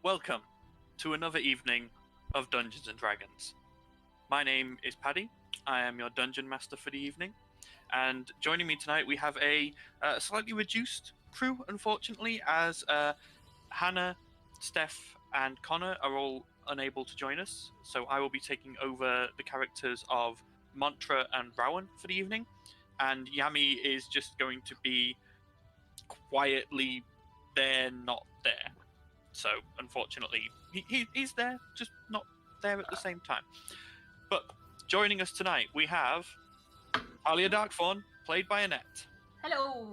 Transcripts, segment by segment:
Welcome to another evening of Dungeons & Dragons. My name is Paddy. I am your Dungeon Master for the evening. And joining me tonight we have a slightly reduced crew, unfortunately, as Hannah, Steph, and Connor are all unable to join us. So I will be taking over the characters of Mantra and Rowan for the evening. And Yami is just going to be quietly there, not there. So, unfortunately, he's there, just not there at the same time. But joining us tonight, we have Talia Darkfawn, played by Annette. Hello.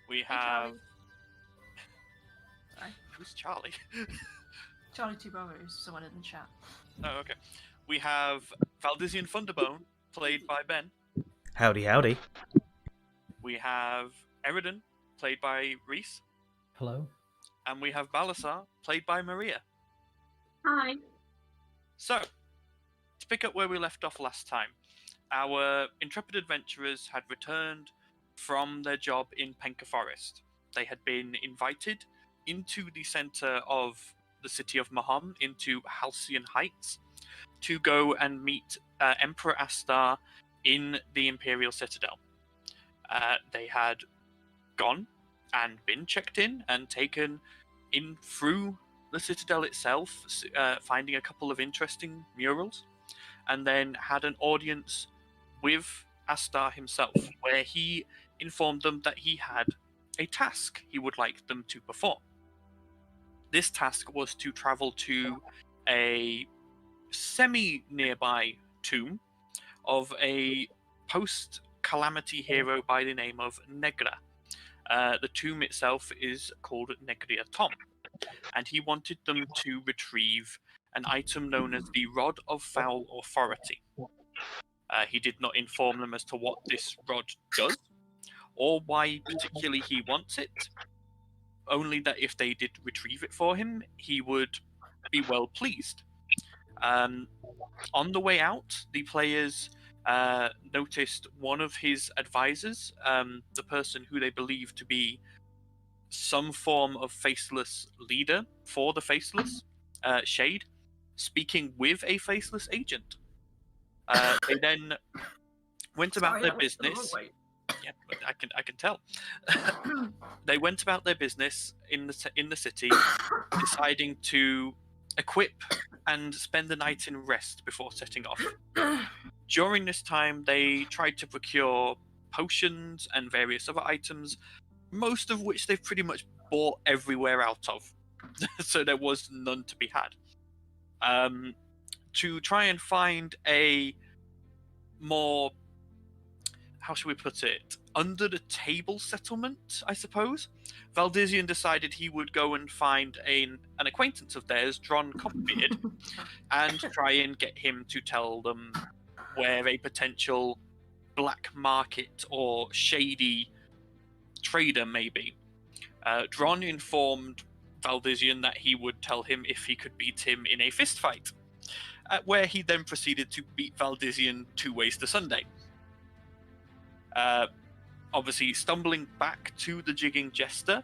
We Hey, have... Sorry. Who's Charlie? Charlie Two Brothers, someone in the chat. Oh, okay. We have Valdizian Thunderbone, played by Ben. Howdy, howdy. We have Eridan, played by Reese. Hello. And we have Balasar, played by Maria. Hi. So, to pick up where we left off last time, our intrepid adventurers had returned from their job in Penka Forest. They had been invited into the center of the city of Maham, into Halcyon Heights, to go and meet Emperor Astar in the Imperial Citadel. They had gone and been checked in and taken in through the Citadel itself, finding a couple of interesting murals, and then had an audience with Astar himself, where he informed them that he had a task he would like them to perform. This task was to travel to a semi-nearby tomb of a post-calamity hero by the name of Negra. The tomb itself is called Negriatomb, and he wanted them to retrieve an item known as the Rod of Foul Authority. He did not inform them as to what this rod does, or why particularly he wants it, only that if they did retrieve it for him, he would be well pleased. On the way out, the players noticed one of his advisors, the person who they believe to be some form of faceless leader for the faceless, Shade, speaking with a faceless agent. They then went about their business. Yeah, I can tell. They went about their business in the city, deciding to equip and spend the night in rest before setting off. During this time, they tried to procure potions and various other items, most of which they've pretty much bought everywhere out of. So there was none to be had. To try and find a more, how should we put it, under-the-table settlement, I suppose, Valdizian decided he would go and find an acquaintance of theirs, Dron Copbeard, and try and get him to tell them where a potential black market or shady trader may be. Dron informed Valdizian that he would tell him if he could beat him in a fist fight, where he then proceeded to beat Valdizian 2 ways to Sunday. Obviously, stumbling back to the jigging jester,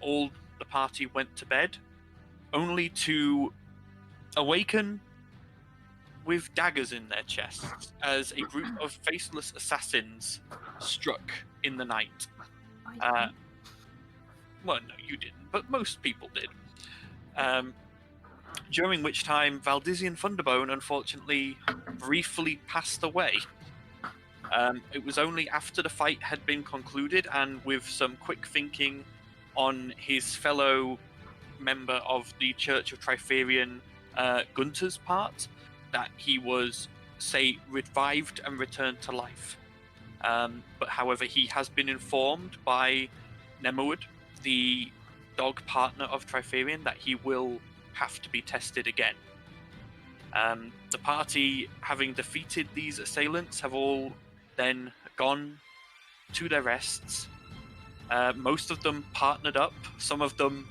all the party went to bed, only to awaken with daggers in their chests as a group of faceless assassins struck in the night. Well, no, you didn't, but most people did. During which time, Valdizian Thunderbone, unfortunately, briefly passed away. It was only after the fight had been concluded, and with some quick thinking on his fellow member of the Church of Triferian, Gunter's part, that he was, revived and returned to life. But however, he has been informed by Nemowood, the dog partner of Triferian, that he will have to be tested again. The party, having defeated these assailants, have all then gone to their rests. Most of them partnered up, some of them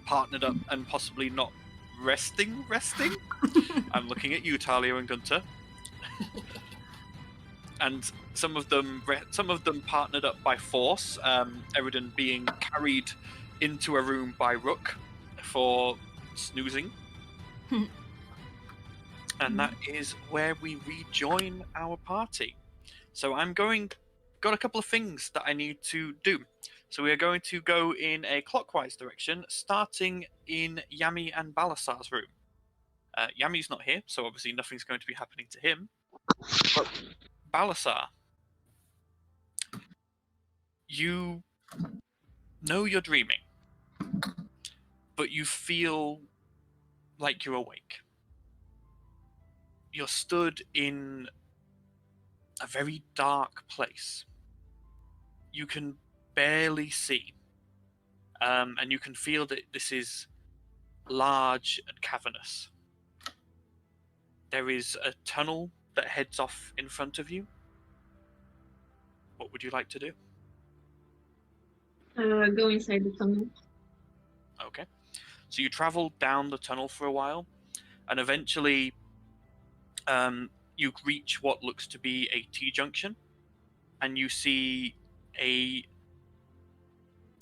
partnered up and possibly not resting. I'm looking at you, Talia and Gunter. And some of them partnered up by force, Eridan being carried into a room by Rook for snoozing. And that is where we rejoin our party. So got a couple of things that I need to do. So we are going to go in a clockwise direction, starting in Yami and Balasar's room. Yami's not here, so obviously nothing's going to be happening to him. But Balasar, you know you're dreaming, but you feel like you're awake. You're stood in a very dark place. You can barely see, and you can feel that this is large and cavernous. There is a tunnel that heads off in front of you. What would you like to do? Go inside the tunnel. Okay. So you travel down the tunnel for a while, and eventually you reach what looks to be a T-junction, and you see a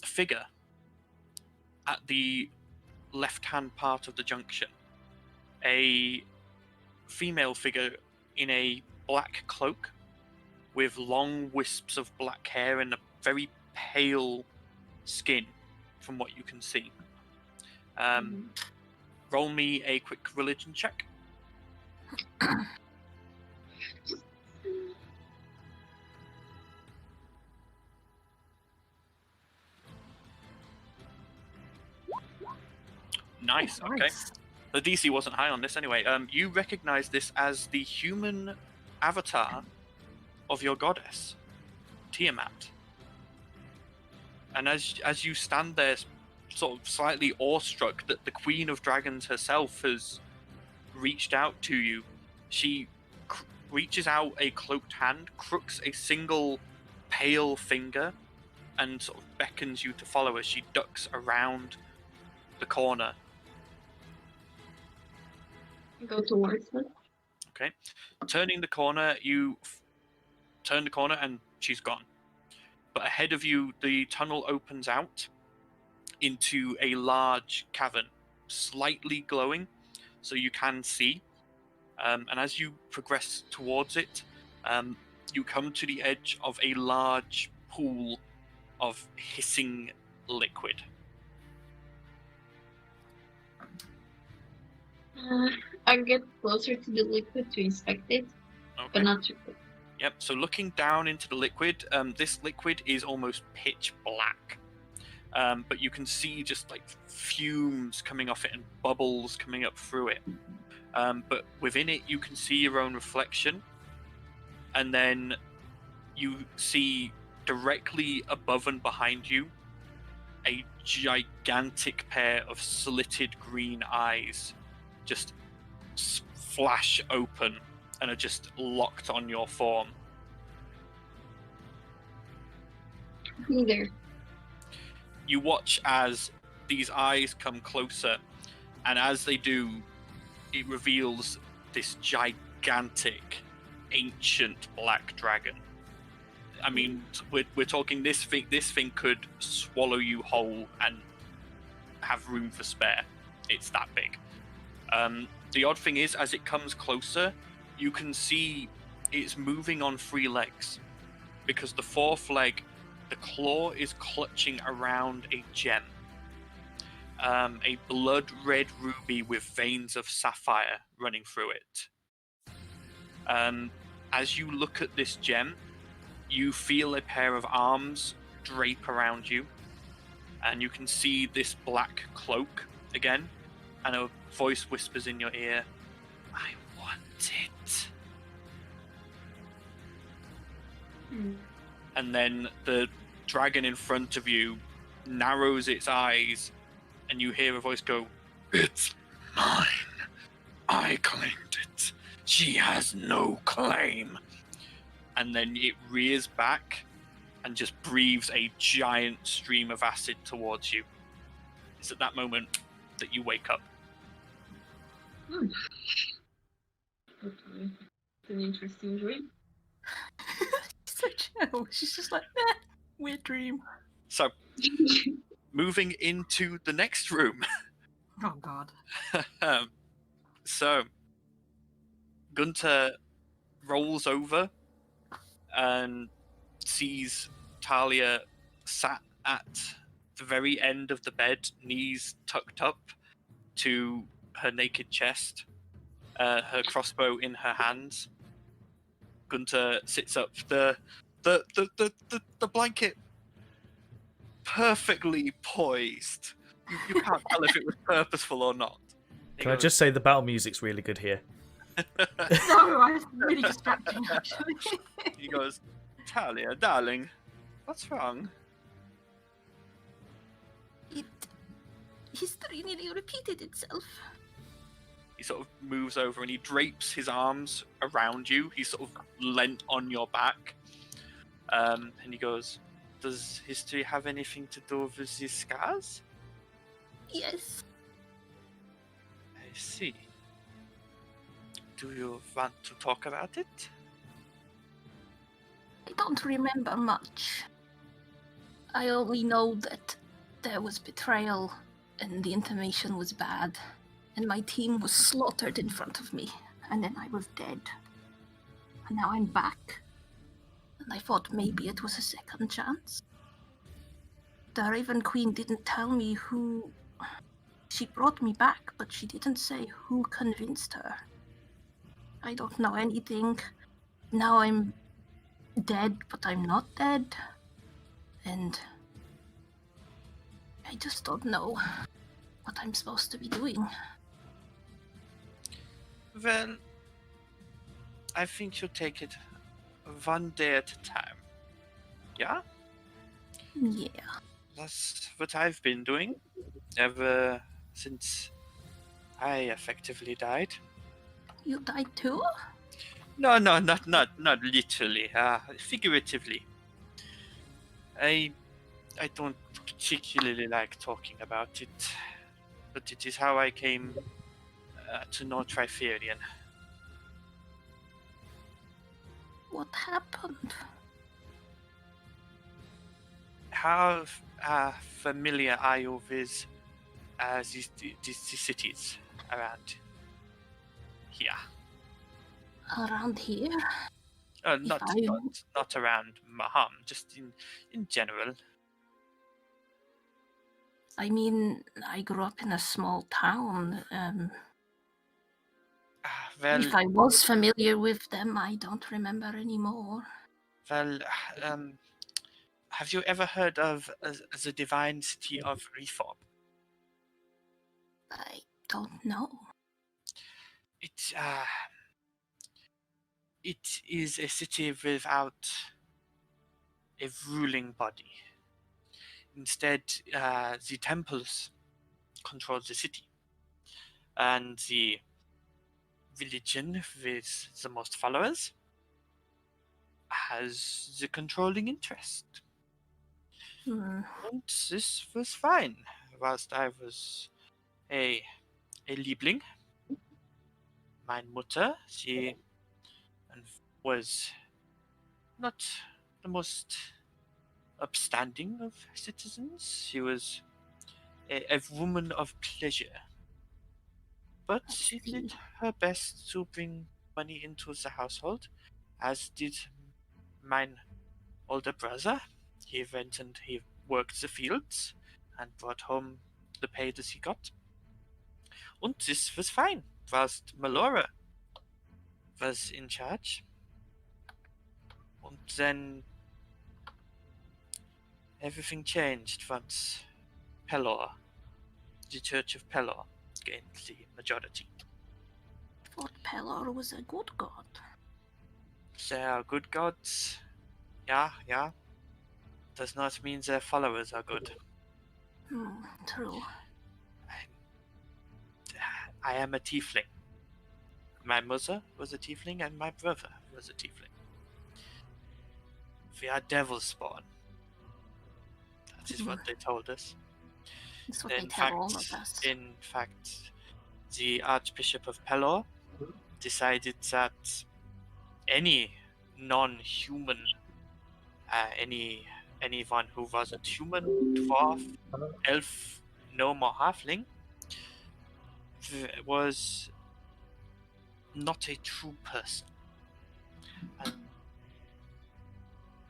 figure at the left-hand part of the junction. A female figure in a black cloak with long wisps of black hair and a very pale skin from what you can see. Roll me a quick religion check. Nice, okay. The DC wasn't high on this anyway. You recognize this as the human avatar of your goddess, Tiamat. And as you stand there, sort of slightly awestruck that the Queen of Dragons herself has reached out to you, she reaches out a cloaked hand, crooks a single pale finger, and sort of beckons you to follow her. She ducks around the corner. Go towards her. Okay. Turning the corner, you turn the corner and she's gone. But ahead of you, the tunnel opens out into a large cavern, slightly glowing, so you can see. And as you progress towards it, you come to the edge of a large pool of hissing liquid. I get closer to the liquid to inspect it, Okay. but not too quick. Yep, so looking down into the liquid, this liquid is almost pitch black. But you can see just like fumes coming off it and bubbles coming up through it. But within it, you can see your own reflection. And then you see directly above and behind you a gigantic pair of slitted green eyes just flash open and are just locked on your form. Who's there? You watch as these eyes come closer, and as they do, it reveals this gigantic, ancient black dragon. I mean, we're talking this thing could swallow you whole and have room for spare. It's that big. The odd thing is, as it comes closer, you can see it's moving on 3 legs, because the 4th leg, the claw is clutching around a gem, a blood red ruby with veins of sapphire running through it. As you look at this gem, you feel a pair of arms drape around you, and you can see this black cloak again, and a voice whispers in your ear, "I want it." And then the dragon in front of you narrows its eyes, and you hear a voice go, "It's mine. I claimed it. She has no claim." And then it rears back and just breathes a giant stream of acid towards you. It's at that moment that you wake up. Okay. It's an interesting dream. So chill. She's just like, weird dream. So, moving into the next room. Oh God. So, Gunter rolls over and sees Talia sat at the very end of the bed, knees tucked up to her naked chest, her crossbow in her hands. Gunter sits up. The blanket perfectly poised. You can't tell if it was purposeful or not. Can I just say the battle music's really good here? No, I was really distracting actually. He goes, Talia, darling, what's wrong? History nearly repeated itself. He sort of moves over and he drapes his arms around you. He's sort of leant on your back. And he goes, does history have anything to do with these scars? Yes. I see. Do you want to talk about it? I don't remember much. I only know that there was betrayal and the information was bad. And my team was slaughtered in front of me. And then I was dead. And now I'm back. And I thought maybe it was a second chance. The Raven Queen didn't tell me who... She brought me back, but she didn't say who convinced her. I don't know anything. Now I'm dead, but I'm not dead. And I just don't know what I'm supposed to be doing. Well, I think you take it one day at a time. Yeah? Yeah. That's what I've been doing ever since I effectively died. You died too? No, not literally. Figuratively. I don't particularly like talking about it, but it is how I came to know Triferian. What happened? How familiar are you with these cities around here? Around here? Not around Maham, just in general. I mean, I grew up in a small town. Well, If I was familiar with them, I don't remember anymore. well, have you ever heard of the divine city of Reform? I don't know. It is a city without a ruling body. Instead, the temples control the city, and the religion with the most followers has the controlling interest. And this was fine whilst I was a Liebling. My Mutter, she was not the most upstanding of citizens. She was a woman of pleasure. But she did her best to bring money into the household, as did mine older brother. He went and he worked the fields and brought home the pay that he got. And this was fine, whilst Melora was in charge. And then everything changed once Pelor, the Church of Pelor, gained the majority. I thought Pelor was a good god. They are good gods. Yeah. Does not mean their followers are good. True. I am a tiefling. My mother was a tiefling and my brother was a tiefling. We are devil spawn. That is what they told us. That's what they tell all of us. In fact, the Archbishop of Pelor decided that any non-human, any anyone who wasn't human, dwarf, elf, gnome, or halfling was not a true person. And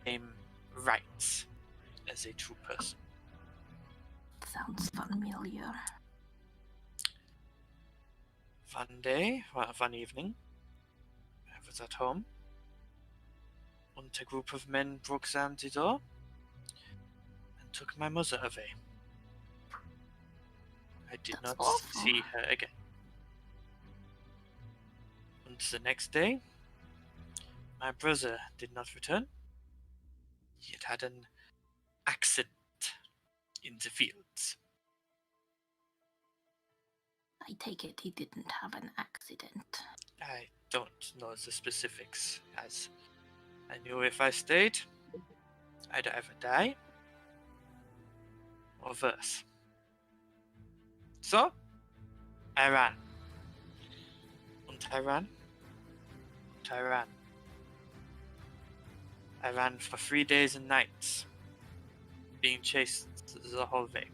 same rights as a true person. Sounds familiar. One evening, I was at home, and a group of men broke down the door and took my mother away. I did That's not awful. see her again. And the next day, my brother did not return. He had an accident in the fields. I take it he didn't have an accident. I don't know the specifics, as I knew if I stayed, I'd either die or worse. So, I ran. And I ran. And I ran. I ran for 3 days and nights, being chased the whole way.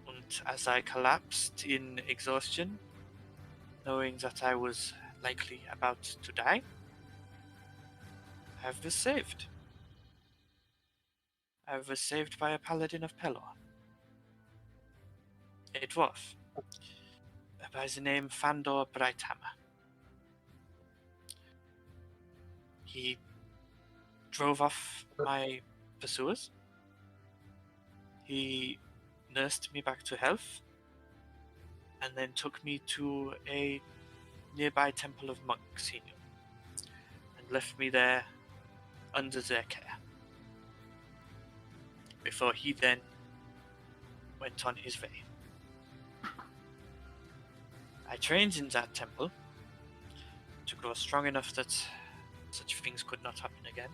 And as I collapsed in exhaustion, knowing that I was likely about to die, I was saved. I was saved by a paladin of Pelor. A dwarf by the name Fandor Brighthammer. He drove off my pursuers. He nursed me back to health, and then took me to a nearby temple of monks he knew, and left me there under their care, before he then went on his way. I trained in that temple to grow strong enough that such things could not happen again,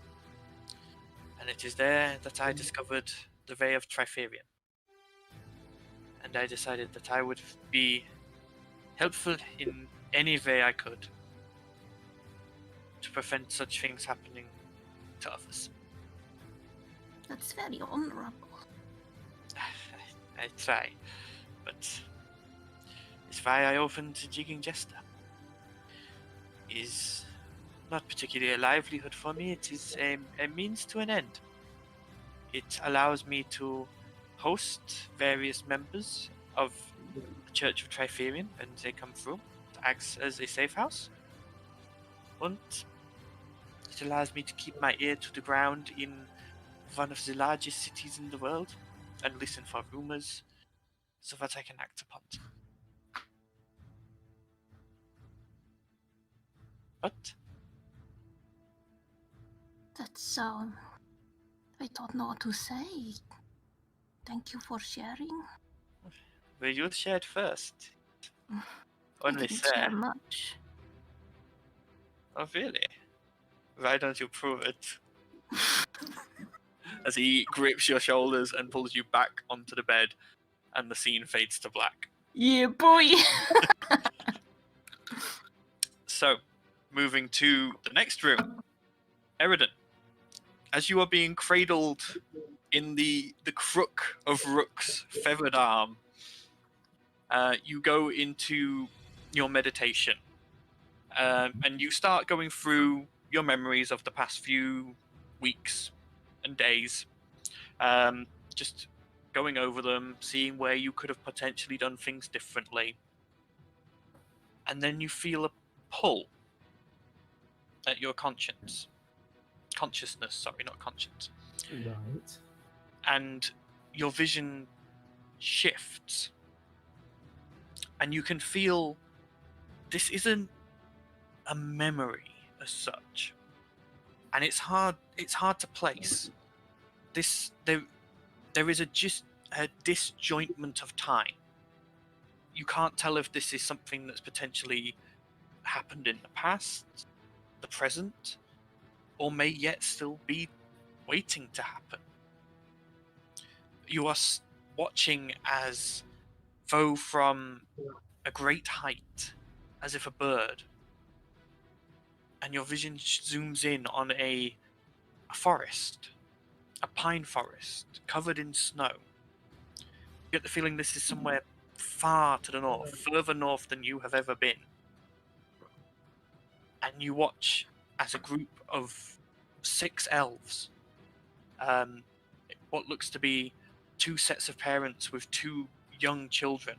and it is there that I discovered the way of Trifarian, and I decided that I would be helpful in any way I could to prevent such things happening to others. That's very honorable. I try, but it's why I opened the Jigging Jester. Is not particularly a livelihood for me, it is a means to an end. It allows me to host various members of the Church of Trifarian when they come through. It acts as a safe house. And it allows me to keep my ear to the ground in one of the largest cities in the world and listen for rumors so that I can act upon them. But That's, I don't know what to say. Thank you for sharing. will you share it first? I Only didn't fair. share much. Oh, really? Why don't you prove it? As he grips your shoulders and pulls you back onto the bed, and the scene fades to black. Yeah, boy! So, moving to the next room. Eridan, as you are being cradled in the crook of Rook's feathered arm, you go into your meditation. And you start going through your memories of the past few weeks and days. Just going over them, seeing where you could have potentially done things differently. And then you feel a pull at your consciousness, sorry, not conscience. Right. And your vision shifts. And you can feel this isn't a memory as such. And it's hard to place. There is a disjointment of time. You can't tell if this is something that's potentially happened in the past, the present, or may yet still be waiting to happen. You are watching as though from a great height, as if a bird, and your vision zooms in on a forest a pine forest covered in snow. You get the feeling this is somewhere far to the north, further north than you have ever been. And you watch as a group of 6 elves, what looks to be 2 sets of parents with 2 young children,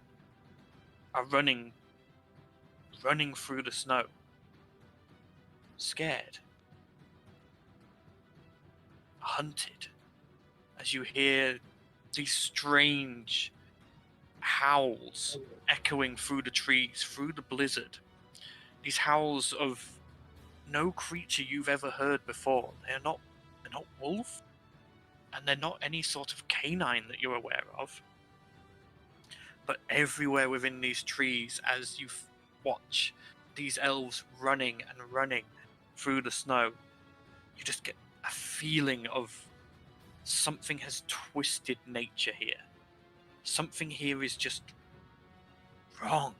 are running through the snow, scared, hunted, as you hear these strange howls echoing through the trees, through the blizzard. These howls of no creature you've ever heard before. They're not wolf, and they're not any sort of canine that you're aware of. But everywhere within these trees, as you watch these elves running and running through the snow, you just get a feeling of something has twisted nature here. Something here is just wrong.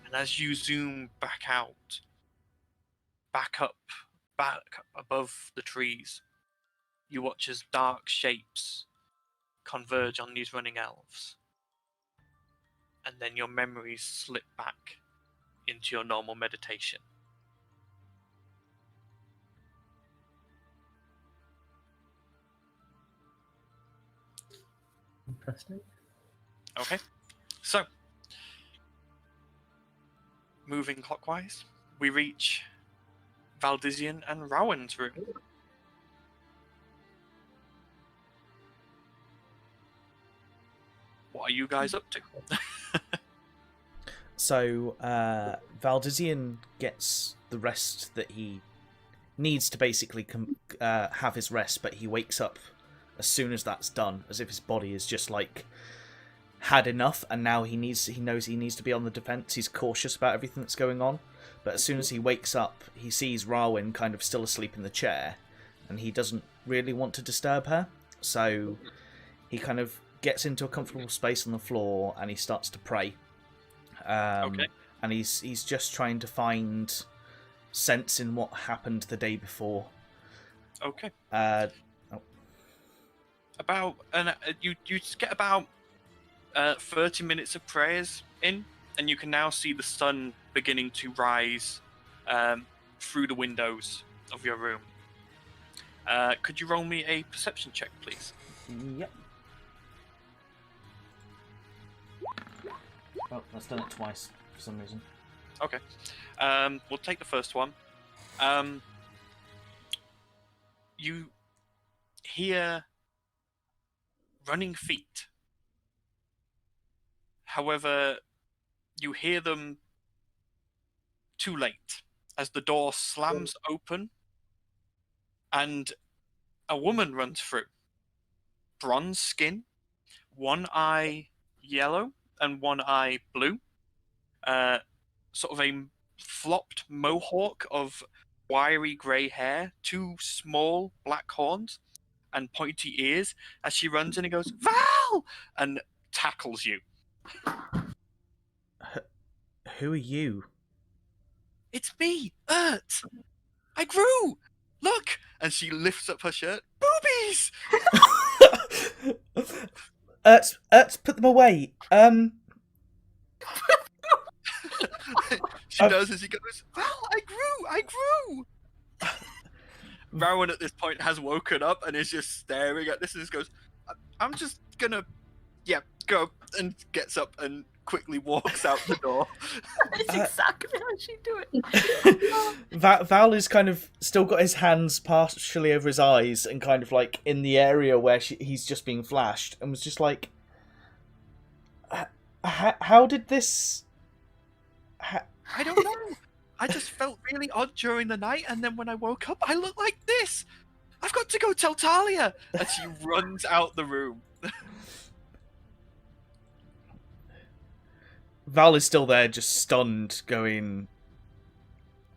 And as you zoom back out, back up above the trees, you watch as dark shapes converge on these running elves. And then your memories slip back into your normal meditation. Interesting. Okay, so moving clockwise, we reach Valdizian and Rowan's room. What are you guys up to? So, Valdizian gets the rest that he needs to basically have his rest, but he wakes up as soon as that's done, as if his body is just like had enough, and now he knows he needs to be on the defense. He's cautious about everything that's going on, but as soon as he wakes up, he sees Rawin kind of still asleep in the chair, and he doesn't really want to disturb her, so he kind of gets into a comfortable space on the floor and he starts to pray. Okay. And he's just trying to find sense in what happened the day before. Okay. You get about 30 minutes of prayers in, and you can now see the sun beginning to rise through the windows of your room. Could you roll me a perception check, please? Yep. Oh, that's done it twice for some reason. Okay. We'll take the first one. You hear running feet. However, you hear them too late as the door slams open and a woman runs through. Bronze skin, one eye yellow and one eye blue. Sort of a flopped mohawk of wiry grey hair, 2 small black horns, and pointy ears as she runs in and goes, "Val!" and tackles you. Who are you? It's me, Ert. I grew. Look, and she lifts up her shirt. Boobies. Ert, put them away. She does as he goes, "Val, I grew. Rowan at this point has woken up and is just staring at this and just goes, "I'm just gonna, go," and gets up and quickly walks out the door. That's exactly how she do it. Val is kind of still got his hands partially over his eyes and kind of like in the area where he's just being flashed, and was just like, how did this... I don't know. I just felt really odd during the night, and then when I woke up, I looked like this. I've got to go tell Talia. And she runs out the room. Val is still there, just stunned, going,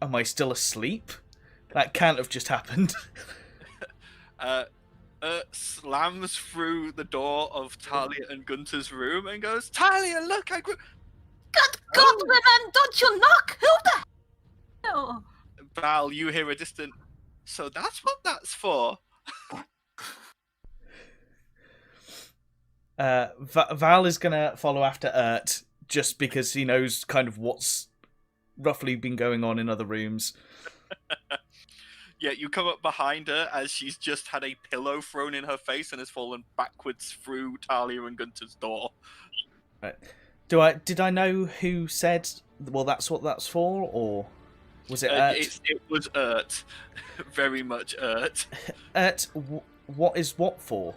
"Am I still asleep? That can't have just happened." Slams through the door of Talia and Gunter's room and goes, "Talia, look, I grew..." Good God, women, don't you knock! Who the hell? Val, you hear a distant, "So that's what that's for." Val is gonna follow after Ert just because he knows kind of what's roughly been going on in other rooms. Yeah, you come up behind her as she's just had a pillow thrown in her face and has fallen backwards through Talia and Gunter's door. Right. Did I know who said, well, that's what that's for, or was it Ert? It was Ert. Very much Ert. Ert, what is what for?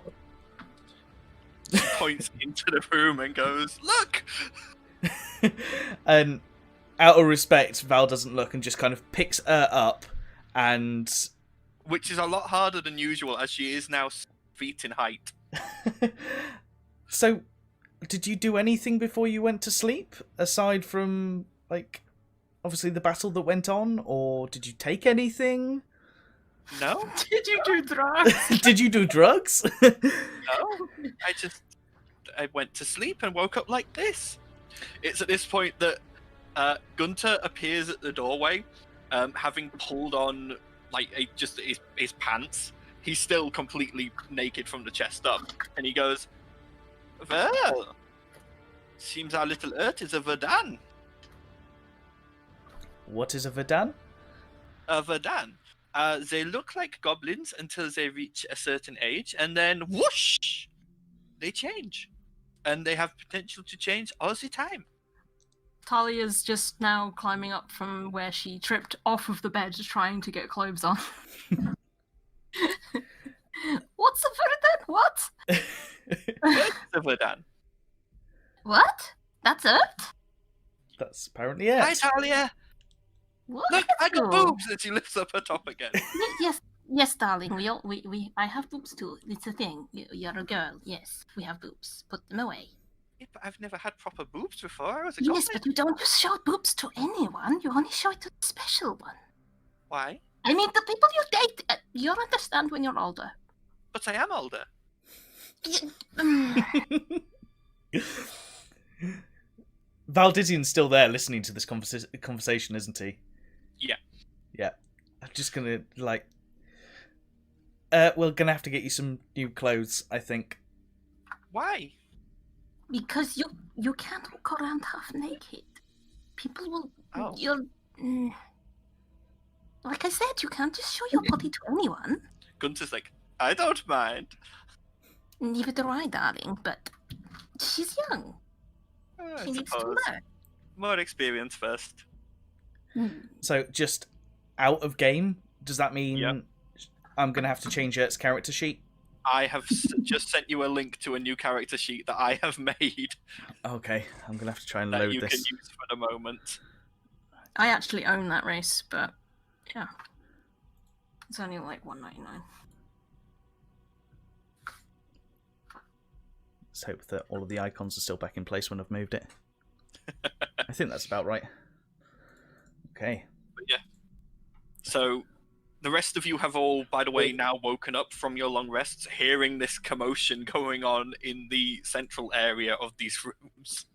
She points into the room and goes, "Look!" And out of respect, Val doesn't look and just kind of picks Ert up and... Which is a lot harder than usual as she is now 6 feet in height. So, did you do anything before you went to sleep? Aside from, like, obviously the battle that went on? Or did you take anything? No? Did you do drugs? Did you do drugs? No. I went to sleep and woke up like this. It's at this point that Gunter appears at the doorway, having pulled on like just his pants. He's still completely naked from the chest up, and he goes, "Well, seems our little Ert is a Verdan." What is a Verdan? A Verdan. They look like goblins until they reach a certain age, and then whoosh, they change, and they have potential to change all the time. Talia's just now climbing up from where she tripped off of the bed trying to get clothes on. What's a Verdan? What? What's a Verdan? What? That's it? That's apparently it. Hi, Talia. What? Look, I got Wonderful. boobs. And she lifts up her top again. Yes, darling. I have boobs too. It's a thing. You're a girl. Yes, we have boobs. Put them away. Yeah, but I've never had proper boobs before. I was a Yes, goblin. but you don't just show boobs to anyone. You only show it to the special one. Why? I mean, the people you date. You'll understand when you're older. But I am older. Valdizian's still there listening to this conversation, isn't he? Yeah. Yeah. I'm just gonna, like... we're gonna have to get you some new clothes, I think. Why? Because you can't walk around half naked. People will. Oh. Like I said, you can't just show your body to anyone. Gunter's like, I don't mind. Neither do I, darling. But she's young. I She needs to suppose. learn. More experience first. So, just out of game, does that mean Yep. I'm gonna have to change Ert's character sheet? I have just sent you a link to a new character sheet that I have made Okay, I'm gonna have to try and that load you this. can use for the moment. I actually own that race, but yeah, it's only like $1.99. Let's hope that all of the icons are still back in place when I've moved it. I think that's about right. Okay. But yeah. So the rest of you have all, by the way, now woken up from your long rests, hearing this commotion going on in the central area of these rooms.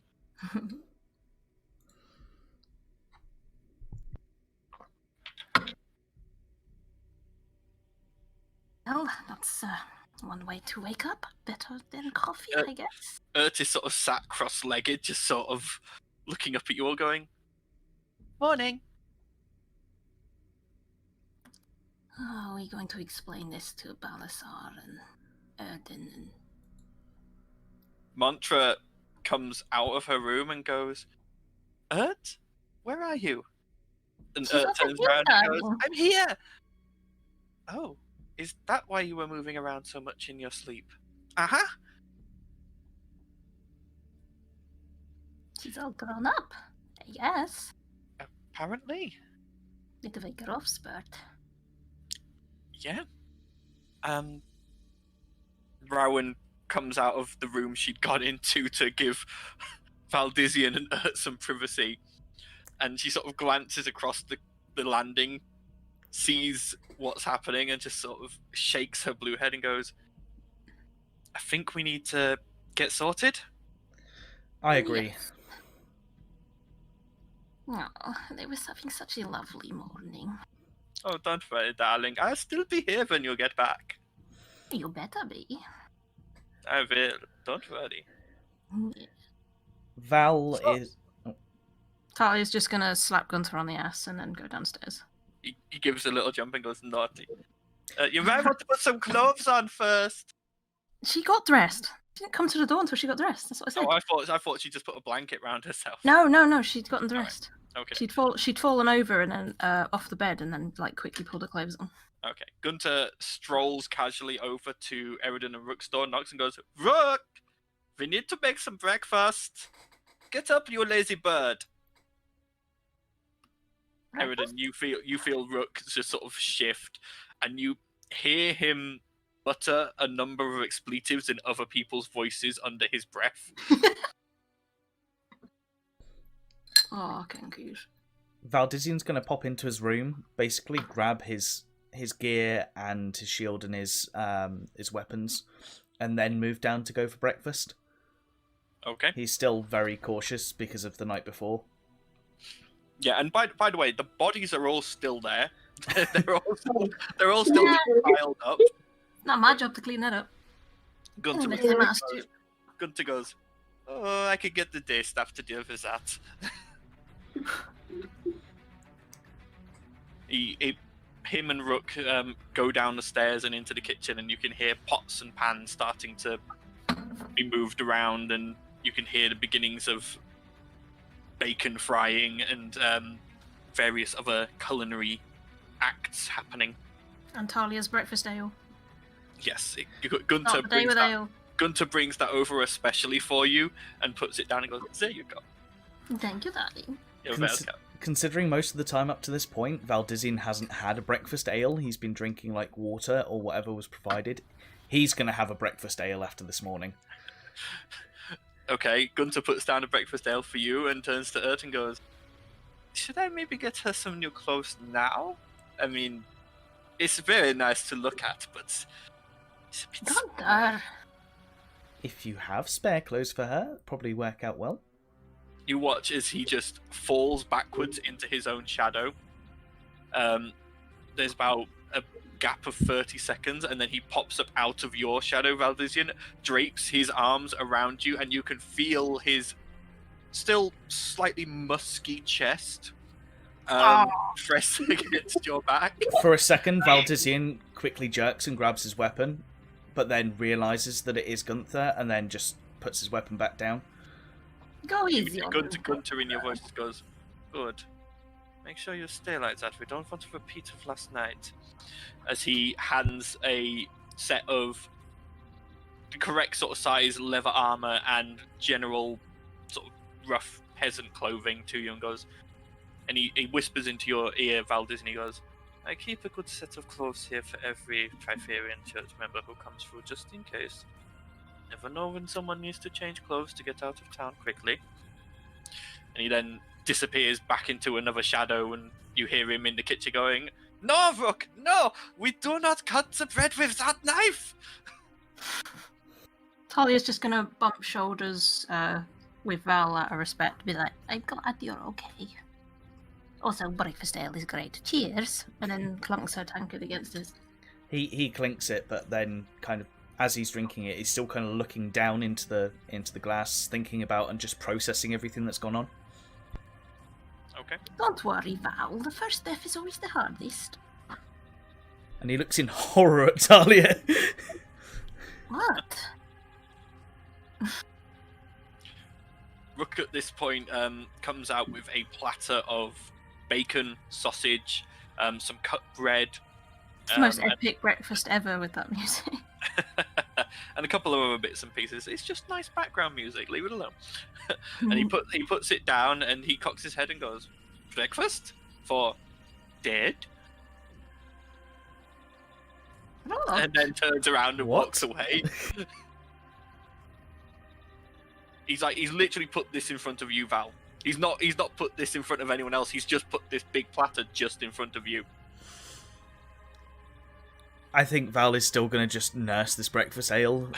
Well, that's one way to wake up. Better than coffee, I guess. Ert is sort of sat cross-legged, just sort of looking up at you all going, "Morning." How are we going to explain this to Balasar and Erden and... Mantra comes out of her room and goes, "Ert, where are you?" And She's Ert over turns here, around and goes, darling. "I'm here." Oh, is that why you were moving around so much in your sleep? Uh-huh. She's all grown up, I guess. Apparently. Bit of a growth spurt. Yeah. Rowan comes out of the room she'd got into to give Valdizian and Ert some privacy, and she sort of glances across the landing, sees what's happening, and just sort of shakes her blue head and goes, "I think we need to get sorted." I agree. Yes. Oh, they were having such a lovely morning. Oh, don't worry, darling. I'll still be here when you get back. You better be. I will. Don't worry. Val So- is. Talia's just gonna slap Gunther on the ass and then go downstairs. He gives a little jump and goes, naughty. You might want to put some clothes on first. She got dressed. She didn't come to the door until she got dressed. That's what I said. Oh, I thought she just put a blanket round herself. No, she'd gotten dressed. Okay. She'd fallen over and then off the bed and then like quickly pulled her clothes on. Okay. Gunter strolls casually over to Eridan and Rook's door, knocks and goes, Rook! We need to make some breakfast. Get up, you lazy bird. Eridan, you feel Rook just sort of shift, and you hear him utter a number of expletives in other people's voices under his breath. Oh, cute. Valdizian's going to pop into his room, basically grab his gear and his shield and his weapons, and then move down to go for breakfast. Okay. He's still very cautious because of the night before. Yeah, and by the way, the bodies are all still there. they're all still piled up. Not my job to clean that up. Gunter Let him ask you. goes, oh, I could get the day staff to deal with that. Him and Rook go down the stairs and into the kitchen, and you can hear pots and pans starting to be moved around, and you can hear the beginnings of bacon frying and various other culinary acts happening. And Talia's breakfast ale. Yes, Not the day with ale. Gunter brings that over especially for you and puts it down and goes, there you go. Thank you, darling. You're welcome. Considering most of the time up to this point, Valdizian hasn't had a breakfast ale. He's been drinking like water or whatever was provided. He's going to have a breakfast ale after this morning. Okay, Gunter puts down a breakfast ale for you and turns to Ert and goes, should I maybe get her some new clothes now? I mean, it's very nice to look at, but it's a bit small." Gunter. If you have spare clothes for her, it'd probably work out well. You watch as he just falls backwards into his own shadow. There's about a gap of 30 seconds, and then he pops up out of your shadow, Valdizian, drapes his arms around you, and you can feel his still slightly musky chest pressing against your back. For a second, Valdizian quickly jerks and grabs his weapon, but then realizes that it is Gunther, and then just puts his weapon back down. Go easy. on him. Gunter in your voice goes, good. Make sure you stay like that. We don't want a repeat of last night. As he hands a set of the correct sort of size leather armor and general sort of rough peasant clothing to you and goes, and he whispers into your ear, Valdez, and he goes, I keep a good set of clothes here for every Trifarian church member who comes through, just in case. Never know when someone needs to change clothes to get out of town quickly. And he then disappears back into another shadow, and you hear him in the kitchen going, no, Rook, no! We do not cut the bread with that knife! Talia's just gonna bump shoulders with Val out of respect, be like, I'm glad you're okay. Also, breakfast ale is great. Cheers! And then clunks her tankard against us. He clinks it, but then kind of as he's drinking it, he's still kind of looking down into the glass, thinking about and just processing everything that's gone on. Okay. Don't worry, Val. The first step is always the hardest. And he looks in horror at Talia. What? Rook at this point comes out with a platter of bacon, sausage, some cut bread. It's the most epic breakfast ever with that music. And a couple of other bits and pieces. It's just nice background music. Leave it alone. And he puts it down and he cocks his head and goes, breakfast for dead? Oh. And then turns around and What? walks away. He's literally put this in front of you, Val. He's not put this in front of anyone else. He's just put this big platter just in front of you. I think Val is still going to just nurse this breakfast ale.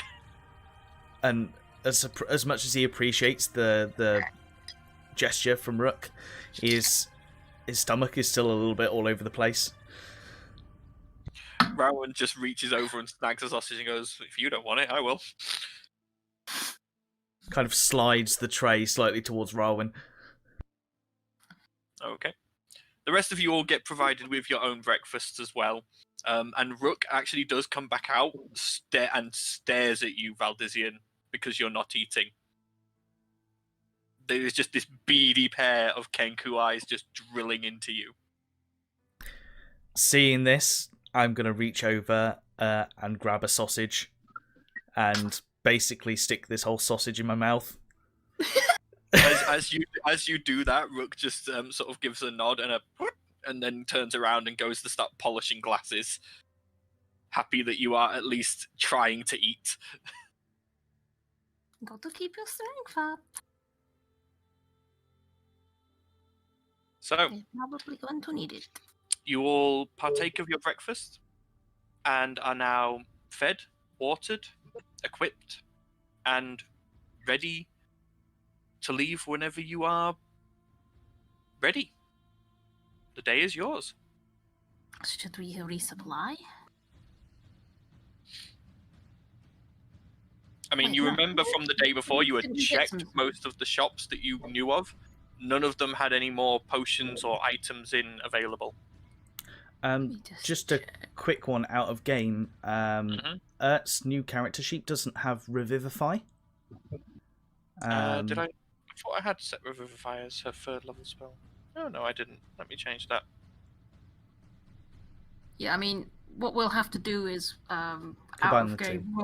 And as much as he appreciates the gesture from Rook, his stomach is still a little bit all over the place. Rowan just reaches over and snags a sausage and goes, if you don't want it, I will. kind of slides the tray slightly towards Ralwyn. Okay. The rest of you all get provided with your own breakfasts as well. And Rook actually does come back out and stares at you, Valdizian, because you're not eating. There's just this beady pair of Kenku eyes just drilling into you. Seeing this, I'm going to reach over and grab a sausage and basically stick this whole sausage in my mouth. As you do that, Rook just sort of gives a nod and then turns around and goes to start polishing glasses. Happy that you are at least trying to eat. Got to keep your strength up. So, You're probably going to need it. you all partake of your breakfast and are now fed, watered, equipped, and ready to leave whenever you are ready. The day is yours. Should we resupply? I mean, Wait, you no. remember from the day before you had Didn't we get checked some- most of the shops that you knew of. None of them had any more potions or items available. Let me Just a check. quick one out of game. Ert's new character sheet doesn't have Revivify. Did I? I thought I had set Revivify as her 3rd level spell. Oh, no, I didn't. Let me change that. Yeah, I mean, what we'll have to do is, out Combine of the two. game,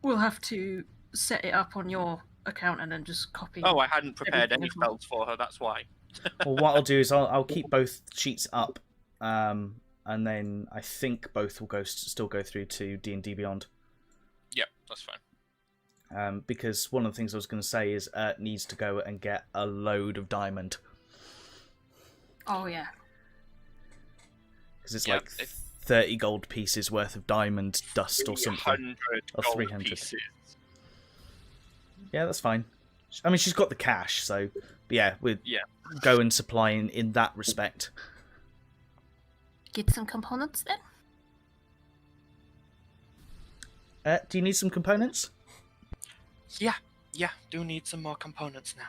we'll have to set it up on your account and then just copy. Oh, I hadn't prepared any Everything as well. spells for her, that's why. Well, what I'll do is I'll keep both sheets up, and then I think both will still go through to D&D Beyond. Yep, that's fine. Because one of the things I was going to say is Ert needs to go and get a load of diamond. Oh yeah. Because it's Yeah, like 30 gold pieces worth of diamond dust or something. 300 Or gold 300. pieces. Yeah, that's fine. I mean, she's got the cash, so yeah, we'll go and supply in that respect. Get some components then. Do you need some components? Yeah, do need some more components now.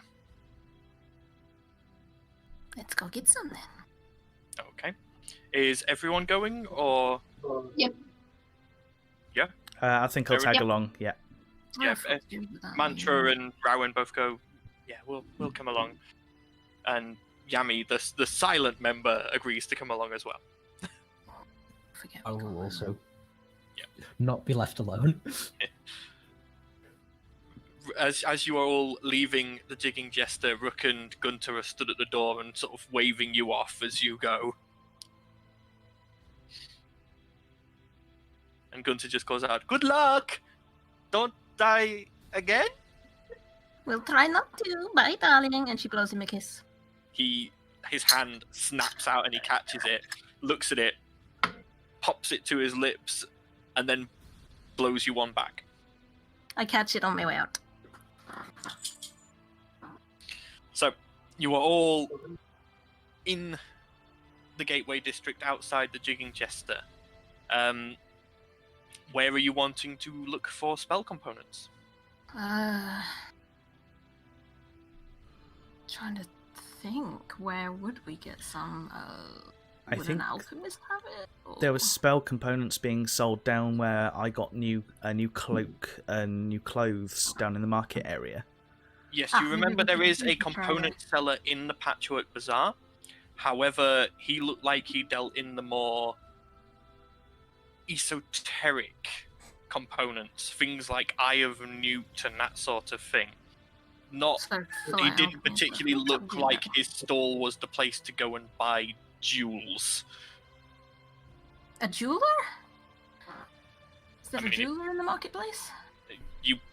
Let's go get some then. Okay. Is everyone going, or...? Yep. Yeah? I think I'll tag Yep. along, yeah. Yeah, I thought you did that. Mantra and Rowan both go, yeah, we'll come along. And Yami, the silent member, agrees to come along as well. Forget I we got will that. also Yeah. not be left alone. As you are all leaving the Jigging Jester, Rook and Gunter are stood at the door and sort of waving you off as you go. And Gunter just calls out, "Good luck! Don't die again?" We'll try not to. Bye, darling. And she blows him a kiss. His hand snaps out and he catches it, looks at it, pops it to his lips, and then blows you one back. I catch it on my way out. So, you are all in the Gateway District outside the Jigging Jester. Where are you wanting to look for spell components? Trying to think, where would we get some? I Would think an alchemist have it? Or... there was spell components being sold down where I got a new cloak and new clothes down in the market area. Yes, Ah, you maybe remember we there could- is we a could try component seller in the Patchwork Bazaar. However, he looked like he dealt in the more esoteric components, things like Eye of Newt and that sort of thing. Not, So, he didn't particularly look like his stall was the place to go and buy jewels. A jeweler? Is there I a mean, jeweler in the marketplace?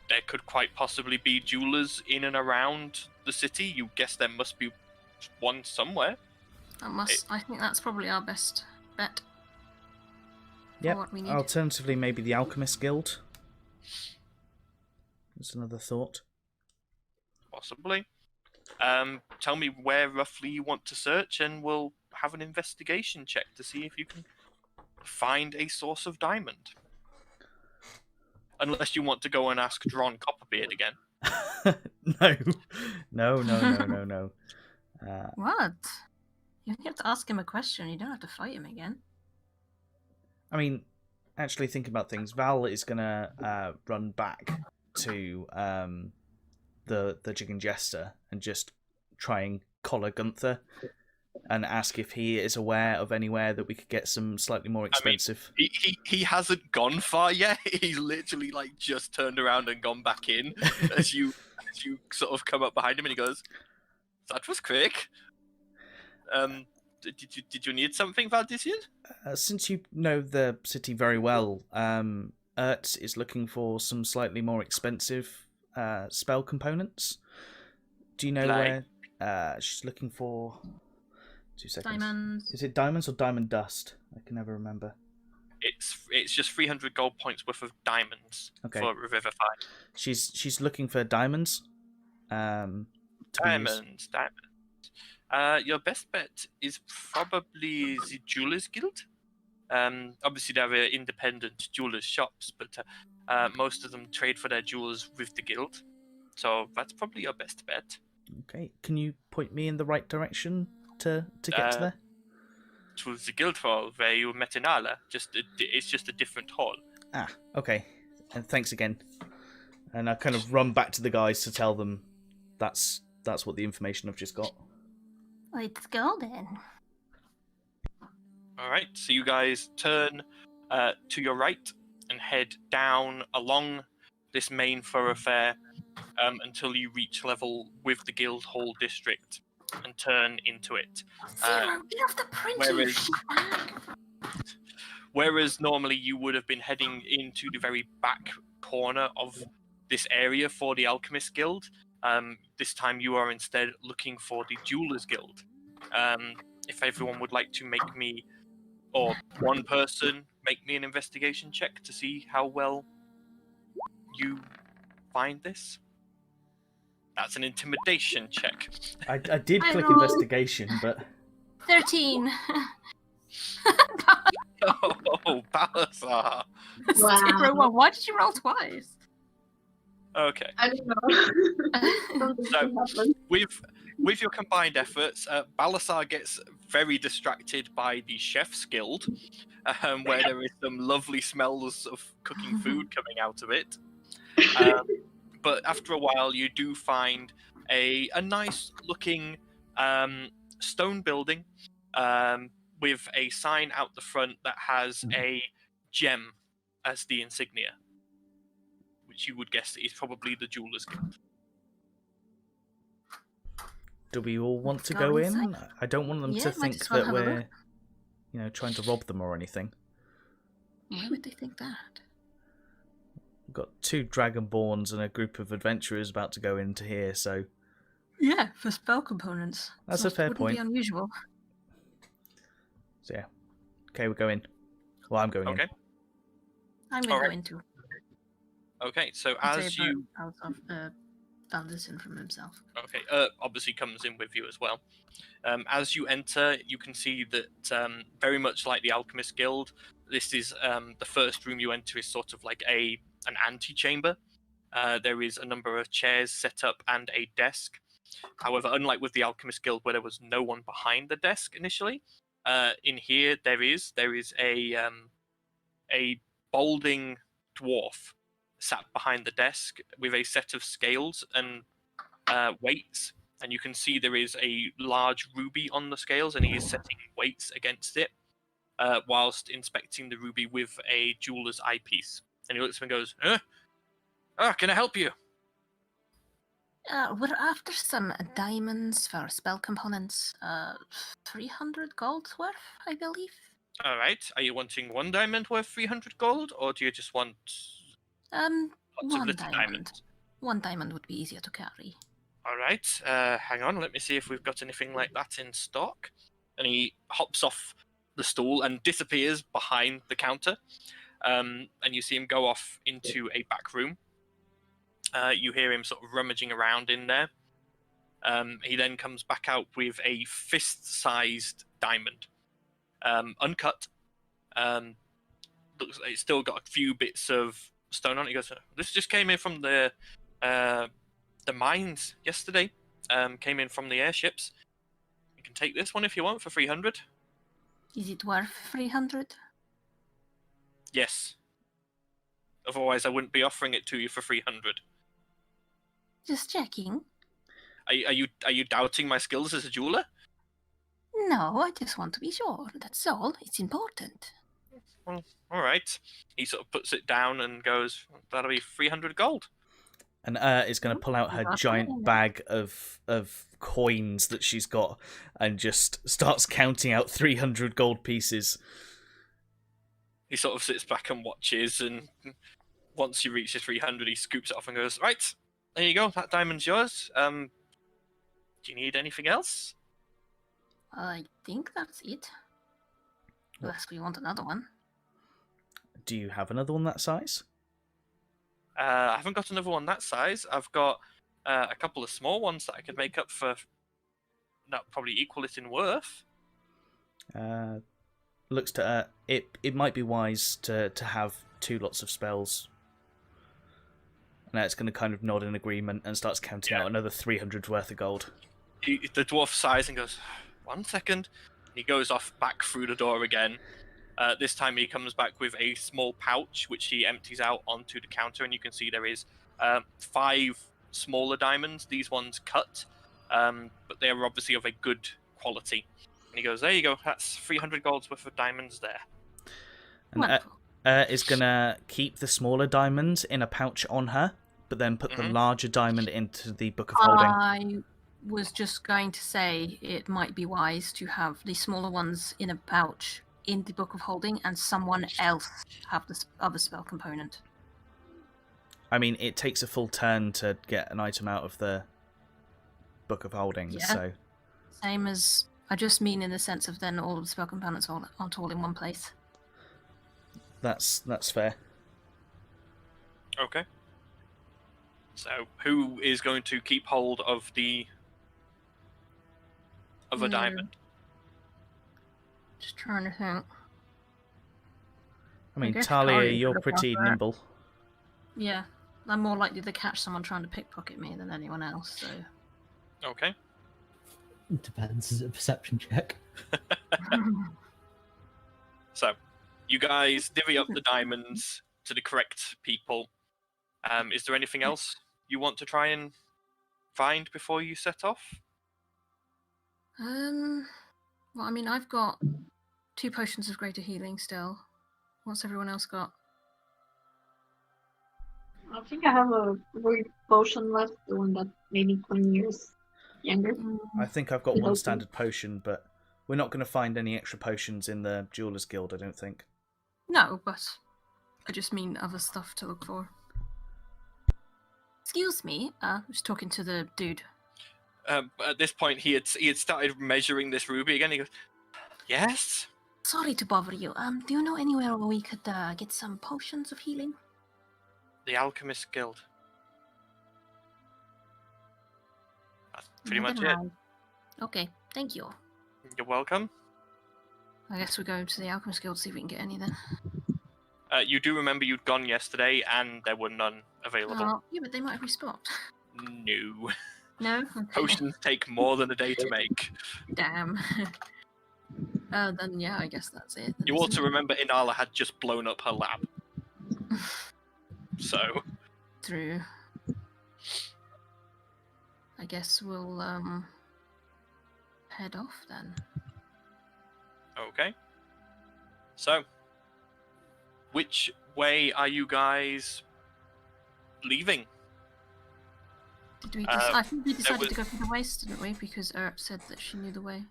There could quite possibly be jewelers in and around the city. You guess there must be one somewhere. I think that's probably our best bet. Yep. For what we need. Alternatively, maybe the Alchemist Guild. That's another thought. Possibly. Tell me where roughly you want to search, and we'll have an investigation check to see if you can find a source of diamond. Unless you want to go and ask Dron Copperbeard again. No. No. What? You have to ask him a question. You don't have to fight him again. I mean, actually thinking about things, Val is gonna run back to the Jig Jester and just try and collar Gunther and ask if he is aware of anywhere that we could get some slightly more expensive. I mean, he hasn't gone far yet. He's literally like just turned around and gone back in as you sort of come up behind him, and he goes, "That was quick." Did you need something, Valdisian? Since you know the city very well, Ert is looking for some slightly more expensive spell components. Do you know where she's looking for? 2 seconds. Diamonds. Is it diamonds or diamond dust? I can never remember. It's just 300 gold points worth of diamonds for Revivify. She's looking for diamonds. Diamonds. Your best bet is probably the Jewelers Guild. Obviously, there are independent jewelers shops, but most of them trade for their jewels with the guild. So that's probably your best bet. Okay, can you point me in the right direction to get to there? To the guild hall where you met Inala. It's just a different hall. Ah, okay. And thanks again. And I kind of run back to the guys to tell them that's what the information I've just got. Let's go then. All right, so you guys turn to your right and head down along this main thoroughfare until you reach level with the guild hall district and turn into it. Whereas normally you would have been heading into the very back corner of this area for the Alchemist Guild, this time you are instead looking for the Jewelers Guild. If everyone would like to make me, or one person, make me an investigation check to see how well you find this. That's an intimidation check. I did click investigation, but 13. Oh, Balazar. Wow. Why did you roll twice? Okay. I don't know. So, with your combined efforts, Balasar gets very distracted by the Chef's Guild, where there is some lovely smells of cooking food coming out of it. But after a while, you do find a nice looking stone building with a sign out the front that has a gem as the insignia, which you would guess is probably the Jewelers Guild. Do we all want to go in? I don't want them to think that we're, trying to rob them or anything. Why would they think that? We've got 2 Dragonborns and a group of adventurers about to go into here, so... Yeah, for spell components. That's a fair point. Wouldn't be unusual. So yeah. Okay, we're going. Well, I'm going in. Okay. I'm going to go into. Okay, so as you... Out of Valdisian from himself. Okay, obviously comes in with you as well. As you enter, you can see that very much like the Alchemist Guild, this is the first room you enter is sort of like an antechamber. There is a number of chairs set up and a desk. However, unlike with the Alchemist Guild where there was no one behind the desk initially, in here there is a balding dwarf sat behind the desk with a set of scales and weights, and you can see there is a large ruby on the scales, and he is setting weights against it whilst inspecting the ruby with a jeweler's eyepiece. And he looks at him and goes, can I help you? We're after some diamonds for spell components. 300 gold worth, I believe. All right. Are you wanting 1 diamond worth 300 gold, or do you just want lots of 1 little diamonds? 1 diamond would be easier to carry. All right. Hang on. Let me see if we've got anything like that in stock. And he hops off the stool and disappears behind the counter. And you see him go off into a back room. You hear him sort of rummaging around in there. He then comes back out with a fist-sized diamond, uncut. Looks like it's still got a few bits of stone on it. He goes, "This just came in from the the mines yesterday came in from the airships. You can take this one if you want for 300. Is it worth 300? Yes. Otherwise, I wouldn't be offering it to you for 300. Just checking. Are you doubting my skills as a jeweler? No, I just want to be sure. That's all. It's important. Well, all right. He sort of puts it down and goes, "That'll be 300 gold." And is going to pull out her giant bag of coins that she's got and just starts counting out 300 gold pieces. He sort of sits back and watches, and once he reaches 300, he scoops it off and goes, "Right, there you go. That diamond's yours. Do you need anything else?" I think that's it. Unless we want another one. Do you have another one that size? I haven't got another one that size. I've got a couple of small ones that I could make up for. That probably equal it in worth. Looks to it might be wise to have 2 lots of spells. Now it's going to kind of nod in agreement and starts counting out another 300 worth of gold. The dwarf sighs and goes, "1 second." He goes off back through the door again. This time he comes back with a small pouch, which he empties out onto the counter, and you can see there is 5 smaller diamonds. These ones cut, but they are obviously of a good quality. And he goes, "There you go. That's 300 gold's worth of diamonds there." And is going to keep the smaller diamonds in a pouch on her, but then put the larger diamond into the Book of Holding. I was just going to say it might be wise to have the smaller ones in a pouch in the Book of Holding and someone else have the other spell component. I mean, it takes a full turn to get an item out of the Book of Holding, so... Same as... I just mean in the sense of then all of the spell components aren't all in one place. That's fair. Okay. So, who is going to keep hold of the other diamond? Just trying to think. I mean, guess Talia, Talia you're could have pretty gone for it. nimble. Yeah, I'm more likely to catch someone trying to pickpocket me than anyone else, so... Okay. It depends. Is it a perception check? So, you guys divvy up the diamonds to the correct people. Is there anything else you want to try and find before you set off? Well, I mean, I've got 2 potions of greater healing still. What's everyone else got? I think I have a weird potion left, the one that made me 20 years younger. I think I've got 1 standard potion, but we're not going to find any extra potions in the Jeweller's Guild, I don't think. No, but I just mean other stuff to look for. Excuse me, I was talking to the dude. At this point, he had started measuring this ruby again. He goes, "Yes." Sorry to bother you. Do you know anywhere where we could get some potions of healing? The Alchemist Guild. That's pretty much it. Okay, thank you. You're welcome. I guess we'll go to the Alchemist Guild to see if we can get any then. You do remember you'd gone yesterday and there were none available. Oh, yeah, but they might have respawned. No. No? Okay. Potions take more than a day to make. Damn. Then yeah, I guess that's it. You also remember Inala had just blown up her lab. So. True. I guess we'll head off then. Okay. So, which way are you guys leaving? Did we I think we decided to go for the west, didn't we? Because Erp said that she knew the way.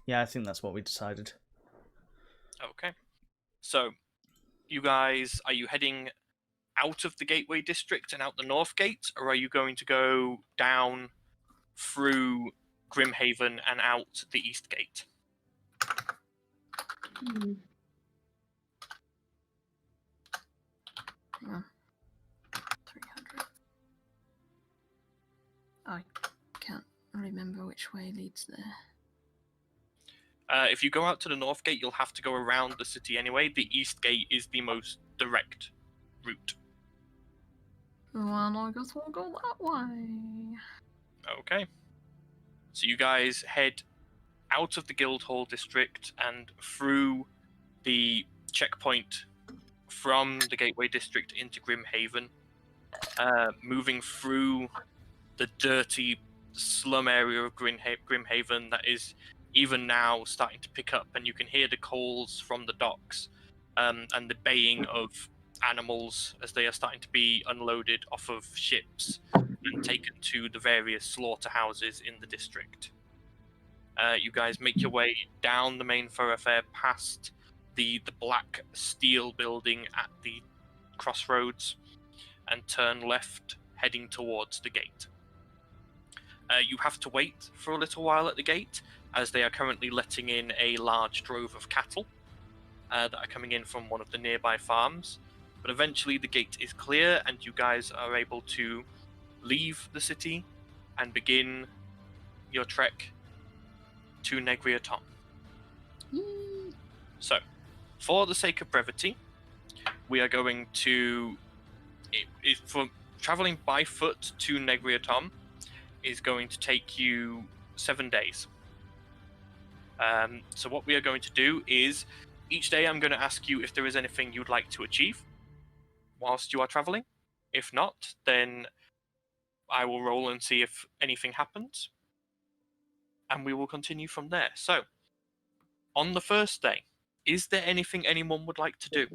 Yeah, I think that's what we decided. Okay. So, you guys, are you heading out of the Gateway District and out the North Gate, or are you going to go down through Grimhaven and out the East Gate? Hang on. 300. I can't remember which way leads there. If you go out to the North Gate, you'll have to go around the city anyway. The East Gate is the most direct route. Well, I guess we'll go that way. Okay. So you guys head out of the Guildhall district and through the checkpoint from the Gateway district into Grimhaven, moving through the dirty slum area of Grimhaven that is even now starting to pick up, and you can hear the calls from the docks and the baying of animals as they are starting to be unloaded off of ships and taken to the various slaughterhouses in the district. You guys make your way down the main thoroughfare past the black steel building at the crossroads and turn left, heading towards the gate. You have to wait for a little while at the gate, as they are currently letting in a large drove of cattle that are coming in from one of the nearby farms. But eventually the gate is clear and you guys are able to leave the city and begin your trek to Negriatomb. So, for the sake of brevity, we are going to... for traveling by foot to Negriatomb is going to take you 7 days. So what we are going to do is, each day I'm going to ask you if there is anything you'd like to achieve whilst you are traveling. If not, then I will roll and see if anything happens, and we will continue from there. So, on the first day, is there anything anyone would like to do?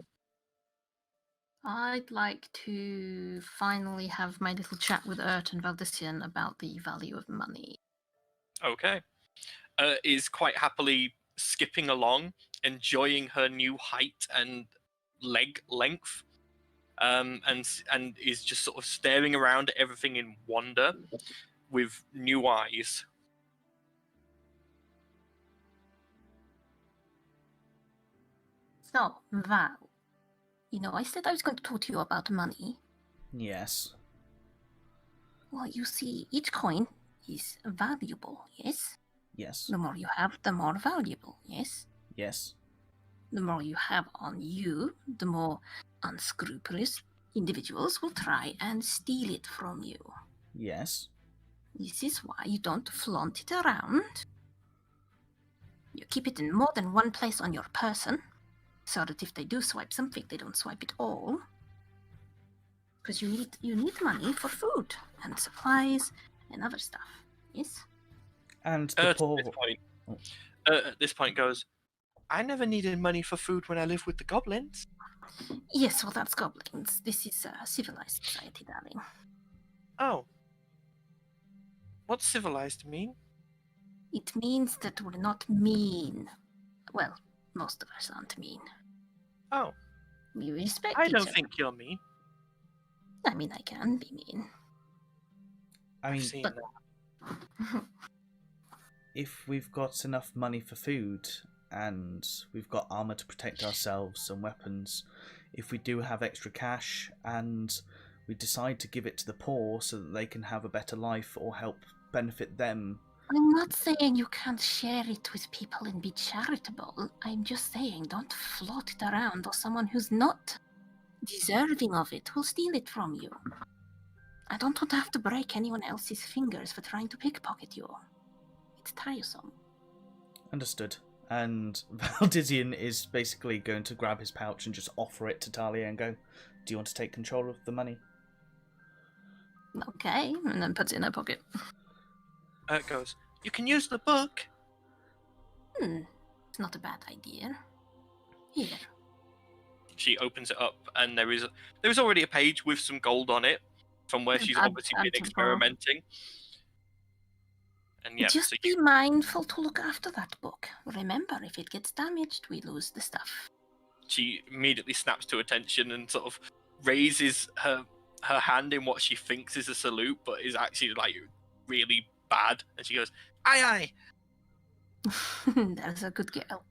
I'd like to finally have my little chat with Urt and Valdisian about the value of money. Okay. Is quite happily skipping along, enjoying her new height and leg length, and is just sort of staring around at everything in wonder with new eyes. So, Val, I said I was going to talk to you about money. Yes. Well, you see, each coin is valuable, yes? Yes. The more you have, the more valuable, yes? Yes. The more you have on you, the more unscrupulous individuals will try and steal it from you. Yes. This is why you don't flaunt it around. You keep it in more than one place on your person, so that if they do swipe something, they don't swipe it all. Because you need money for food and supplies and other stuff, yes? And the poor... At this point goes, I never needed money for food when I lived with the goblins. Yes, well, that's goblins. This is a civilized society, darling. Oh. What's civilized mean? It means that we're not mean. Well, most of us aren't mean. Oh. We respect I each don't other. think you're mean. I mean, I can be mean. I mean, I've seen but- that. if we've got enough money for food and we've got armor to protect ourselves and weapons, if we do have extra cash and we decide to give it to the poor so that they can have a better life or help benefit them. I'm not saying you can't share it with people and be charitable. I'm just saying don't float it around, or someone who's not deserving of it will steal it from you. I don't want to have to break anyone else's fingers for trying to pickpocket you. It's tiresome. Understood. And Valdisian is basically going to grab his pouch and just offer it to Talia and go, do you want to take control of the money? Okay, and then puts it in her pocket. It goes, you can use the book. It's not a bad idea. Here. She opens it up, and there is already a page with some gold on it, from where she's obviously been experimenting. And yeah, Just so be mindful to look after that book. Remember, if it gets damaged, we lose the stuff. she immediately snaps to attention and sort of raises her hand in what she thinks is a salute, but is actually like really bad. And she goes, "Aye, aye." That's a good girl.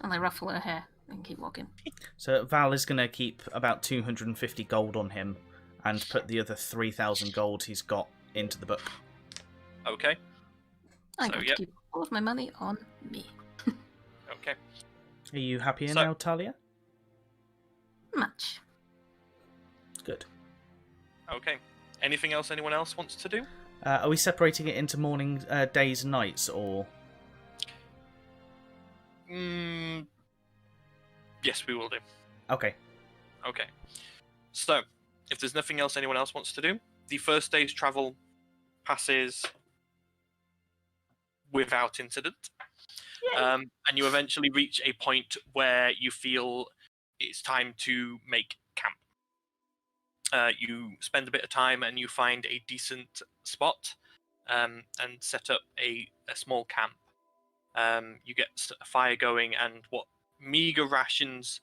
And I ruffle her hair and keep walking. So Val is going to keep about 250 gold on him and put the other 3,000 gold he's got into the book. Okay. I'm So, going yep. to keep all of my money on me. Okay. Are you happier So- now, Talia? Much. Good. Okay. Anything else anyone else wants to do? Are we separating it into morning, days, and nights, or? Yes, we will do. Okay. Okay. So, if there's nothing else anyone else wants to do, the first day's travel passes without incident. And you eventually reach a point where you feel it's time to make camp. You spend a bit of time and you find a decent spot and set up a small camp. You get a fire going, and what meager rations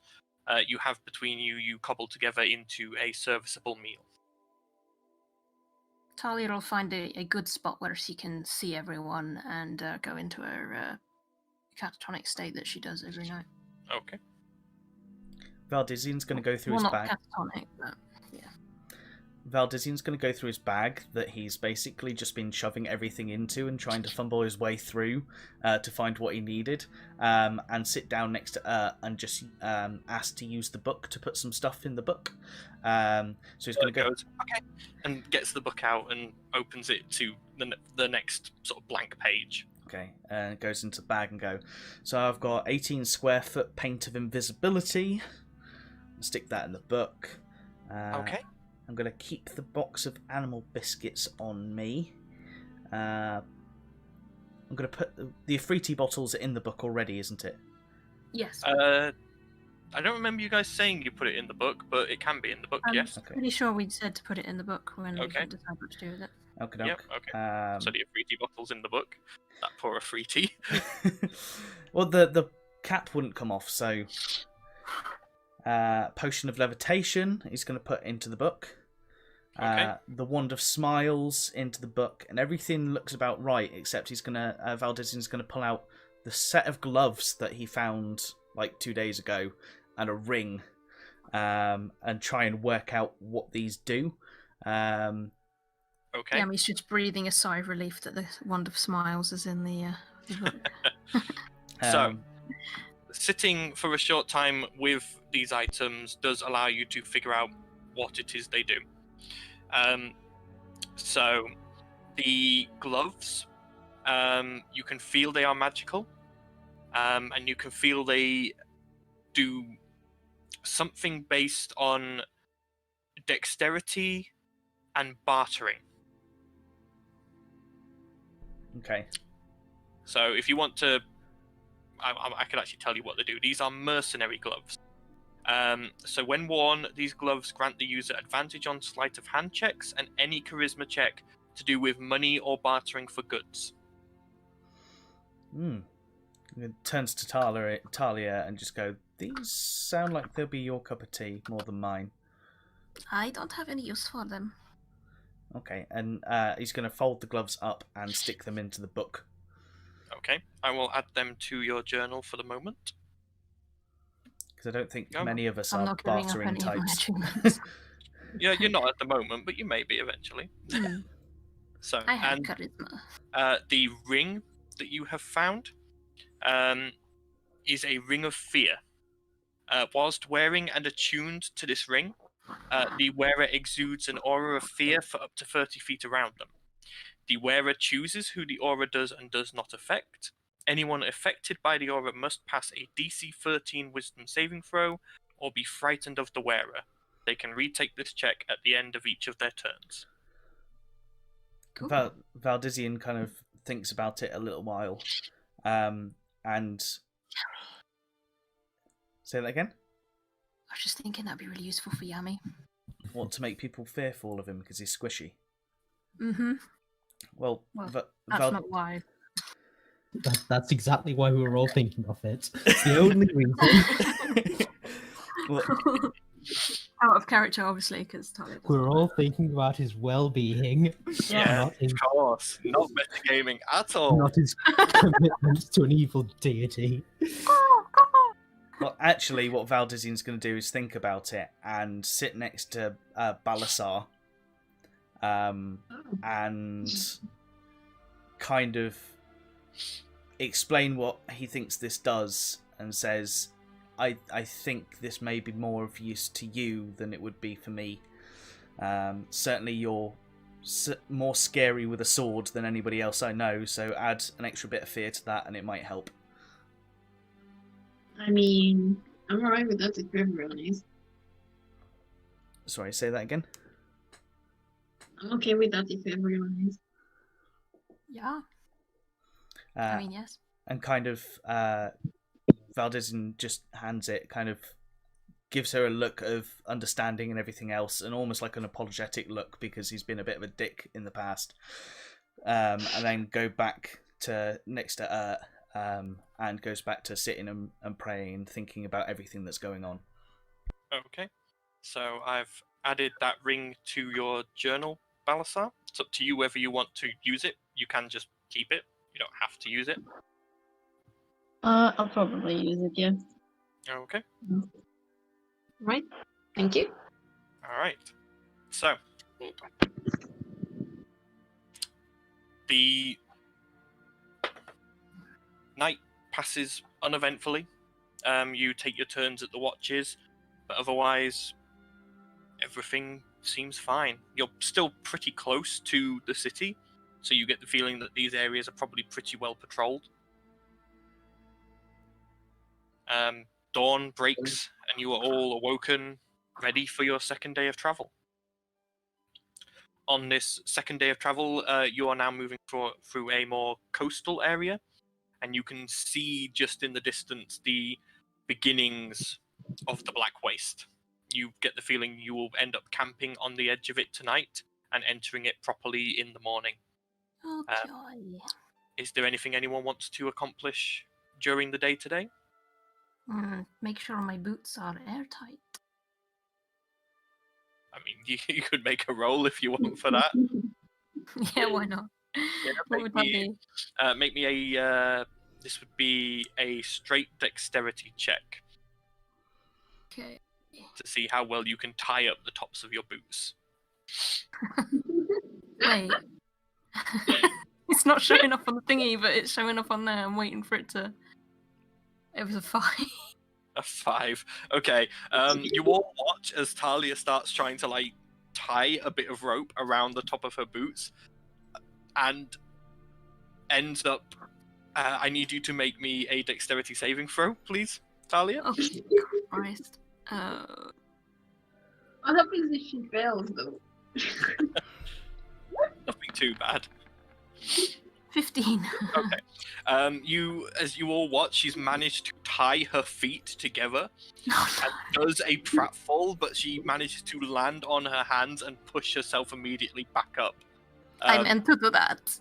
you have between you, you cobble together into a serviceable meal. Talia will find a good spot where she can see everyone and go into her catatonic state that she does every night. Okay. Valdizian's going to go through his not bag. catatonic, but yeah. Valdizian's going to go through his bag that he's basically just been shoving everything into and trying to fumble his way through to find what he needed, and sit down next to and just ask to use the book to put some stuff in the book. So he's going to go... Goes, okay, and gets the book out and opens it to the next sort of blank page. Okay, and goes into the bag and go, so I've got 18 square foot paint of invisibility. Stick that in the book. Okay. I'm going to keep the box of animal biscuits on me. I'm going to put the Afriti bottles in the book already, isn't it? Yes. I don't remember you guys saying you put it in the book, but it can be in the book, yes. Okay. Pretty sure we said to put it in the book when we Okay. decided what to do with it. Okay. Yep, okay. So the Afriti bottle's in the book. That poor Afriti. Well, the cap wouldn't come off, so... Potion of levitation he's going to put into the book. Okay. The wand of smiles into the book, and everything looks about right, except he's going to Valdizian's going to pull out the set of gloves that he found like 2 days ago and a ring, and try and work out what these do. Okay. Yeah, he's just breathing a sigh of relief that the wand of smiles is in the book. So, sitting for a short time with these items does allow you to figure out what it is they do. So, the gloves, you can feel they are magical, and you can feel they do something based on dexterity and bartering. Okay. So if you want to, I could actually tell you what they do. These are mercenary gloves. So when worn, these gloves grant the user advantage on sleight of hand checks and any charisma check to do with money or bartering for goods. It turns to Talia and just go, these sound like they'll be your cup of tea more than mine. I don't have any use for them. Okay, and he's going to fold the gloves up and stick them into the book. Okay, I will add them to your journal for the moment. Because I don't think Oh. many of us I'm are not giving up bartering any of my types. achievements. Yeah, you're not at the moment, but you may be eventually. So, I have and charisma. the ring that you have found is a ring of fear. Whilst wearing and attuned to this ring, the wearer exudes an aura of fear for up to 30 feet around them. The wearer chooses who the aura does and does not affect. Anyone affected by the aura must pass a DC 13 Wisdom saving throw or be frightened of the wearer. They can retake this check at the end of each of their turns. Cool. Valdizian kind of thinks about it a little while, and say that again. I was just thinking that'd be really useful for Yami. Want to make people fearful of him because he's squishy. Mm-hmm. Well, That's not why. That's exactly why we were all thinking of it. It's the only reason. well, Out of character, obviously, because Talia doesn't We're all thinking about his well-being, Yeah, not his, of course. Not metagaming at all. not his commitment to an evil deity. well, actually, what Valdizian's going to do is think about it and sit next to Balasar, and kind of explain what he thinks this does, and says, I think this may be more of use to you than it would be for me. Certainly you're more scary with a sword than anybody else I know, so add an extra bit of fear to that and it might help. I mean, I'm alright with that if everyone is. Sorry, say that again? I'm okay with that if everyone is. Yeah. I mean, yes. And kind of, Valdizin just hands it, kind of gives her a look of understanding and everything else, and almost like an apologetic look because he's been a bit of a dick in the past. And then go back to next to and goes back to sitting and praying and thinking about everything that's going on. Okay. So I've added that ring to your journal, Balasar. It's up to you whether you want to use it. You can just keep it. You don't have to use it. I'll probably use it, yeah. Okay. Right. Thank you. All right. So the night passes uneventfully. You take your turns at the watches, but otherwise everything seems fine. You're still pretty close to the city, so you get the feeling that these areas are probably pretty well patrolled. Dawn breaks, and you are all awoken, ready for your second day of travel. On this second day of travel, you are now moving through a more coastal area, and you can see just in the distance the beginnings of the Black Waste. You get the feeling you will end up camping on the edge of it tonight and entering it properly in the morning. Okay. Is there anything anyone wants to accomplish during the day today? Make sure my boots are airtight. I mean, you could make a roll if you want for that. Yeah, why not? Yeah, What would that be? make me a. This would be a straight dexterity check Okay. to see how well you can tie up the tops of your boots. Wait. It's not showing up on the thingy, but it's showing up on there. I'm waiting for it to. It was a 5. A 5. Okay. You all watch as Talia starts trying to tie a bit of rope around the top of her boots, and ends up. I need you to make me a dexterity saving throw, please, Talia. Oh, Christ. What happens if she fails, though? Nothing too bad. 15. Okay. As you all watch, she's managed to tie her feet together and does a pratfall, but she manages to land on her hands and push herself immediately back up. I meant to do that.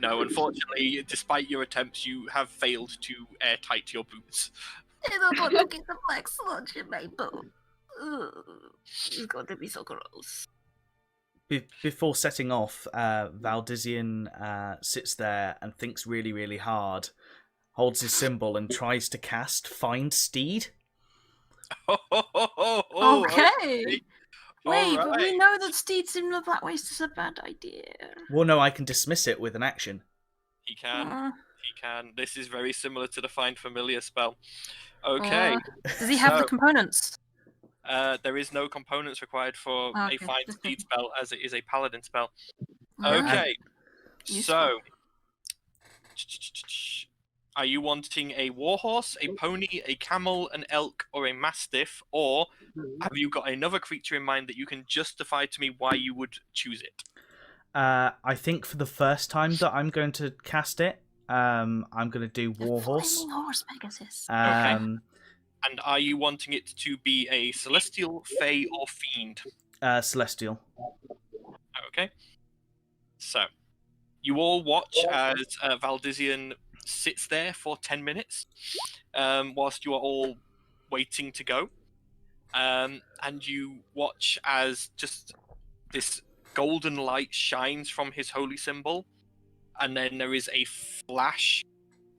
No, unfortunately, despite your attempts, you have failed to airtight your boots. I don't want to get the black sludge in my boot. It's going to be so gross. Before setting off, Valdizian sits there and thinks really, really hard, holds his symbol and tries to cast Find Steed. Okay. Wait, but we Alright. know that steeds in the Black Waste is a bad idea. Well, no, I can dismiss it with an action. He can. He can. This is very similar to the Find Familiar spell. Okay. Does he have the So- components? There is no components required for Okay, a Find just Steed spell, as it is a paladin spell. Alright. Okay. Useful. So, are you wanting a warhorse, a pony, a camel, an elk, or a mastiff? Or have you got another creature in mind that you can justify to me why you would choose it? I think for the first time that I'm going to cast it, I'm going to do Warhorse. Flaming horse Pegasus. And are you wanting it to be a celestial, fey, or fiend? Celestial. Okay. So, you all watch as Valdizian sits there for 10 minutes whilst you are all waiting to go. And you watch as just this golden light shines from his holy symbol, and then there is a flash,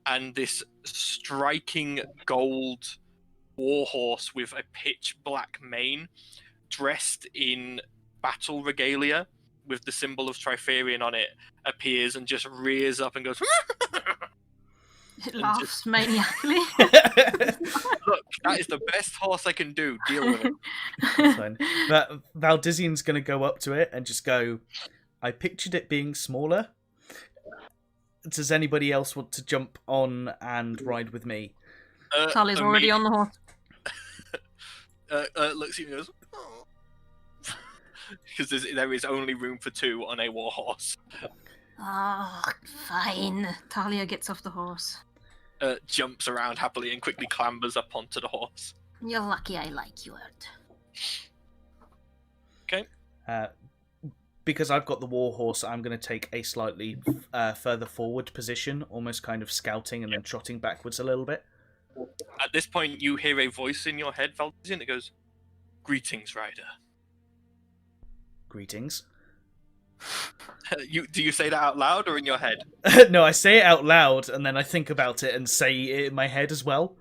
and this striking gold warhorse with a pitch black mane, dressed in battle regalia with the symbol of Trifarian on it, appears and just rears up and goes. It laughs maniacally. Look, That is the best horse I can do. Deal with it. That's fine. But Valdizian's going to go up to it and just go, I pictured it being smaller. Does anybody else want to jump on and ride with me? Talia's already on the horse. Looks at you and goes, oh. Because there is only room for 2 on a war horse. Oh, fine. Talia gets off the horse. Jumps around happily and quickly clambers up onto the horse. You're lucky I like you, Ert. Okay. Because I've got the war horse, I'm going to take a slightly further forward position, almost kind of scouting and then trotting backwards a little bit. At this point, you hear a voice in your head, Valdizian, that goes, "Greetings, rider." Greetings. Do you say that out loud or in your head? No, I say it out loud, and then I think about it and say it in my head as well.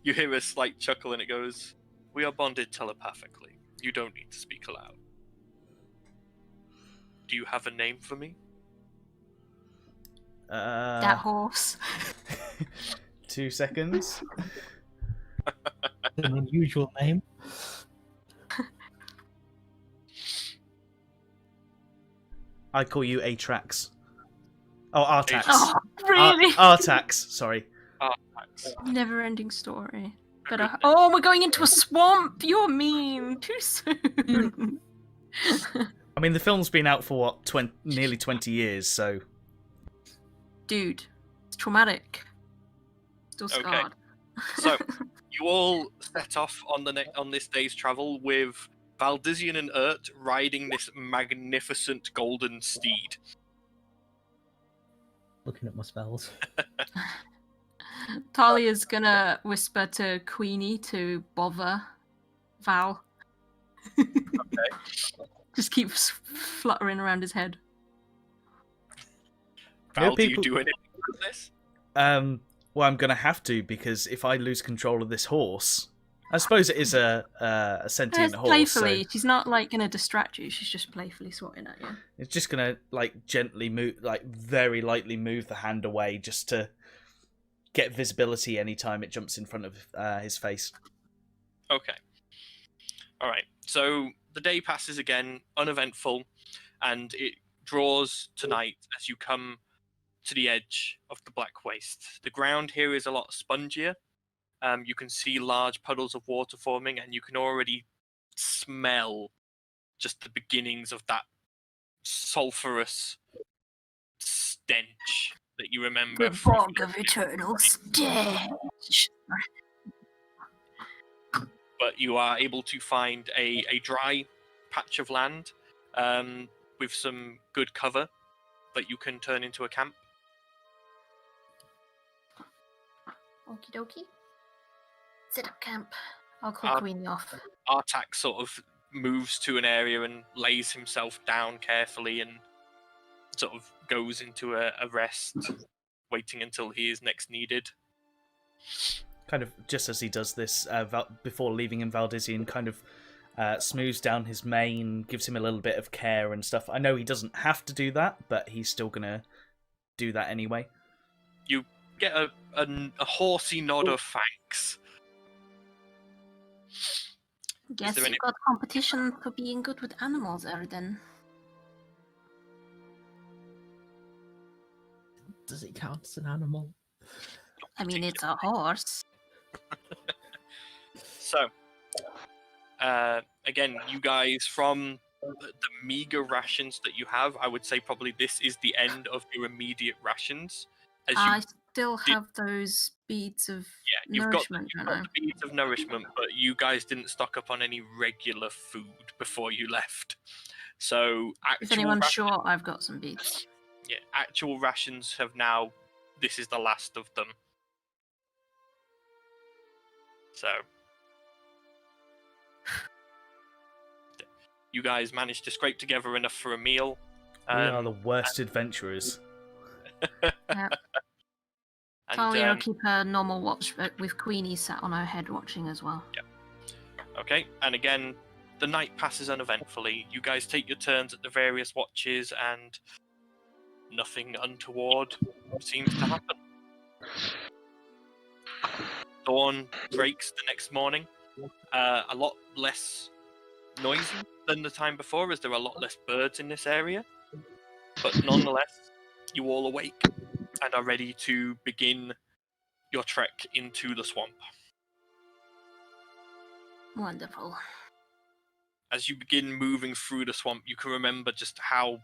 You hear a slight chuckle and it goes, "We are bonded telepathically. You don't need to speak aloud. Do you have a name for me?" That horse. 2 seconds. An unusual name. I call you Atrax. Oh, Artax. Oh, really? Artax, sorry. Never-ending story. But oh, we're going into a swamp. You're mean. Too soon. I mean, the film's been out for what, nearly 20 years, so. Dude, it's traumatic. Still Okay. scarred. So, you all set off on this day's travel with Valdizian and Ert riding this magnificent golden steed. Looking at my spells. Talia's gonna whisper to Queenie to bother Val. Okay. Just keeps fluttering around his head. Val, people- do you do anything with this? Well, I'm going to have to, because if I lose control of this horse... I suppose it is a sentient horse, Playfully, so she's not like gonna distract you. She's just playfully swatting at you. it's just going to like gently move, like very lightly move the hand away just to get visibility anytime it jumps in front of his face. Okay. Alright, so the day passes again, uneventful, and it draws to night as you come to the edge of the Black Waste. The ground here is a lot spongier. You can see large puddles of water forming, and you can already smell just the beginnings of that sulphurous stench that you remember. The fog of eternal stench. But you are able to find a dry patch of land with some good cover that you can turn into a camp. Okie dokie. Set up camp. I'll call Queenie off. Artax sort of moves to an area and lays himself down carefully and sort of goes into a rest, waiting until he is next needed. Kind of just as he does this, before leaving him, Valdizian kind of smooths down his mane, gives him a little bit of care and stuff. I know he doesn't have to do that, but he's still going to do that anyway. You get a horsey nod of thanks. Guess there you any- got competition for being good with animals, Erden. Does it count as an animal? I mean, it's a horse. So, again, you guys, from the meager rations that you have, I would say probably this is the end of your immediate rations. As you, I still have those beads of you've got nourishment, don't I? the beads of nourishment, but you guys didn't stock up on any regular food before you left. So, If anyone's short, I've got some beads. yeah, actual rations have now. This is the last of them. So, you guys managed to scrape together enough for a meal. We are the worst adventurers. Yeah. And, Talia will keep her normal watch, but with Queenie sat on her head watching as well. okay, and again, the night passes uneventfully. You guys take your turns at the various watches, and nothing untoward seems to happen. dawn breaks the next morning, a lot less noisy than the time before, as there are a lot less birds in this area. But nonetheless, you all awake and are ready to begin your trek into the swamp. Wonderful. As you begin moving through the swamp, you can remember just how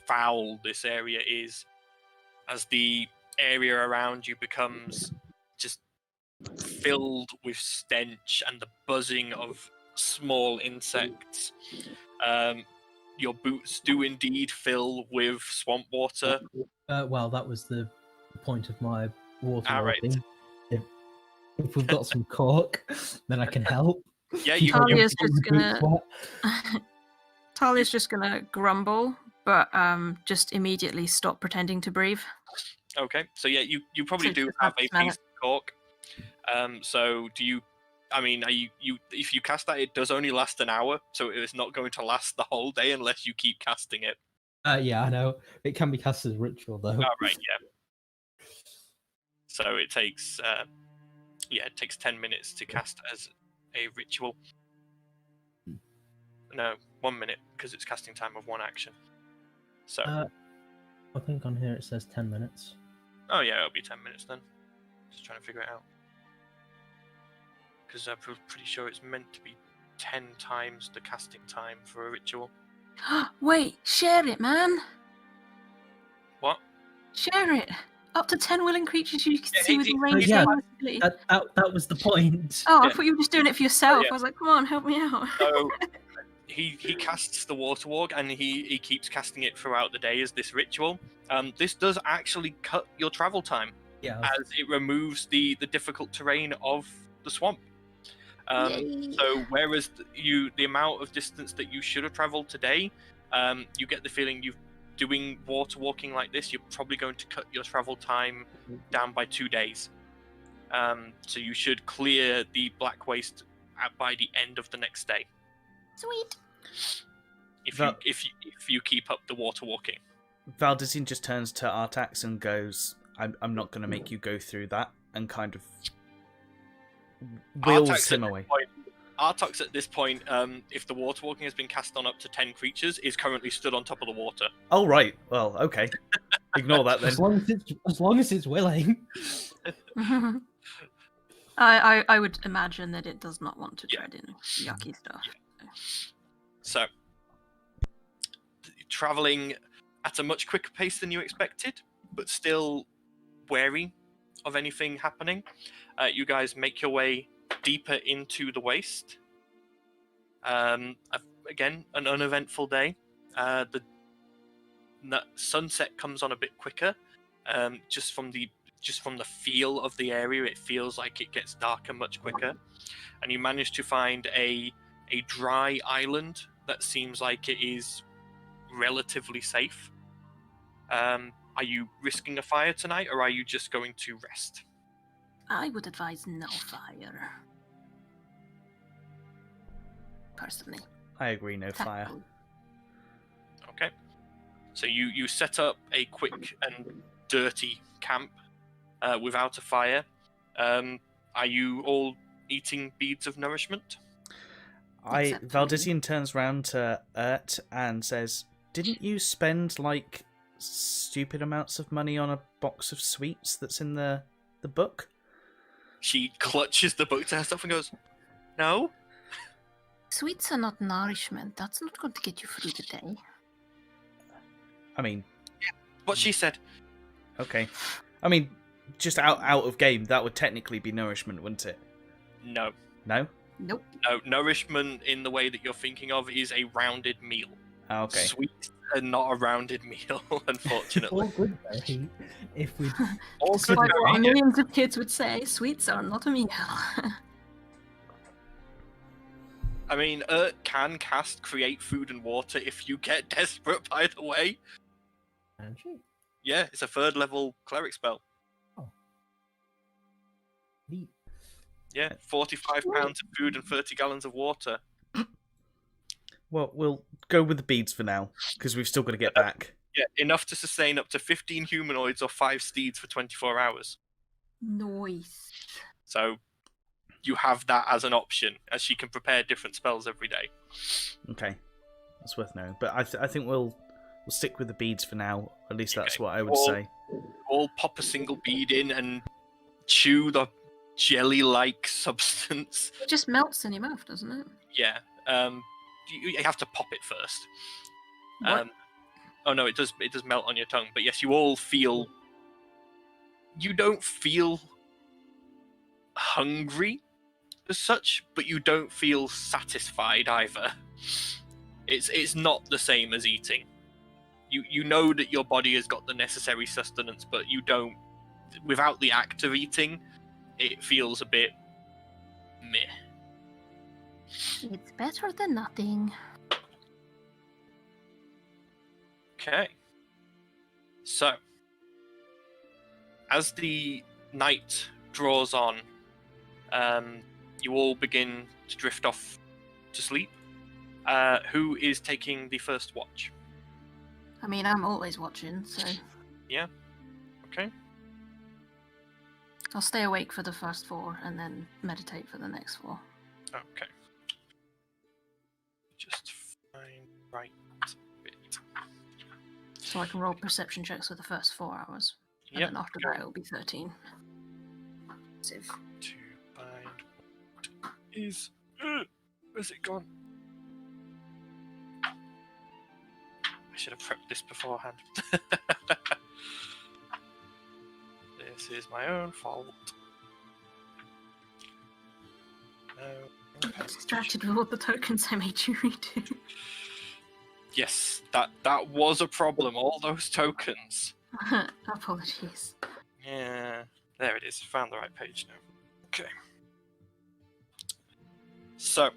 foul this area is, as the area around you becomes just filled with stench and the buzzing of small insects. Your boots do indeed fill with swamp water. Well, that was the point of my water Ah, right. thing. If we've got some cork, then I can help. Yeah, you Talia's Keep just your boots gonna wet. Talia's just gonna grumble, but just immediately stop pretending to breathe. okay? So yeah, you probably So do just have have to a smell piece of cork. So do you? I mean, are you if you cast that, it does only last an hour, so it's not going to last the whole day unless you keep casting it. Yeah, I know. It can be cast as a ritual, though. Oh, right, yeah. So it takes, it takes 10 minutes to cast as a ritual. No, 1 minute, because it's casting time of one action. So, I think on here it says 10 minutes. oh yeah, it'll be 10 minutes then. Just trying to figure it out. Because I'm pretty sure it's meant to be 10 times the casting time for a ritual. Wait, share it, man. What? Share it. Up to 10 willing creatures you can Yeah, see within 18 range. yeah. of ability. That was the point. Oh, I yeah. thought you were just doing it for yourself. yeah. I was like, come on, help me out. So he casts the water walk, and he keeps casting it throughout the day as this ritual. This does actually cut your travel time, Yeah. as it removes the difficult terrain of the swamp. Yay. So whereas the amount of distance that you should have traveled today, you get the feeling you're doing water walking like this, you're probably going to cut your travel time down by 2 days. So you should clear the Black Waste by the end of the next day, Sweet. if you keep up the water walking. Valdizine just turns to Artax and goes, I'm not going to make you go through that, and kind of wheels him away. Artax at this point, if the water walking has been cast on up to 10 creatures, is currently stood on top of the water. Oh, right. Well, okay. Ignore that then. As long as it's willing. I would imagine that it does not want to Yeah. tread in yucky stuff. So, traveling at a much quicker pace than you expected, but still wary of anything happening. You guys make your way deeper into the waste. Again, an uneventful day. The sunset comes on a bit quicker. Just from the feel of the area, it feels like it gets darker much quicker. And you manage to find a dry island that seems like it is relatively safe. Are you risking a fire tonight, or are you just going to rest? I would advise no fire. Personally. I agree, no fire. Tactful. Okay. So you set up a quick and dirty camp without a fire. Are you all eating beads of nourishment? Except me. Valdizine turns round to Ert and says, didn't you spend, like, stupid amounts of money on a box of sweets that's in the book? She clutches the book to herself and goes, "No." Sweets are not nourishment. That's not going to get you through the day. I mean, What she said. okay. I mean, just out of game, that would technically be nourishment, wouldn't it? No. No? Nope. No, nourishment in the way that you're thinking of is a rounded meal. Ah, okay. Sweets are not a rounded meal, unfortunately. All good, though. If we All good Despite what berry, millions of kids would say, sweets are not a meal. I mean, can cast Create Food and Water if you get desperate, by the way. Yeah, it's a 3rd level cleric spell. Neat. Yeah, 45 pounds of food and 30 gallons of water. Well, we'll go with the beads for now, because we've still got to get back. Yeah, enough to sustain up to 15 humanoids or 5 steeds for 24 hours. Nice. So you have that as an option, as she can prepare different spells every day. Okay, that's worth knowing. But I think we'll stick with the beads for now. At least that's Okay. what I would say. All pop a single bead in and chew the jelly-like substance. It just melts in your mouth, doesn't it? Yeah. You have to pop it first. What? Oh no, it does melt on your tongue. But yes, you all feel. You don't feel hungry as such, but you don't feel satisfied either. It's not the same as eating. You know that your body has got the necessary sustenance, but you don't. Without the act of eating, it feels a bit meh. It's better than nothing. Okay. So, as the night draws on, you all begin to drift off to sleep. Who is taking the first watch? I mean, I'm always watching, so Okay. I'll stay awake for the first 4 and then meditate for the next 4. Okay. Just find right bit. So I can roll perception checks for the first 4 hours. And Yep. then after that, it'll be 13. Save. To find what is. Where's it gone? I should have prepped this beforehand. This is my own fault. No. I'm distracted with all the tokens I made you redo. Yes, that was a problem. All those tokens. Apologies. Yeah, there it is. Found the right page now. Okay. So,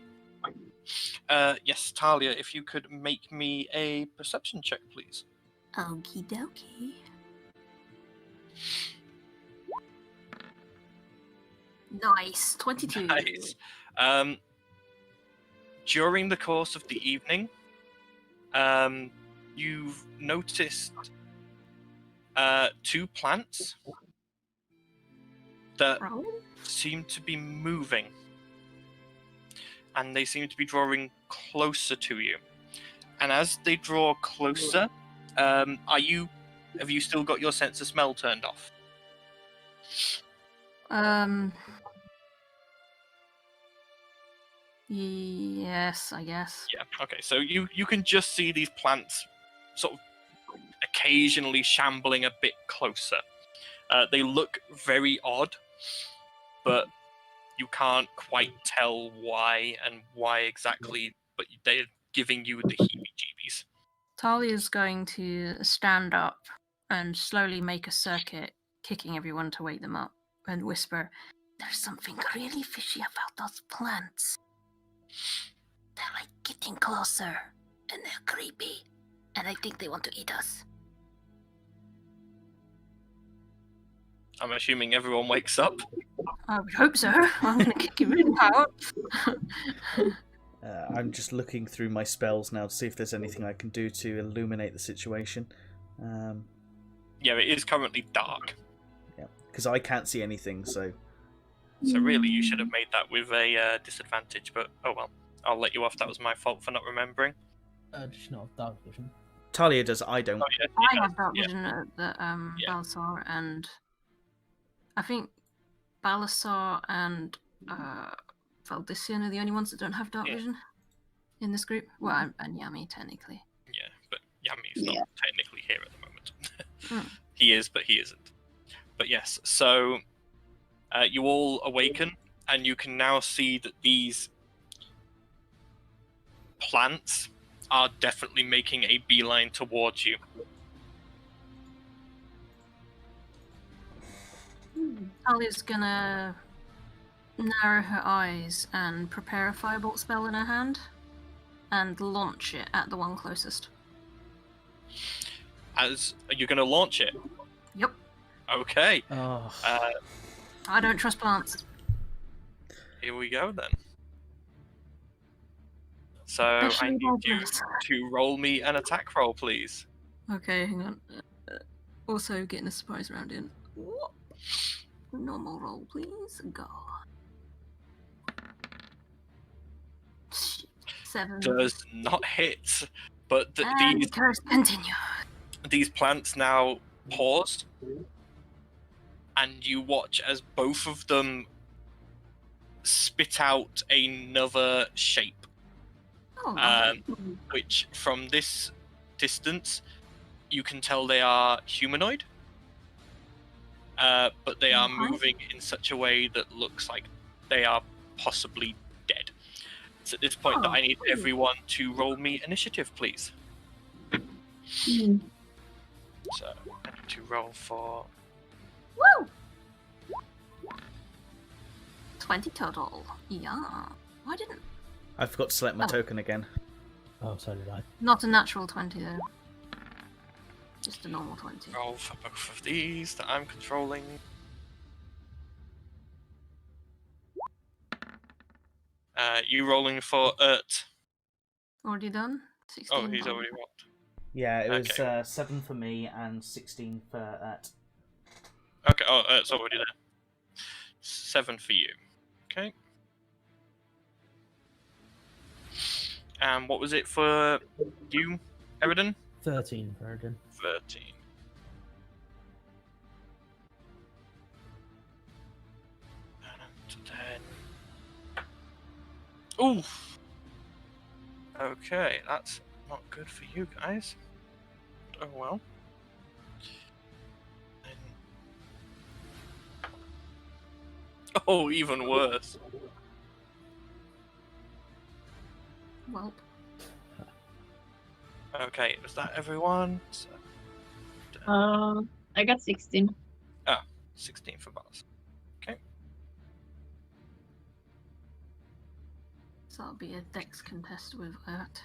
yes, Talia, if you could make me a perception check, please. Okie dokie. Nice. 22. Nice. During the course of the evening, you've noticed 2 plants that Roll? seem to be moving, and they seem to be drawing closer to you. And as they draw closer, have you still got your sense of smell turned off? Yes, I guess. Yeah. Okay. So you can just see these plants sort of occasionally shambling a bit closer. They look very odd, but you can't quite tell why and why exactly. But they're giving you the heebie-jeebies. Talia's going to stand up and slowly make a circuit, kicking everyone to wake them up, and whisper, There's something really fishy about those plants. They're like getting closer, and they're creepy, and I think they want to eat us. I'm assuming everyone wakes up. I would hope so. I'm going to kick him out. I'm just looking through my spells now to see if there's anything I can do to illuminate the situation. Yeah, it is currently dark. Yeah, because I can't see anything, so... So really, you should have made that with a disadvantage, but oh well. I'll let you off. That was my fault for not remembering. Does she not have dark vision? Talia does, I don't. Oh, yeah, I you have dark yeah. vision at Yeah. Balasar, and I think Balasar and Valdician are the only ones that don't have dark Yeah. vision in this group. Well, and Yami, technically. Yeah, but Yami's not technically here at the moment. Hmm. He is, but he isn't. But yes, so you all awaken, and you can now see that these plants are definitely making a beeline towards you. Talia's gonna narrow her eyes and prepare a firebolt spell in her hand and launch it at the one closest. As are you going to launch it? Yep. Okay. Oh. I don't trust plants. Here we go then. So I Especially need you bulbous. to roll me an attack roll, please. Okay, hang on. Also getting a surprise round in. Normal roll, please. Go. 7. does not hit. But And the curse continue. these plants now pause, and you watch as both of them spit out another shape, Oh, lovely. which from this distance you can tell they are humanoid, but they are Okay. moving in such a way that looks like they are possibly dead. It's at this point that I need everyone to roll me initiative, please. Hmm. So I need to roll for... Woo! 20 total. Yeah. Why didn't... I forgot to select my token again. Oh, so did I. Not a natural 20, though. Just a normal 20. roll for both of these that I'm controlling. You rolling for Ert? Already done? 16. Oh, he's already rolled. Yeah, it was Okay. 7 for me and 16 for Okay, oh, Ert's already there. 7 for you. Okay. And what was it for you, Eridan? 13, Virgin. 13. And then... Oof! Okay, that's not good for you guys. Oh well. Then... Oh, even worse. Well, Okay, was that everyone? So, I got 16. 16 for Buzz. so that'll be a dex contest with Ert.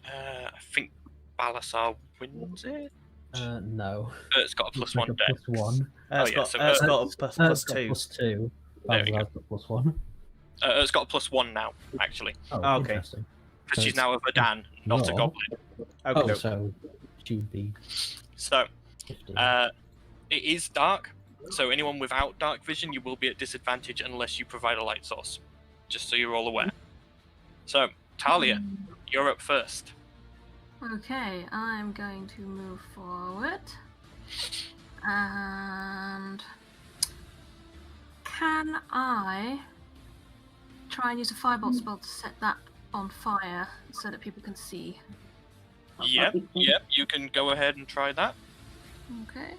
I think Balasar wins it. No. It's got a plus Looks like 1 a dex. plus 1. It's yeah, got, so it's Ert's got a plus Ert's got 2. plus 2. There we go. Balthazar's got plus 1. It's got a plus 1 now, actually. Oh, Okay. interesting. Because So she's now a Verdan, not a No. goblin. Okay, Oh, so she would be So, 15. it is dark, so anyone without dark vision, you will be at disadvantage unless you provide a light source. Just so you're all aware. So, Talia, you're up first. Okay, I'm going to move forward. And can I try and use a firebolt spell to set that on fire so that people can see? Yep, you can go ahead and try that. Okay.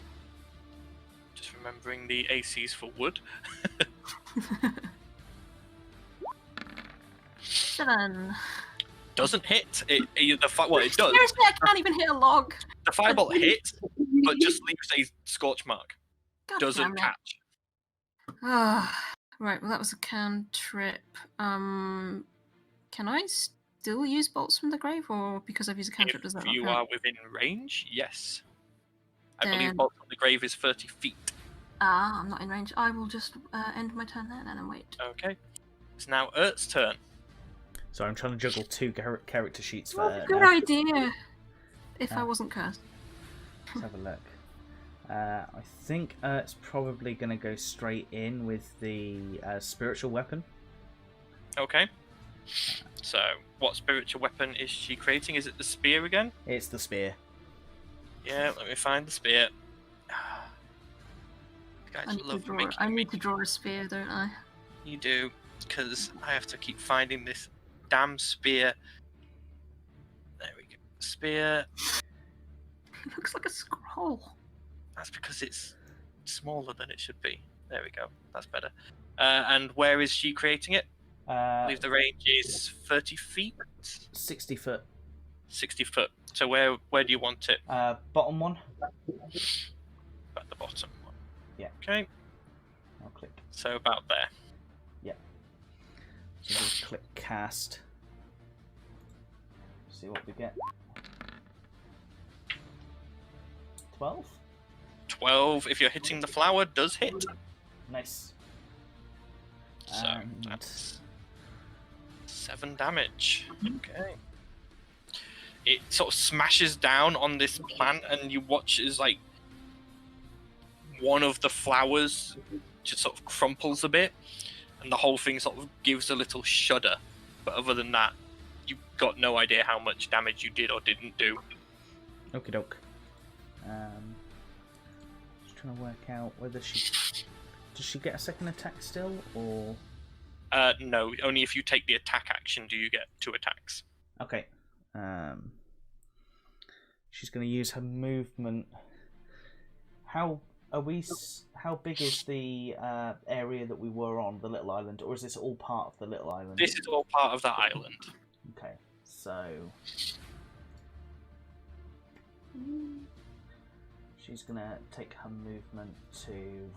Just remembering the ACs for wood. 7. Doesn't hit. It does. Seriously, I can't even hit a log. The firebolt hits, but just leaves a scorch mark. God Doesn't damn it. catch. Right, well that was a cantrip. Can I still use bolts from the grave, or because I've used a cantrip does that If not you count? are within range, yes. I believe Then- Bolt on the Grave is 30 feet. I'm not in range. I will just end my turn there then and wait. Okay. It's now Ert's turn. So I'm trying to juggle 2 character sheets for Well, Ert good now. idea. If I Ah. wasn't cursed. Let's have a look. I think Ert's probably going to go straight in with the spiritual weapon. Okay. So, what spiritual weapon is she creating? Is it the spear again? It's the spear. Yeah, let me find the spear. You guys love making I me need to draw a spear, don't I? You do, because I have to keep finding this damn spear. There we go. Spear. It looks like a scroll. That's because it's smaller than it should be. There we go. That's better. And where is she creating it? I believe the range is 30 feet? 60 foot. 60 foot. So where do you want it? Bottom one. At the bottom one. Yeah. Okay. I'll click. So about there. So just click cast. See what we get. 12. 12, if you're hitting the flower, does hit. Nice. So And- that's 7 damage. Okay. It sort of smashes down on this plant, and you watch as like one of the flowers just sort of crumples a bit, and the whole thing sort of gives a little shudder. But other than that, you've got no idea how much damage you did or didn't do. Okie doke. Just trying to work out whether does she get a second attack still, or No, only if you take the attack action do you get 2 attacks. okay. She's going to use her movement. How big is the area that we were on, the little island, or is this all part of the little island? This is all part of that island. Okay, so she's going to take her movement to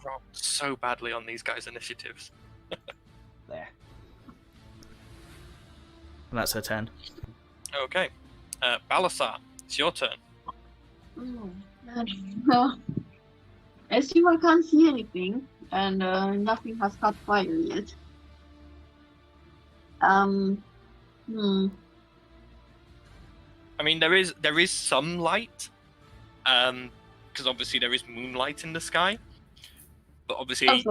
Rolled so badly on these guys' initiatives. there. And that's her turn. Okay. Balasar, it's your turn. Oh, man. I assume I can't see anything, and nothing has caught fire yet. I mean, there is some light, because obviously there is moonlight in the sky. But obviously,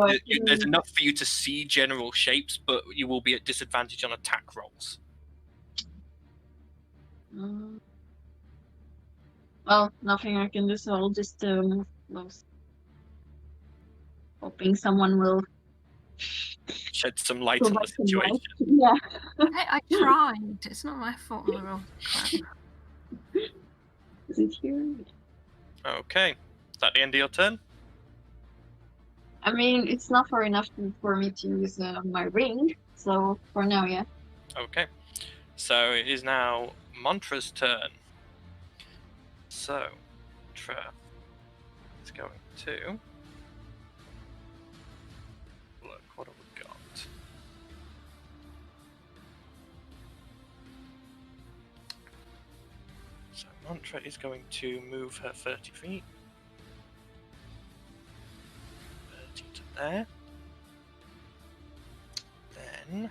there's enough for you to see general shapes, but you will be at disadvantage on attack rolls. Well, nothing I can do, so I'll just move close. Hoping someone will Shed some light on the provide some situation. light. Yeah. I tried. It's not my fault. I rolled crap. Is it here? Okay. Is that the end of your turn? I mean, it's not far enough for me to use my ring, so for now, yeah. Okay. So it is now Mantra's turn. So, Mantra is going to... Look, what have we got? So Mantra is going to move her 30 feet. 30 to there. Then...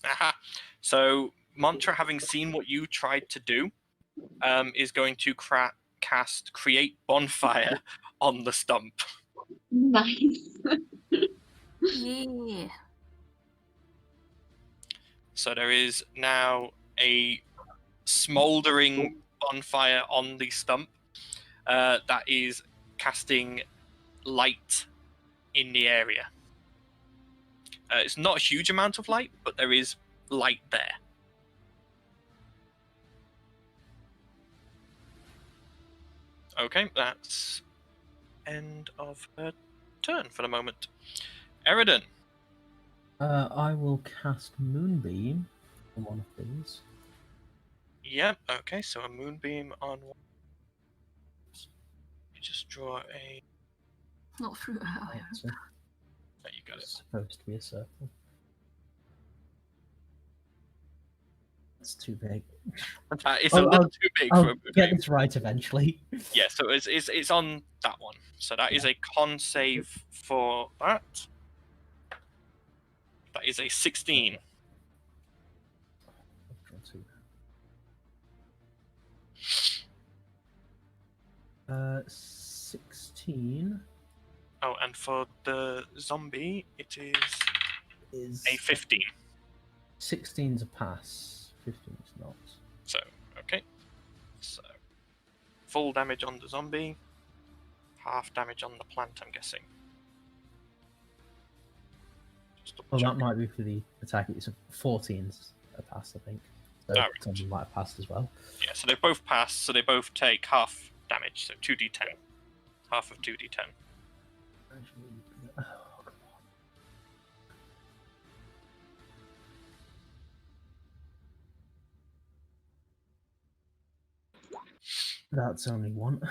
Aha! So Mantra, having seen what you tried to do, is going to cast Create Bonfire on the stump. Nice. Yeah. So there is now a smouldering bonfire on the stump that is casting light in the area. It's not a huge amount of light, but there is light there. Okay, that's end of her turn for the moment. Eridan. I will cast Moonbeam on one of these. Yep, okay, so a moonbeam on one. You just draw a... Not through her. I hope. That's There you got it. supposed to be a circle. It's too big. It's a little too big for a I'll moonbeam. get this right eventually. Yeah, so it's on that one. So that is a con save for that. That is a 16. Okay. 16 Oh, and for the zombie, it is a 15. 16's a pass. 15 is not. So, okay. So, full damage on the zombie, half damage on the plant, I'm guessing. Just double Well, check. that might be for the attack. It's a 14's a pass, I think. So Alright. something might have passed as well. Yeah, so they both pass, so they both take half damage, so 2d10. Half of 2d10. Oh, come on. That's only one.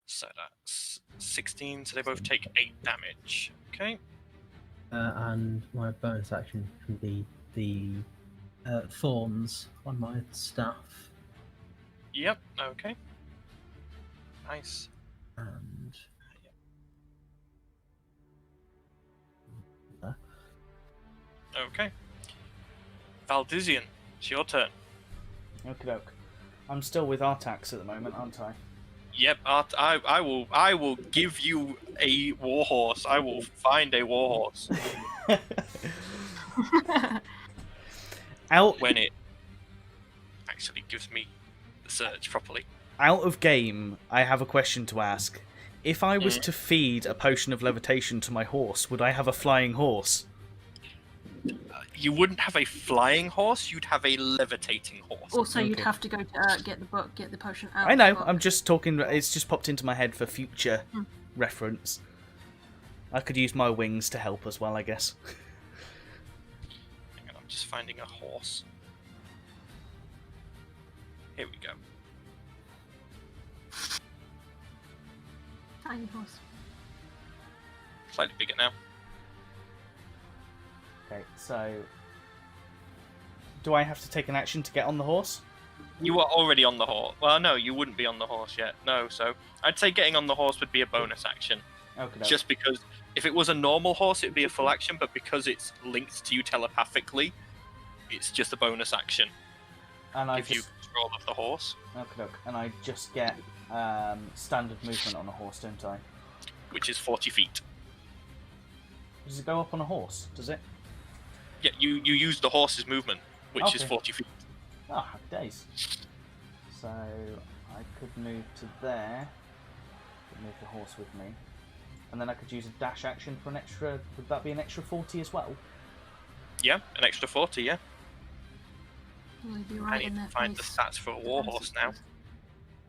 So that's 16, so they both take 8 damage. Okay. And my bonus action can be the thorns on my staff. Yep, okay. Nice. And Okay. Valdizian, it's your turn. Okie doke. I'm still with Artax at the moment, aren't I? Yep, I will give you a warhorse. I will find a warhorse Out when it actually gives me the search properly. out of game, I have a question to ask. If I was to feed a potion of levitation to my horse, would I have a flying horse? You wouldn't have a flying horse, you'd have a levitating horse. Also, you'd Okay. have to go to get the book, get the potion out. I know, of the book. I'm just talking, it's just popped into my head for future reference. I could use my wings to help as well, I guess. Hang on, I'm just finding a horse. Here we go. Tiny horse. Slightly bigger now. Okay, so... Do I have to take an action to get on the horse? You are already on the horse. Well, no, you wouldn't be on the horse yet. No, so I'd say getting on the horse would be a bonus action. Okay. Just because if it was a normal horse, it'd be a full action, but because it's linked to you telepathically, it's just a bonus action. And I Give you control of the horse, Okay, and I just get standard movement on a horse, don't I? which is 40 feet. Does it go up on a horse? Does it? Yeah, you use the horse's movement, which is Okay. 40 feet. Oh, happy days. So I could move to there. Could move the horse with me, and then I could use a dash action for an extra. Would that be an extra 40 as well? Yeah, an extra 40, yeah. Will he be I right need in to their find the face? stats for a warhorse now,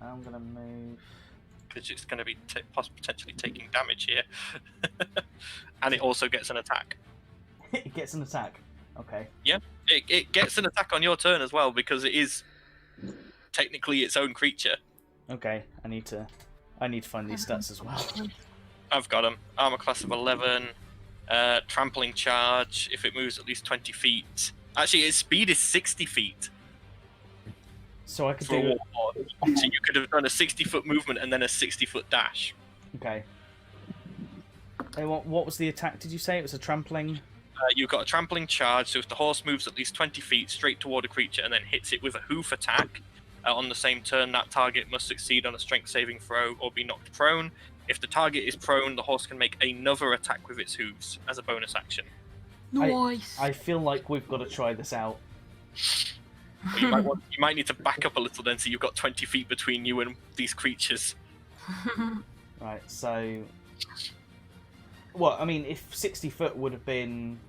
I'm gonna move. because it's going to be potentially taking damage here. And it also gets an attack. It gets an attack. Okay. It gets an attack on your turn as well, because it is technically its own creature. Okay. I need to find these stats as well. I've got them. Armor class of 11. Trampling charge, if it moves at least 20 feet. Actually, its speed is 60 feet. So I could For a do. warhorse. So you could have done a 60-foot movement and then a 60-foot dash. Okay. Hey, what was the attack? Did you say it was a trampling? You've got a trampling charge, so if the horse moves at least 20 feet straight toward a creature and then hits it with a hoof attack, on the same turn, that target must succeed on a strength saving throw or be knocked prone. If the target is prone, the horse can make another attack with its hooves as a bonus action. Nice. I feel like we've got to try this out. Well, you might need to back up a little then, so you've got 20 feet between you and these creatures. Right. So. Well, I mean, if 60 foot would have been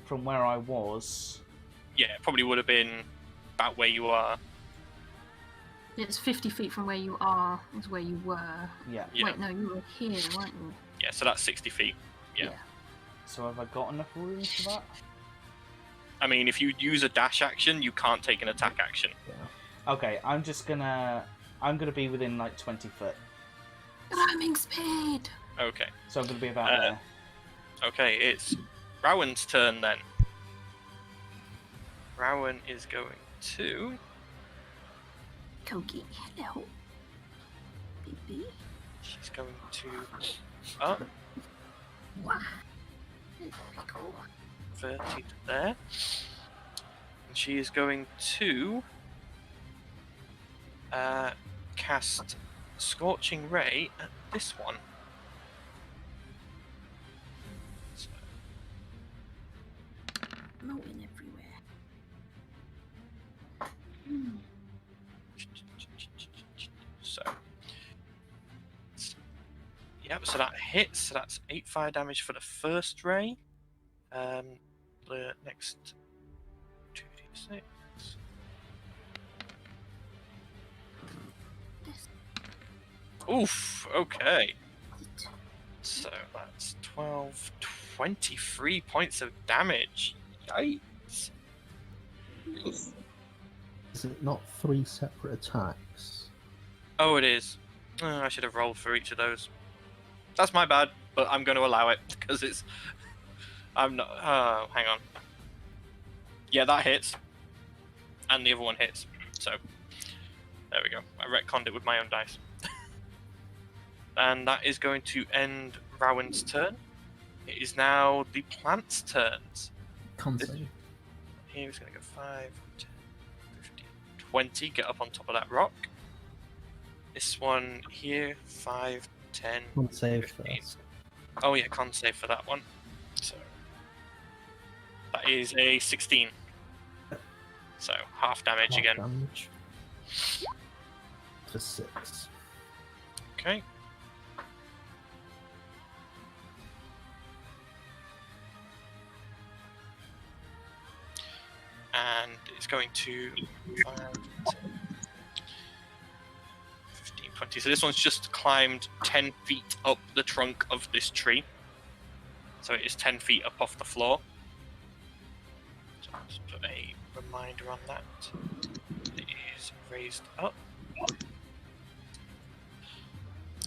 from where I was. Yeah, it probably would have been about where you are. It's 50 feet from where you are, is where you were. Yeah. Yeah. Wait, no, you were here, weren't you? Yeah, so that's 60 feet. Yeah. So have I got enough room for that? I mean, if you use a dash action, you can't take an attack action. Okay, I'm gonna be within like 20 foot. Climbing speed! Okay. So I'm gonna be about there. Okay, it's Rowan's turn then. Rowan is going to... Kogi, hello. Baby. She's going to... Oh, Wow. Very cool. 30 to there. And she is going to... cast Scorching Ray at this one. So, Mowing everywhere. so yep, so that hits. So that's 8 fire damage for the first ray. The next 2d6. Oof. Okay. So that's 12, 23 points of damage. Yikes. Nice. Is it not 3 separate attacks? Oh, it is. I should have rolled for each of those. That's my bad, but I'm going to allow it because it's. I'm not. Oh, hang on. Yeah, that hits, and the other one hits. So there we go. I retconned it with my own dice, and that is going to end Rowan's turn. It is now the plant's turns. Con save. here is going to go 5, 10, 15, 20. Get up on top of that rock. This one here, 5, 10, Con save 15. first. Oh yeah, con save for that one. So that is a 16. So half damage Half again. damage. For 6. Okay. And it's going to 5, 10, 15, 20. So this one's just climbed 10 feet up the trunk of this tree. So it is 10 feet up off the floor. So I'll just put a reminder on that. It is raised up.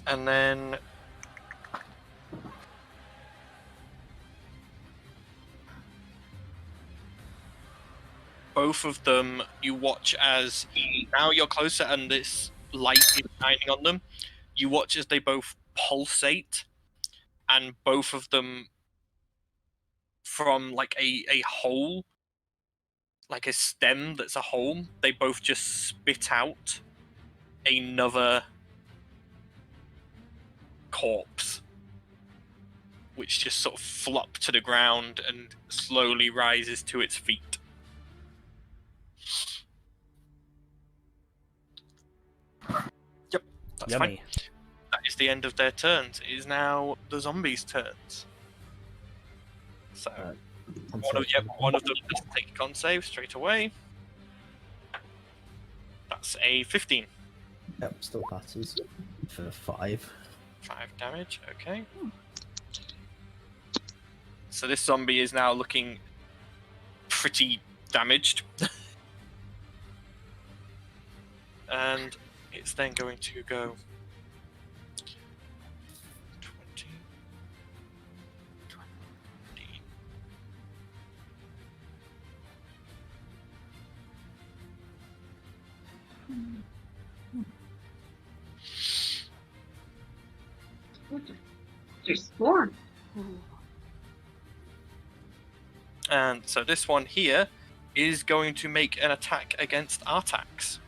And then both of them, you watch as now you're closer and this light is shining on them. You watch as they both pulsate, and both of them from like a hole, like a stem that's a hole, they both just spit out another corpse, which just sort of flop to the ground and slowly rises to its feet. Yep, that's Yummy. fine. That is the end of their turns. It is now the zombies' turns. So one of them just take a con save straight away. That's a 15. Yep, still passes for 5. 5 damage, okay. So this zombie is now looking pretty damaged. And it's then going to go 20, 20. There's 4. And so this one here is going to make an attack against Artax,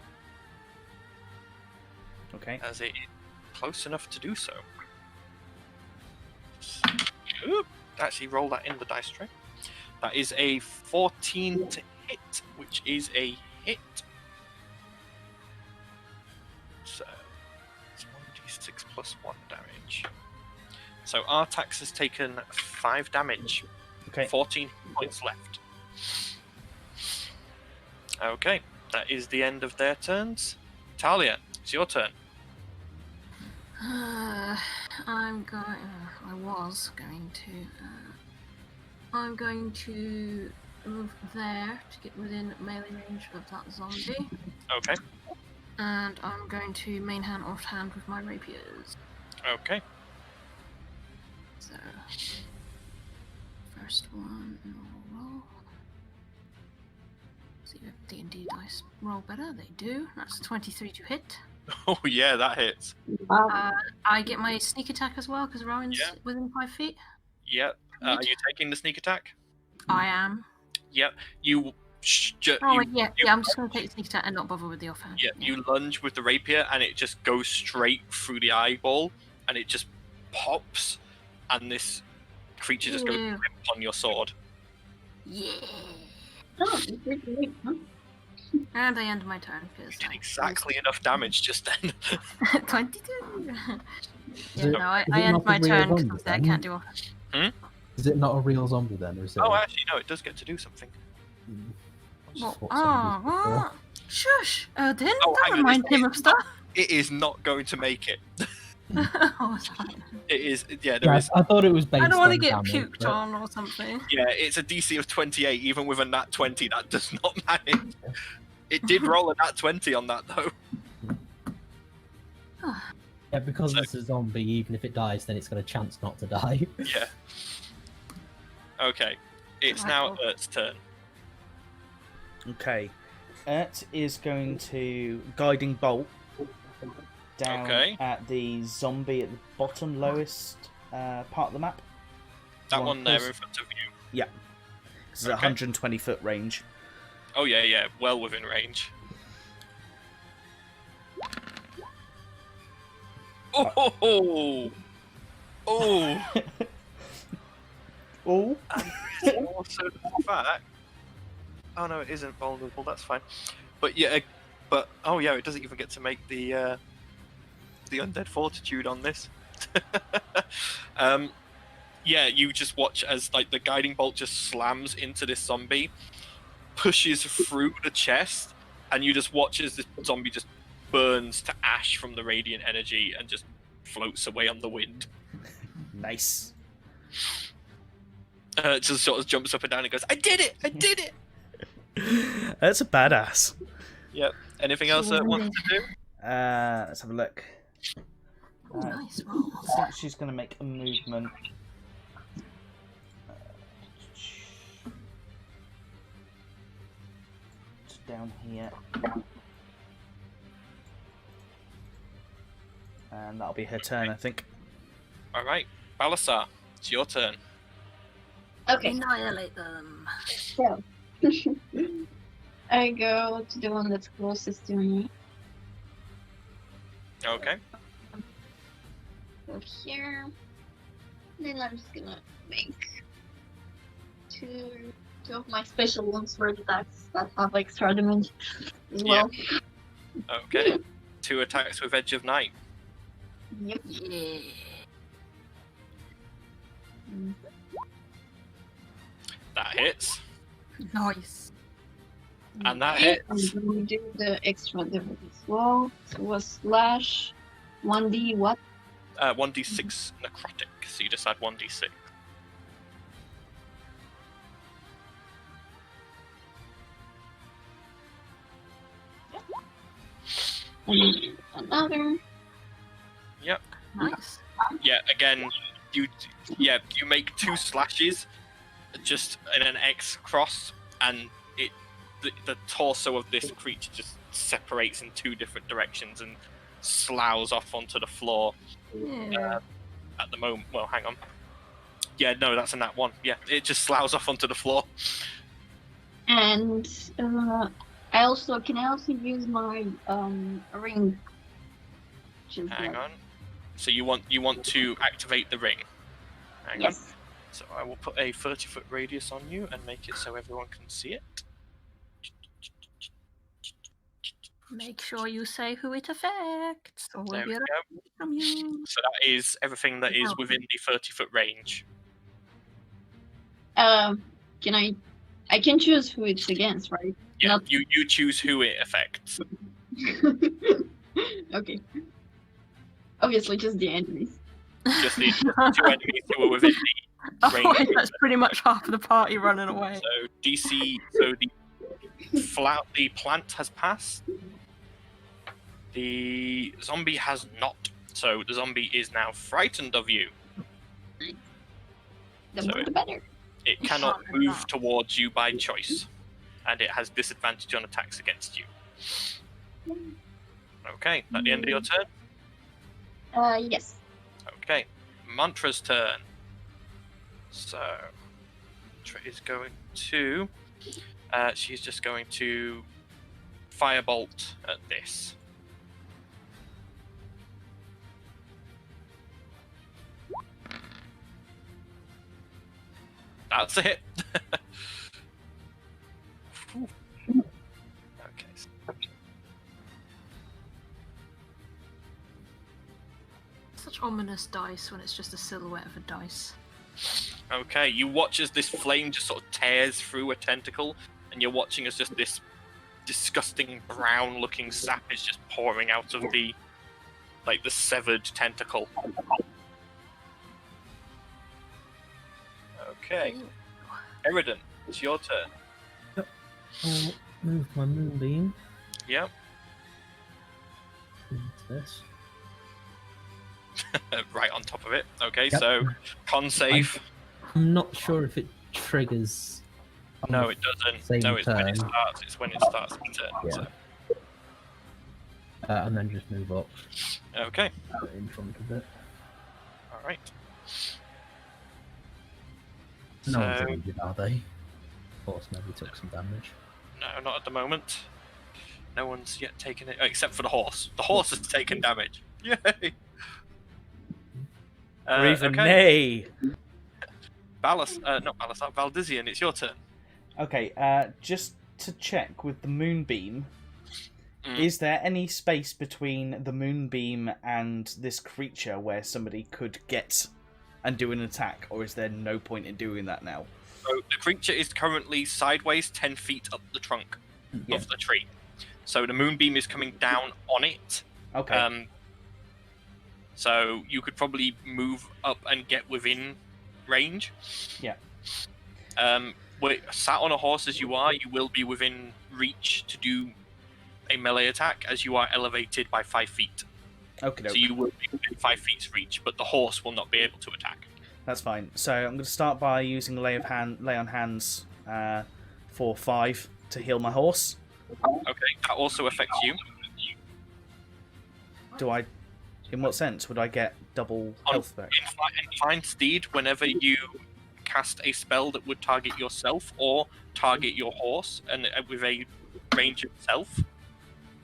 Okay. as it is close enough to do so. Oop, actually roll that in the dice tray. That is a 14 to hit, which is a hit. So it's 1d6 plus 1 damage. So Artax has taken 5 damage. Okay. 14 points left. Okay, that is the end of their turns. Talia, it's your turn. I'm going to move there to get within melee range of that zombie. Okay. And I'm going to main hand offhand with my rapiers. Okay. So, first one, and I'll roll. See if D&D dice roll better. They do. That's 23 to hit. Oh yeah, that hits. Wow. I get my sneak attack as well because Rowan's Yeah. within 5 feet. Yep. Are you taking the sneak attack? I am. Yep. You. I'm just going to take the sneak attack and not bother with the offhand. Yeah, you lunge with the rapier and it just goes straight through the eyeball and it just pops and this creature just goes Ew. limp on your sword. Yeah. Oh, it's really great, huh? And I end my turn because You did exactly enough damage just then. 22. Is it- I is it end not my a real turn zombie because I then? can't do offhand. Is it not a real zombie then, or is it? Oh, actually, no, it does get to do something. Just what Oh, zombies prefer? what? Shush! Didn't Oh, that hang on, remind it's- him of stuff? It is not going to make it. Oh, sorry. It is, yeah, there Yeah, is. I thought it was based I don't want to on get damage, puked but- on or something. Yeah, it's a DC of 28. Even with a nat 20, that does not manage. It did roll a nat 20 on that, though. Yeah, because it's a zombie, even if it dies, then it's got a chance not to die. Yeah. Okay. It's now Ert's turn. Okay. Ert is going to guiding bolt down Okay. at the zombie at the bottom lowest part of the map. That One one there close- in front of you. Yeah. It's a Okay. 120-foot range. Oh yeah, well within range. Oh! Oh! Oh. And also the fact... Oh no, it isn't vulnerable, that's fine. But yeah, oh yeah, it doesn't even get to make the undead fortitude on this. Yeah, you just watch as like the guiding bolt just slams into this zombie, pushes through the chest, and you just watch as this zombie just burns to ash from the radiant energy and just floats away on the wind. Nice. Just sort of jumps up and down and goes, "I did it! I did it!" That's a badass. Yep. Anything else that wants to do? Let's have a look. Nice roll. I think she's going to make a movement. Down here. And that'll be her turn, I think. Alright, Balasar, it's your turn. Okay. Annihilate them. So, I go to the one that's closest to me. Okay. Go here. Then I'm just gonna make two of my special ones for attacks that have extra damage as well. Okay. 2 attacks with Edge of Night. Yep. Yeah. That hits. Nice. And that I'm hits. gonna do the extra damage as well. So it was slash 1d what? 1d6 necrotic, so you just add 1d6. And another. Yep. Nice. Yeah, again, you make 2 slashes just in an X cross, and the torso of this creature just separates in 2 different directions and sloughs off onto the floor. Yeah. At the moment, well, hang on. Yeah, no, that's a nat 1. Yeah, it just sloughs off onto the floor. And I also use my ring. Hang on. So you want to activate the ring? Hang on. Yes. So I will put a 30-foot radius on you and make it so everyone can see it. Make sure you say who it affects, or we'll There we get go. it from you. So that is everything that is within the 30-foot range. Can I can choose who it's against, right? Yeah, Not- you choose who it affects. Okay. Obviously, just the enemies. Just the 2 enemies who are within the range. Otherwise, that's pretty much half of the party running away. So DC. So the plant has passed. The zombie has not. So the zombie is now frightened of you. The So more the better. It cannot move towards you by choice, and it has disadvantage on attacks against you. Okay, at the end of your turn. Yes. Okay, Mantra's turn. So, Mantra is going to. She's just going to firebolt at this. That's a hit. Whew. Okay. Such ominous dice when it's just a silhouette of a dice. Okay, you watch as this flame just sort of tears through a tentacle, and you're watching as just this disgusting brown-looking sap is just pouring out of the severed tentacle. Okay, Eridan, it's your turn. I'll move my moonbeam Yep. into this. Right on top of it. Okay, Yep. so con save. I'm not sure if it triggers. on No, the it doesn't. same No, it's when it turn. starts. It's when it starts the turn. Yeah. So. And then just move up Okay, in front of it. all right. No one's So, injured, are they? Of course, maybe took some damage. No, not at the moment. No one's yet taken it, except for the horse. The horse has taken damage. Yay! Or even okay. nay. Not Balasar, Valdizian, it's your turn. Okay, just to check with the moonbeam, Mm. is there any space between the moonbeam and this creature where somebody could get and do an attack, or is there no point in doing that now? So the creature is currently sideways 10 feet up the trunk of the tree. So the moonbeam is coming down on it. Okay. So you could probably move up and get within range. Yeah. Sat on a horse as you are, you will be within reach to do a melee attack as you are elevated by 5 feet. Okay. So you will be within 5 feet's reach, but the horse will not be able to attack. That's fine. So I'm going to start by using lay on hands for 5 to heal my horse. Okay, that also affects you. Do I? In what sense would I get double health back? In Find Steed, whenever you cast a spell that would target yourself or target your horse, and with a range of self,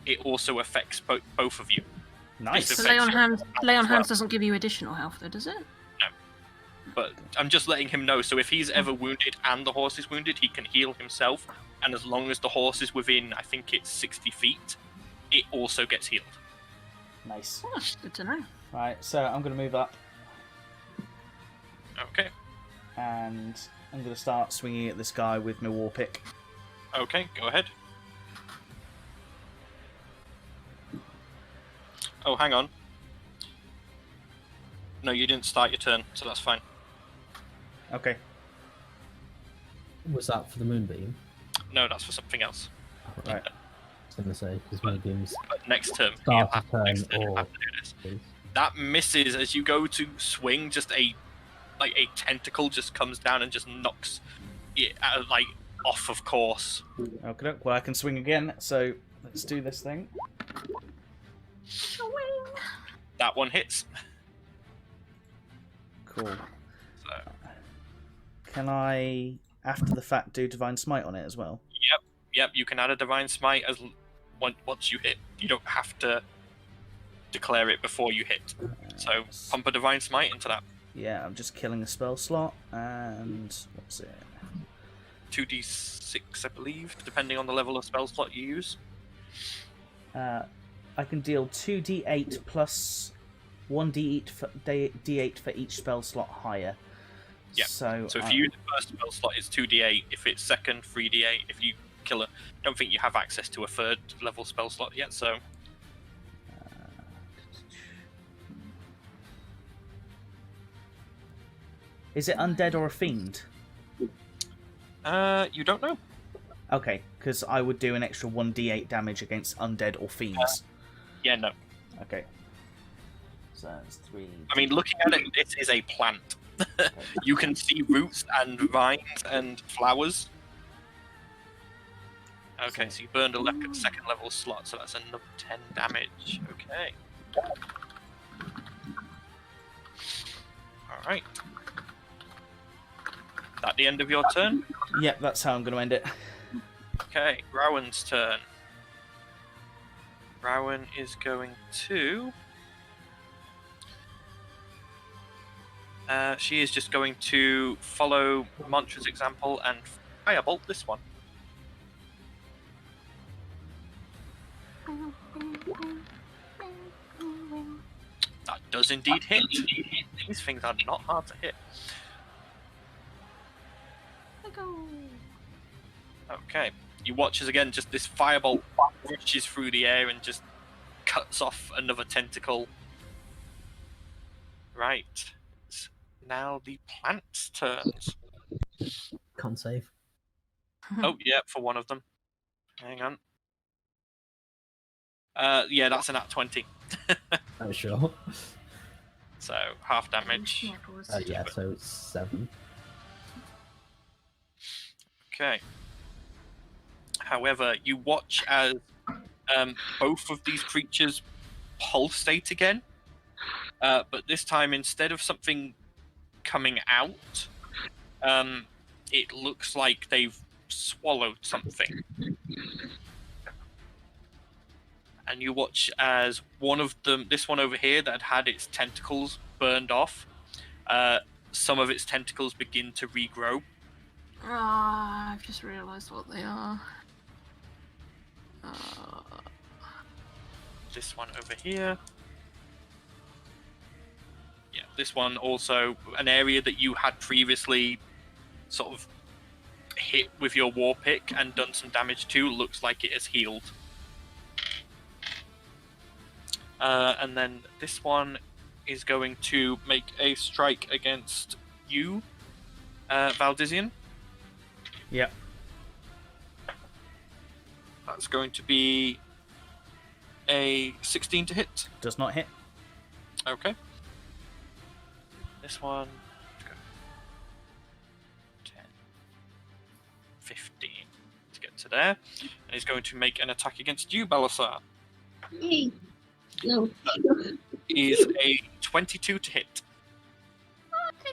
it also affects both of you. Nice. It's So lay on hands well. doesn't give you additional health, though, does it? But I'm just letting him know, so if he's ever wounded and the horse is wounded, he can heal himself, and as long as the horse is within, I think it's 60 feet, it also gets healed. Nice. Oh, good to know. Right, so I'm going to move up, Okay, and I'm going to start swinging at this guy with my war pick. okay, go ahead. Oh, hang on. No, you didn't start your turn, so that's fine. Okay. Was that for the moonbeam? No, that's for something else. Right. I was going to say, because moonbeams But next term, start you'll a have, turn next turn you'll or... have to do this. That misses as you go to swing. Just a tentacle just comes down and just knocks it off of course. Okay. Well, I can swing again. So let's do this thing. That one hits. Cool. So, Can I, after the fact, do Divine Smite on it as well? yep, you can add a divine smite as once you hit. You don't have to declare it before you hit. So pump a divine smite into that. Yeah, I'm just killing a spell slot, and what's it? 2d6, I believe, depending on the level of spell slot you use. I can deal 2d8 plus 1d8 for each spell slot higher. Yeah. So if you use the first spell slot, it's 2d8. If it's second, 3d8. If you kill a... don't think you have access to a third level spell slot yet, so... Is it undead or a fiend? You don't know. Okay, because I would do an extra 1d8 damage against undead or fiends. Yeah, no. Okay. So it's 3. I mean, looking at it, it is a plant. You can see roots and vines and flowers. Okay, so you burned a second level slot, so that's another 10 damage. Okay. Alright. Is that the end of your turn? Yep, that's how I'm going to end it. Okay, Rowan's turn. Rowan is going to... she is just going to follow Mantra's example and firebolt this one. That does indeed hit. These things are not hard to hit. Okay, you watch as again just this firebolt rushes through the air and just cuts off another tentacle. Right. It's now the plant's turns. Can't save. Oh, yeah, for one of them. Hang on. Yeah, that's an at 20. Oh, sure. So, half damage. Yeah, so it's 7. Okay. However, you watch as both of these creatures pulsate again. But this time, instead of something coming out, it looks like they've swallowed something. and you watch as one of them, this one over here that had its tentacles burned off, some of its tentacles begin to regrow. Ah, I've just realised what they are. This one over here. Yeah, this one also, an area that you had previously sort of hit with your war pick and done some damage to, looks like it has healed. And then this one is going to make a strike against you, Valdizian. Yeah. That's going to be a 16 to hit. Does not hit. Okay. This one, 10, 15 to get to there. And he's going to make an attack against you, Balasar. Yay. No. Is a 22 to hit.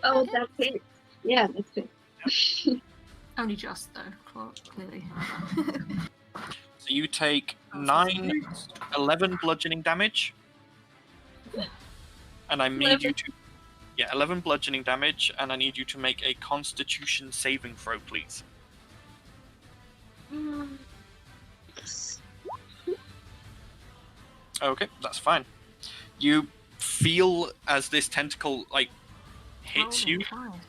Oh, that's it. Yeah, that's it. Only just though, clearly. So you take 11 bludgeoning damage. And I need you to... Yeah, 11 bludgeoning damage, and I need you to make a Constitution saving throw, please. Okay, that's fine. You feel as this tentacle, like, hits you,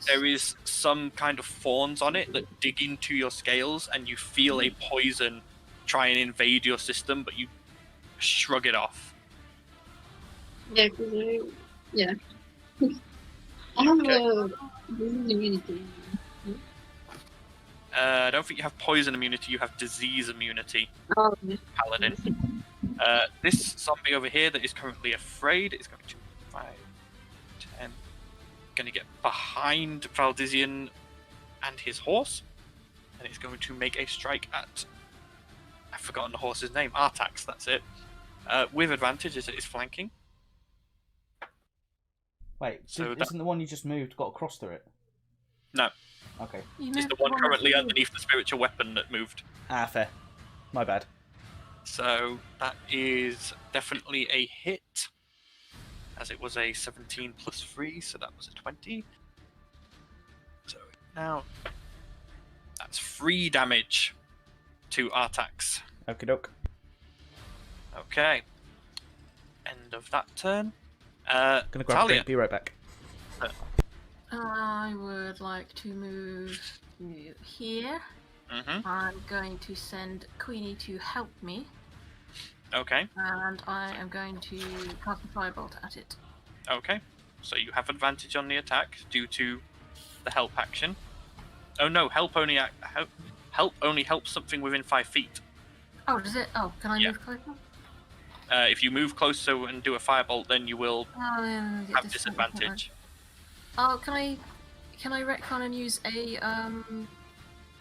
there is some kind of thorns on it that dig into your scales, and you feel a poison try and invade your system, but you shrug it off. Yeah, because I have a disease immunity. I don't think you have poison immunity, you have disease immunity, Oh, Paladin. This zombie over here that is currently afraid is going to 5, 10, going to get behind Valdizian and his horse, and it's going to make a strike at, I've forgotten the horse's name, Artax, that's it, with advantage as it is flanking. Wait, So isn't the one you just moved got a cross through it? No, Okay. it's the one currently underneath the spiritual weapon that moved. Ah, fair. My bad. So that is definitely a hit, as it was a 17 plus 3, so that was a 20. So now that's 3 damage to Artax. Okie doke. Okay. End of that turn. Gonna grab a Talia. drink, be right back. I would like to move to here. Mm-hmm. I'm going to send Queenie to help me, Okay. and I am going to cast a firebolt at it. Okay. So you have advantage on the attack due to the help action. Oh no, help only helps something within 5 feet. Oh, does it? Oh, can I Yeah. move closer? If you move closer and do a firebolt, then you will Oh, yeah, have disadvantage. Oh, can I retcon and use a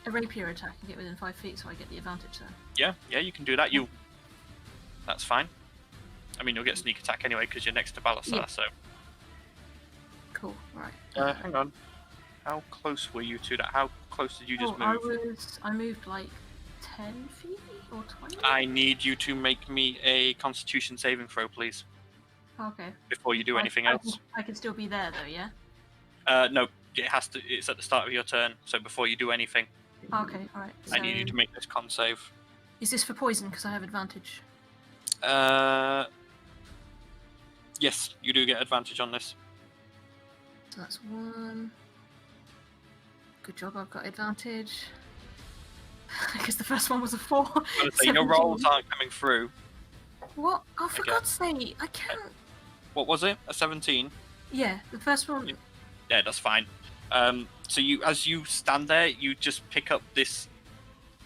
rapier attack and get within 5 feet so I get the advantage then? Yeah, you can do that. That's fine. I mean, you'll get sneak attack anyway because you're next to Balasar. Yeah. So Cool, right. hang on. How close were you to that? How close did you just Oh, move? I moved like 10 feet or 20? I need you to make me a Constitution saving throw, please, Okay. before you do anything else. I can still be there though, yeah? No, it has to. It's at the start of your turn, so before you do anything, Okay, alright. I need you to make this con save. Is this for poison? Because I have advantage. Yes, you do get advantage on this. So that's 1. Good job, I've got advantage. Because the first one was a 4. I was gonna say, your rolls aren't coming through. What? Oh, for Okay. God's sake, I can't. What was it? A 17? Yeah, the first one. Yeah, that's fine. So as you stand there, you just pick up this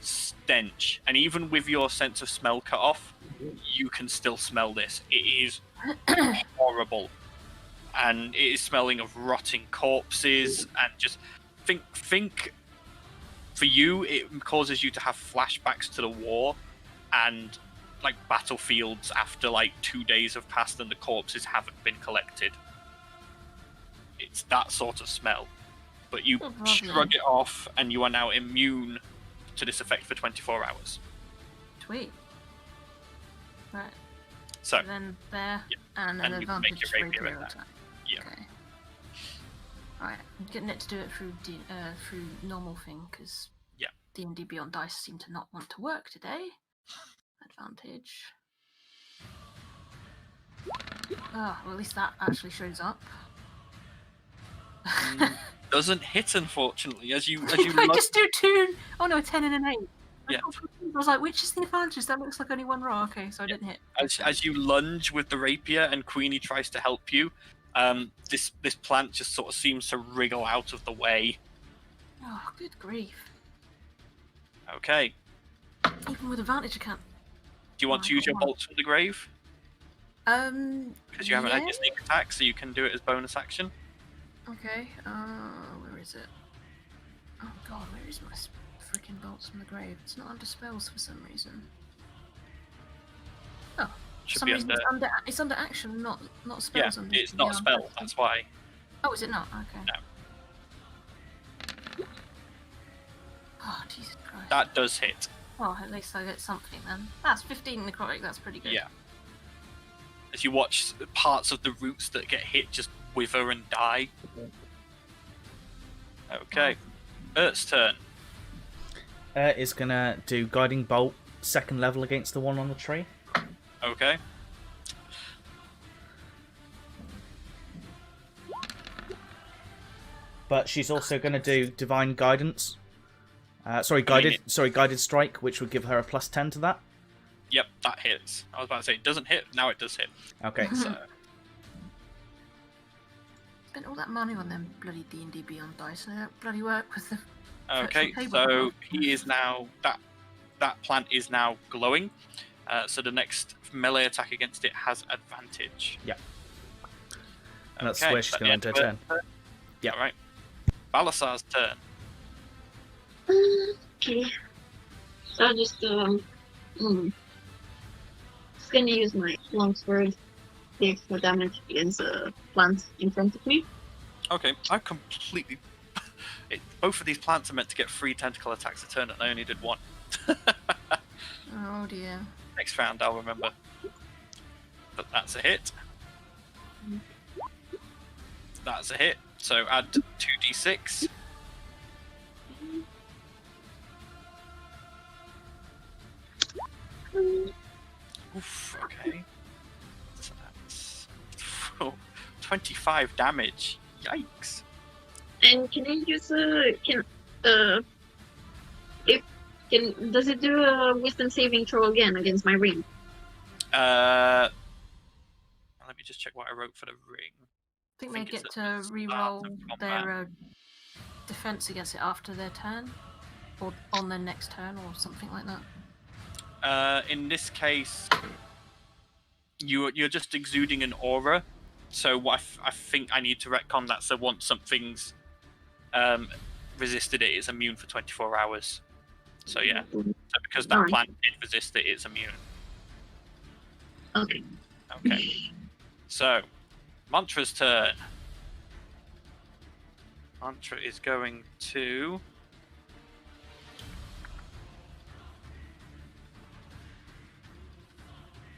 stench, and even with your sense of smell cut off, you can still smell this. It is horrible, and it is smelling of rotting corpses, and just think. For you, it causes you to have flashbacks to the war, and like battlefields after like 2 days have passed and the corpses haven't been collected. It's that sort of smell. But you Oh, shrug it off, and you are now immune to this effect for 24 hours. Sweet. Right. So then there, yeah, and an and you can make advantage your rapier rapier attack. attack. Yeah. Okay. Alright, I'm getting it to do it through through normal thing because Yeah. DnD Beyond dice seem to not want to work today. Advantage. Oh, well, at least that actually shows up. Doesn't hit, unfortunately. As you I lunge, just do 2. Oh no, a 10 and an 8. Yeah. I was like, which is the advantage? That looks like only one roll. Okay, so I didn't hit. as you lunge with the rapier, and Queenie tries to help you, this plant just sort of seems to wriggle out of the way. Oh, good grief. Okay. Even with advantage, I can't. Do you want to use your bolts from the grave? Because you haven't had your sneak attack, so you can do it as bonus action. Okay, where is it? Oh god, where is my freaking bolts from the grave? It's not under spells for some reason. Oh, for Should some be reason under. it's under action, not Yeah, spells. it's not a spell. That's why. Oh, is it not? Okay. No. Oh, Jesus Christ. That does hit. Well, at least I get something then. That's 15 necrotic, that's pretty good. Yeah. As you watch parts of the roots that get hit just wither and die. Okay. Ert's turn. Is gonna do guiding bolt 2nd level against the one on the tree. Okay. But she's also gonna do divine guidance. Guided strike, which would give her a +10 to that. Yep, that hits. I was about to say it doesn't hit. Now it does hit. Okay. So Spent all that money on them bloody D&D Beyond dice, and they don't bloody work with the okay. virtual So table. he is now that plant is now glowing. So the next melee attack against it has advantage. Yeah. And that's Okay, where she's at the gonna end end her of turn. Yeah. All right. Balasar's turn. Okay. So I'll just just gonna use my longsword, the extra damage against the plants in front of me. Okay, I completely. Both of these plants are meant to get 3 tentacle attacks a turn, and I only did 1. Oh dear. Next round, I'll remember. But that's a hit. That's a hit. So add 2d6. Oof, okay. So that's 25 damage. Yikes. And can I use does it do a wisdom saving throw again against my ring? Let me just check what I wrote for the ring. I think I they think it's get at to the re-roll start of their combat. defense against it after their turn, or on their next turn, or something like that. In this case, you're just exuding an aura. So what I think I need to retcon that. So once something's resisted it, it's immune for 24 hours. So yeah, so because that Alright. plant did resist it, it's immune. Okay. Okay. So, Mantra's turn. Mantra is going to.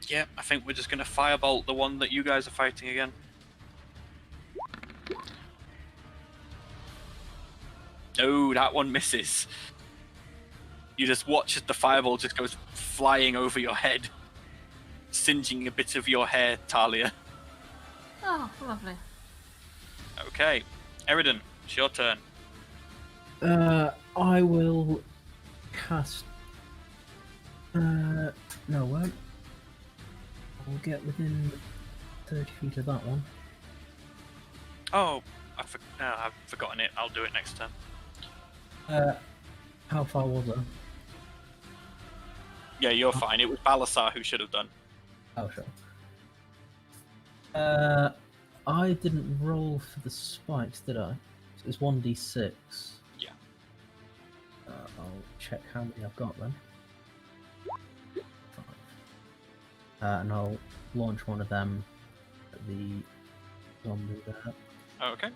Yeah, I think we're just going to firebolt the one that you guys are fighting again. No, that one misses. You just watch as the fireball just goes flying over your head, singeing a bit of your hair, Talia. Oh, lovely. Okay, Eridan, it's your turn. I will cast. No, I won't. I'll get within 30 feet of that one. Oh, I've forgotten it. I'll do it next turn. How far was it? Yeah, you're fine. It was Balasar who should have done. Oh, sure. I didn't roll for the spikes, did I? It was 1d6. Yeah. I'll check how many I've got then. 5. And I'll launch one of them at the zombie there. Okay.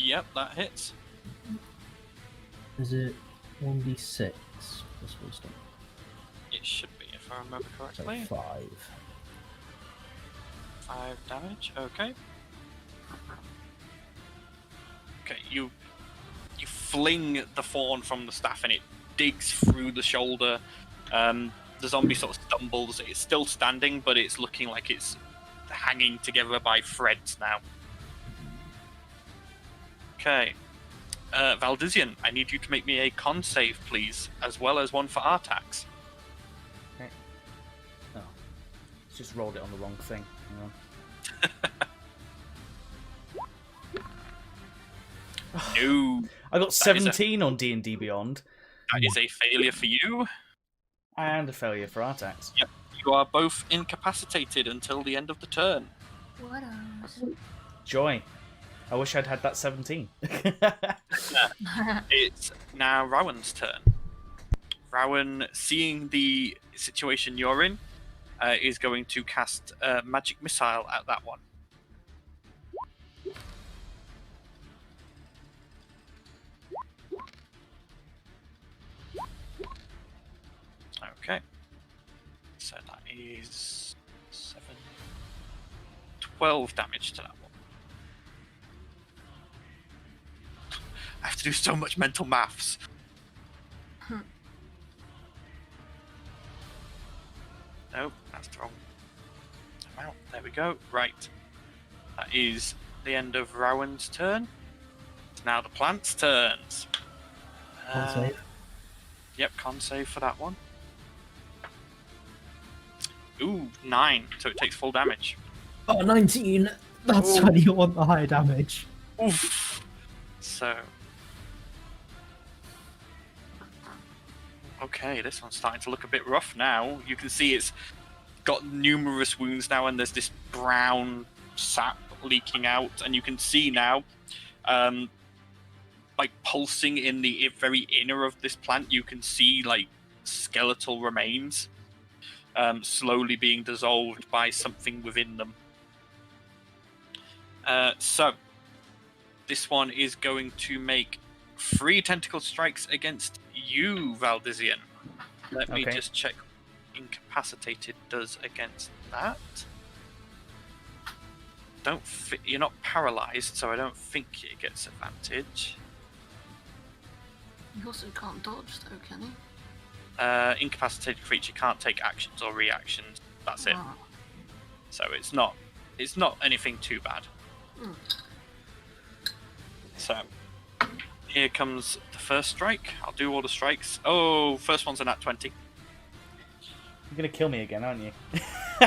Yep, that hits. Is it 1d6 plus wisdom? It should be, if I remember So correctly. 5. 5 damage. Okay. Okay, you fling the fawn from the staff and it digs through the shoulder. The zombie sort of stumbles. It's still standing, but it's looking like it's hanging together by threads now. Okay. Valdizian, I need you to make me a con save, please, as well as one for Artax. Okay. Oh. Just rolled it on the wrong thing. Hang on. No. I got 17 on D&D Beyond. That is a failure for you. And a failure for Artax. Yep. You are both incapacitated until the end of the turn. What else? Joy. I wish I'd had that 17. It's now Rowan's turn. Rowan, seeing the situation you're in, is going to cast a magic missile at that one. Okay. So that is 12 damage to that one. I have to do so much mental maths. Nope, that's the wrong amount. There we go. Right. That is the end of Rowan's turn. It's now the plant's turns. Con save. Yep, con save for that one. Ooh, 9, so it takes full damage. Oh, 19! That's when you want the higher damage. Oof. So. Okay, this one's starting to look a bit rough now. You can see it's got numerous wounds now, and there's this brown sap leaking out, and you can see now, like pulsing in the very inner of this plant, you can see like skeletal remains slowly being dissolved by something within them. So, this one is going to make 3 tentacle strikes against you, Valdizian. Let me Okay. just check incapacitated does against that. You're not paralyzed, so I don't think it gets advantage. You also can't dodge, though, can you? Incapacitated creature can't take actions or reactions. That's it. Ah. So it's not anything too bad. Mm. So here comes the first strike. I'll do all the strikes. Oh, first one's a nat 20. You're going to kill me again, aren't you?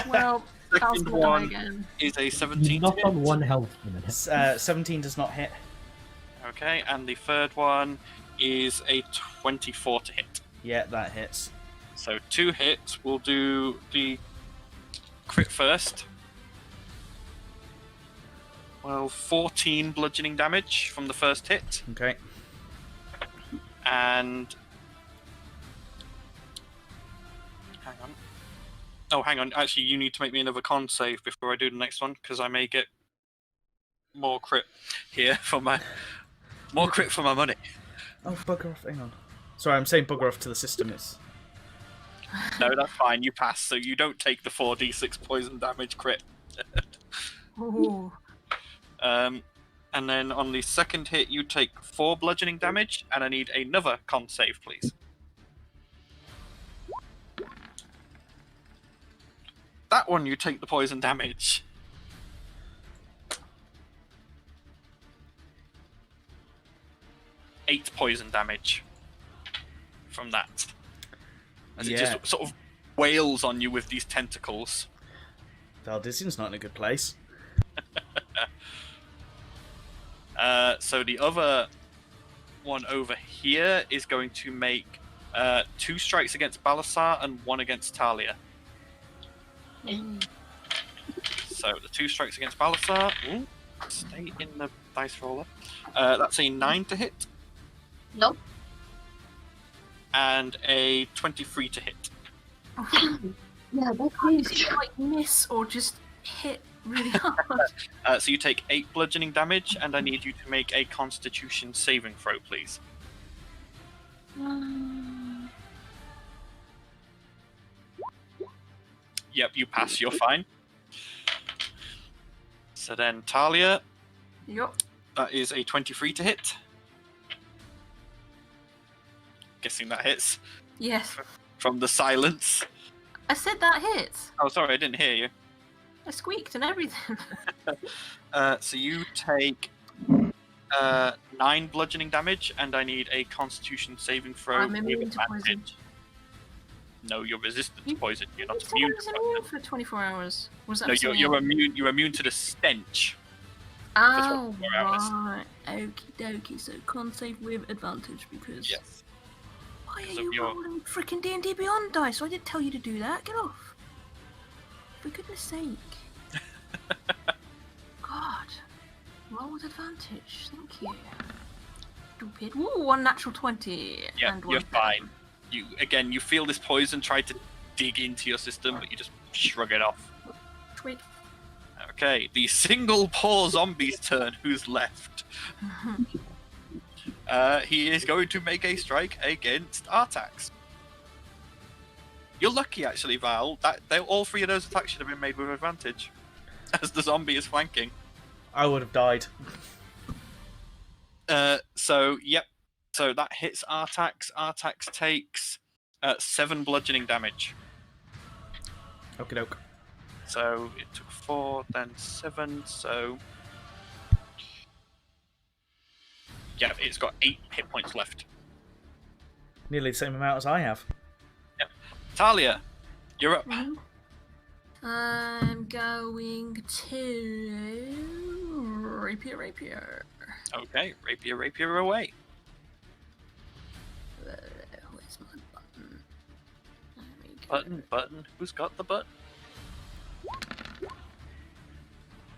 Well, Carl's Second gonna die one again. is a You're 17. not to on hit. 1 health per minute. 17 does not hit. Okay, and the third one is a 24 to hit. Yeah, that hits. So 2 hits. We'll do the crit first. Well, 14 bludgeoning damage from the first hit. Okay. And hang on. Oh, hang on. Actually, you need to make me another con save before I do the next one, because I may get more crit here for my crit for my money. Oh, bugger off. Hang on. Sorry, I'm saying bugger off to the system. It's... No, that's fine. You pass, so you don't take the 4d6 poison damage crit. Ooh. And then on the second hit, you take 4 bludgeoning damage, and I need another con save, please. That one, you take the poison damage. Eight poison damage from that. As it just sort of wails on you with these tentacles. Valdizian's not in a good place. So the other one over here is going to make 2 strikes against Balasar and 1 against Talia. So the 2 strikes against Balasar. Ooh, stay in the dice roller. That's a 9 to hit. Nope. And a 23 to hit. Yeah, that's Did it. you like miss or just hit really hard. So you take 8 bludgeoning damage, and I need you to make a Constitution saving throw, please. Yep, you pass. You're fine. So then, Talia, Yup. that is a 23 to hit. Guessing that hits Yes. from the silence. I said that hits. Oh, sorry, I didn't hear you. I squeaked and everything. So you take 9 bludgeoning damage, and I need a Constitution saving throw I'm with immune to poison. advantage. No, you're resistant to You- poison. You're I not said I immune was to immune poison. for 24 hours. Was that No, for something you're else? immune. You're immune to the stench. Oh, 24 hours. right. Okie dokie. So con save with advantage because. Yes. Why are Because of you your- rolling freaking D&D Beyond dice? I didn't tell you to do that. Get off. For goodness sake. God. Roll with advantage. Thank you. Stupid. Woo, 1 natural 20. Yeah, and you're 1 fine. You feel this poison try to dig into your system, but you just shrug it off. Sweet. Okay, the single paw zombie's turn. Who's left? He is going to make a strike against Artax. You're lucky, actually, Val. That all 3 of those attacks should have been made with advantage, as the zombie is flanking. I would have died. So that hits Artax. Artax takes 7 bludgeoning damage. Okie doke. So it took 4, then 7. So yeah, it's got 8 hit points left. Nearly the same amount as I have. Talia, you're up. I'm going to rapier. Okay, rapier away. Where's my button? There we go. Button. Who's got the button?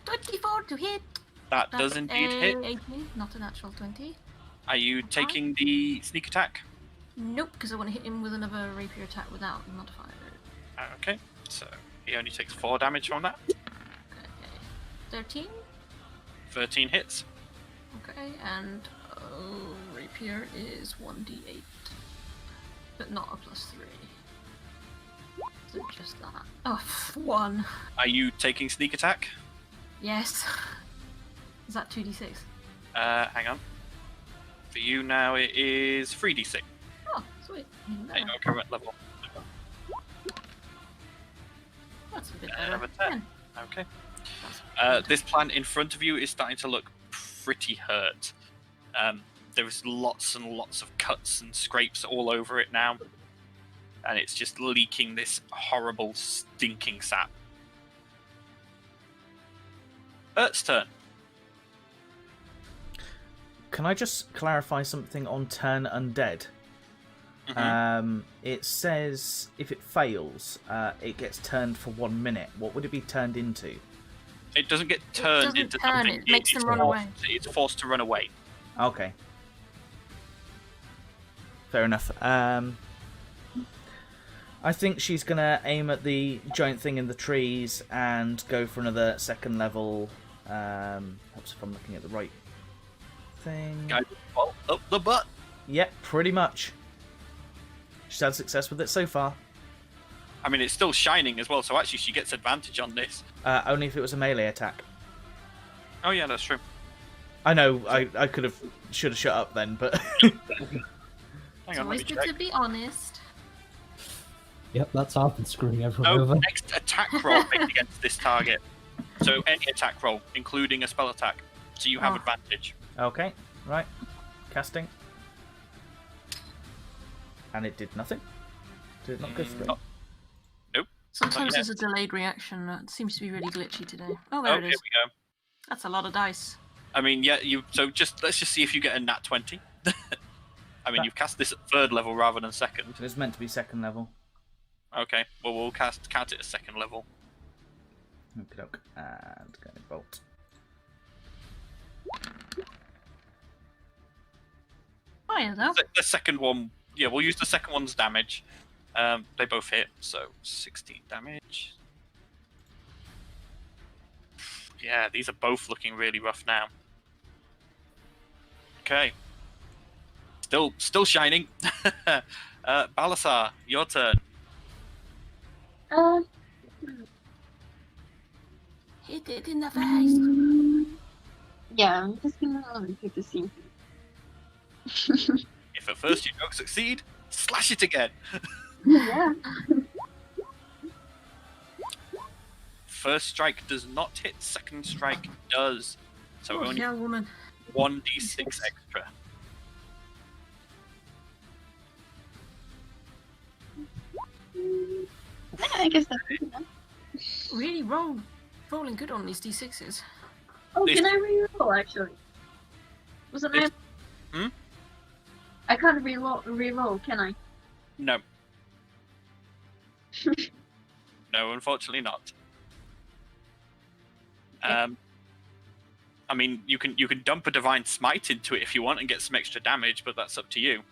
24 to hit. That does indeed hit. 18, not a natural 20. Are you taking the sneak attack? Nope, because I want to hit him with another rapier attack without modifier. Okay, so he only takes 4 damage from that. Okay. 13. 13 hits. Okay, and rapier is 1d8, but not a +3. So just that. Oh, 1. Are you taking sneak attack? Yes. Is that 2d6? Hang on. For you now it is 3d6 Oh, sweet. Even at better. your current level. That's a bit Number better. 10. Okay. That's This plant in front of you is starting to look pretty hurt. There's lots and lots of cuts and scrapes all over it now. And it's just leaking this horrible, stinking sap. Ert's turn. Can I just clarify something on turn undead? Mhm. It says if it fails, it gets turned for 1 minute. What would it be turned into? It doesn't get turned doesn't into turn, something. it makes it's them run forced- away. It's forced to run away. Okay. Fair enough. I think she's gonna aim at the giant thing in the trees and go for another 2nd level. Perhaps if I'm looking at the right thing. Guys, well, up the butt. Yep, pretty much. She's had success with it so far. I mean, it's still shining as well, so actually she gets advantage on this. Only if it was a melee attack. Oh yeah, that's true. I know, I should have shut up then, but Hang It's on, always let me good check. to be honest. Yep, that's how I've been screwing everyone No, over. next attack roll made against this target. So any attack roll, including a spell attack. So you have Oh. advantage. okay, right. Casting. And it did nothing. Did it not go through? no. Sometimes yeah. there's a delayed reaction. It seems to be really glitchy today. Oh, there Oh, it here is. we go. That's a lot of dice. I mean, yeah, so let's just see if you get a nat 20. I mean, you've cast this at 3rd level rather than 2nd. It was meant to be 2nd level. Okay, well, we'll count it as 2nd level. Okie doke. And go bolt. Oh, yeah, though. The second one, yeah, we'll use the second one's damage. They both hit, so 16 damage. Yeah, these are both looking really rough now. Okay. Still shining. Balasar, your turn. Uh, Hit it in the face. yeah, I'm just gonna repeat the same thing. If at first you don't succeed, slash it again. Yeah. First strike does not hit, second strike does. So Oh, only yeah, woman. 1d6 extra. I guess that's good enough. Really rolling good on these d6s. Oh, This- can I re-roll actually? Wasn't I? This- Hmm? I can't re-roll, can I? No. No, unfortunately not. I mean, you can dump a divine smite into it if you want and get some extra damage, but that's up to you.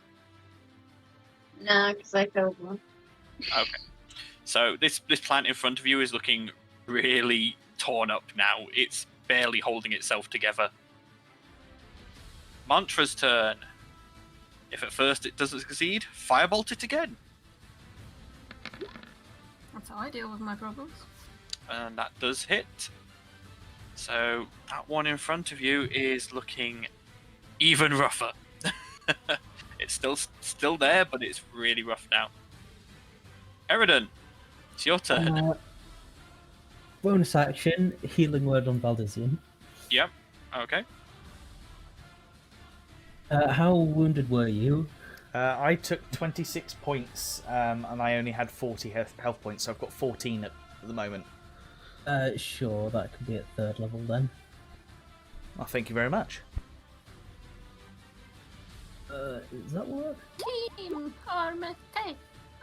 Nah, because I failed one. Okay. So this plant in front of you is looking really torn up now. It's barely holding itself together. Mantra's turn. If at first it doesn't succeed, firebolt it again. That's how I deal with my problems. And that does hit. So that one in front of you is looking even rougher. It's still there, but it's really rough now. Eridan, it's your turn. Bonus action, healing word on Valdizian. Yep. Okay. How wounded were you? I took 26 points, and I only had 40 health points, so I've got 14 at the moment. Sure, that could be at 3rd level then. Well, thank you very much. Does that work? Team Armatae.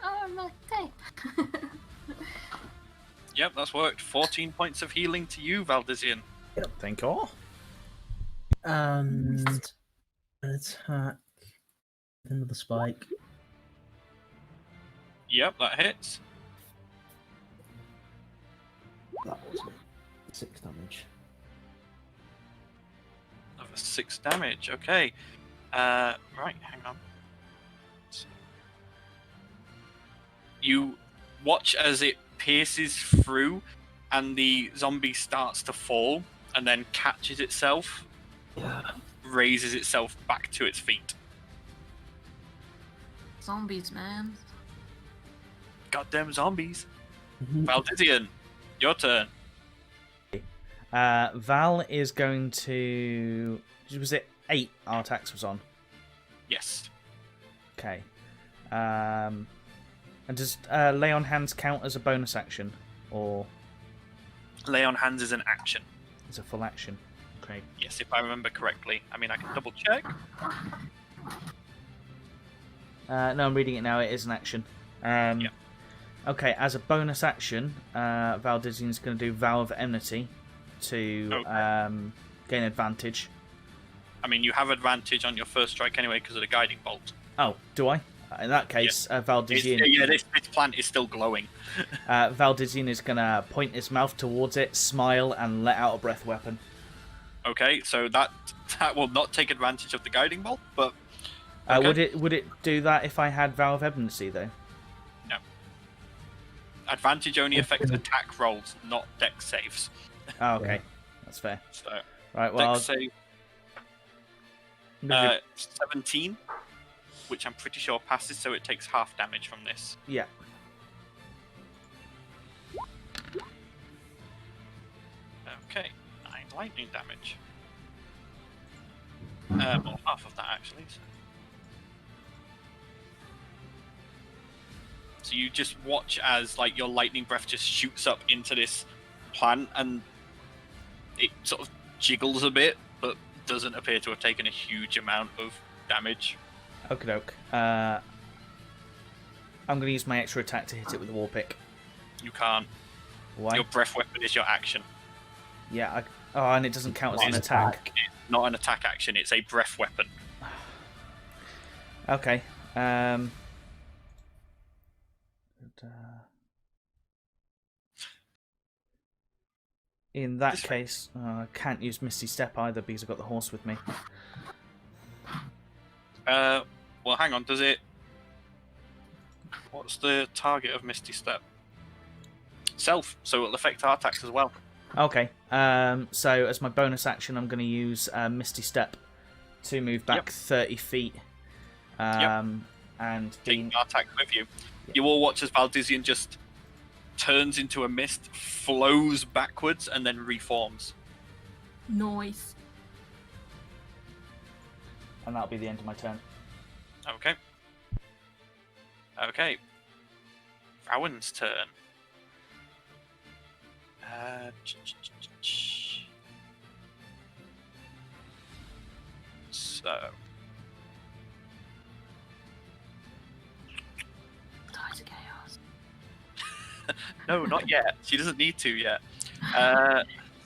Armatae. Yep, that's worked. 14 points of healing to you, Valdizian. Thank you. And an attack. Another spike. Yep, that hits. That was 6 damage. Another 6 damage. Okay. Right, hang on. You watch as it pierces through and the zombie starts to fall and then catches itself, raises itself back to its feet. Zombies, man. Goddamn zombies. Valdizian, your turn. Val is going to... Was it 8 Artax was on? Yes. Okay. And does lay on hands count as a bonus action? Or Lay on hands is an action. as a full action? Okay. Yes, if I remember correctly. I mean, I can double check. No, I'm reading it now. It is an action. Yeah. Okay, as a bonus action, Valdizian's going to do Vow of Enmity to gain advantage. I mean, you have advantage on your first strike anyway because of the guiding bolt. Oh, do I? In that case, Valdizian... This plant is still glowing. Valdizian is going to point his mouth towards it, smile, and let out a breath weapon. Okay, so that will not take advantage of the guiding bolt, but okay. Would it do that if I had Vow of Enmity, though? No. Advantage only affects attack rolls, not dex saves. Oh, okay. That's fair. So, Right, well... dex save 17, which I'm pretty sure passes, so it takes half damage from this. Yeah. Okay, 9 lightning damage. Well, half of that actually. So you just watch as like your lightning breath just shoots up into this plant, and it sort of jiggles a bit, but doesn't appear to have taken a huge amount of damage. Okie doke. I'm going to use my extra attack to hit it with the war pick. You can't. Why? Your breath weapon is your action. Yeah. Oh, and it doesn't count as an attack. It's not an attack action. It's a breath weapon. Okay. In that case, I can't use Misty Step either because I've got the horse with me. Well, hang on. Does it? What's the target of Misty Step? Self, so it'll affect our attacks as well. Okay. So as my bonus action, I'm going to use Misty Step to move back 30 feet. And taking our attack with you. You all watch as Valdizian just turns into a mist, flows backwards, and then reforms. Noise. And that'll be the end of my turn. Okay. Okay. Rowan's turn. So. Tides of chaos. No, not yet. She doesn't need to yet.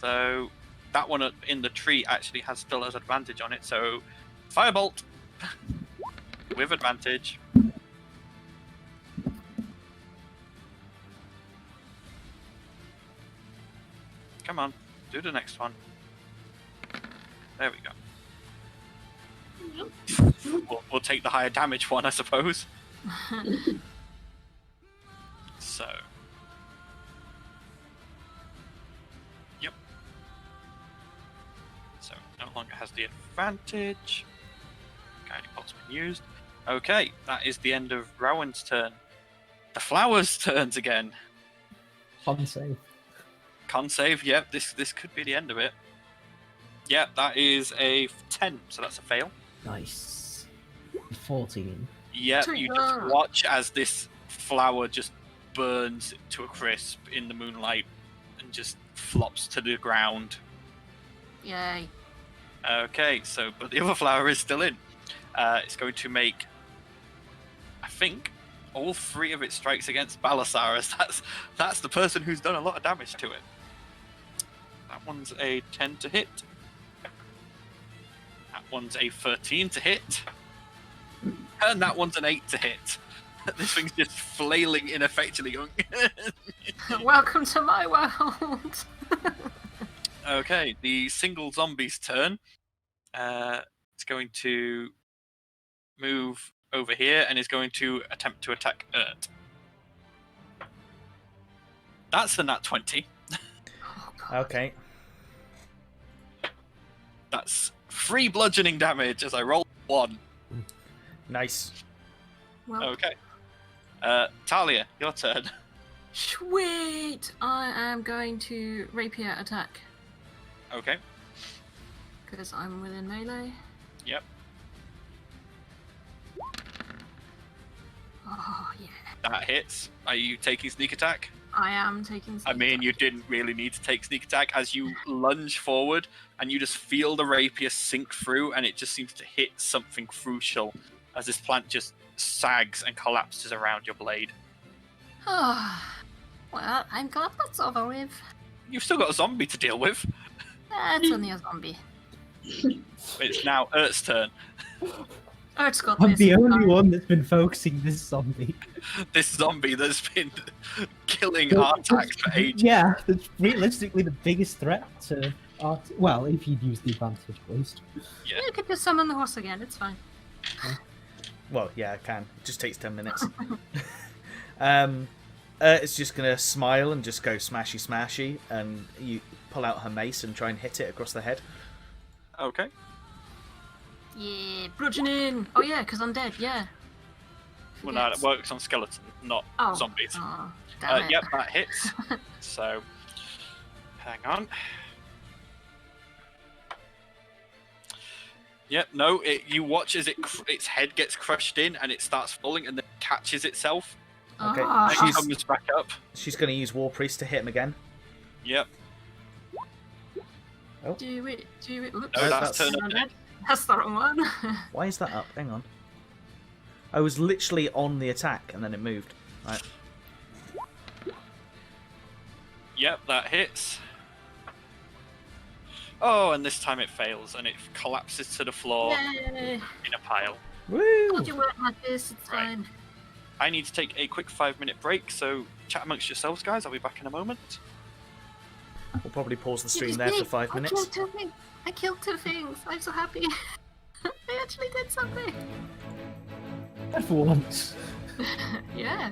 So that one in the tree actually still has advantage on it. So firebolt with advantage. Come on, do the next one. There we go. We'll take the higher damage one, I suppose. So. Yep. So, no longer has the advantage. Guiding bolt's been used. Okay, that is the end of Rowan's turn. The flowers' turns again. Fun save. Con save, yep, this could be the end of it. Yep, that is a 10, so that's a fail. Nice. 14. Yep, you just watch as this flower just burns to a crisp in the moonlight and just flops to the ground. Yay. Okay, so, but the other flower is still in. It's going to make, I think, all 3 of its strikes against Balasaurus. That's the person who's done a lot of damage to it. That one's a 10 to hit. That one's a 13 to hit. And that one's an 8 to hit. This thing's just flailing ineffectually. Welcome to my world. Okay, the single zombie's turn. It's going to move over here and is going to attempt to attack Ert. That's a nat 20. Okay. That's 3 bludgeoning damage as I roll 1. Nice. Well, Okay. Talia, your turn. sweet. I am going to rapier attack Okay. because I'm within melee. Yep. Oh yeah. That hits. Are you taking sneak attack? I am taking. I mean, you didn't really need to take sneak attack as you lunge forward and you just feel the rapier sink through and it just seems to hit something crucial as this plant just sags and collapses around your blade. Oh, well, I'm glad that's over with. You've still got a zombie to deal with. It's only a zombie. It's now Ert's turn. It's got I'm this. the only one that's been focusing this zombie. This zombie that's been killing artifacts for ages. Yeah, that's realistically the biggest threat to art. Well, if you'd use the advantage, at least. Yeah. You could just summon the horse again. It's fine. Well, yeah, I can. It just takes 10 minutes. It's just going to smile and just go smashy smashy, and you pull out her mace and try and hit it across the head. Okay. Yeah, bludgeoning. Oh yeah, because I'm dead. Yeah. Well, no, it works on skeletons, not zombies. Oh, damn it. Yep, that hits. So, hang on. Yep, no, you watch as its head gets crushed in and it starts falling and then catches itself. Okay, Ah. And comes back up. She's going to use War Priest to hit him again. Yep. Do it. Oops. No, that's turn up next. That's the wrong one. Why is that up? Hang on. I was literally on the attack and then it moved. Right. Yep, that hits. Oh, and this time it fails and it collapses to the floor Yay. in a pile. Woo! Told you weren't like this. It's Right. fine. I need to take a quick 5-minute break, so chat amongst yourselves, guys. I'll be back in a moment. We'll probably pause the stream there for 5 minutes. I killed 2 things. I'm so happy. I actually did something. And for once. Yeah.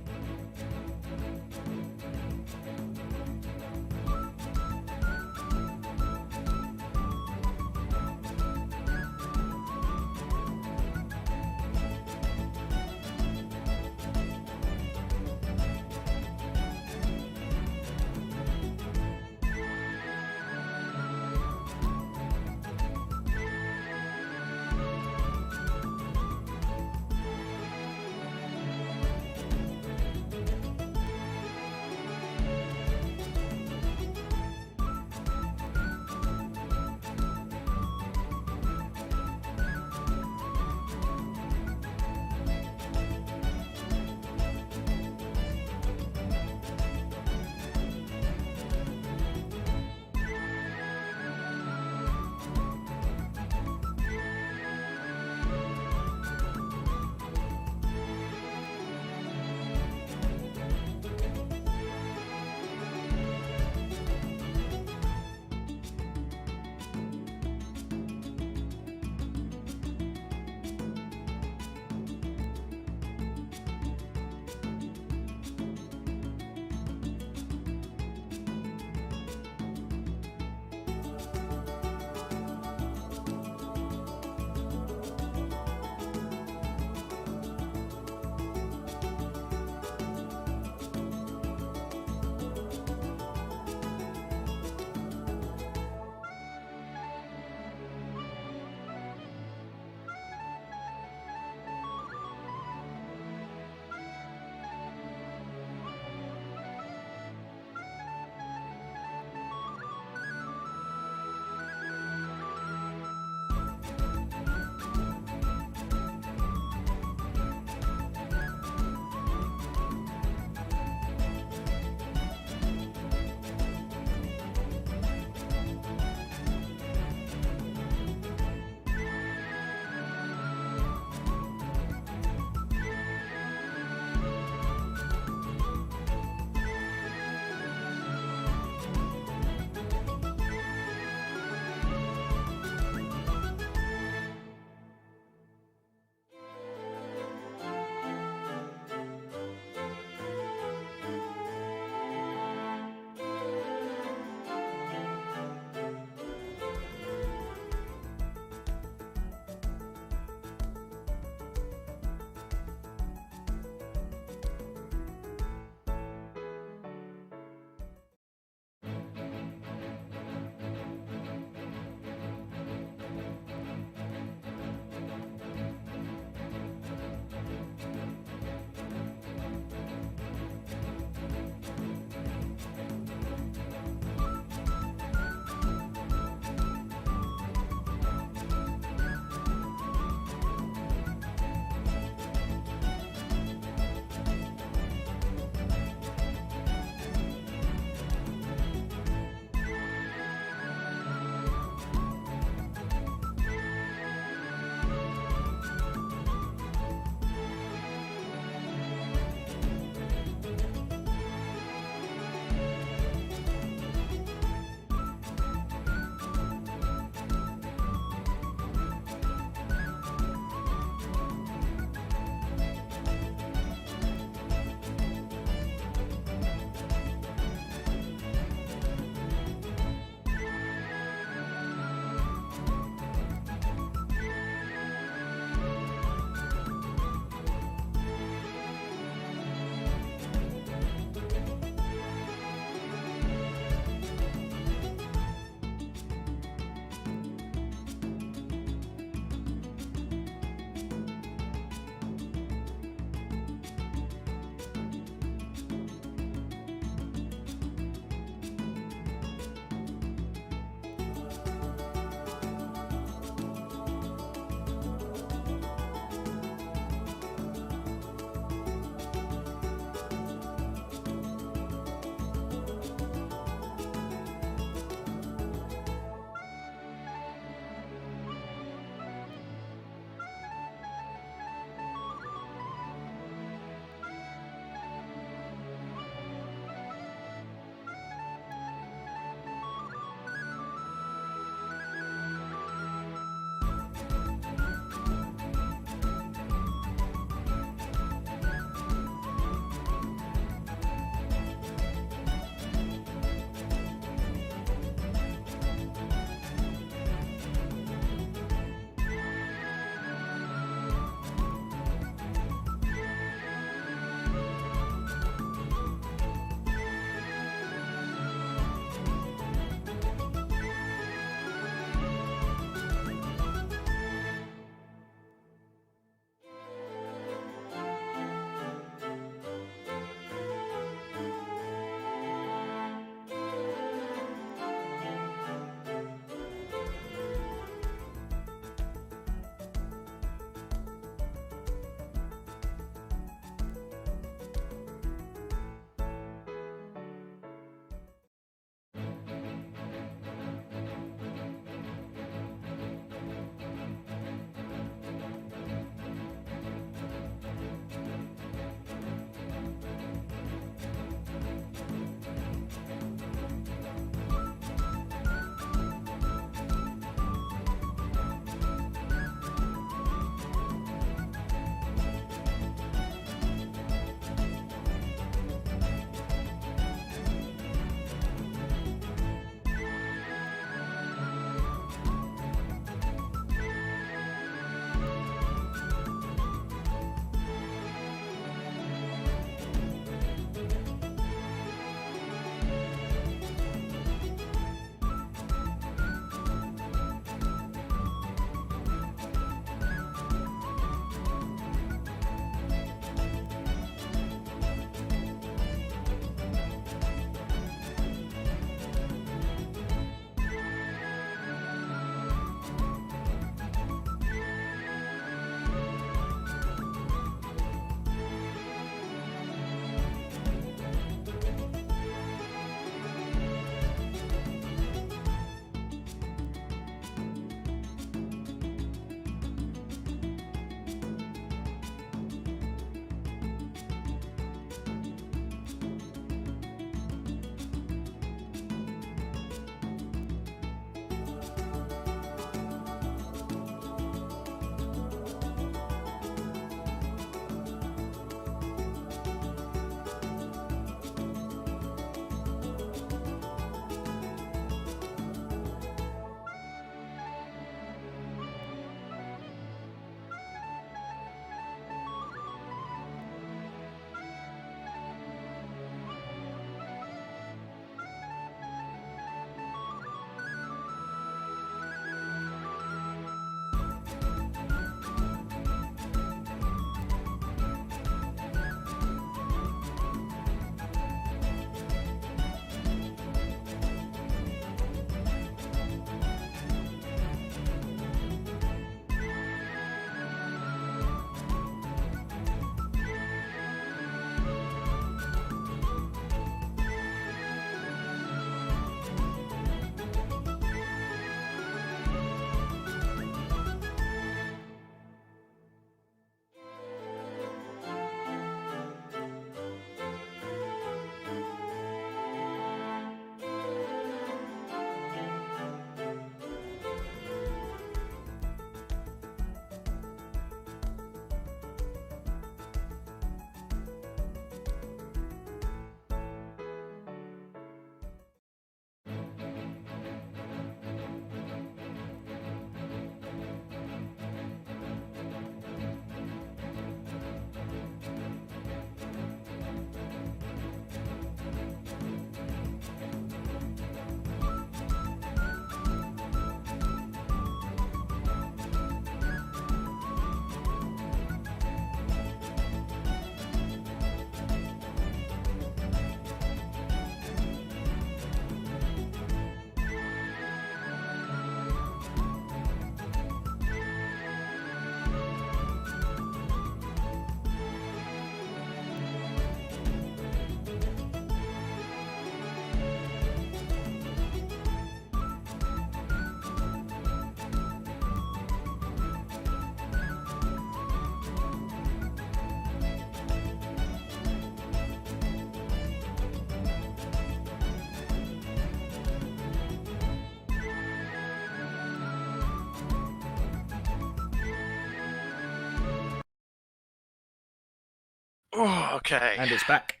Oh, okay. And it's back.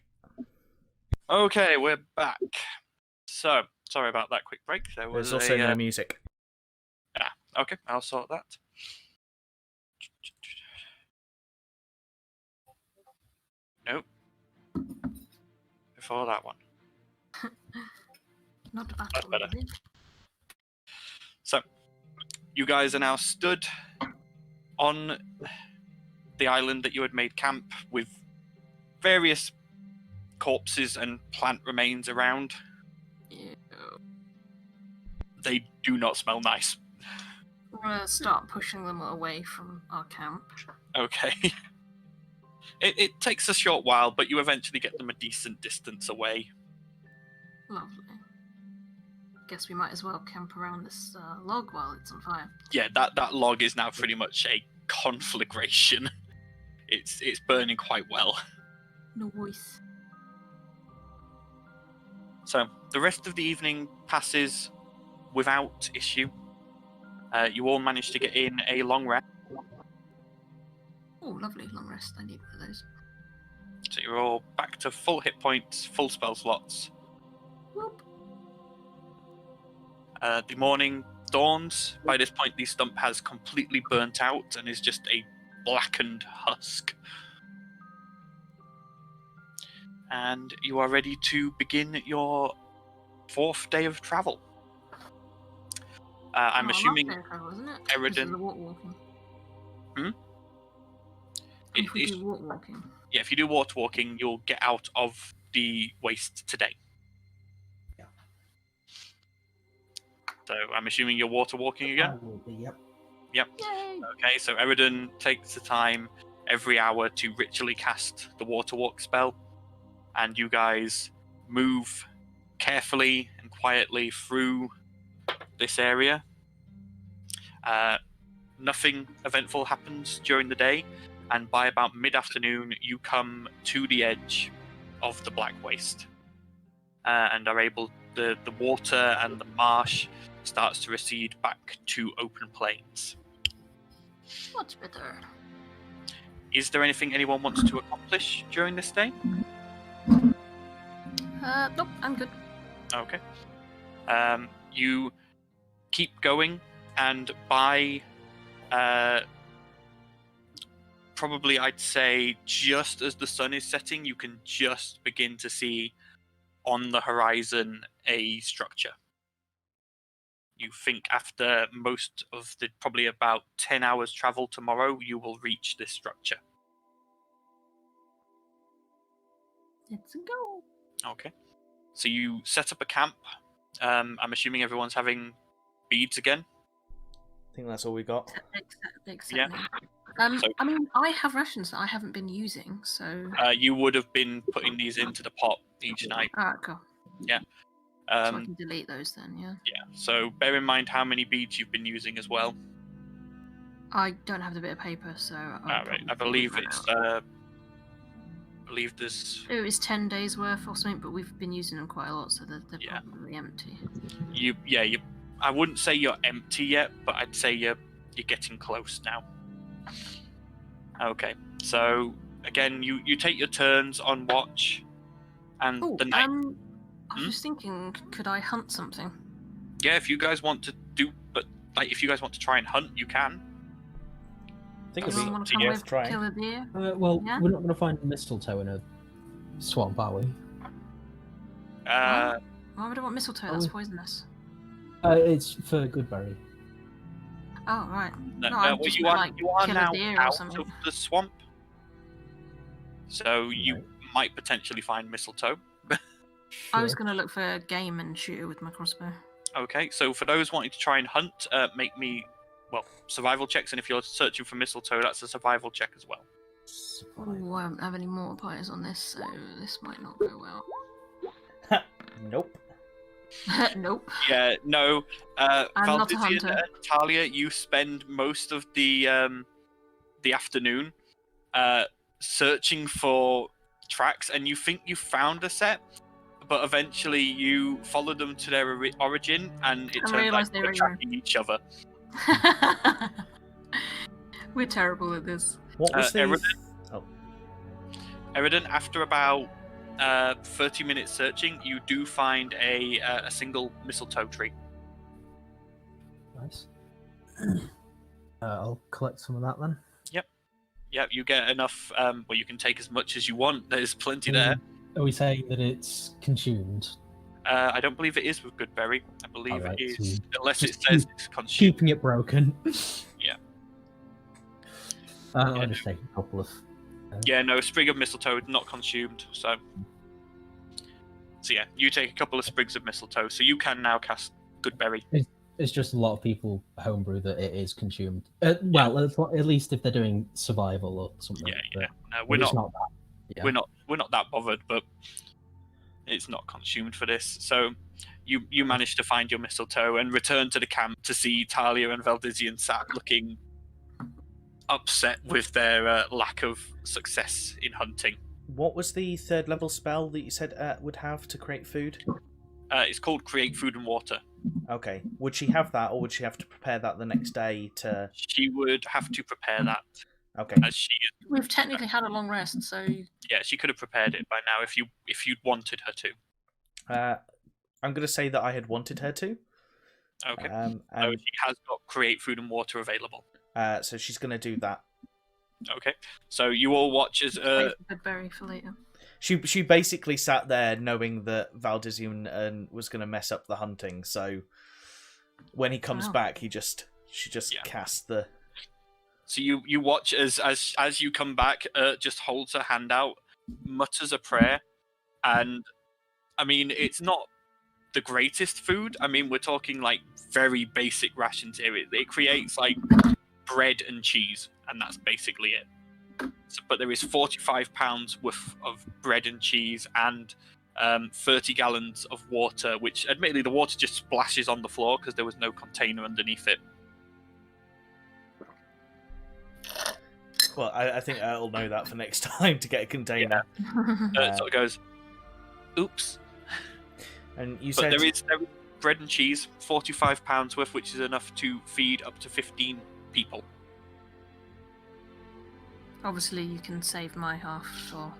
Okay, we're back. So, sorry about that quick break. There was There's also no music. Okay, I'll sort that. Nope. Before that one. Not bad. That's better. So, you guys are now stood on the island that you had made camp with various corpses and plant remains around. Yeah. They do not smell nice. We're gonna start pushing them away from our camp. Okay. It takes a short while, but you eventually get them a decent distance away. Lovely. Guess we might as well camp around this log while it's on fire. Yeah, that log is now pretty much a conflagration. It's burning quite well. No voice. So the rest of the evening passes without issue. You all manage to get in a long rest. Oh, lovely. Long rest. I need one of those. So you're all back to full hit points, full spell slots. Whoop. The morning dawns. By this point, the stump has completely burnt out and is just a blackened husk. And you are ready to begin your 4th day of travel. I'm assuming travel, isn't it? Eridan- This is the walking. It If we is- do walking. Yeah, if you do water walking, you'll get out of the waste today. Yeah. So I'm assuming you're water walking again? I will be, yep. Yay! Okay, so Eridan takes the time every hour to ritually cast the water walk spell, and you guys move carefully and quietly through this area. Nothing eventful happens during the day, and by about mid-afternoon you come to the edge of the Black Waste, and are able, the water and the marsh starts to recede back to open plains. Much better. Is there anything anyone wants to accomplish during this day? Nope, I'm good. Okay. You keep going, and by probably, I'd say, just as the sun is setting, you can just begin to see on the horizon a structure. You think after most of the, probably about 10 hours travel tomorrow, you will reach this structure. Let's go. Okay. So you set up a camp. I'm assuming everyone's having beads again. I think that's all we got. Except Yeah. me. So- I mean, I have rations that I haven't been using, so. You would have been putting these into the pot each night. Alright, cool. So I Um, can delete those then, yeah. yeah. So bear in mind how many beads you've been using as well. I don't have the bit of paper, so. Alright. I believe it's. I believe there's. It was 10 days worth or something, but we've been using them quite a lot, so they're Yeah. probably empty. You. I wouldn't say you're empty yet, but I'd say you're getting close now. Okay. So again, you take your turns on watch, and Oh, the night. I was just thinking, could I hunt something? Yeah, if you guys want to do, but like if you guys want to try and hunt, you can. I think it'd Anyone be want to to come you. with, Try. kill a deer? Well, Yeah? we're not going to find mistletoe in a swamp, are we? Uh, Why would I want mistletoe? Oh. That's poisonous. It's for Goodberry. Oh, right. no, I well, just you meant, are like, you are kill a now deer or out something. of the swamp, so you Right. might potentially find mistletoe. I was Sure. going to look for game and shoot it with my crossbow. Okay, so for those wanting to try and hunt, make me, well, survival checks, and if you're searching for mistletoe, that's a survival check as well. Oh, I don't have any mortar parties on this, so this might not go well. Nope. Nope. Yeah, no. I'm not a Valdizian hunter. and Talia, you spend most of the afternoon searching for tracks, and you think you found a set, but eventually you follow them to their origin, and it I turns realise out they they're were tracking each other. We're terrible at this. What was the? Eridan? Oh, Eridan, after about 30 minutes searching, you do find a single mistletoe tree. Nice. I'll collect some of that then. Yeah, you get enough. Well, you can take as much as you want. There's plenty there. Are we saying that it's consumed? I don't believe it is with good berry. I believe Alright, it is, so unless it just says it's consumed. Keeping it broken. Yeah. I'll just take a couple of. Yeah, no, a sprig of mistletoe is not consumed. So yeah, you take a couple of sprigs of mistletoe, so you can now cast good berry. It's just a lot of people homebrew that it is consumed. Well, at least if they're doing survival or something. Yeah. No, We're not that. Yeah. We're not that bothered, but it's not consumed for this. So you manage to find your mistletoe and return to the camp to see Talia and Valdizian sat looking upset with their lack of success in hunting. What was the 3rd level spell that you said would have to create food? It's called Create Food and Water. Okay. Would she have that, or would she have to prepare that the next day to... She would have to prepare that. Okay. As she, We've technically had a long rest, so yeah, she could have prepared it by now if you'd wanted her to. I'm going to say that I had wanted her to. Okay. And, So she has got Create Food and Water available. so she's going to do that. Okay. So you all watch as save good berry for later. She basically sat there knowing that Valdizian was going to mess up the hunting. So when he comes Wow. back, she just casts the. So you watch as you come back, just holds her hand out, mutters a prayer, and I mean it's not the greatest food. I mean we're talking like very basic rations here. It creates like bread and cheese, and that's basically it. So, but there is 45 pounds worth of bread and cheese and 30 gallons of water, which admittedly the water just splashes on the floor because there was no container underneath it. Well, I think I'll know that for next time to get a container. So it goes, oops. And you But said there is bread and cheese, 45 pounds worth, which is enough to feed up to 15 people. Obviously, you can save my half for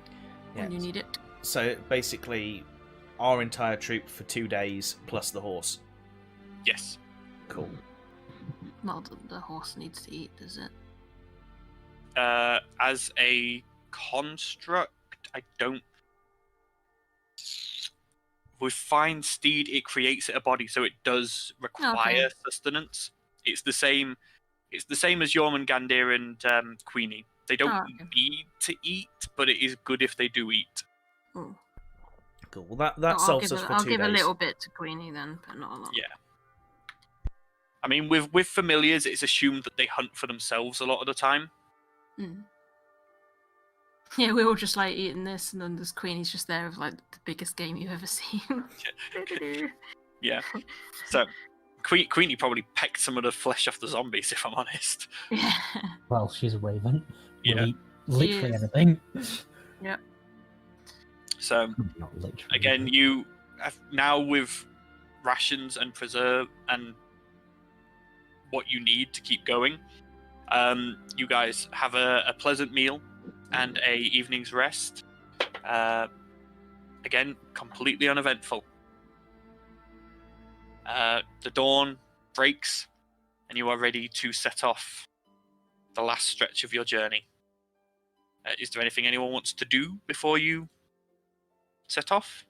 when you Yes. need it. so. Basically, our entire troop for 2 days plus the horse. Yes. Cool. Well, the horse needs to eat, does it? As a construct, I don't. With Fine Steed, it creates it a body, so it does require sustenance. It's the same. It's the same as Jormungandr and Queenie. They don't need to eat, but it is good if they do eat. Ooh. Cool. Well, that solves us for 2 days. I'll give a little bit to Queenie then, but not a lot. Yeah. I mean, with familiars, it's assumed that they hunt for themselves a lot of the time. Mm. Yeah, we're all just like eating this, and then this Queenie's just there with like the biggest game you've ever seen. Yeah. So Queenie probably pecked some of the flesh off the zombies, if I'm honest. Yeah. Well, she's a raven. Will Yeah. eat literally is. anything. Yeah. So Not literally. again, you have, now with rations and preserve and what you need to keep going, you guys have a pleasant meal and a evening's rest. Again, completely uneventful. The dawn breaks, and you are ready to set off the last stretch of your journey. Is there anything anyone wants to do before you set off?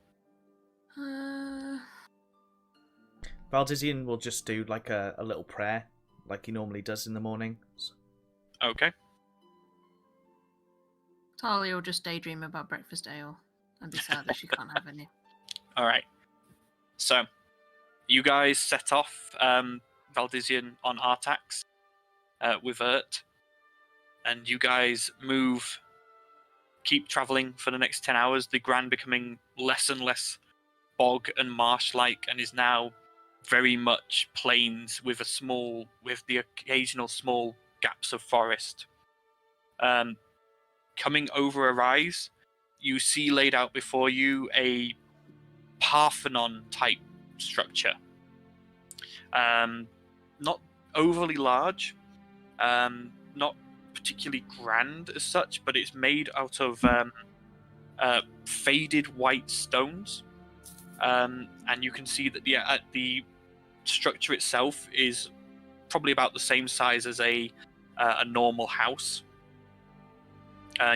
Valdizian will just do like a little prayer, like he normally does in the morning. Okay. Talia will just daydream about breakfast ale and be sad that she can't have any. All right. So, you guys set off Valdizian on Artax with Urt, and you guys keep traveling for the next 10 hours. The Grand becoming less and less bog and marsh-like, and is now very much plains with the occasional small gaps of forest. Coming over a rise, you see laid out before you a Parthenon-type structure. Not overly large, not particularly grand as such, but it's made out of faded white stones, and you can see that the structure itself is probably about the same size as a normal house.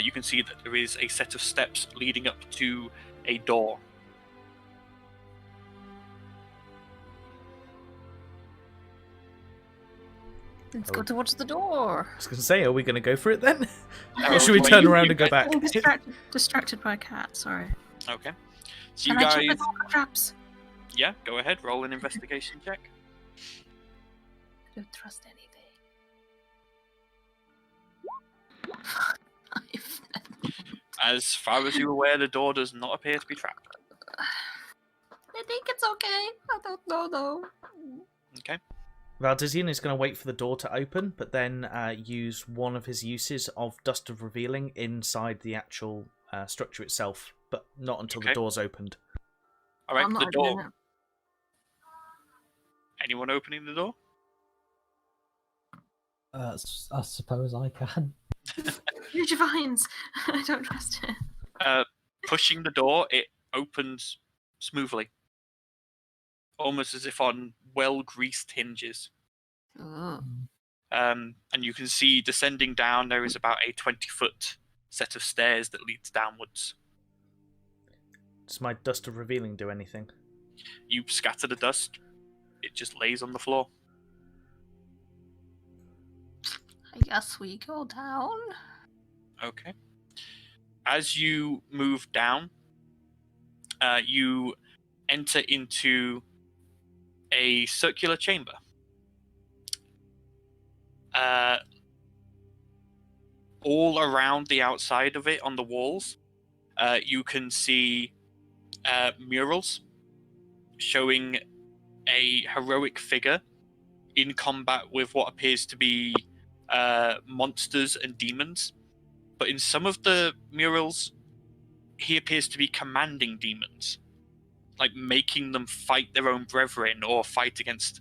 You can see that there is a set of steps leading up to a door. Let's go towards the door. I was going to say, are we going to go for it then? Oh, Or should we wait, turn around and go back? I'm distracted by a cat, sorry. Okay. So you Can I check guys, the door for traps? yeah, go ahead. Roll an investigation check. Don't trust anything. As far as you're aware, the door does not appear to be trapped. I think it's okay. I don't know though. Okay. Valdizian is going to wait for the door to open, but then use one of his uses of Dust of Revealing inside the actual structure itself, but not until the door's opened. All right, I'm the not opening door. Anyone opening the door? I suppose I can. Use your vines. I don't trust it. Pushing the door, it opens smoothly, almost as if on well-greased hinges. Oh. And you can see descending down, there is about a 20-foot set of stairs that leads downwards. Does my Dust of Revealing do anything? You scatter the dust, it just lays on the floor. I guess we go down. Okay. As you move down, you enter into a circular chamber. All around the outside of it, on the walls, you can see murals showing a heroic figure in combat with what appears to be monsters and demons. But in some of the murals, he appears to be commanding demons, like making them fight their own brethren or fight against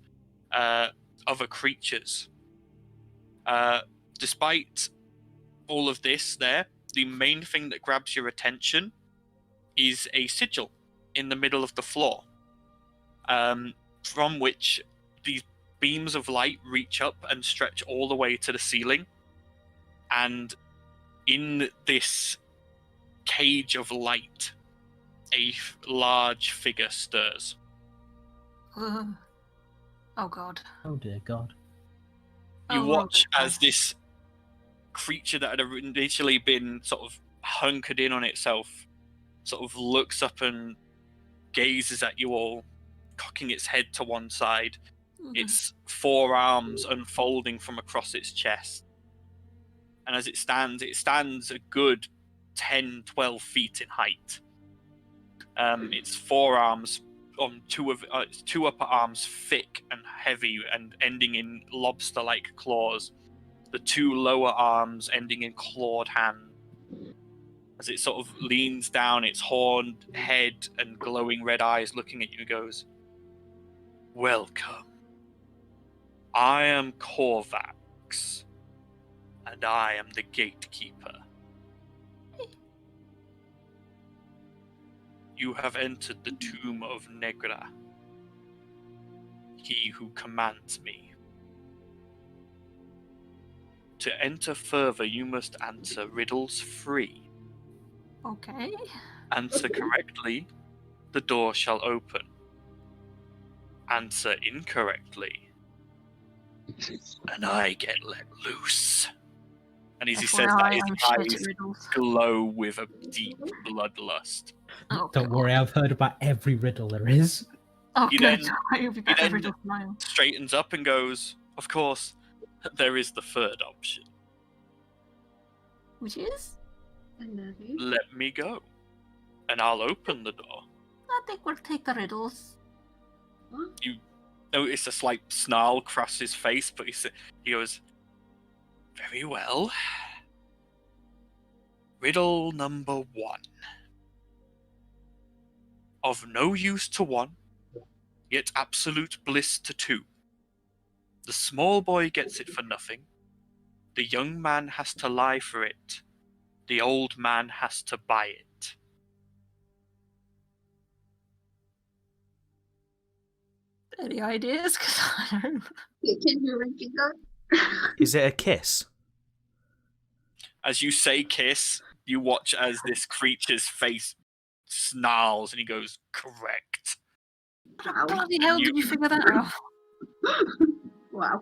other creatures. Despite all of this the main thing that grabs your attention is a sigil in the middle of the floor, from which these beams of light reach up and stretch all the way to the ceiling. And in this cage of light, a large figure stirs. Oh god. Oh dear God. You Oh, watch well, as this creature that had initially been sort of hunkered in on itself sort of looks up and gazes at you all, cocking its head to one side, its forearms unfolding from across its chest. And as it stands a good 10, 12 feet in height. Its forearms on its two upper arms thick and heavy and ending in lobster-like claws. The two lower arms ending in clawed hands. As it sort of leans down, its horned head and glowing red eyes looking at you, goes, "Welcome. I am Korvax, and I am the gatekeeper. You have entered the tomb of Negra, he who commands me. To enter further, you must answer riddles 3. Okay. Answer correctly, the door shall open. Answer incorrectly, and I get let loose." And as he says that, his eyes glow with a deep bloodlust. Oh, Don't worry, I've heard about every riddle there is. Oh, He good. then- You'll be back every little smile. Straightens up and goes, "Of course, there is the third option. Which is? Let me go, and I'll open the door." I think we'll take the riddles. You notice a slight snarl cross his face, but he goes, "Very well. Riddle number 1. Of no use to one, yet absolute bliss to 2. The small boy gets it for nothing. The young man has to lie for it. The old man has to buy it. Any ideas? Because I don't. Can you repeat that? Is it a kiss? As you say kiss, you watch as this creature's face snarls and he goes, correct. Wow. Bloody hell did you figure that out? Wow.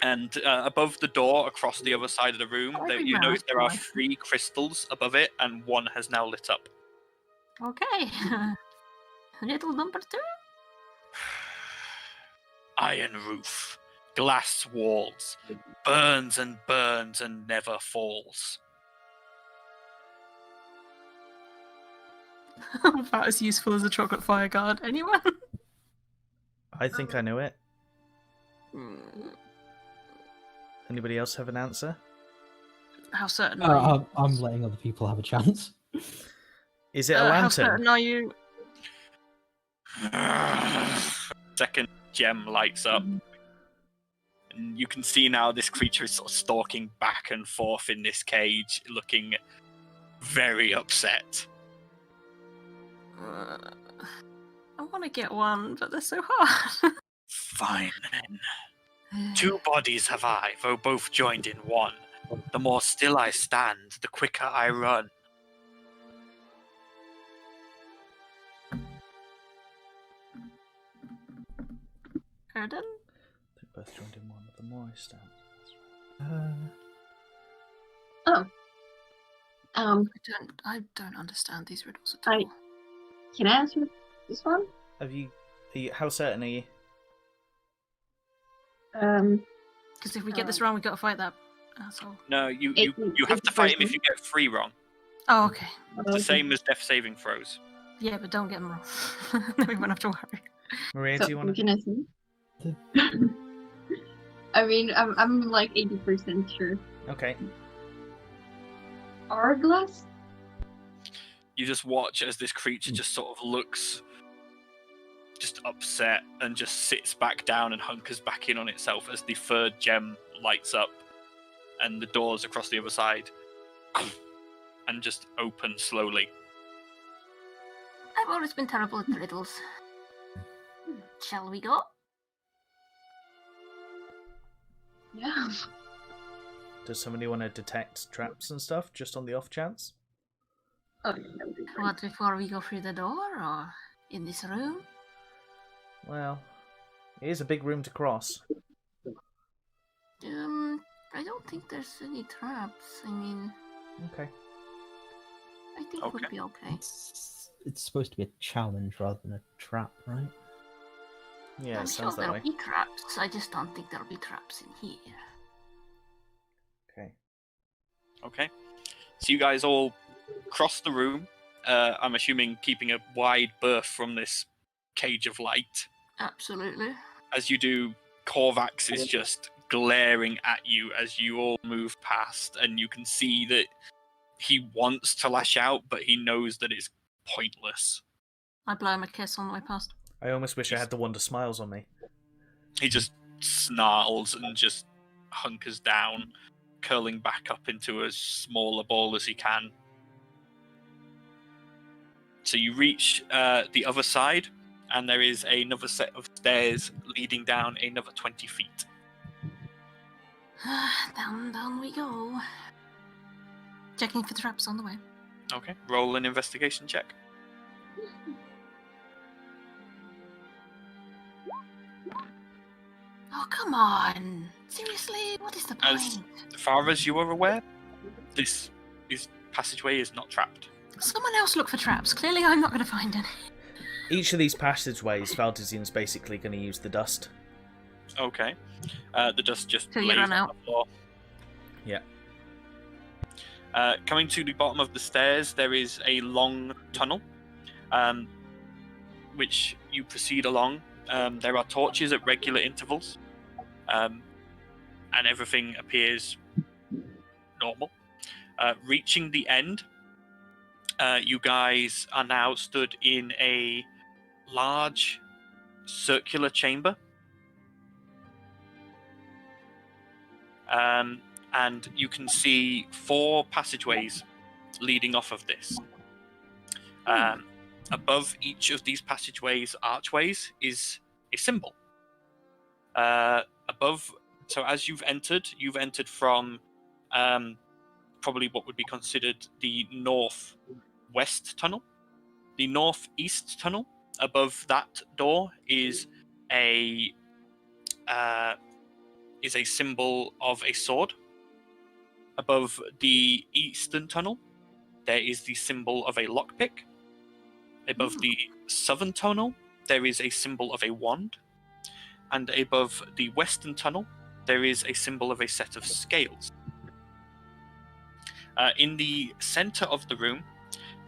And above the door, across the other side of the room, you notice there are 3 crystals above it, and 1 has now lit up. Okay. Little number 2? Iron roof, glass walls, burns and never falls. About as useful as a chocolate fire guard. Anyone? I think I know it. Anybody else have an answer? How certain are you? I'm letting other people have a chance. Is it a How lantern? certain are you? Second gem lights up. And you can see now this creature is sort of stalking back and forth in this cage, looking very upset. I want to get one, but they're so hard. Fine then. 2 bodies have I, though both joined in one. The more still I stand, the quicker I run. Pardon? They both joined in one. The more I stand. I don't understand these riddles at all. Can I answer this one? How certain are you? Because if we get this wrong, we got to fight that asshole. No, you have to fight him if you get 3 wrong. Oh, okay. It's the same as death saving throws. Yeah, but don't get them wrong. Then we won't have to worry. Maria, do you want to? Can I see? I mean, I'm like 80% sure. Okay. Hourglass? You just watch as this creature just sort of looks just upset and just sits back down and hunkers back in on itself as the 3rd gem lights up and the doors across the other side and just open slowly. I've always been terrible at riddles. Shall we go? Yeah. Does somebody want to detect traps and stuff, just on the off chance? Oh, that would be great. What, before we go through the door, or in this room? Well, it is a big room to cross. I don't think there's any traps. I mean, Okay. I think we'll be okay. It's supposed to be a challenge rather than a trap, right? Yeah, I'm it sure sounds that there'll way. be traps. I just don't think there'll be traps in here. Okay. Okay. So you guys all cross the room. I'm assuming keeping a wide berth from this cage of light. Absolutely. As you do, Korvax is just glaring at you as you all move past, and you can see that he wants to lash out, but he knows that it's pointless. I blow him a kiss on the way past. I almost wish I had the Wonder Smiles on me. He just snarls and just hunkers down, curling back up into as small a ball as he can. So you reach the other side, and there is another set of stairs leading down another 20 feet. Down we go. Checking for traps on the way. Okay, roll an investigation check. Oh, come on. Seriously, what is the point? As far as you are aware, this passageway is not trapped. Someone else look for traps. Clearly I'm not going to find any. Each of these passageways, Valdizian's basically going to use the dust. Okay. The dust just Till you lays run on out. the floor. Yeah. Coming to the bottom of the stairs, there is a long tunnel, which you proceed along. There are torches at regular intervals, and everything appears normal. Reaching the end, you guys are now stood in a large circular chamber. And you can see 4 passageways leading off of this. Above each of these passageways, archways, is a symbol. Above, so as you've entered from probably what would be considered the northwest tunnel. The northeast tunnel, above that door, is a symbol of a sword. Above the eastern tunnel, there is the symbol of a lockpick. Above the southern tunnel, there is a symbol of a wand. And above the western tunnel, there is a symbol of a set of scales. In the center of the room,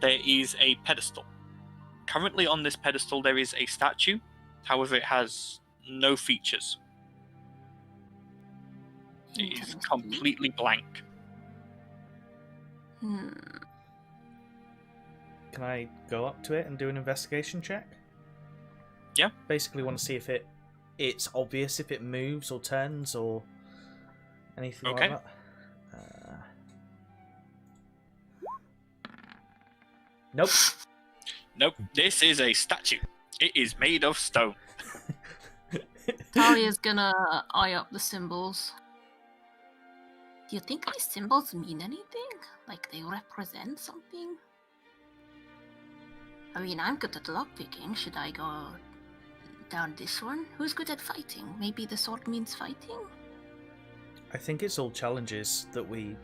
there is a pedestal. Currently on this pedestal, there is a statue. However, it has no features. It is completely blank. Can I go up to it and do an investigation check? Yeah. Basically want to see if it's obvious if it moves or turns or anything like that. Nope. Nope. This is a statue. It is made of stone. Talia's gonna eye up the symbols. Do you think these symbols mean anything? Like they represent something? I mean, I'm good at lockpicking. Should I go down this one? Who's good at fighting? Maybe the sword means fighting? I think it's all challenges that we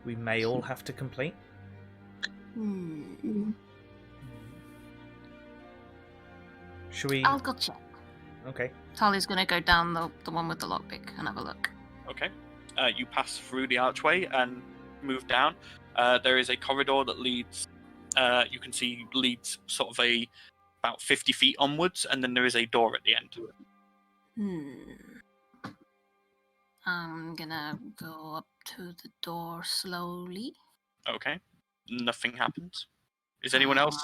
may all have to complete. Should we? I'll go check. Okay. Talia's gonna go down the one with the lockpick and have a look. Okay. You pass through the archway and move down. There is a corridor that leads. You can see leads sort of about 50 feet onwards, and then there is a door at the end. I'm gonna go up to the door slowly. Okay. Nothing happens. Is anyone else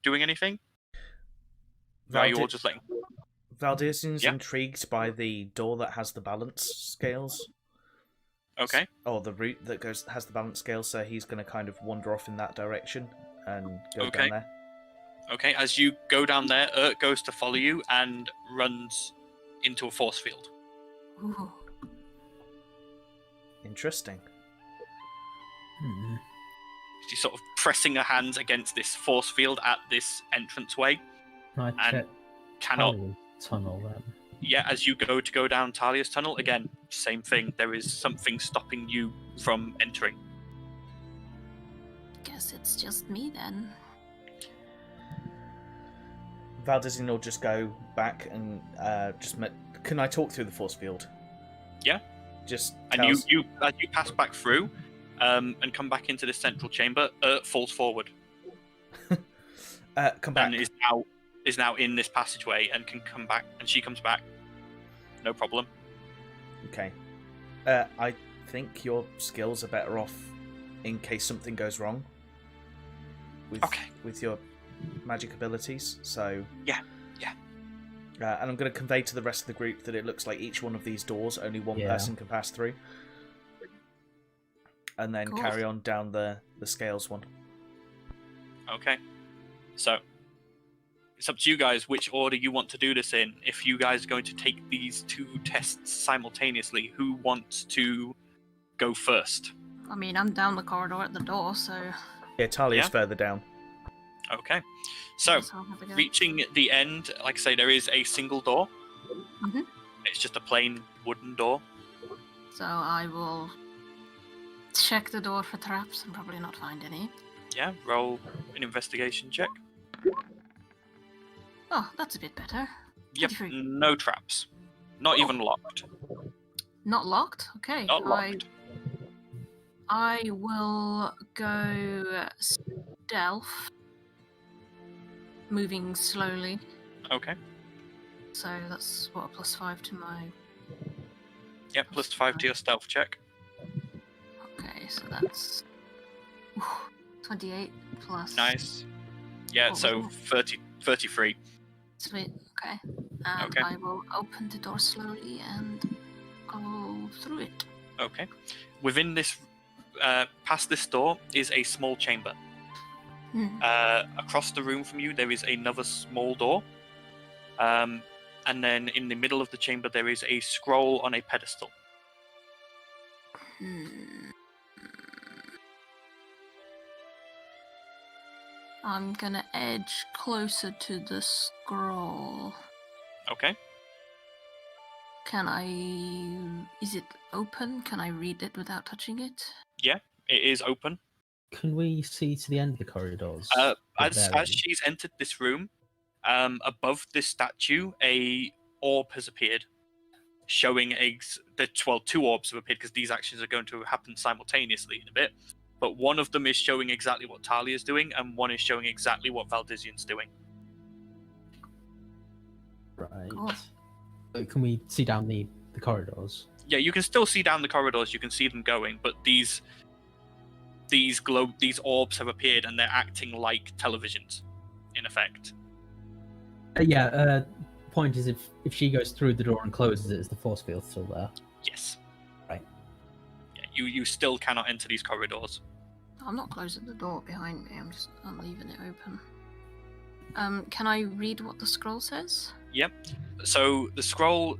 doing anything? Are you all just letting... Valdizian's intrigued by the door that has the balance scales. Okay. Or the route that has the balance scales, so he's going to kind of wander off in that direction and go down there. Okay, as you go down there, Urt goes to follow you and runs into a force field. Ooh. Interesting. She's sort of pressing her hands against this force field at this entranceway. Can I check cannot... tunnel then? Yeah, as you go down Talia's tunnel, again, same thing. There is something stopping you from entering. Guess it's just me then. Valdizian will just go back and can I talk through the force field? Yeah. Just and you as you pass back through and come back into the central chamber, falls forward. Come back. And is now in this passageway and can come back, and she comes back. No problem. Okay. I think your skills are better off in case something goes wrong with your magic abilities. So yeah. And I'm going to convey to the rest of the group that it looks like each one of these doors only one person can pass through, and then carry on down the scales one. Okay. So it's up to you guys which order you want to do this in. If you guys are going to take these two tests simultaneously, who wants to go first? I mean, I'm down the corridor at the door, so... Yeah, Talia's further down. Okay. So, reaching the end, like I say, there is a single door. Mm-hmm. It's just a plain wooden door. So I will check the door for traps and probably not find any. Yeah, roll an investigation check. Oh, that's a bit better. Yep, no traps. Not even locked. Not locked? Okay. Not locked. I will go stealth. Moving slowly. Okay. So that's, what, +5 to my... Yep, +5 to your stealth check. Okay, so that's... 28 plus... Nice. Yeah, so 33. Sweet, okay. And I will open the door slowly and go through it. Okay. Within this, past this door is a small chamber. Across the room from you, there is another small door. and then in the middle of the chamber there is a scroll on a pedestal. I'm gonna edge closer to the scroll. Okay. Can I... Is it open? Can I read it without touching it? Yeah, it is open. Can we see to the end of the corridors? As she's entered this room, above this statue, a orb has appeared, showing two orbs have appeared because these actions are going to happen simultaneously in a bit. But one of them is showing exactly what Talia's doing, and one is showing exactly what Valdizian's doing. Right. Cool. Can we see down the corridors? Yeah, you can still see down the corridors. You can see them going, but these orbs have appeared, and they're acting like televisions, in effect. Point is, if she goes through the door and closes it, is the force field still there? Yes. Right. Yeah, you still cannot enter these corridors. I'm not closing the door behind me. I'm leaving it open. Can I read what the scroll says? Yep. So the scroll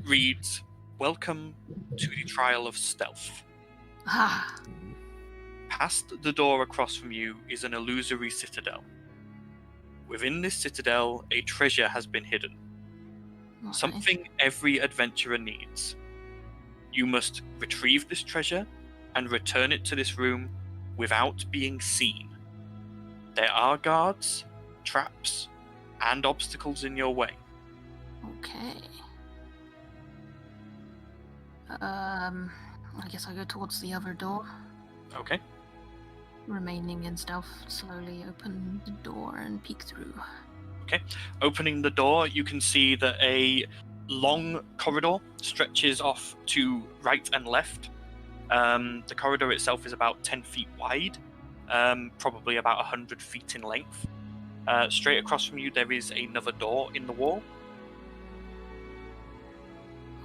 reads, "Welcome to the trial of stealth. Ah, Past the door across from you is an illusory citadel. Within this citadel, a treasure has been hidden. okay. Something every adventurer needs. You must retrieve this treasure and return it to this room without being seen. There are guards, traps, and obstacles in your way." Okay. I guess I go towards the other door. Okay. Remaining in stealth, slowly open the door and peek through. Opening the door, you can see that a long corridor stretches off to right and left. The corridor itself is about 10 feet wide, probably about 100 feet in length. Straight across from you, there is another door in the wall,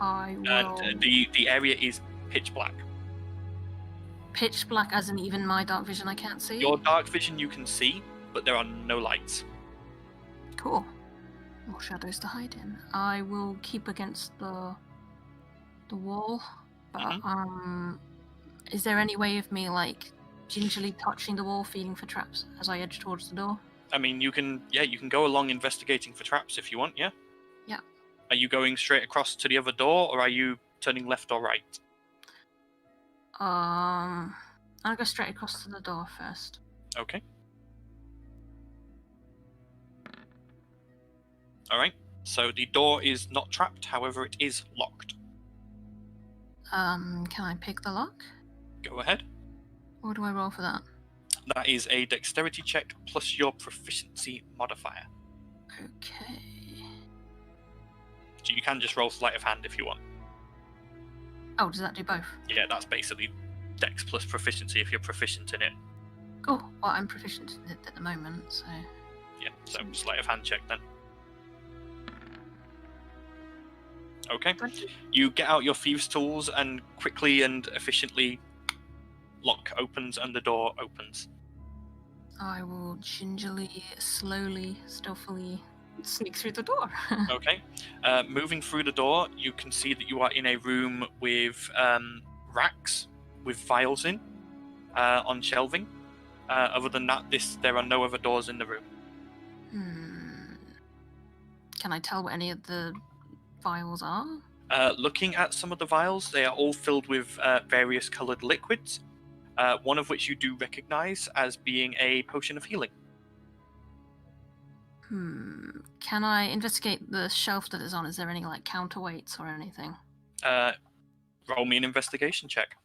I will... and the area is pitch black. Pitch black as in even my dark vision I can't see? Your dark vision you can see, but there are no lights. Cool. More shadows to hide in. I will keep against the wall, but is there any way of me like gingerly touching the wall, feeling for traps as I edge towards the door? I mean, you can go along investigating for traps if you want, yeah? Yeah. Are you going straight across to the other door, or are you turning left or right? I'll go straight across to the door first. Okay. Alright, so the door is not trapped, however it is locked. Can I pick the lock? Go ahead. What do I roll for that? That is a dexterity check plus your proficiency modifier. Okay. So you can just roll sleight of hand if you want. Oh, does that do both? Yeah, that's basically dex plus proficiency if you're proficient in it. Cool. Well, I'm proficient in it at the moment, so... Yeah, so sleight of hand check then. Okay. 20. You get out your thieves' tools and quickly and efficiently lock opens and the door opens. I will gingerly, slowly, stealthily sneak through the door. Okay. Moving through the door, you can see that you are in a room with racks with vials in on shelving. Other than that, there are no other doors in the room. Can I tell what any of the vials are? Looking at some of the vials, they are all filled with various coloured liquids, one of which you do recognise as being a potion of healing. Can I investigate the shelf that it's on? Is there any like counterweights or anything? Roll me an investigation check.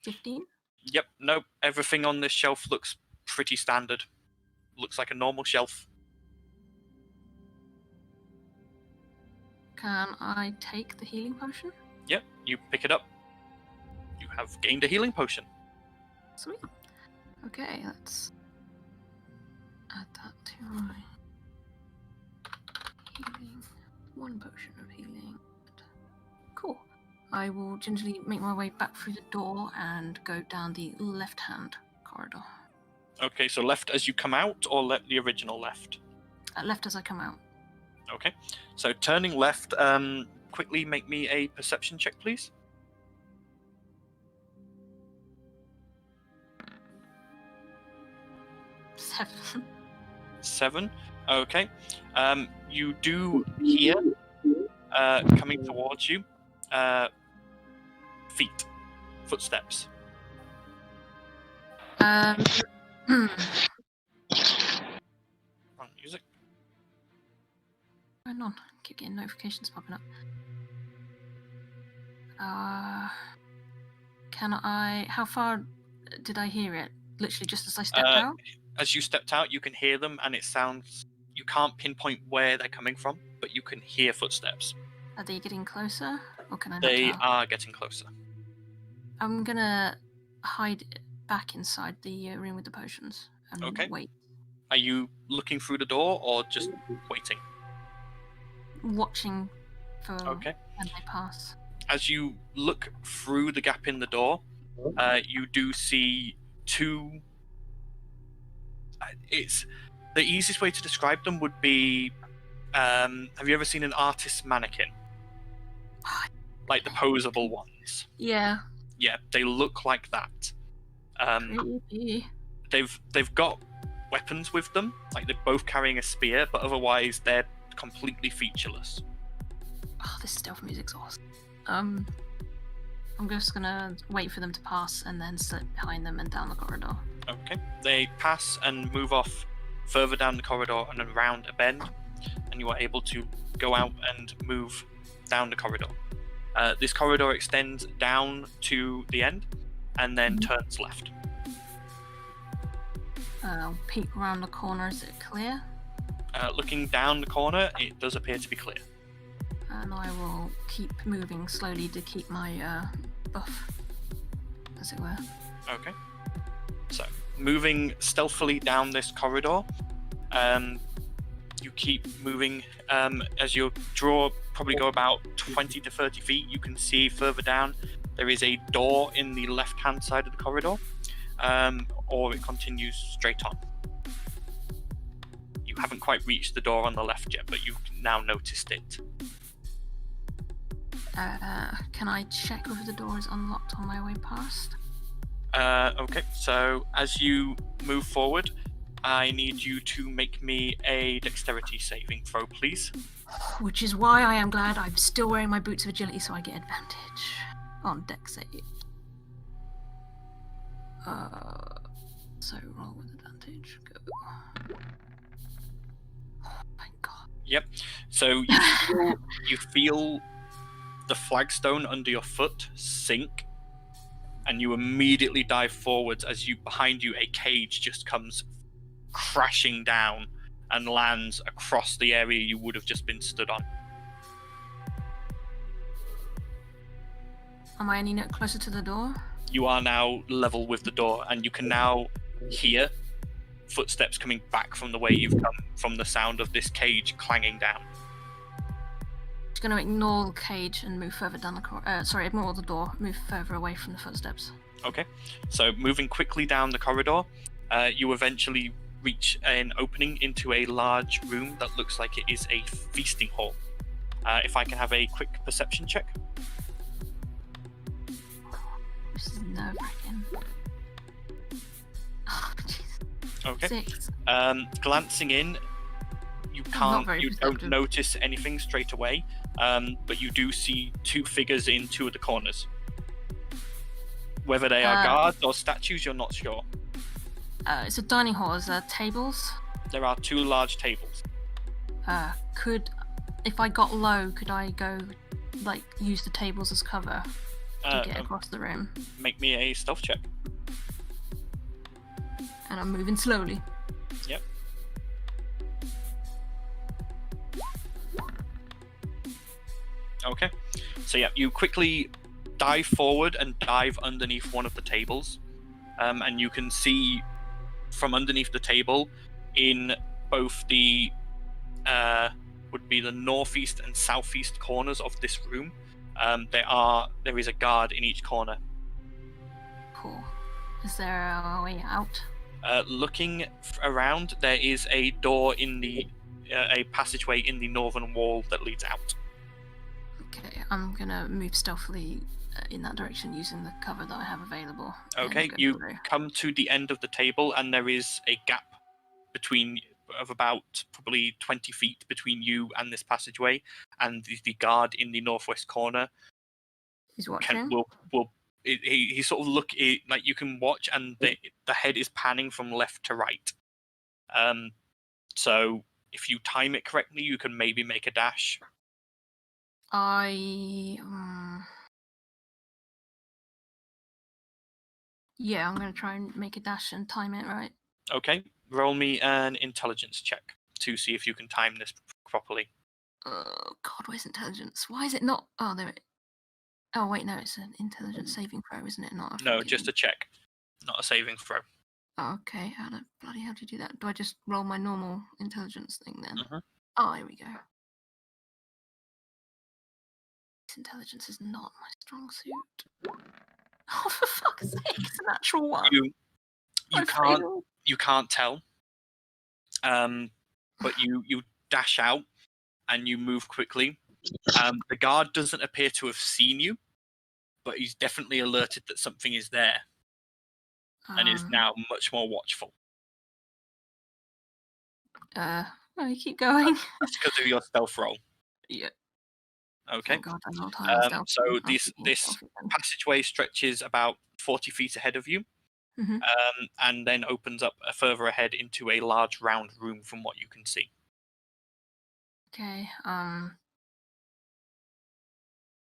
15? Yep, no, everything on this shelf looks pretty standard. Looks like a normal shelf. Can I take the healing potion? Yep, you pick it up. You have gained a healing potion. Sweet. Okay, let's add that to my healing. One potion of healing. Cool. I will gingerly make my way back through the door and go down the left-hand corridor. Okay, so left as you come out, or the original left? Left as I come out. Okay, so turning left, quickly make me a perception check, please. 7. 7. Okay. You do hear coming towards you footsteps. Hmm. Wrong music. Going on? Keep getting notifications popping up. Can I? How far did I hear it? Literally just as I stepped out? As you stepped out, you can hear them, and it sounds. You can't pinpoint where they're coming from, but you can hear footsteps. Are they getting closer, or can I not They tell? are getting closer. I'm gonna hide back inside the room with the potions and Okay. wait. Are you looking through the door or just waiting? Watching for Okay. when they pass. As you look through the gap in the door, you do see two. It's the easiest way to describe them would be. Have you ever seen an artist's mannequin? Like the posable ones. Yeah. Yeah, they look like that. Creepy. They've got weapons with them, like they're both carrying a spear, but otherwise they're completely featureless. Oh, this stealth music's awesome. I'm just gonna wait for them to pass and then slip behind them and down the corridor. Okay. They pass and move off further down the corridor and around a bend, and you are able to go out and move down the corridor. This corridor extends down to the end and then turns left. I'll peek around the corner. Is it clear? Looking down the corner, it does appear to be clear. And I will keep moving slowly to keep my buff, as it were. Okay. So, moving stealthily down this corridor, you keep moving. As you probably go about 20 to 30 feet, you can see further down there is a door in the left-hand side of the corridor, or it continues straight on. You haven't quite reached the door on the left yet, but you've now noticed it. Can I check whether the door is unlocked on my way past? Okay, so as you move forward, I need you to make me a dexterity saving throw, please. Which is why I am glad I'm still wearing my boots of agility, so I get advantage on dex save. So roll with advantage. Go. Oh, thank God. Yep. So you feel the flagstone under your foot sink, and you immediately dive forwards as behind you a cage just comes crashing down and lands across the area you would have just been stood on. Am I any closer to the door? You are now level with the door, and you can now hear footsteps coming back from the way you've come, from the sound of this cage clanging down. Just gonna ignore the cage and move further down the corridor. Ignore the door, move further away from the footsteps. Okay, so moving quickly down the corridor, you eventually reach an opening into a large room that looks like it is a feasting hall. If I can have a quick perception check. This is nerve-wracking. Oh, jeez. Okay. 6. Glancing in, you not very don't perceptive. notice anything straight away, but you do see two figures in two of the corners. Whether they are guards or statues, you're not sure. It's a dining hall. Is there tables? There are two large tables. If I got low, could I go, use the tables as cover to get across the room? Make me a stealth check. And I'm moving slowly. Yep. Okay. So yeah, you quickly dive forward and dive underneath one of the tables, and you can see from underneath the table in both the would be the northeast and southeast corners of this room. There is a guard in each corner. Cool. Is there a way out? Looking around, there is a door in the a passageway in the northern wall that leads out. Okay, I'm gonna move stealthily in that direction using the cover that I have available. and Okay, go you through. come to the end of the table, and there is a gap between of about probably 20 feet between you and this passageway, and the guard in the northwest corner He's watching. he sort of like you can watch, and the head is panning from left to right. So if you time it correctly, you can maybe make a dash. Yeah, I'm gonna try and make a dash and time it right. Okay, roll me an intelligence check to see if you can time this properly. Oh God, where's intelligence? Why is it not? Oh, there it. Oh wait, no, it's an intelligence saving throw, isn't it? Not. No, just a check, not a saving throw. Oh, okay, how the bloody hell do you do that? Do I just roll my normal intelligence thing then? Mhm. Oh, here we go. This intelligence is not my strong suit. Oh, for fuck's sake, it's a natural one. You I can't failed. you can't tell, but you dash out and you move quickly. The guard doesn't appear to have seen you, but he's definitely alerted that something is there and is now much more watchful. Oh, you keep going. That's because of your stealth roll. Yeah. Okay. Oh God, I'm not high on stealth. So I'm this keeping stealthy then. passageway stretches about 40 feet ahead of you, Mhm. and then opens up further ahead into a large round room from what you can see. Okay.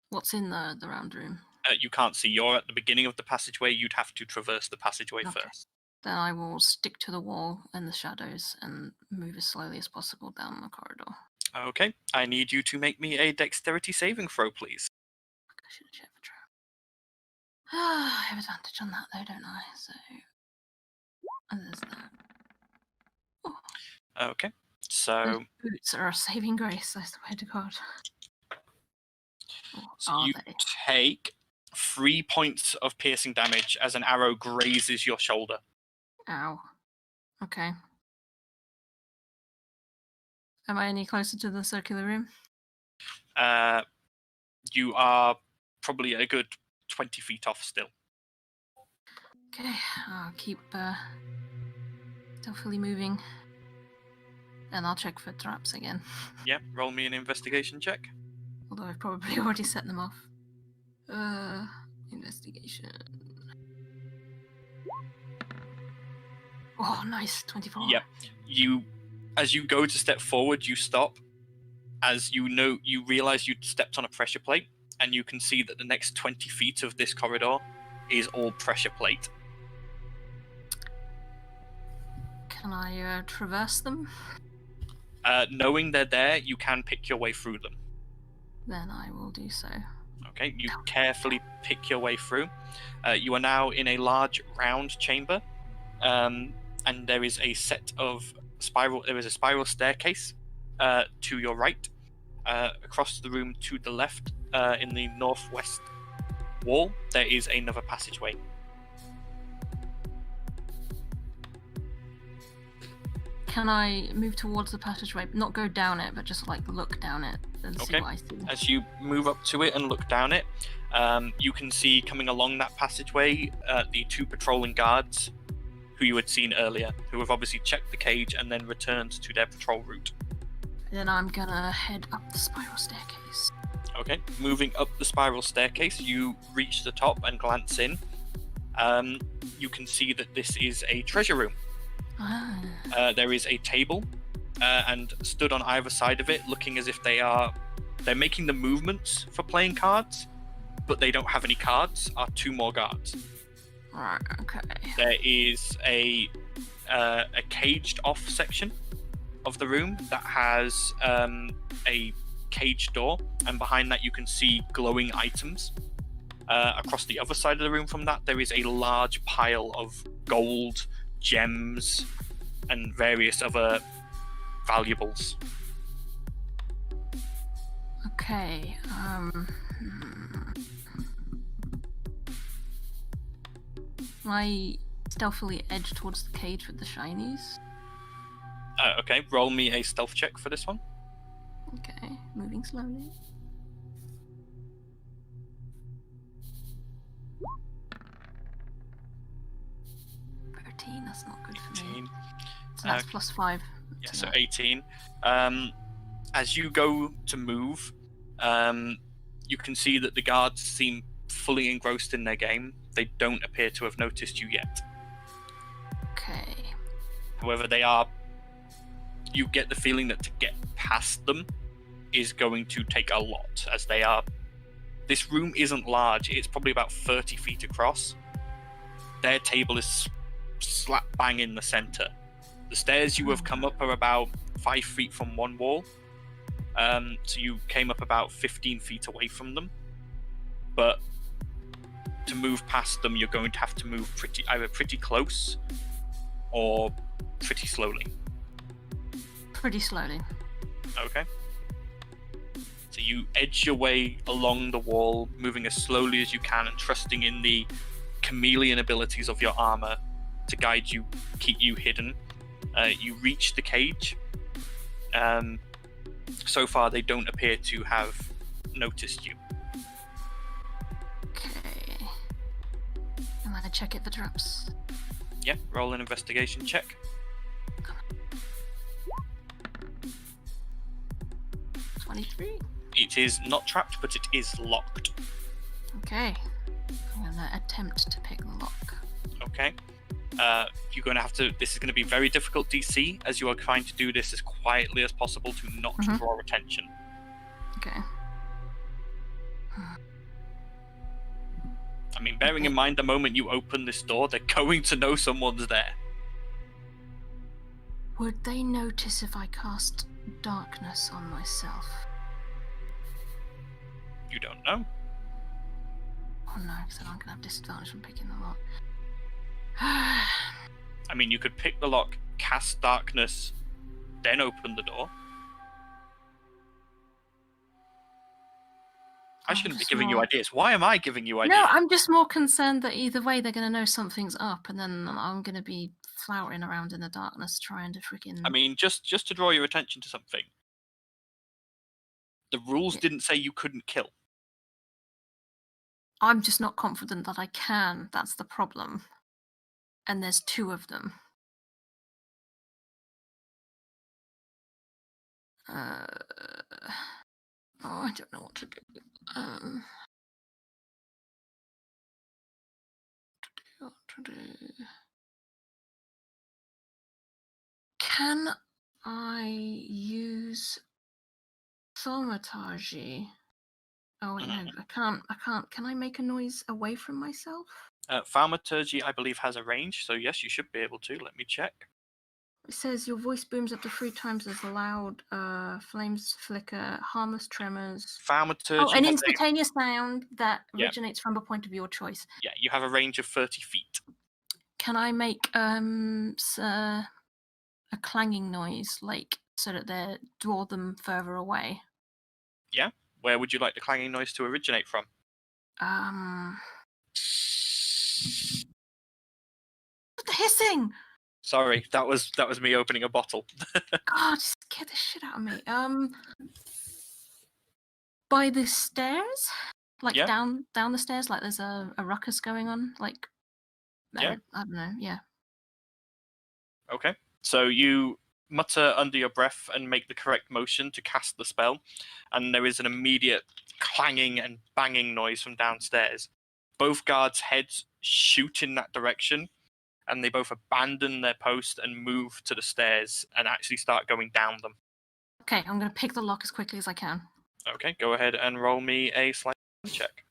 What's in the round room? You can't see. You're at the beginning of the passageway. You'd have to traverse the passageway Okay. first. Then I will stick to the wall and the shadows and move as slowly as possible down the corridor. Okay. I need you to make me a dexterity saving throw, please. I should have checked for trap. I have advantage on that though, don't I? So, and there's that. Oh, Okay. So, those boots are a saving grace, I swear to God. Are you they? take 3 points of piercing damage as an arrow grazes your shoulder. Ow. Okay. Am I any closer to the circular room? You are probably a good 20 feet off still. Okay, I'll keep stealthily moving. And I'll check for traps again. Yeah, roll me an investigation check. Although I've probably already set them off. Investigation. Oh, nice, 24. Yep. As you go to step forward, you stop. As you realize you'd stepped on a pressure plate, and you can see that the next 20 feet of this corridor is all pressure plate. Can I traverse them? Knowing they're there, you can pick your way through them. Then I will do so. Okay, you carefully pick your way through. You are now in a large round chamber, and there is a spiral staircase to your right. Across the room to the left, in the northwest wall, there is another passageway. Can I move towards the passageway? Not go down it, but just like look down it and see Okay. what I see. As you move up to it and look down it, you can see coming along that passageway the 2 patrolling guards who you had seen earlier, who have obviously checked the cage and then returned to their patrol route. Then I'm gonna head up the spiral staircase. Okay, moving up the spiral staircase, you reach the top and glance in. You can see that this is a treasure room. There is a table, and stood on either side of it, looking as if they're making the movements for playing cards, but they don't have any cards, are 2 more guards. Right, okay. There is a caged off section of the room that has a cage door, and behind that you can see glowing items. Across the other side of the room from that, there is a large pile of gold, gems, and various other valuables. Okay, my stealthily edge towards the cage with the shinies. Okay, roll me a stealth check for this one. Okay, moving slowly. That's not good for 18. me. So that's +5. Yeah, to so that. 18. As you go to move, you can see that the guards seem fully engrossed in their game. They don't appear to have noticed you yet. Okay. However, you get the feeling that to get past them is going to take a lot, as they are... This room isn't large. It's probably about 30 feet across. Their table is slap bang in the center. The stairs you have come up are about 5 feet from one wall. So you came up about 15 feet away from them. But to move past them, you're going to have to move either pretty close or pretty slowly. Pretty slowly. Okay. So you edge your way along the wall, moving as slowly as you can and trusting in the chameleon abilities of your armor to guide you, keep you hidden. You reach the cage. So far, they don't appear to have noticed you. Okay. I'm gonna check it for traps. Yeah, roll an investigation check. 23. It is not trapped, but it is locked. Okay. I'm gonna attempt to pick the lock. Okay. You're going to have to... This is going to be very difficult DC, as you are trying to do this as quietly as possible to not draw attention. Okay. I mean, bearing in mind the moment you open this door, they're going to know someone's there. Would they notice if I cast darkness on myself? You don't know. Oh no, because then I'm gonna have disadvantage from picking the lock. I mean, you could pick the lock, cast darkness, then open the door. I shouldn't be giving you ideas. Why am I giving you ideas? No, I'm just more concerned that either way they're going to know something's up, and then I'm going to be flowering around in the darkness trying to freaking... I mean, just to draw your attention to something. The rules didn't say you couldn't kill. I'm just not confident that I can. That's the problem. And there's 2 of them. I don't know what to do. What to do? Can I use thaumaturgy? Oh wait, no, I can't. Can I make a noise away from myself? Thaumaturgy, I believe, has a range, so yes, you should be able to. Let me check. It says your voice booms up to 3 times as loud, flames flicker, harmless tremors. Thaumaturgy an has instantaneous sound that originates from a point of your choice. Yeah, you have a range of 30 feet. Can I make a clanging noise, like, so that they draw them further away? Yeah? Where would you like the clanging noise to originate from? What the hissing? Sorry, that was me opening a bottle. God, just scared the shit out of me. By the stairs? Like down the stairs, like there's a ruckus going on, like I don't know, yeah. Okay. So you mutter under your breath and make the correct motion to cast the spell, and there is an immediate clanging and banging noise from downstairs. Both guards' heads shoot in that direction, and they both abandon their post and move to the stairs and actually start going down them. Okay, I'm going to pick the lock as quickly as I can. Okay, go ahead and roll me a sleight check.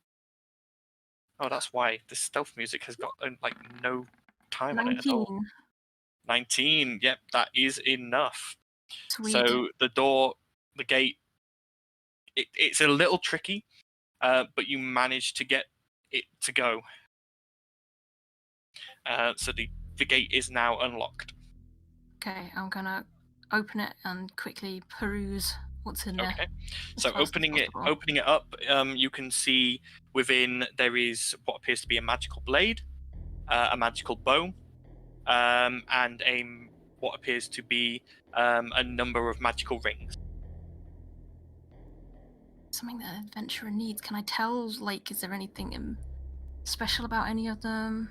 Oh, that's why this stealth music has got like no time 19. on it at all. 19, yep, that is enough. Sweet. So the gate, it's a little tricky, but you manage to get it to go. So the gate is now unlocked. Okay, I'm gonna open it and quickly peruse what's in there. Okay, so opening it up, you can see within there is what appears to be a magical blade, a magical bow, and what appears to be a number of magical rings. Something that an adventurer needs. Can I tell, like, is there anything special about any of them?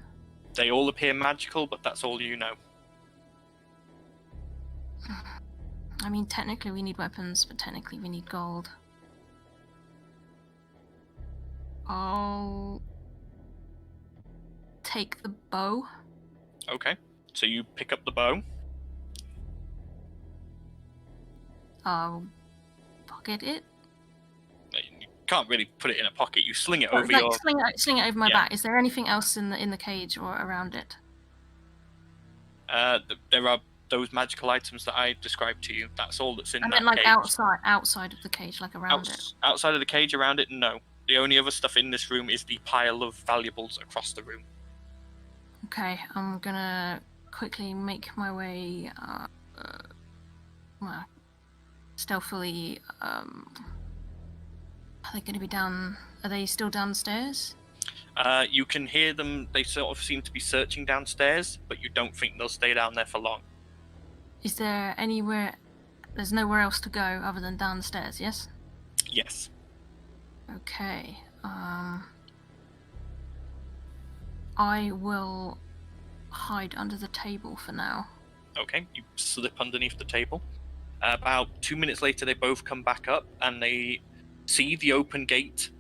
They all appear magical, but that's all you know. I mean, technically we need weapons, but technically we need gold. I'll take the bow. Okay, so you pick up the bow. I'll pocket it. You can't really put it in a pocket. You sling it Or, over like, your... sling it over my Yeah. back. Is there anything else in the cage or around it? There are those magical items that I described to you. That's all that's in I that meant like cage. outside of the cage, like around it. Outside of the cage, around it, no. The only other stuff in this room is the pile of valuables across the room. Okay, I'm gonna quickly make my way, well, stealthily. Are they gonna be down? Are they still downstairs? You can hear them. They sort of seem to be searching downstairs, but you don't think they'll stay down there for long. Is there anywhere? There's nowhere else to go other than downstairs. Yes. Yes. Okay. I will hide under the table for now. Okay, you slip underneath the table. About 2 minutes later, they both come back up and they see the open gate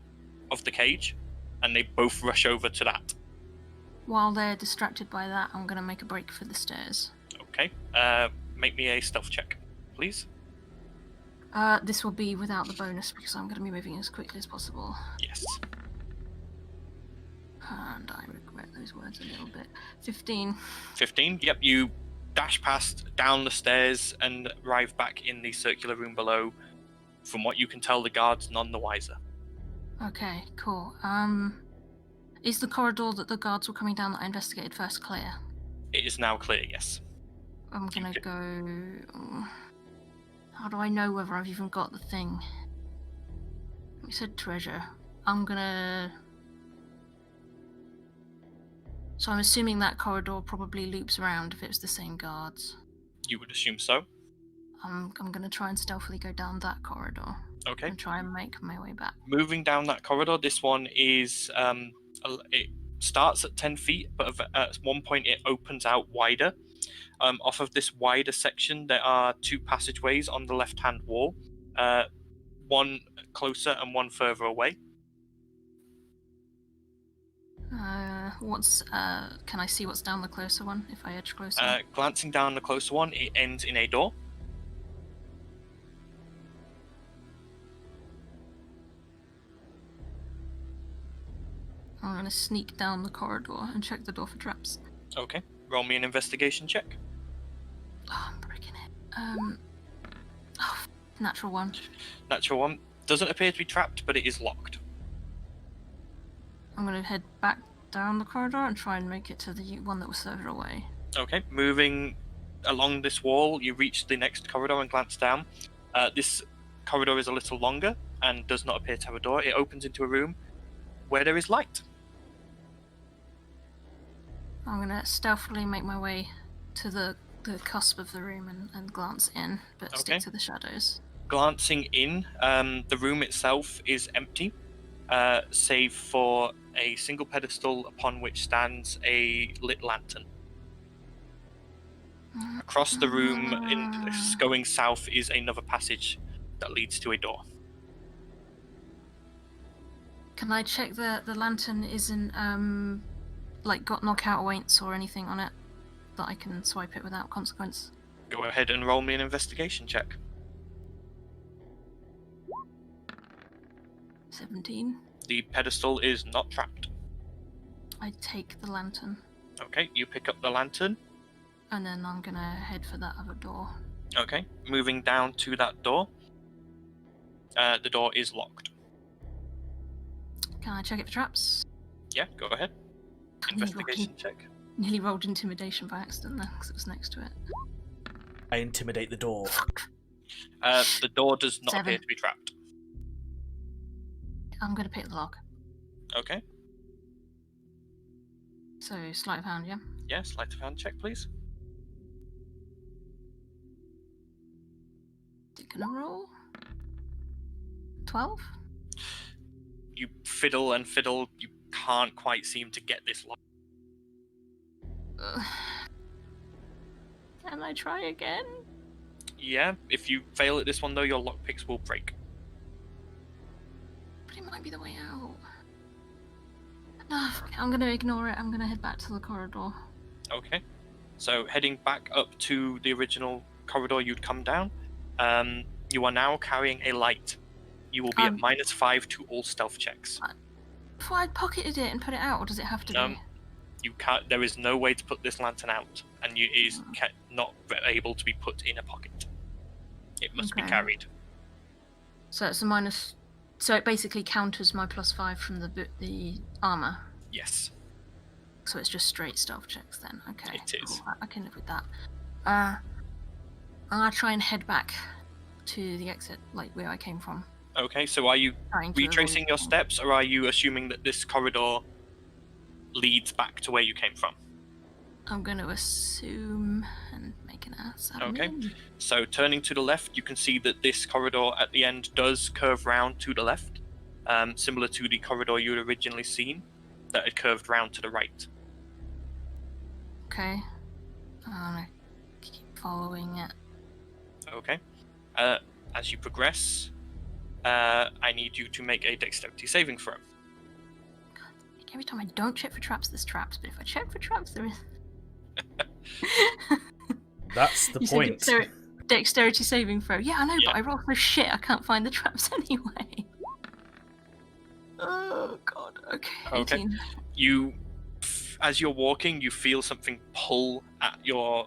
of the cage, and they both rush over to that. While they're distracted by that, I'm gonna make a break for the stairs. Okay, make me a stealth check, please. This will be without the bonus because I'm gonna be moving as quickly as possible. Yes. And I regret those words a little bit. 15. 15, yep, you dash past, down the stairs, and arrive back in the circular room below. From what you can tell, the guard's none the wiser. Okay, cool. Is the corridor that the guards were coming down that I investigated first clear? It is now clear, yes. I'm gonna go... How do I know whether I've even got the thing? We said treasure. I'm gonna... So I'm assuming that corridor probably loops around if it was the same guards. You would assume so. I'm gonna try and stealthily go down that corridor. Okay. And try and make my way back. Moving down that corridor, this one is... it starts at 10 feet, but at one point it opens out wider. Off of this wider section, there are two passageways on the left-hand wall. One closer and one further away. Can I see what's down the closer one if I edge closer? Glancing down the closer one, it ends in a door. I'm gonna sneak down the corridor and check the door for traps. Okay, roll me an investigation check. Oh, I'm breaking it. Natural one. Natural one. Doesn't appear to be trapped, but it is locked. I'm gonna head back down the corridor and try and make it to the one that was further away. Okay, moving along this wall, you reach the next corridor and glance down. This corridor is a little longer and does not appear to have a door. It opens into a room where there is light. I'm gonna stealthily make my way to the cusp of the room and glance in, but Okay. stick to the shadows. Glancing in, the room itself is empty, save for a single pedestal upon which stands a lit lantern. Across the room, going south, is another passage that leads to a door. Can I check the lantern isn't like got knockout weights or anything on it that I can swipe it without consequence? Go ahead and roll me an investigation check. 17. The pedestal is not trapped. I take the lantern Okay, you pick up the lantern. and then I'm gonna head for that other door. Okay, moving down to that door. The door is locked. Can I check it for traps? Yeah, go ahead. Investigation check. Nearly rolled intimidation by accident there because it was next to it. I intimidate the door. The door does not 7. appear to be trapped. I'm gonna pick the lock. Okay. So sleight of hand, yeah. Yeah, sleight of hand check, please. Gonna roll 12. You fiddle and fiddle. You can't quite seem to get this lock. Can I try again? Yeah, if you fail at this one though, your lockpicks will break. But it might be the way out. No, I'm gonna ignore it. I'm gonna head back to the corridor. Okay. So heading back up to the original corridor you'd come down, you are now carrying a light. You will be at -5 to all stealth checks. Before I pocketed it and put it out, or does it have to be? You can't. There is no way to put this lantern out, and it is not able to be put in a pocket. It must be carried. So it's a minus. So it basically counters my +5 from the armor. Yes. So it's just straight stealth checks then. Okay. It is. Cool. I can live with that. I'm gonna try and head back to the exit, like where I came from. Okay. So are you retracing your steps, or are you assuming that this corridor leads back to where you came from? I'm going to assume and make an ass out of me. Okay. So turning to the left, you can see that this corridor at the end does curve round to the left, similar to the corridor you had originally seen that had curved round to the right. Okay. I'm going to keep following it. Okay. As you progress, I need you to make a dexterity saving throw. Every time I don't check for traps, there's traps. But if I check for traps, there is. That's the point. Dexterity saving throw. Yeah, I know, Yeah. but I roll so shit I can't find the traps anyway. Oh god. Okay. Okay. 18. As you're walking, you feel something pull at your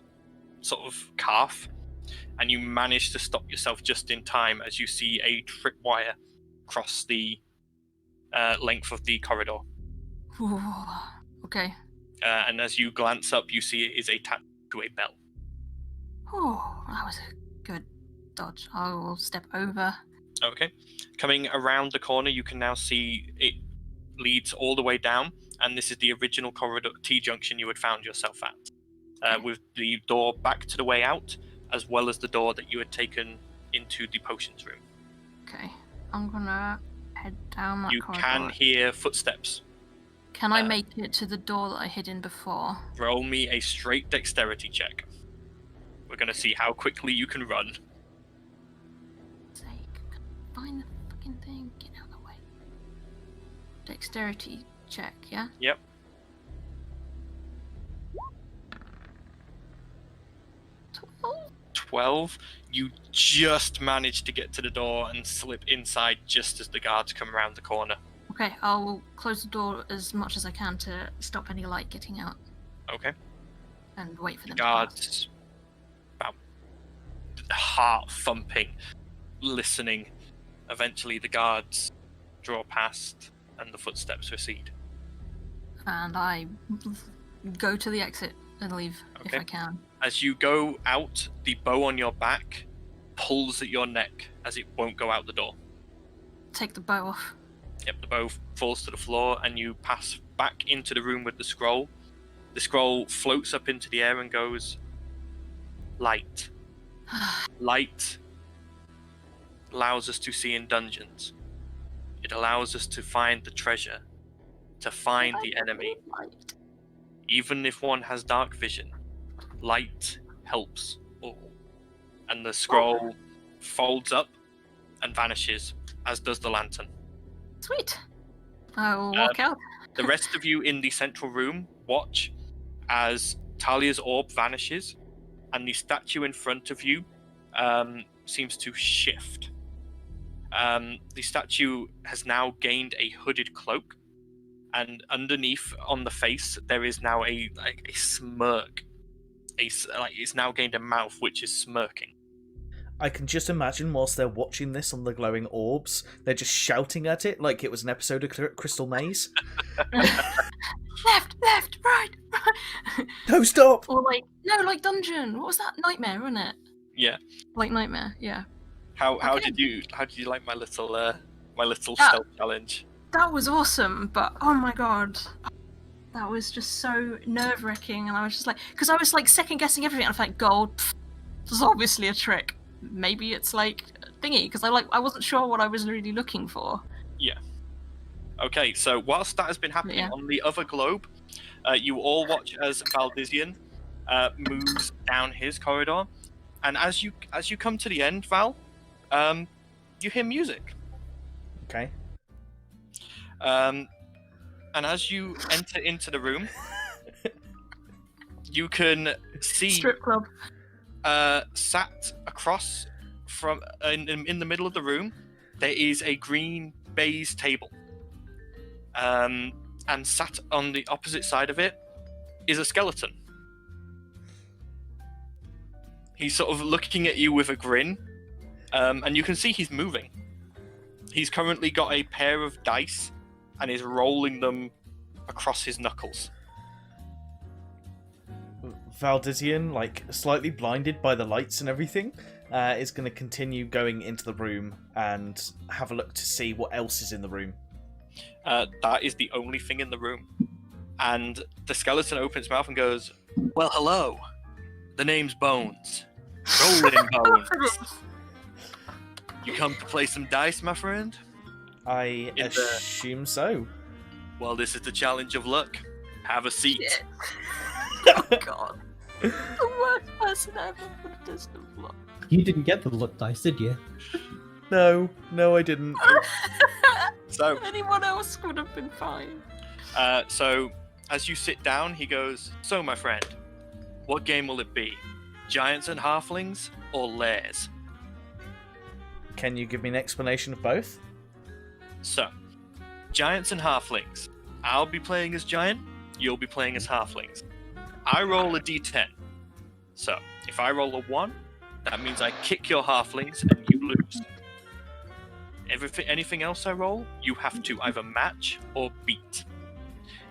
sort of calf, and you manage to stop yourself just in time as you see a tripwire cross the length of the corridor. Ooh, okay. And as you glance up, you see it is attached to a bell. Oh, that was a good dodge. I will step over. Okay. Coming around the corner, you can now see it leads all the way down, and this is the original corridor T-junction you had found yourself at, with the door back to the way out, as well as the door that you had taken into the potions room. Okay. I'm gonna head down that You corridor. can hear footsteps. Can I make it to the door that I hid in before? Roll me a straight dexterity check. We're going to see how quickly you can run. Sake, find the fucking thing. Get out of the way. Dexterity check, yeah? Yep. 12. You just managed to get to the door and slip inside just as the guards come around the corner. Okay, I'll close the door as much as I can to stop any light getting out. Okay. And wait for them Guards, about heart thumping, listening. Eventually the guards draw past and the footsteps recede. And I go to the exit and leave if I can. As you go out, the bow on your back pulls at your neck as it won't go out the door. Take the bow off. Yep, the bow falls to the floor and you pass back into the room with the scroll. The scroll floats up into the air and goes, light. Light allows us to see in dungeons. It allows us to find the treasure, to find the enemy. Even if one has dark vision, light helps all. And the scroll folds up and vanishes, as does the lantern. Sweet. I will walk out. The rest of you in the central room watch as Talia's orb vanishes and the statue in front of you seems to shift. The statue has now gained a hooded cloak, and underneath on the face there is now a smirk. It's now gained a mouth which is smirking. I can just imagine whilst they're watching this on the glowing orbs, they're just shouting at it like it was an episode of Crystal Maze. Left, right. No, stop! Or like Dungeon. What was that? Nightmare, wasn't it? Yeah. Like Nightmare, yeah. How did you like my little stealth challenge? That was awesome, but oh my god. That was just so nerve-wracking, and I was just like, because I was like second-guessing everything. And I was like, gold, this is obviously a trick. Maybe it's like thingy, because I wasn't sure what I was really looking for. Yeah. Okay, so whilst that has been happening on the other globe, you all watch as Valdisian moves down his corridor, and as you come to the end, Val, you hear music. Okay. And as you enter into the room, you can see Strip club. sat across from in the middle of the room, there is a green baize table. And sat on the opposite side of it is a skeleton. He's sort of looking at you with a grin, and you can see he's moving. He's currently got a pair of dice and is rolling them across his knuckles. Valdisian, like slightly blinded by the lights and everything, is going to continue going into the room and have a look to see what else is in the room. That is the only thing in the room. And the skeleton opens its mouth and goes, "Well, hello. The name's Bones. Rolling Bones. You come to play some dice, my friend?" I assume so. Well, this is the challenge of luck. Have a seat. Oh god. The worst person ever for the test of luck. You didn't get the luck dice, did you? No, I didn't. So anyone else would have been fine. So as you sit down, he goes, "So, my friend, what game will it be? Giants and halflings or lairs?" Can you give me an explanation of both? So, giants and halflings. I'll be playing as giant, you'll be playing as halflings. I roll a d10. So, if I roll a 1, that means I kick your halflings and you lose. Anything else I roll, you have to either match or beat.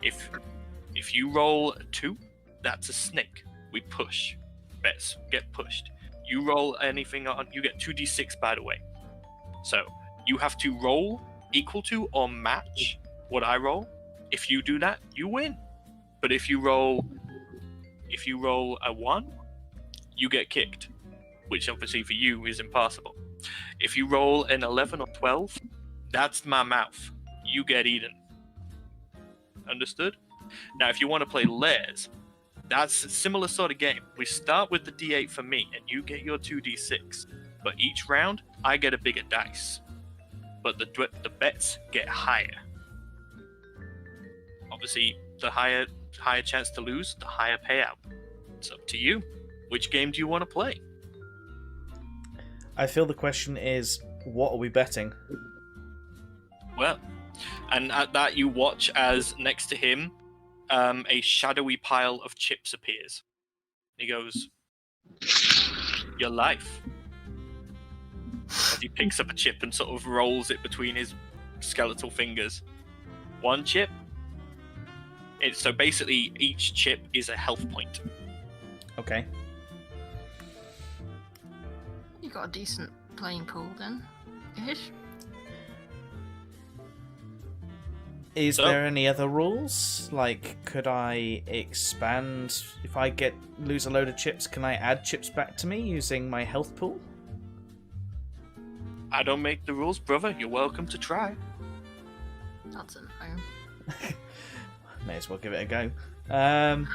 If you roll a 2, that's a snake. We push. Bets get pushed. You roll anything on, you get 2d6 by the way. So, you have to roll equal to or match what I roll. If you do that, you win. But if you roll a 1, you get kicked, which obviously for you is impossible. If you roll an 11 or 12, that's my mouth. You get eaten. Understood? Now, if you want to play lairs, that's a similar sort of game. We start with the d8 for me, and you get your 2d6. But each round, I get a bigger dice. But the bets get higher. Obviously, the higher chance to lose, the higher payout. It's up to you. Which game do you want to play? I feel the question is, what are we betting? Well, and at that you watch as next to him, a shadowy pile of chips appears. He goes, "Your life." As he picks up a chip and sort of rolls it between his skeletal fingers. 1 chip. So basically, each chip is a health point. Okay. You got a decent playing pool then, ish. Is there any other rules? Like, could I expand if I lose a load of chips? Can I add chips back to me using my health pool? I don't make the rules, brother. You're welcome to try. That's a no. May as well give it a go. Oh,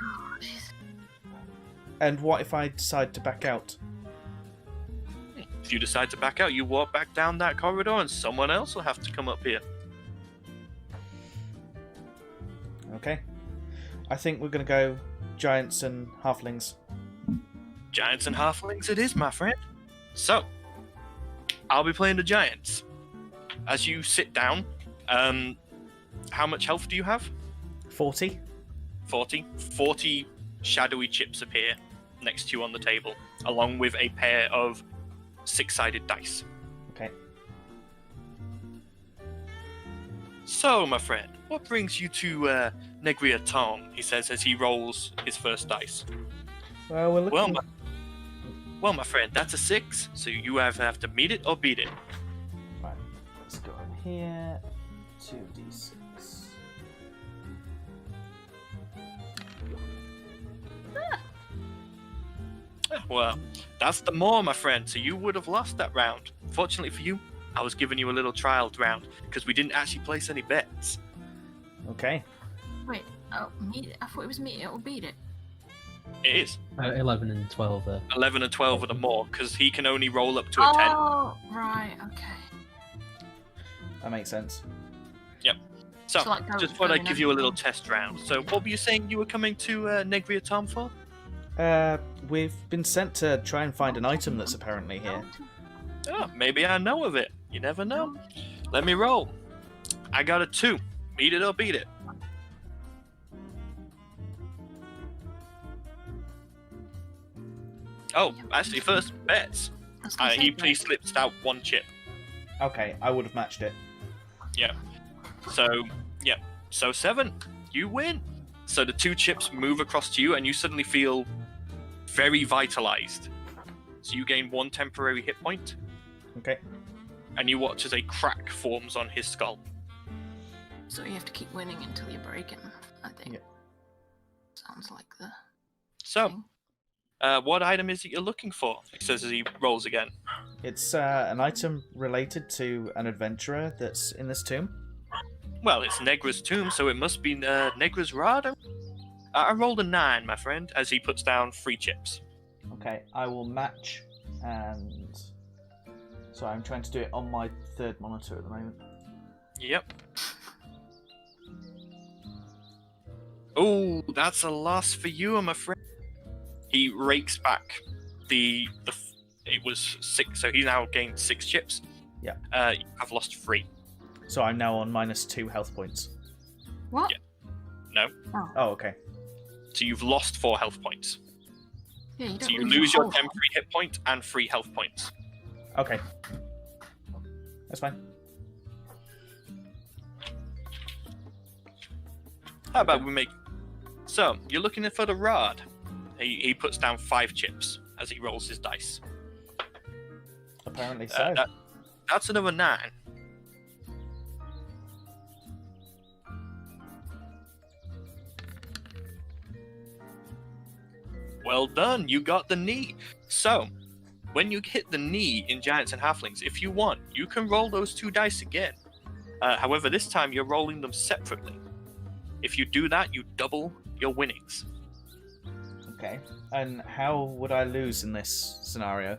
And what if I decide to back out? If you decide to back out, you walk back down that corridor and someone else will have to come up here. Okay. I think we're going to go giants and halflings. Giants and halflings it is, my friend. So, I'll be playing the giants. As you sit down, how much health do you have? 40. 40 shadowy chips appear next to you on the table, along with a pair of 6-sided dice. Okay. So, my friend, what brings you to Negriatomb? He says as he rolls his first dice. Well, we're looking... Well, my friend, that's a 6, so you either have to meet it or beat it. Right, let's go in here. 2d6. Well, that's the more, my friend. So you would have lost that round. Fortunately for you, I was giving you a little trial round because we didn't actually place any bets. Okay. Wait, oh, I thought it was me. It'll beat it. It is 11 and 12. 11 and 12 are the more because he can only roll up to a 10. Oh, right, okay. That makes sense. So, So, like, just thought I'd give you a little test round. So, what were you saying you were coming to Negriatomb for? We've been sent to try and find an item that's apparently here. Oh, maybe I know of it. You never know. Let me roll. I got a 2. Beat it or beat it. Oh, actually, first, bets. He slipped out 1 chip. Okay, I would have matched it. Yeah. So, yeah. So 7, you win. So the 2 chips move across to you, and you suddenly feel very vitalized. So you gain 1 temporary hit point, Okay. and you watch as a crack forms on his skull. So you have to keep winning until you break him, I think. Yeah. Sounds like the So, thing. what item is it you're looking for? He says as he rolls again. It's an item related to an adventurer that's in this tomb. Well, it's Negra's tomb, so it must be Negra's rod. I rolled a 9, my friend, as he puts down 3 chips. Okay, I will match, and so I'm trying to do it on my 3rd monitor at the moment. Yep. Oh, that's a loss for you, I'm afraid. He rakes back it was 6, so he's now gained 6 chips. Yeah. I've lost 3. So I'm now on -2 health points. What? Yeah. No. Oh, okay. So you've lost 4 health points. Yeah, you don't So you lose lose your whole temporary hit point and 3 health points. Okay. That's fine. How about we make... So, you're looking for the rod. He puts down 5 chips as he rolls his dice. Apparently so. That's another 9. Well done, you got the knee. So, when you hit the knee in Giants and Halflings, if you want, you can roll those 2 dice again. However, this time you're rolling them separately. If you do that, you double your winnings. Okay. And how would I lose in this scenario?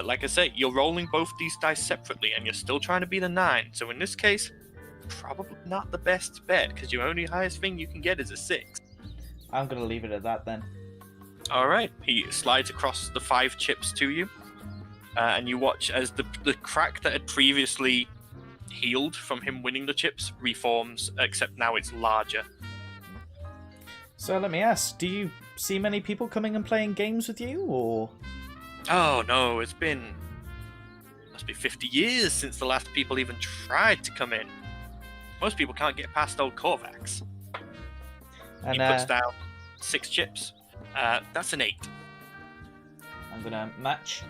Like I say, you're rolling both these dice separately, and you're still trying to be the 9. So in this case, probably not the best bet, because your only highest thing you can get is a 6. I'm going to leave it at that then. Alright, he slides across the 5 chips to you, and you watch as the crack that had previously healed from him winning the chips reforms, except now it's larger. So let me ask, do you see many people coming and playing games with you, or...? Oh no, must be 50 years since the last people even tried to come in. Most people can't get past old Korvax. And He puts down 6 chips. That's an 8. I'm going to match.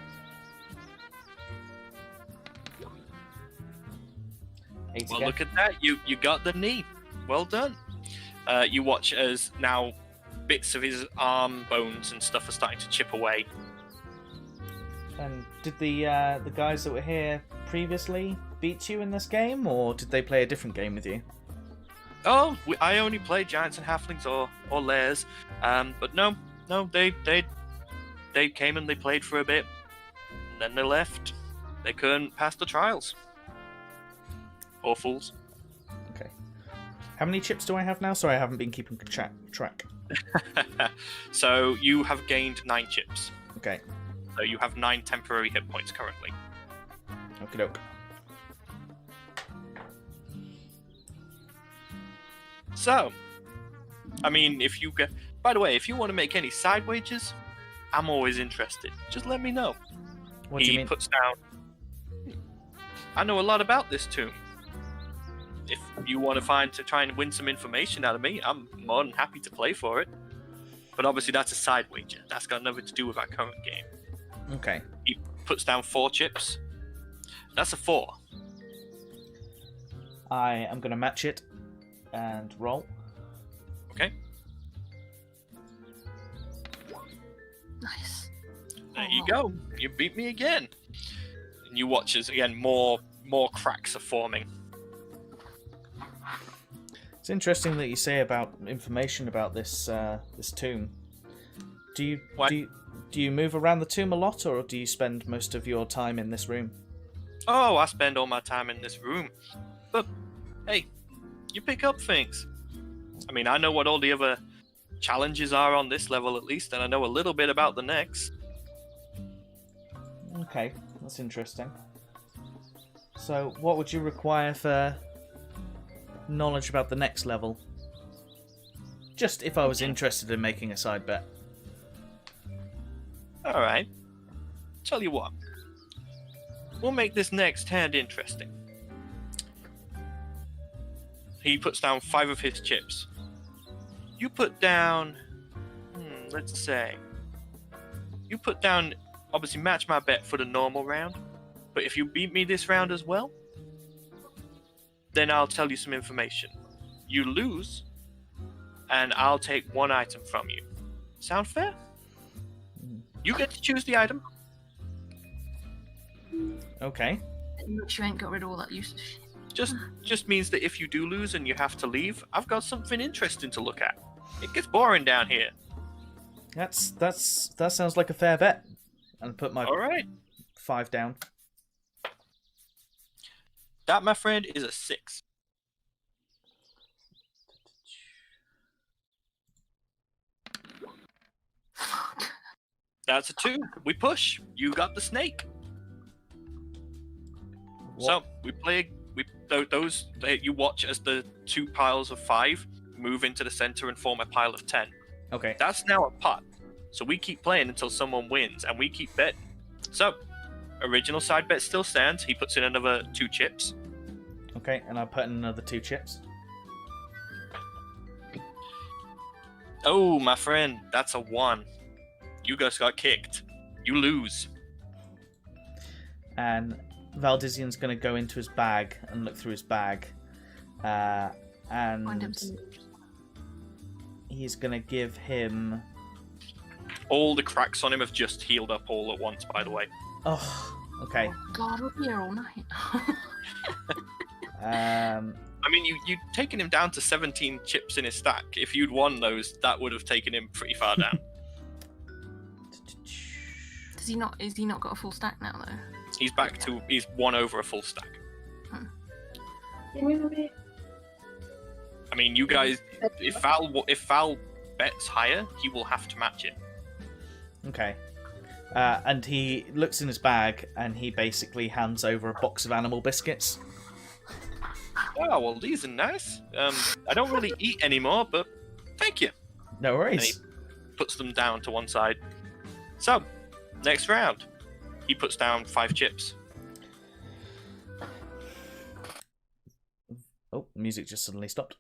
8 Well, again. look at that. You got the knee. Well done. You watch as now bits of his arm bones and stuff are starting to chip away. And did the guys that were here previously beat you in this game, or did they play a different game with you? Oh, I only play Giants and Halflings or Lairs. But no, they came and they played for a bit, and then they left. They couldn't pass the trials. Poor fools. Okay. How many chips do I have now? Sorry, I haven't been keeping track. So you have gained 9 chips. Okay. So you have 9 temporary hit points currently. Okie doke. So, I mean, if you get... By the way, if you want to make any side wagers, I'm always interested. Just let me know. What do you He mean? puts down... I know a lot about this tomb. If you want to try and win some information out of me, I'm more than happy to play for it. But obviously that's a side wager. That's got nothing to do with our current game. Okay. He puts down 4 chips. That's a 4. I am going to match it and roll. Okay. Nice. There you go. You beat me again. And you watch as again more cracks are forming. It's interesting that you say about information about this this tomb. Do you move around the tomb a lot, or do you spend most of your time in this room? Oh, I spend all my time in this room. But hey, you pick up things. I mean, I know what all the other challenges are on this level at least, and I know a little bit about the next. Okay, that's interesting. So, what would you require for knowledge about the next level? Just if I was interested in making a side bet. Alright. Tell you what. We'll make this next hand interesting. He puts down 5 of his chips. You put down... let's say... You put down... Obviously match my bet for the normal round. But if you beat me this round as well, then I'll tell you some information. You lose, and I'll take 1 item from you. Sound fair? You get to choose the item. Okay. But you ain't got rid of all that useless shit. Just means that if you do lose and you have to leave, I've got something interesting to look at. It gets boring down here. That sounds like a fair bet. And put my All right. 5 down. That, my friend, is a 6. That's a 2. We push. You got the snake. What? So we play. You watch as the 2 piles of 5 move into the center and form a pile of 10. Okay. That's now a pot. So we keep playing until someone wins, and we keep betting. So, original side bet still stands. He puts in another 2 chips. Okay, and I put in another 2 chips. Oh, my friend, that's a 1. You guys got kicked. You lose. And Valdizian's going to go into his bag and look through his bag. And he's going to give him... All the cracks on him have just healed up all at once, by the way. Oh, okay. Oh, God, we'll be here all night. I mean, you'd taken him down to 17 chips in his stack. If you'd won those, that would have taken him pretty far down. Is he not got a full stack now, though? He's 1 over a full stack. I mean, you guys, if Val bets higher, he will have to match it. Okay. And he looks in his bag and he basically hands over a box of animal biscuits. Oh, well, these are nice. I don't really eat anymore, but thank you. No worries. And he puts them down to one side. So, next round. He puts down 5 chips. Oh, the music just suddenly stopped.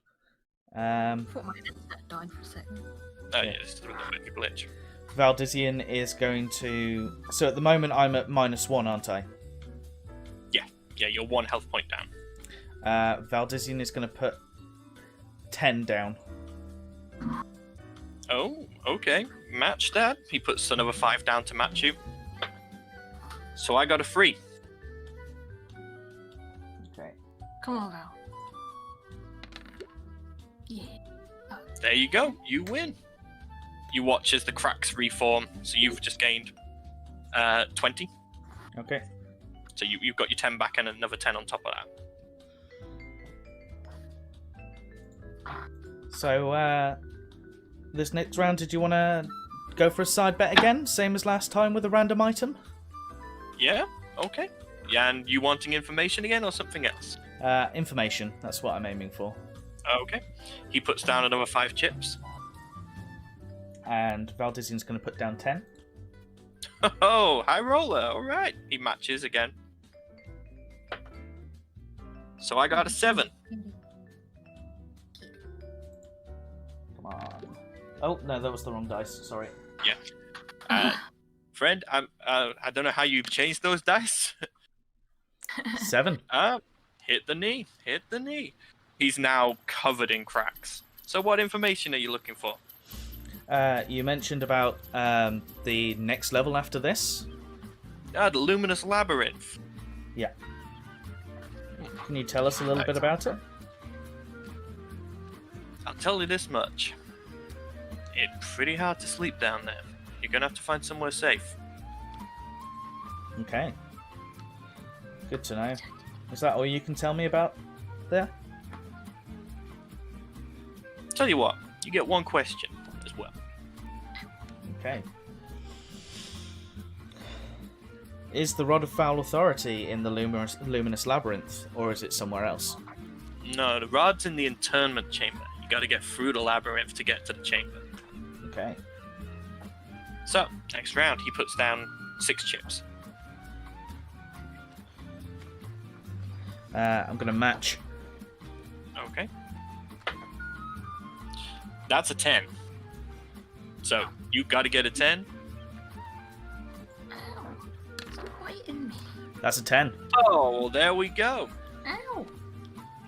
I thought my headset died for a second. Oh, yeah, this is a bit of a glitch. Valdizian is going to... So at the moment I'm at -1, aren't I? Yeah, you're 1 health point down. Valdizian is going to put 10 down. Oh, okay. Match that. He puts another 5 down to match you. So I got a 3. Okay. Come on, Val. Yeah. There you go. You win. You watch as the cracks reform. So you've just gained 20. Okay. So you've got your 10 back and another 10 on top of that. So, this next round, did you want to go for a side bet again? Same as last time with a random item? Yeah? Okay. Yeah, and you wanting information again or something else? Information. That's what I'm aiming for. Okay. He puts down another 5 chips. And Valdizian's going to put down 10. Oh, high roller. All right. He matches again. So I got a 7. Come on. Oh, no, that was the wrong dice. Sorry. Yeah. Friend, I don't know how you've changed those dice. 7. Hit the knee. Hit the knee. He's now covered in cracks. So what information are you looking for? You mentioned about the next level after this. Ah, the Luminous Labyrinth. Yeah. Can you tell us a little bit about it? I'll tell you this much. It's pretty hard to sleep down there. You're gonna have to find somewhere safe. Okay. Good to know. Is that all you can tell me about there? Tell you what, you get one question as well. Okay. Is the Rod of Foul Authority in the Luminous Labyrinth, or is it somewhere else? No, the rod's in the internment chamber. You gotta get through the labyrinth to get to the chamber. Okay. So, next round, he puts down 6 chips. I'm going to match. Okay. That's a 10. So, you gotta get a 10. Ow. Stop biting me. That's a 10. Oh, well, there we go. Ow.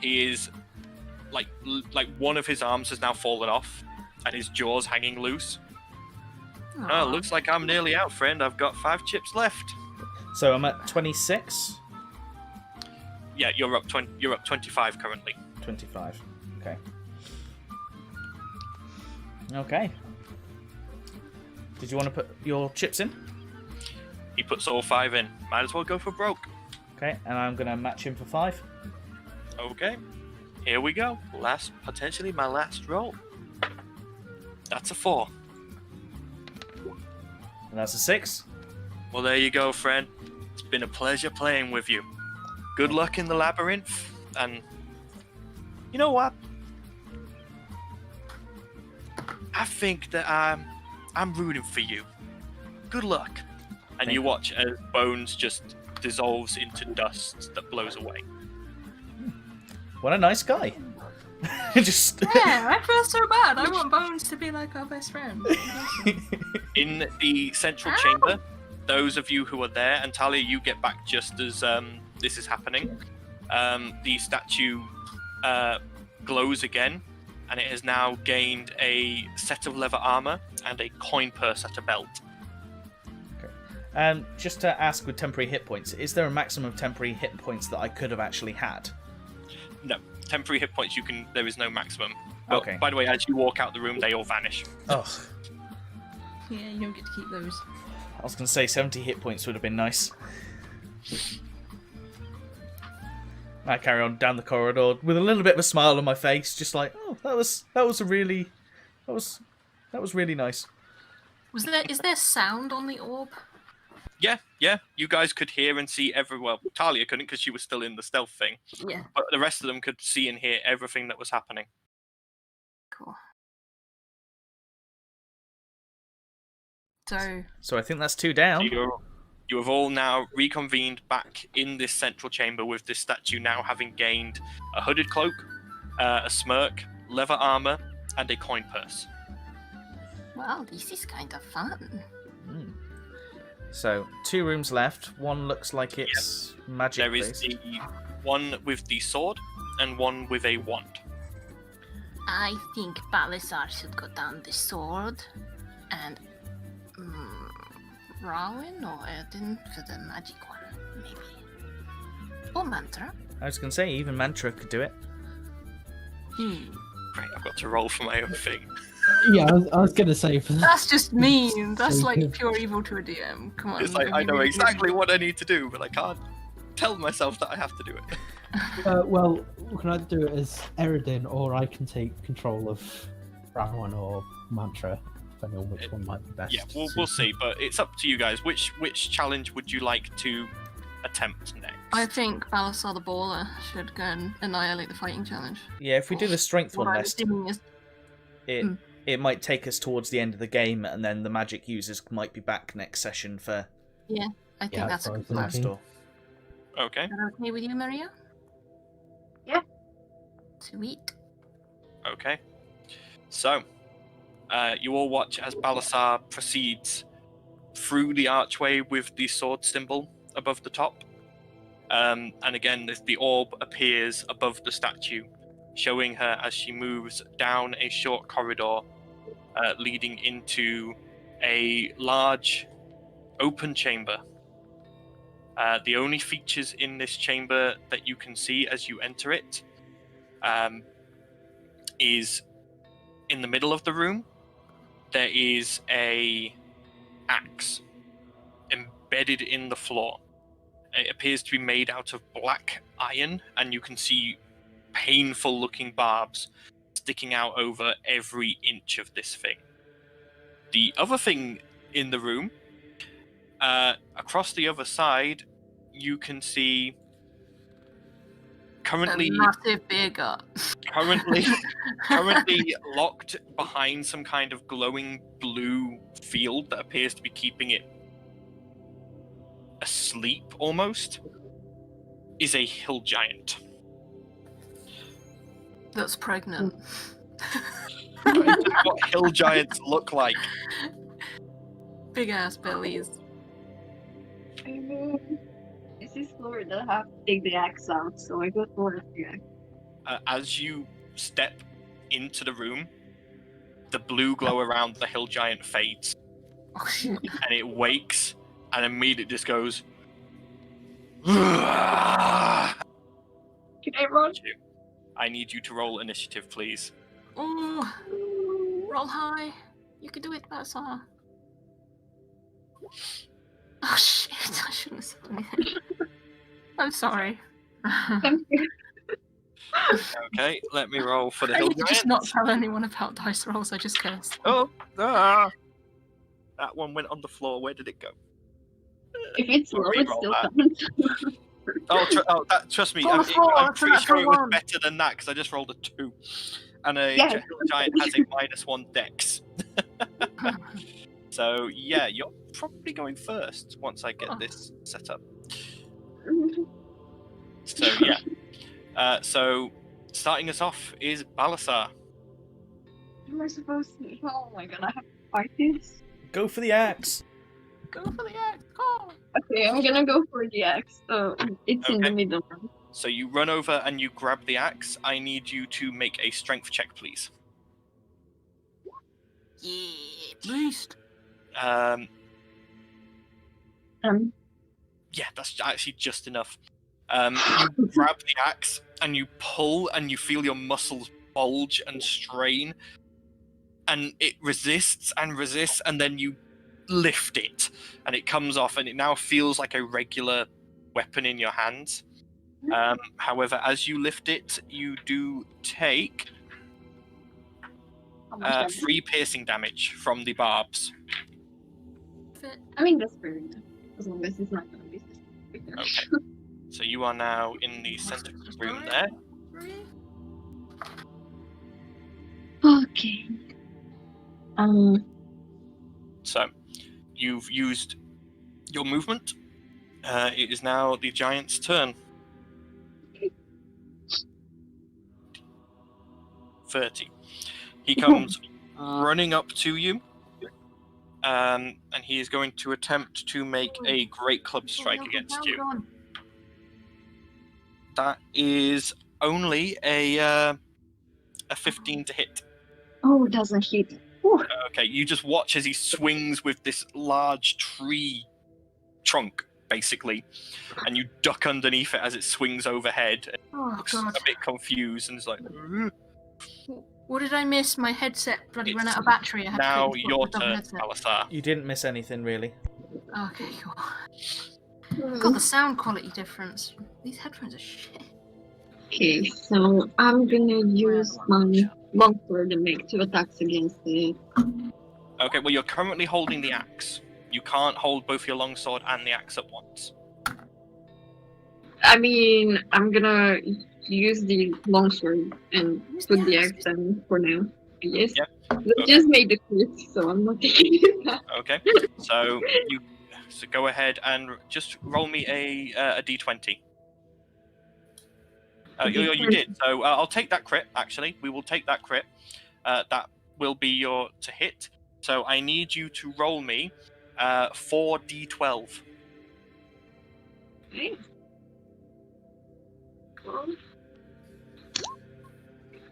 He is like one of his arms has now fallen off, and his jaw's hanging loose. Oh, looks like I'm nearly out, friend. I've got 5 chips left. So I'm at 26. Yeah, you're up 20. You're up 25 currently. 25. Okay. Okay. Did you want to put your chips in? He puts all 5 in. Might as well go for broke. Okay, and I'm going to match him for 5. Okay. Here we go. Potentially my last roll. That's a 4. And that's a 6. Well, there you go, friend. It's been a pleasure playing with you. Good luck in the labyrinth, and you know what? I think that I'm rooting for you. Good luck. And you watch as Bones just dissolves into dust that blows away. What a nice guy. Just Yeah, I feel so bad. I want Bones to be like our best friend. In the central chamber, those of you who are there, and Talia, you get back just as this is happening. The statue glows again, and it has now gained a set of leather armor and a coin purse at a belt. Just to ask with temporary hit points, is there a maximum of temporary hit points that I could have actually had? No, temporary hit points there is no maximum. But, Okay. by the way, as you walk out the room, they all vanish. Oh, Yeah, you don't get to keep those. I was going to say 70 hit points would have been nice. I carry on down the corridor with a little bit of a smile on my face, just like, oh, that was really nice. Is there sound on the orb? Yeah. You guys could hear and see well, Talia couldn't because she was still in the stealth thing. Yeah. But the rest of them could see and hear everything that was happening. Cool. So I think that's 2 down. So you have all now reconvened back in this central chamber with this statue now having gained a hooded cloak, a smirk, leather armor, and a coin purse. Well, this is kind of fun. So 2 rooms left. One looks like it's magic. There is the one with the sword and one with a wand. I think Balasar should go down the sword, and Rowan or Erden for the magic one, maybe. Or Mantra. I was going to say, even Mantra could do it. Great, I've got to roll for my own thing. Yeah, I was gonna say for that. that's just mean. That's like pure evil to a DM. Come on. It's like I know exactly what I need to do, but I can't tell myself that I have to do it. Well, can I do it as Eridin, or I can take control of Rowan or Mantra, depending on which one might be best. Yeah, we'll see, but it's up to you guys. Which challenge would you like to attempt next? I think Balasar the Baller should go and annihilate the fighting challenge. Yeah, if we do the strength What one I'm next, doing is it might take us towards the end of the game, and then the magic users might be back next session for I think that's a good plan. last door. Okay. Is that okay with you, Maria? Yeah. Sweet. Okay. So, you all watch as Balasar proceeds through the archway with the sword symbol above the top. And again, the orb appears above the statue, showing her as she moves down a short corridor leading into a large open chamber. The only features in this chamber that you can see as you enter it is in the middle of the room, there is a axe embedded in the floor. It appears to be made out of black iron, and you can see painful looking barbs sticking out over every inch of this thing. The other thing in the room, across the other side, you can see currently massive beer gut. currently locked behind some kind of glowing blue field that appears to be keeping it asleep almost, is a hill giant. That's pregnant. What hill giants look like. Big ass bellies. This is Florida. I have to take the axe out, so I go for the axe. As you step into the room, the blue glow around the hill giant fades, Oh shit. and it wakes, and immediately just goes. I Can I run? need you to roll initiative, please. Oh, roll high. You can do it, Bassar. Oh shit, I shouldn't have said anything. I'm sorry. Okay, let me roll for the I hill need to just giant. not tell anyone about dice rolls, I just cursed. Oh, that one went on the floor. Where did it go? If it's I'll low, it re-roll still that. counts. Trust me. It's on the floor, I'm it's a pretty sure it natural was one. better than that because I just rolled a 2, and a Yeah. hill giant has a -1 dex. So yeah, you're probably going first once I get this set up. So yeah. So starting us off is Balasar. Am I supposed to? Oh my god, I have to fight this. Go for the axe. Go for the axe, go! Okay, I'm gonna go for the axe. It's in the Okay. middle. So you run over and you grab the axe. I need you to make a strength check, please. Yeah, boost. Yeah, that's actually just enough. You grab the axe and you pull, and you feel your muscles bulge and strain, and it resists, and then you lift it, and it comes off, and it now feels like a regular weapon in your hands. However, as you lift it, you do take How much damage? 3 piercing damage from the barbs. I mean, that's fair enough. As long as it's not gonna be. Okay. So you are now in the center of the room there. Okay. So you've used your movement. It is now the giant's turn. 30. He comes running up to you, and he is going to attempt to make a great club strike against you. That is only a 15 to hit. Oh, it doesn't hit. Whew. Okay, you just watch as he swings with this large tree trunk, basically, and you duck underneath it as it swings overhead. It Oh looks god. a bit confused and is like, "Ugh." What did I miss? My headset bloody ran out of battery. I had Now to put your the turn, headset. Balasar. You didn't miss anything really. Okay, cool. God, the sound quality difference. These headphones are shit. Okay, so I'm gonna use my longsword to make 2 attacks against it. Okay, well, you're currently holding the axe. You can't hold both your longsword and the axe at once. I mean, I'm gonna use the longsword and Use put the the axe. axe down for now. Yes. Yep. They just made the crit, so I'm not taking it back. Okay, so go ahead and just roll me a d20. You did. So I'll take that crit. Actually, we will take that crit. That will be your to hit. So I need you to roll me 4d12. Okay.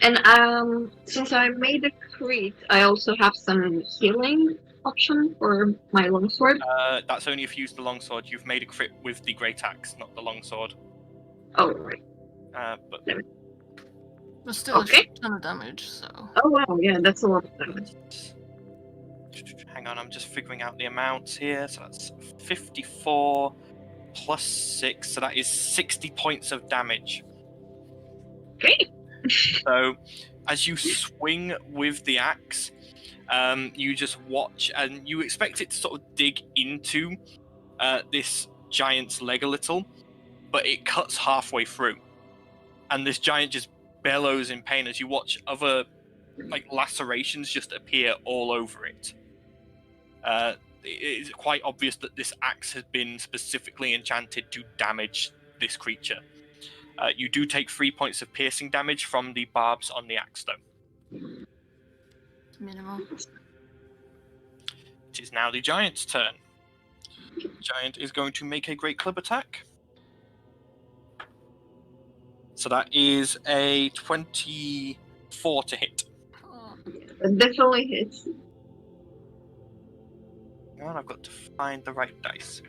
And since I made a crit, I also have some healing option for my longsword. That's only if you use the longsword. You've made a crit with the great axe, not the longsword. Oh, right. But But still Okay. a ton of damage, so. Oh, wow. Yeah, that's a lot of damage. hang on, I'm just figuring out the amounts here. So that's 54 plus 6, so that is 60 points of damage. Okay. So, as you swing with the axe, you just watch, and you expect it to sort of dig into this giant's leg a little, but it cuts halfway through, and this giant just bellows in pain as you watch other lacerations just appear all over it. It is quite obvious that this axe has been specifically enchanted to damage this creature. You do take 3 points of piercing damage from the barbs on the axe, though. Minimal. It is now the giant's turn. The giant is going to make a great club attack. So that is a 24 to hit. That definitely hits. And I've got to find the right dice.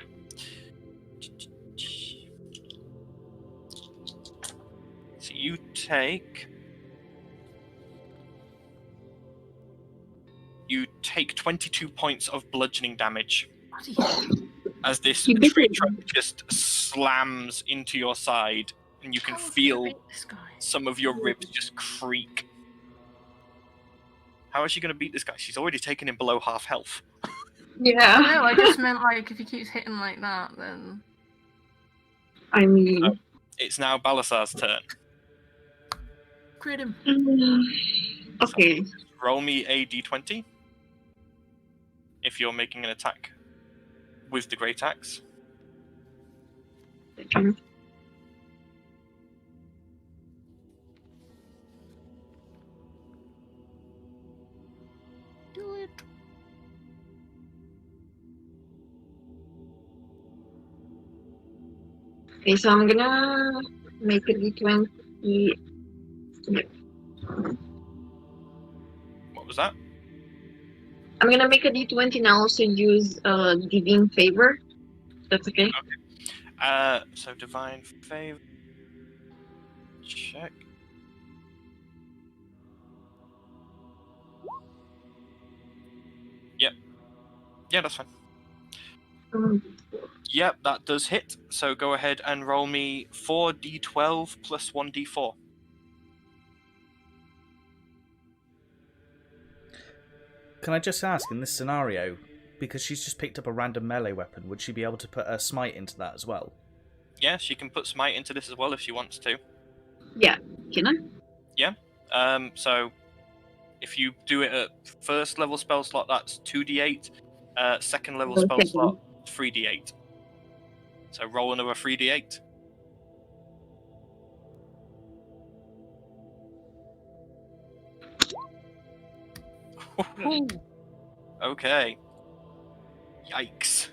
So you take 22 points of bludgeoning damage as this tree trunk just slams into your side, and you can feel some of your ribs just creak. How is she going to beat this guy? She's already taken him below half health. Yeah. No, I just meant if he keeps hitting like that, then. I mean. It's now Balasar's turn. Crit him. Okay. So roll me a d20 if you're making an attack with the great axe. Do it. Okay, so I'm gonna make a d20. What was that? I'm gonna make a d20 and I'll also use Divine Favor. That's okay? So Divine Favor. Check. Yep. Yeah, that's fine. Yep, that does hit. So go ahead and roll me 4d12 plus 1d4. Can I just ask, in this scenario, because she's just picked up a random melee weapon, would she be able to put a smite into that as well? Yeah, she can put smite into this as well if she wants to. Yeah, can I? Yeah. So if you do it at first level spell slot, that's 2d8. Second level spell slot, 3d8. So roll another 3d8. Okay. Yikes.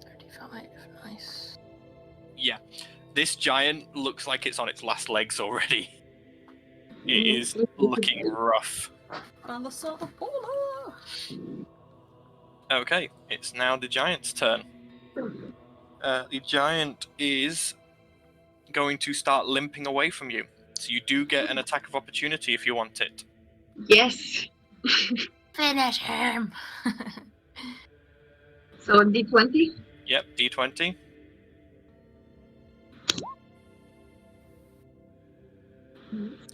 35, nice. Yeah. This giant looks like it's on its last legs already. It is looking rough. Balasar the Polar! Okay, it's now the giant's turn. The giant is going to start limping away from you. So you do get an attack of opportunity if you want it. Yes. Finish him! So d20? Yep, d20.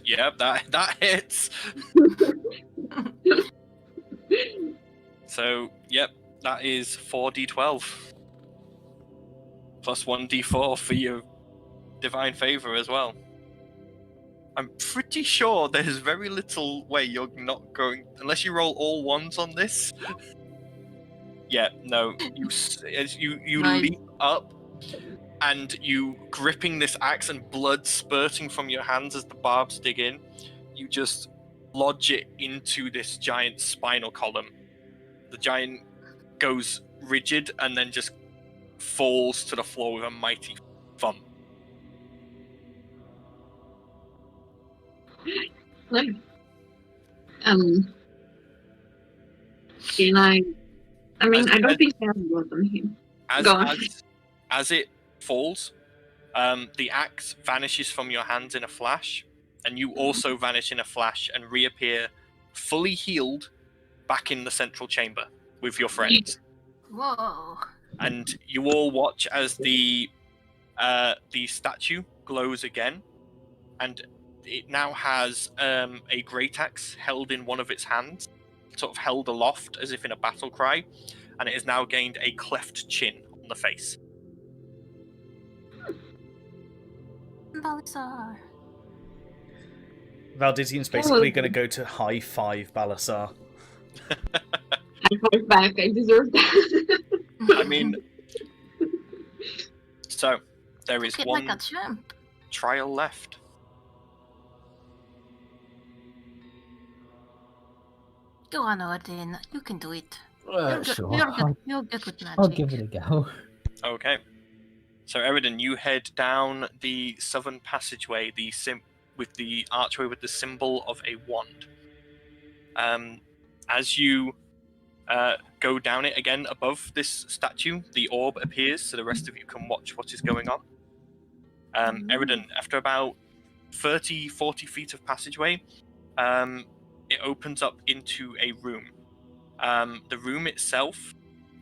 Yep, that hits. So, yep, that is 4d12. Plus 1d4 for your divine favor as well. I'm pretty sure there's very little way you're not going, unless you roll all ones on this. Yeah, no, you Nice. leap up, and you gripping this axe and blood spurting from your hands as the barbs dig in, you just lodge it into this giant's spinal column. The giant goes rigid and then just falls to the floor with a mighty thump. Like, can I mean, I don't think I have blood on him. Go on. As it falls, the axe vanishes from your hands in a flash, and you also vanish in a flash and reappear fully healed back in the central chamber with your friends. Whoa. And you all watch as the statue glows again, and it now has a great axe held in one of its hands, sort of held aloft as if in a battle cry, and it has now gained a cleft chin on the face. Balasar. Valdizian's basically going to go to high five Balasar. I fought back. I deserve that. I mean, so there is Get one like a champ. trial left. Go on, Odin. You can do it. Sure. You're good with magic. I'll give it a go. Okay. So, Eridan, you head down the southern passageway, with the archway with the symbol of a wand. As you go down it again above this statue, the orb appears, so the rest of you can watch what is going on. Eridan, after about 30, 40 feet of passageway, it opens up into a room. The room itself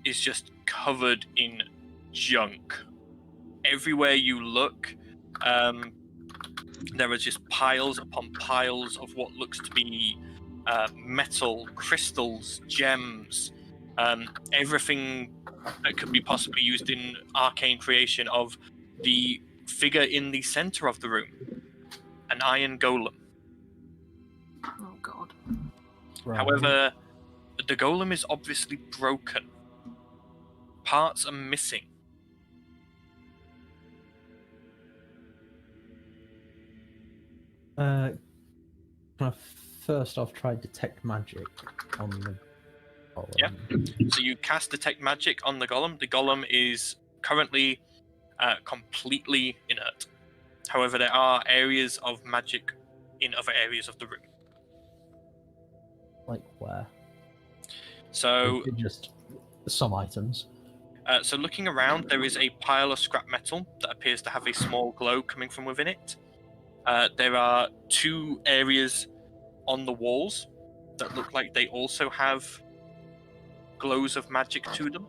is just covered in junk. Everywhere you look, there are just piles upon piles of what looks to be metal, crystals, gems, everything that could be possibly used in arcane creation of the figure in the center of the room, an iron golem. Oh god. Right. However, the golem is obviously broken. Parts are missing. Can I first off try detect magic on the golem? Yeah. So you cast Detect Magic on the golem. The golem is currently completely inert. However, there are areas of magic in other areas of the room. Like where? So, Or just some items. so looking around, there is a pile of scrap metal that appears to have a small glow coming from within it. There are two areas on the walls that look like they also have glows of magic to them.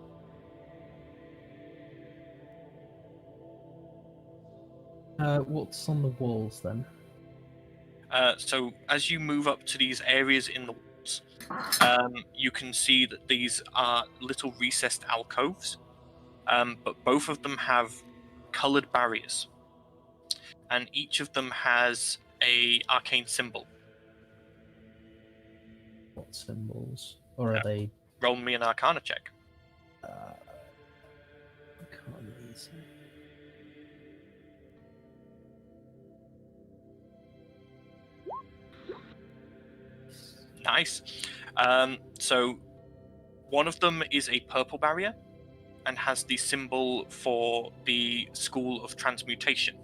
What's on the walls then? So as you move up to these areas in the walls, you can see that these are little recessed alcoves, but both of them have colored barriers, and each of them has a arcane symbol. What symbols? Or are they? Roll me an Arcana check. I can't really see. Nice. So one of them is a purple barrier and has the symbol for the School of Transmutation.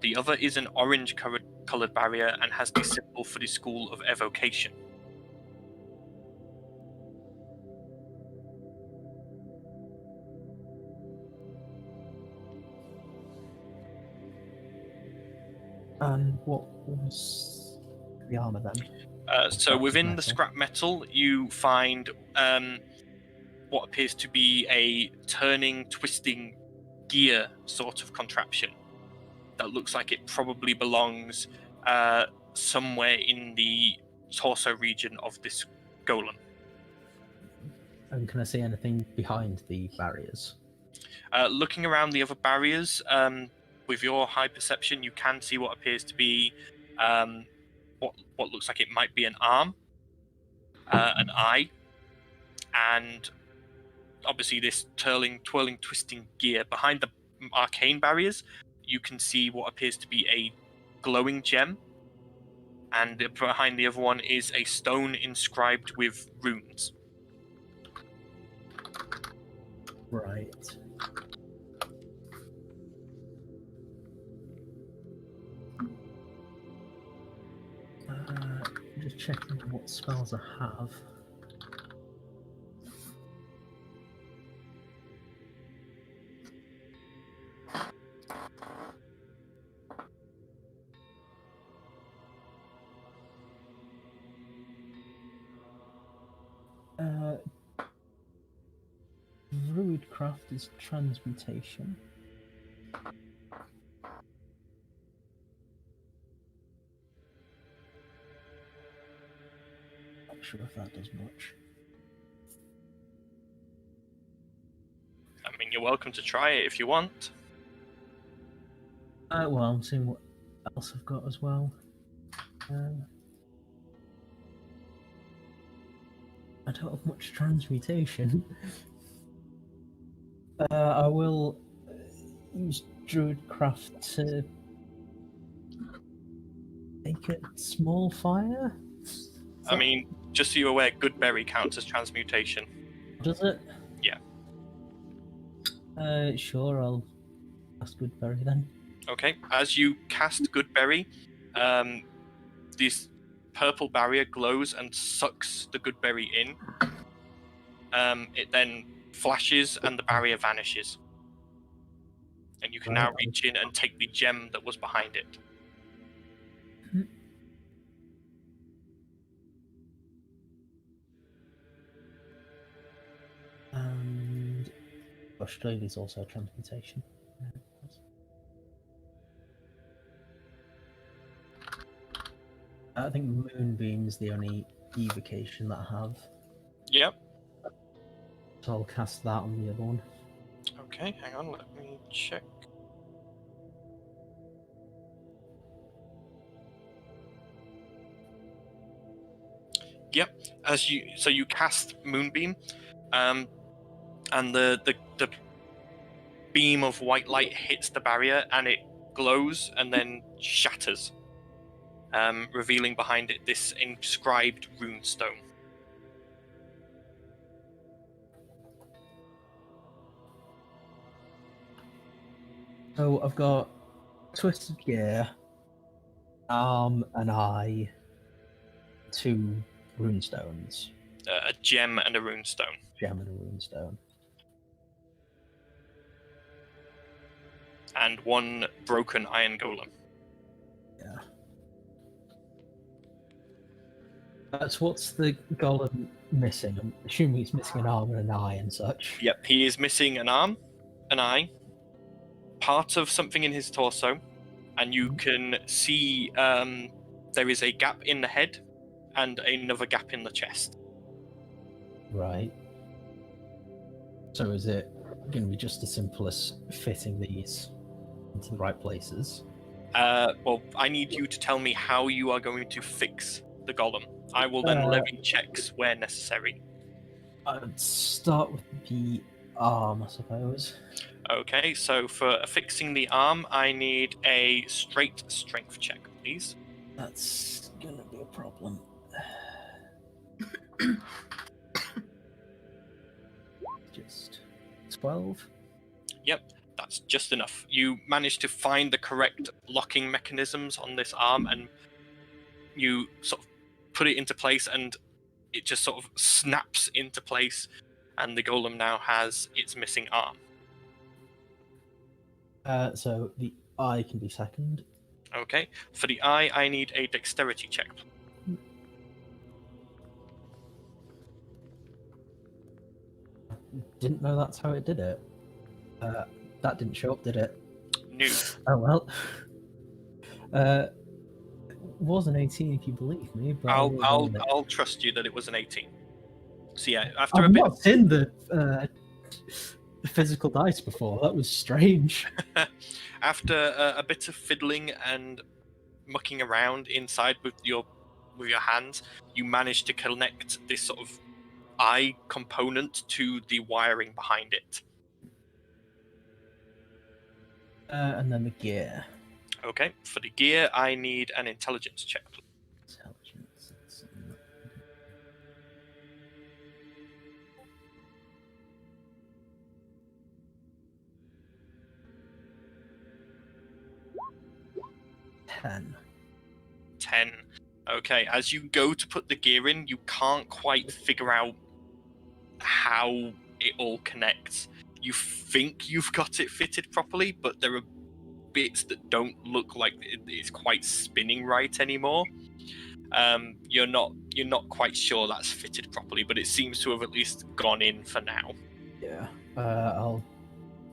The other is an orange colored barrier and has the symbol for the School of Evocation. And what was the armor then? So within the metal. scrap metal, you find what appears to be a turning, twisting gear sort of contraption that looks like it probably belongs somewhere in the torso region of this golem. And can I see anything behind the barriers? Looking around the other barriers, with your high perception, you can see what appears to be what looks like it might be an arm, an eye, and obviously this twirling, twisting gear. Behind the arcane barriers, you can see what appears to be a glowing gem, and behind the other one is a stone inscribed with runes. Right. checking what spells I have. Druidcraft is transmutation. Not sure if that does much. I mean, you're welcome to try it if you want. Well, I'm seeing what else I've got as well. I don't have much transmutation. I will use Druidcraft to make a small fire. I mean, just so you're aware, Goodberry counts as transmutation. Does it? Yeah. Sure, I'll ask Goodberry then. Okay. As you cast Goodberry, this purple barrier glows and sucks the Goodberry in. It then flashes and the barrier vanishes. And you can now reach in and take the gem that was behind it. And Australia's also transmutation. I think Moonbeam's the only evocation that I have. Yep. So I'll cast that on the other one. Okay, hang on, let me check. Yep. So you cast Moonbeam, and the beam of white light hits the barrier and it glows and then shatters, revealing behind it this inscribed runestone. So I've got Twisted Gear, Arm, an Eye, 2 runestones. A gem and a runestone. Gem and a runestone. And 1 broken iron golem. Yeah. That's what's the golem missing? I'm assuming he's missing an arm and an eye and such. Yep, he is missing an arm, an eye, part of something in his torso, and you can see there is a gap in the head and another gap in the chest. Right. So is it going to be just as simple as fitting these into the right places? Well, I need you to tell me how you are going to fix the golem. I will then levy checks where necessary. I'd start with the arm, I suppose. Okay, so for fixing the arm, I need a straight strength check, please. That's going to be a problem. Just 12. Yep, that's just enough. You manage to find the correct locking mechanisms on this arm, and you sort of put it into place, and it just sort of snaps into place, and the golem now has its missing arm. So the eye can be second. Okay, for the eye, I need a dexterity check. Didn't know that's how it did it. That didn't show up, did it? No. Oh well. It was an 18 if you believe me, but I'll trust you that it was an 18. So yeah, after I've a bit. not seen the physical dice before. That was strange. After a bit of fiddling and mucking around inside with your hands, you manage to connect this sort of eye component to the wiring behind it. And then the gear. Okay, for the gear, I need an intelligence check. Intelligence. It's 10. 10. Okay, as you go to put the gear in, you can't quite figure out how it all connects. You think you've got it fitted properly, but there are bits that don't look like it's quite spinning right anymore. You're not quite sure that's fitted properly, but it seems to have at least gone in for now. Yeah. I'll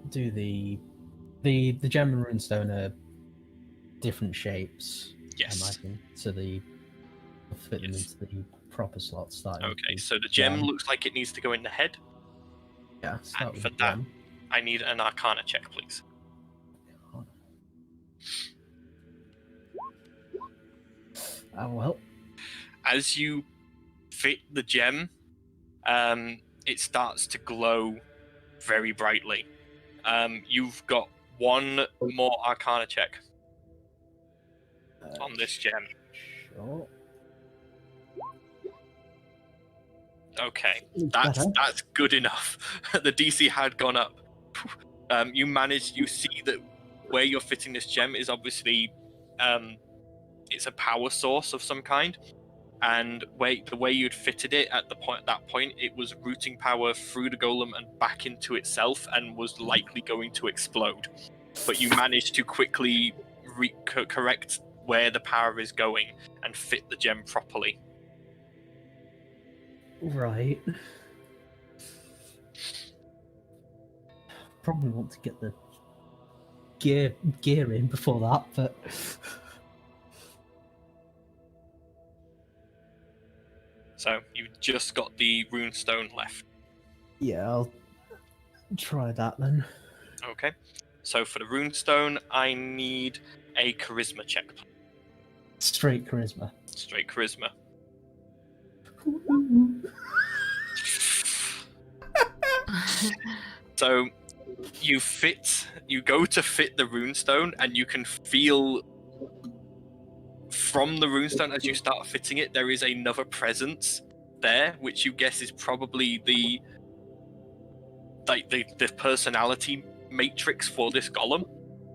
do the gem and runestone are different shapes. Yes. I imagine. So I'll fit them into the proper slots. Starting with Okay, the so the gem looks like it needs to go in the head. Yeah. Start And with for the that, gem. I need an Arcana check, please. Oh well. As you fit the gem, it starts to glow very brightly. You've got one more Arcana check on this gem. Sure. Okay, Better. that's good enough. The DC had gone up. You see that where you're fitting this gem is obviously, it's a power source of some kind, and the way you'd fitted it at that point, it was routing power through the golem and back into itself, and was likely going to explode. But you managed to quickly correct where the power is going and fit the gem properly. Right. Probably want to get the gear in before that, but So you've just got the runestone left. yeah, I'll try that then. Okay. So for the runestone, I need a charisma check. Straight charisma. Straight charisma. So you go to fit the runestone, and you can feel from the runestone as you start fitting it, there is another presence there, which you guess is probably the personality matrix for this golem.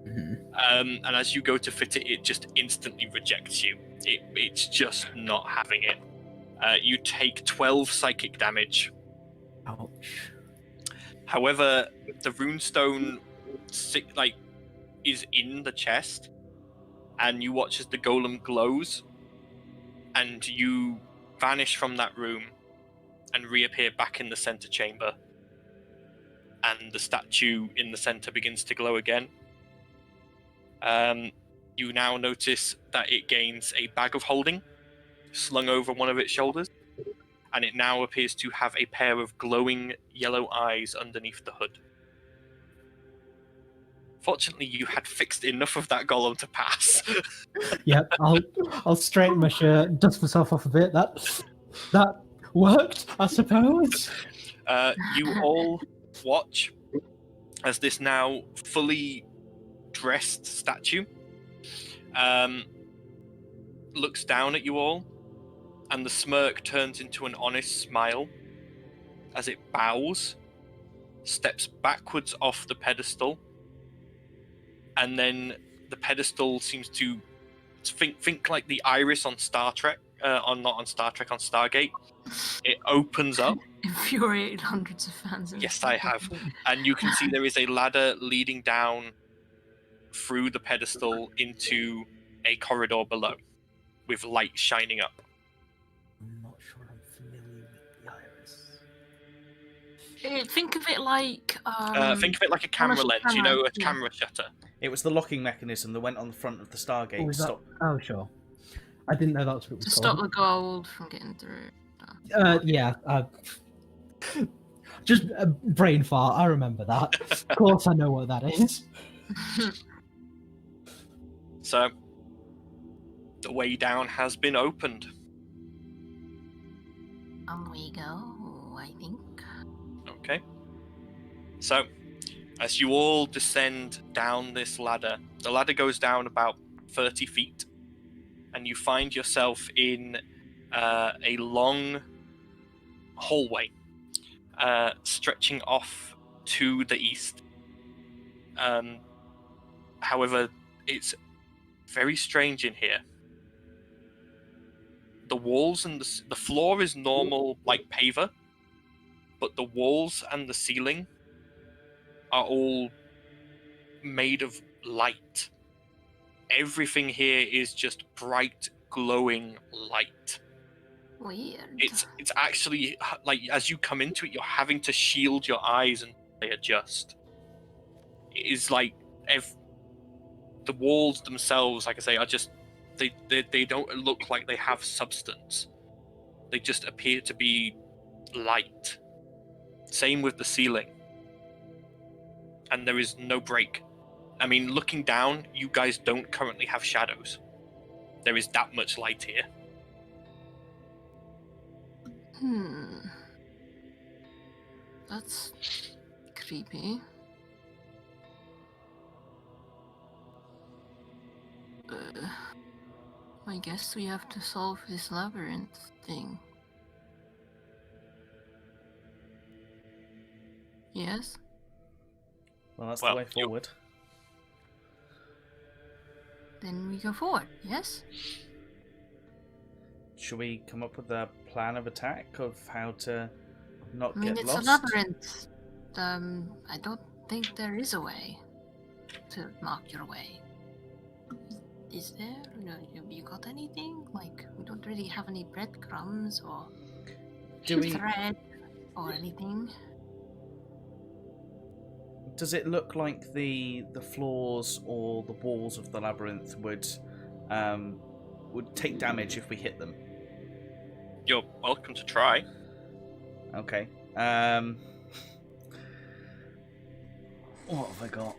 Mm-hmm. And as you go to fit it, it just instantly rejects you. It's just not having it. You take 12 psychic damage. Ouch. However, the runestone is in the chest, and you watch as the golem glows, and you vanish from that room and reappear back in the center chamber. And the statue in the center begins to glow again. You now notice that it gains a bag of holding slung over one of its shoulders, and it now appears to have a pair of glowing yellow eyes underneath the hood. Fortunately, you had fixed enough of that golem to pass. Yep, I'll straighten my shirt, dust myself off a bit. That worked, I suppose. You all watch as this now fully dressed statue looks down at you all, and the smirk turns into an honest smile as it bows, steps backwards off the pedestal, and then the pedestal seems to think like the iris on Star Trek, on Stargate. It opens up. Infuriated hundreds of fans. Yes, I have. And you can see there is a ladder leading down through the pedestal into a corridor below, with light shining up. I'm not sure I'm familiar with the iris. Think of it like Think of it like a camera lens, you know, a yeah. camera shutter. It was the locking mechanism that went on the front of the Stargate. Oh, is that... oh sure. I didn't know that's what it was to called. stop the gold from getting through. Yeah. Just a brain fart. I remember that. Of course, I know what that is. So, the way down has been opened. On we go, I think. Okay. So, as you all descend down this ladder, the ladder goes down about 30 feet, and you find yourself in a long hallway stretching off to the east. However, it's very strange in here. the walls and the floor is normal, like paver, but the walls and the ceiling are all made of light. Everything here is just bright, glowing light. Weird. It's actually like as you come into it, you're having to shield your eyes and they adjust. It is like the walls themselves, like I say, are just they don't look like they have substance. They just appear to be light. Same with the ceiling. And there is no break. I mean, looking down, you guys don't currently have shadows. There is that much light here. That's creepy. I guess we have to solve this labyrinth thing. Yes? Well, that's the way you- forward. Then we go forward, yes? Should we come up with a plan of attack of how to not I mean, get it's lost? a labyrinth. I don't think there is a way to mark your way. Is there? No, have you got anything? Like, we don't really have any breadcrumbs or Do we? thread or anything. Does it look like the floors or the walls of the labyrinth would take damage if we hit them? You're welcome to try. Okay. What have I got?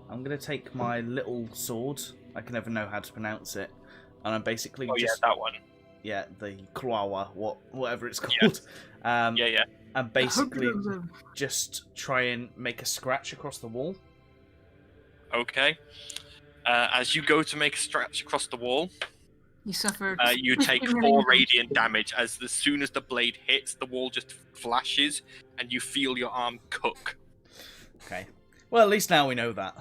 I'm gonna take my little sword. I can never know how to pronounce it, and I'm basically just that one. yeah, the Klawa, whatever it's called. Yeah. And basically just try and make a scratch across the wall. Okay. As you go to make a stretch across the wall, You suffered. you take 4 radiant damage. As soon as the blade hits, the wall just flashes, and you feel your arm cook. Okay. Well, at least now we know that.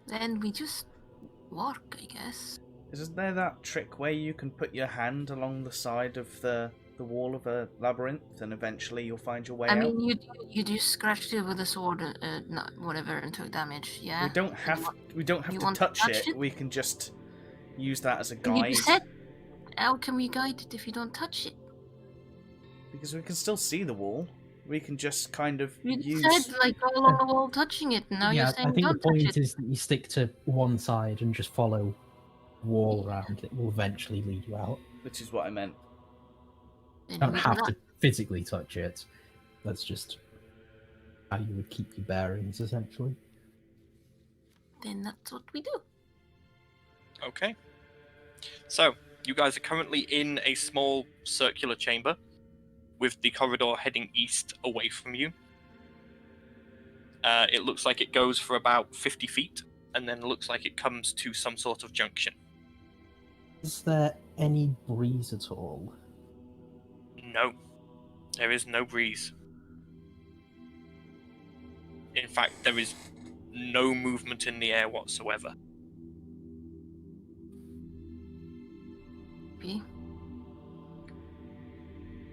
Then we just walk, I guess. Isn't there that trick where you can put your hand along the side of the wall of a labyrinth, and eventually you'll find your way I out? mean, you do scratched it with a sword, not whatever, and took damage. Yeah. We don't have you to want to touch touch it. it? We can just use that as a You guide. said, how can we guide it if you don't touch it? Because we can still see the wall. We can just kind of You use. said like go along the wall touching it, and now yeah, you're saying I think the don't touch point it. is that you stick to one side and just follow wall around. It will eventually lead you out. Which is what I meant. Then You don't we do have that. to physically touch it. That's just how you would keep your bearings, essentially. Then that's what we do. Okay. So, you guys are currently in a small circular chamber with the corridor heading east away from you. It looks like it goes for about 50 feet, and then looks like it comes to some sort of junction. Is there any breeze at all? No. There is no breeze. In fact, there is no movement in the air whatsoever. We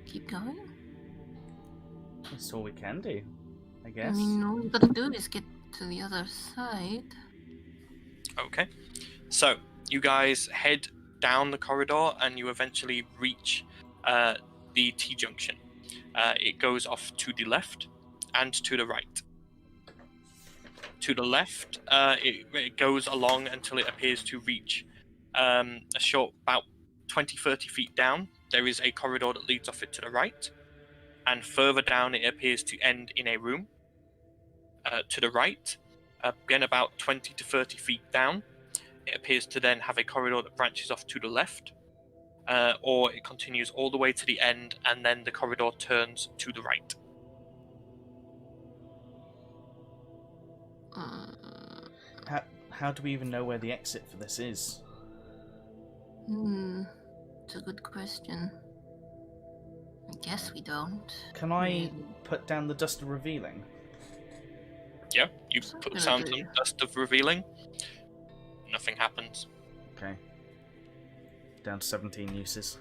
keep going. That's all we can do, I I guess. mean, all we gotta do is get to the other side. Okay. So, you guys head down the corridor and you eventually reach the T-junction. It goes off to the left and to the right. To the left, it goes along until it appears to reach a short, about 20-30 feet down. There is a corridor that leads off it to the right. And further down, it appears to end in a room. To the right, again about 20 to 30 feet down, it appears to then have a corridor that branches off to the left. Or it continues all the way to the end, and then the corridor turns to the right. How do we even know where the exit for this is? It's a good question. I guess we don't. Can I put down the Dust of Revealing? Yeah, you What's that put gonna sound do? some dust of revealing. Nothing happens. Okay. Down to 17 uses.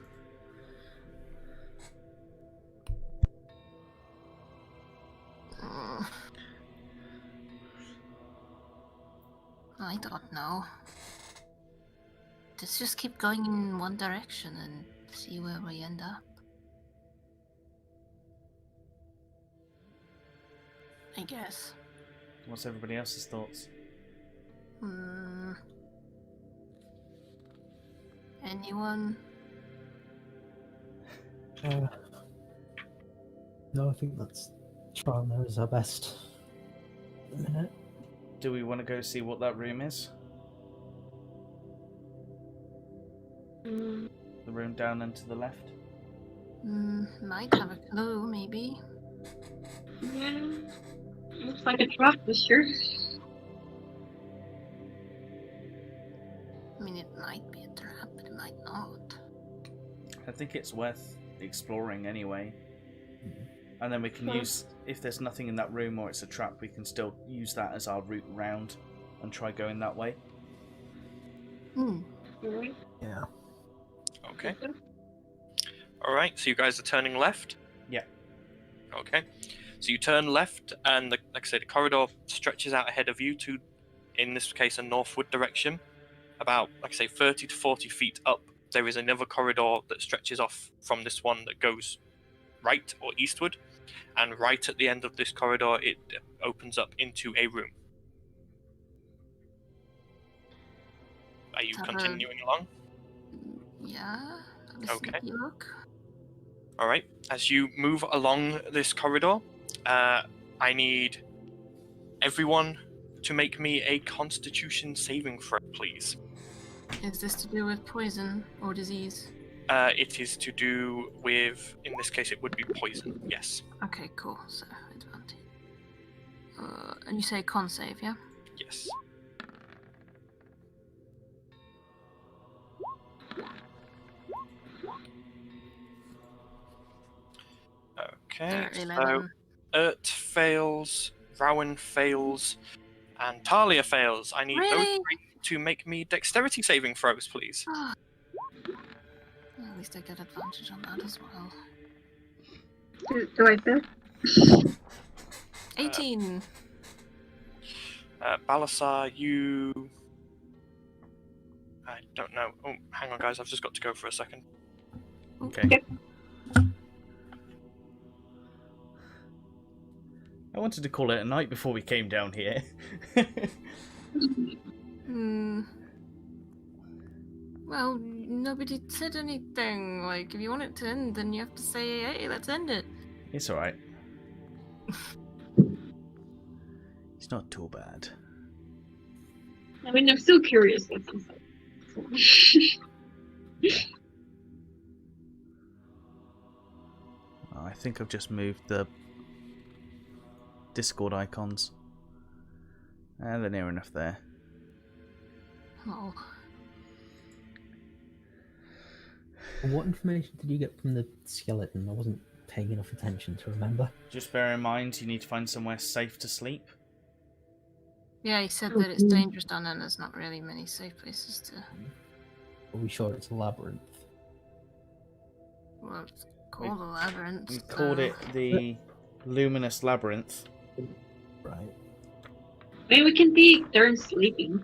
Mm. I don't know. Let's just keep going in one direction and see where we end up. I guess. What's everybody else's thoughts? Anyone? No, I think that's trial and error is our best. At the minute. Do we want to go see what that room is? The room down and to the left? Might have a clue, maybe. Yeah. Looks like a trap for sure. I mean, it might be a trap, but it might not. I think it's worth exploring anyway. And then we can use, if there's nothing in that room or it's a trap, we can still use that as our route round and try going that way. Yeah. Okay. Alright, so you guys are turning left? Yeah. Okay. So you turn left, and like I said, the corridor stretches out ahead of you to, in this case, a northward direction. About, like I say, 30 to 40 feet up, there is another corridor that stretches off from this one that goes right or eastward. And right at the end of this corridor, it opens up into a room. Are you Have a- continuing along? Yeah. Have a Okay. sneaky look. Alright, as you move along this corridor, I need everyone to make me a Constitution saving throw, please. Is this to do with poison or disease? It is to do with, in this case, it would be poison, yes. Okay, cool. So, advantage. And you say con save, yeah? Yes. Okay, so 11. Ert fails, Rowan fails, and Talia fails. I need those Really? three to make me dexterity saving throws, please. Ah. Well, at least I get advantage on that as well. Do I fail? 18. Balasar, you... I don't know. Oh, hang on, guys. I've just got to go for a second. Okay. I wanted to call it a night before we came down here. Well, nobody said anything. Like, if you want it to end, then you have to say, hey, let's end it. It's alright. It's not too bad. I mean, I'm still curious what's inside. I think I've just moved the Discord icons. They're near enough there. Oh. What information did you get from the skeleton? I wasn't paying enough attention to remember. Just bear in mind, you need to find somewhere safe to sleep. Yeah, he said that it's dangerous down there and there's not really many safe places to... Are we sure it's a labyrinth? Well, it's called a labyrinth. We called it the Luminous Labyrinth. Right. Maybe we can take turns sleeping.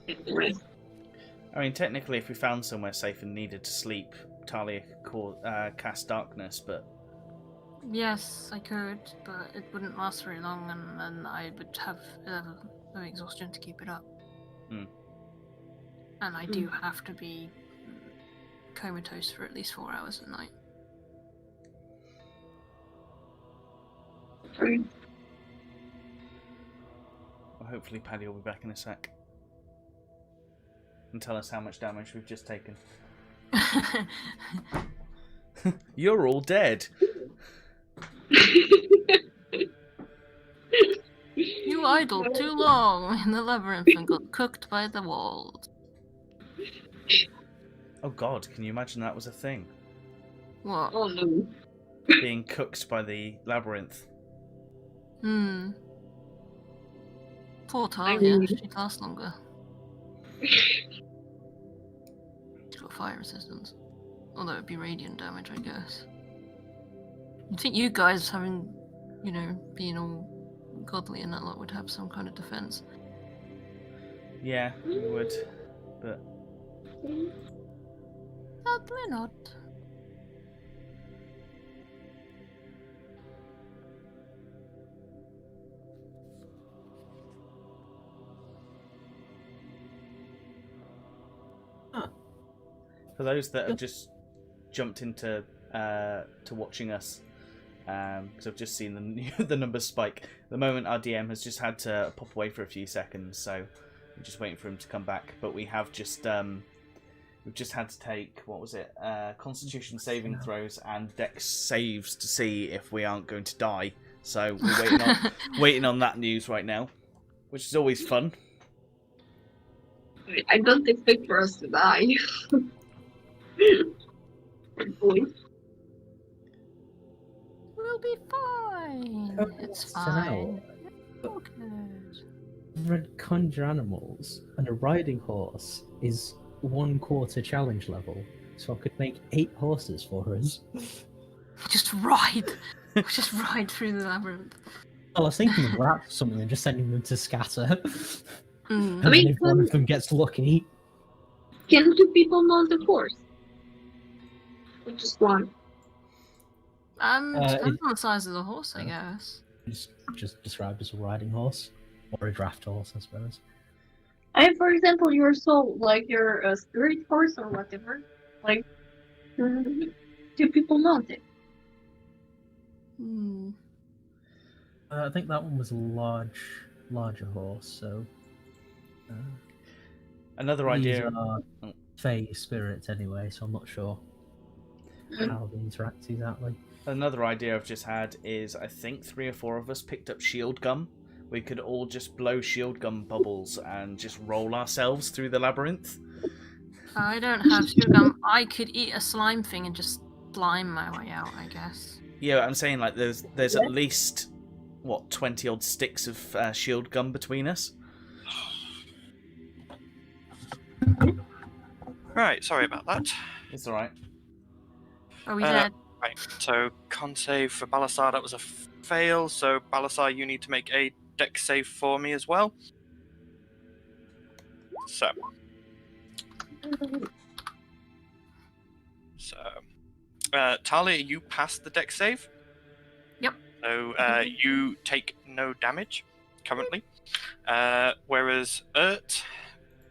I mean, technically, if we found somewhere safe and needed to sleep, Talia could cast darkness, but... Yes, I could, but it wouldn't last very long and then I would have of exhaustion to keep it up. Mm. And I do have to be comatose for at least 4 hours a night. Sorry. Well, hopefully Paddy will be back in a sec. And tell us how much damage we've just taken. You're all dead! You idled too long in the labyrinth and got cooked by the walls. Oh god, can you imagine that was a thing? What? Oh no. Being cooked by the labyrinth. Poor I Talia, mean- she'd last longer. She's got fire resistance. Although it'd be radiant damage, I guess. I think you guys having, being all godly and that lot would have some kind of defense. Yeah, we would. But Sadly not. for those that have just jumped into to watching us, because I've just seen the numbers spike. At the moment, our DM has just had to pop away for a few seconds, so we're just waiting for him to come back. But we have just we've just had to take, what was it, Constitution saving throws and Dex saves to see if we aren't going to die. So we're waiting on that news right now, which is always fun. I don't expect for us to die. Hopefully. We'll be fine. It's fine. All good. Red conjure animals and a riding horse is 1/4 challenge level, so I could make 8 horses for us. Just ride. Just ride through the labyrinth. Well, I was thinking of wrap something and just sending them to scatter. Mm. And then if one of them gets lucky, Can 2 people mount the horse? Or just one? Depends on the size of the horse, I guess. just described as a riding horse or a draft horse, I suppose. And for example, your soul, like your spirit horse or whatever, like 2 people mount it. Hmm. I think that one was a larger horse, so. Another These idea. are Fey spirits anyway, so I'm not sure how they interact exactly. Another idea I've just had is I think 3 or 4 of us picked up shield gum. We could all just blow shield gum bubbles and just roll ourselves through the labyrinth. I don't have sugar gum. I could eat a slime thing and just slime my way out, I guess. Yeah, I'm saying like there's at least 20 odd sticks of shield gum between us. Right, sorry about that. It's all right. Are we dead? Right, so con save for Balasar, that was a fail. So Balasar, you need to make a dex save for me as well. So, Talia, you passed the dex save. Yep. So you take no damage currently, whereas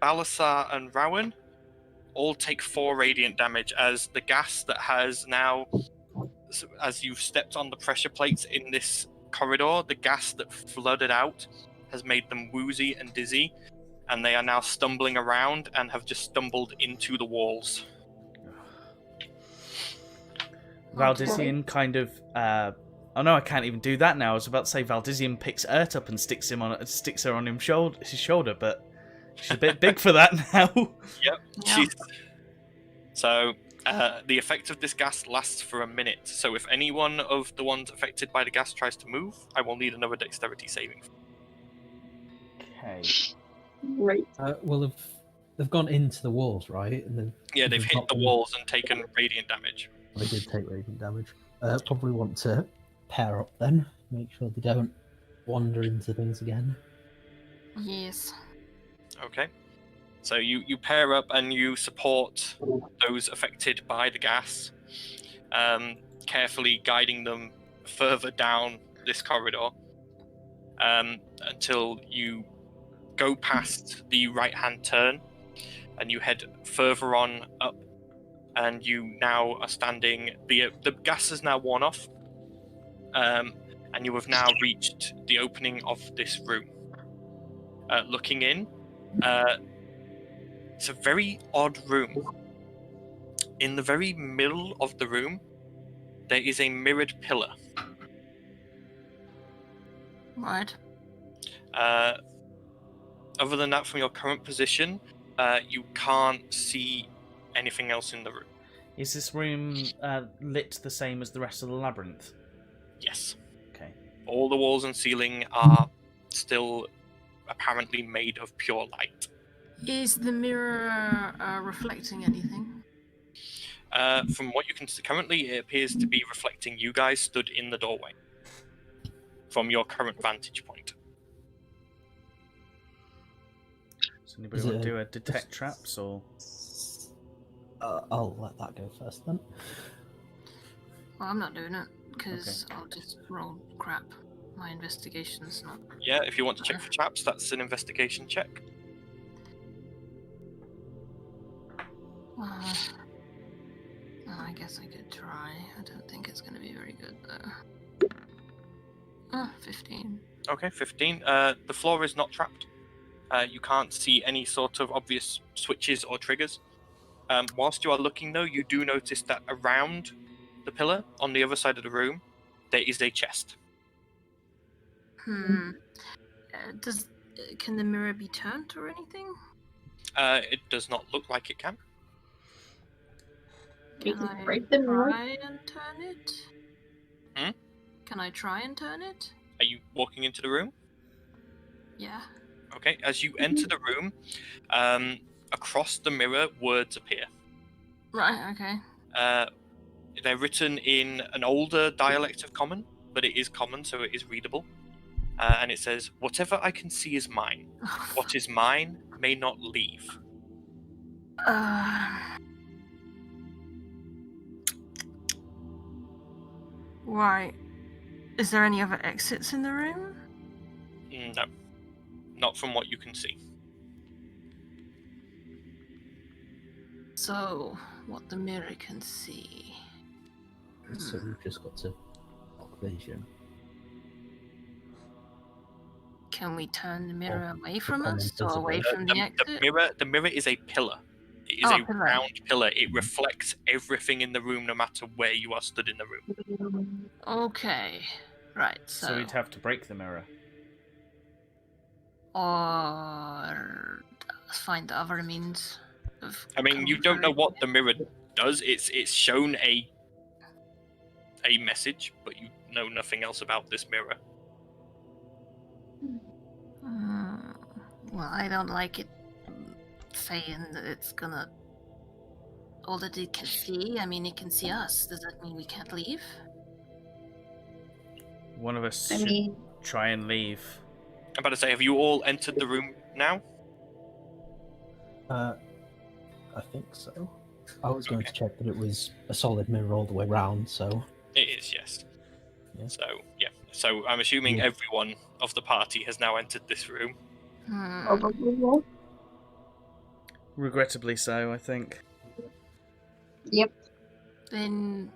Balasar, and Rowan all take 4 radiant damage as the gas that has now, as you've stepped on the pressure plates in this corridor, the gas that flooded out has made them woozy and dizzy, and they are now stumbling around and have just stumbled into the walls. Valdizian kind of. Oh no, I can't even do that now. I was about to say Valdizian picks Ert up and sticks her on his shoulder, but she's a bit big for that now. Yep. Yeah. So the effect of this gas lasts for a minute. So if any one of the ones affected by the gas tries to move, I will need another dexterity saving. Okay. Right. Well, they've gone into the walls, right? And then Yeah, they've hit the walls and taken radiant damage. they did take radiant damage. Probably want to pair up then, make sure they don't wander into things again. Yes. Okay. So you pair up and you support those affected by the gas, carefully guiding them further down this corridor until you go past the right-hand turn and you head further on up, and you now are standing. The gas has now worn off, and you have now reached the opening of this room. Looking in, it's a very odd room. In the very middle of the room, there is a mirrored pillar. Right. Other than that, from your current position, you can't see anything else in the room. Is this room lit the same as the rest of the labyrinth? Yes. Okay. All the walls and ceiling are still apparently made of pure light. Is the mirror reflecting anything? From what you can see currently, it appears to be reflecting you guys stood in the doorway from your current vantage point. Does anybody Is want it to do a detect traps or? I'll let that go first then. Well, I'm not doing it because I'll just roll crap. My investigation's not. Yeah, if you want to check for traps, that's an investigation check. Well, I guess I could try. I don't think it's going to be very good though. 15. Okay, 15. The floor is not trapped. You can't see any sort of obvious switches or triggers. Whilst you are looking, though, you do notice that around the pillar on the other side of the room, there is a chest. Can the mirror be turned or anything? It does not look like it can. We Can can I break the mirror. try and turn it? Hmm? Can I try and turn it? Are you walking into the room? Yeah. Okay, as you enter the room, across the mirror, words appear. Right, okay. They're written in an older dialect of Common, but it is Common, so it is readable. And it says, "Whatever I can see is mine. What is mine may not leave." Right. Is there any other exits in the room? No, not from what you can see. So, what the mirror can see. So we've just got to block vision. Can we turn the mirror away from become us or away invisible. from the exit? The mirror is a pillar. It is Oh, a pillar. round pillar. It reflects everything in the room, no matter where you are stood in the room. Okay. Right, So we'd have to break the mirror. Or find other means of. I mean, you don't know what the mirror does. It's shown a message, but you know nothing else about this mirror. Well, I don't like it saying that it's gonna. All that it can see. I mean, it can see us. Does that mean we can't leave? One of us I should mean, try and leave. I'm about to say, have you all entered the room now? I think so. I was going to check that it was a solid mirror all the way round, so... It is, yes. Yeah. So, yeah. So I'm assuming everyone of the party has now entered this room. probably yes. Regrettably so, I think. Yep. Then,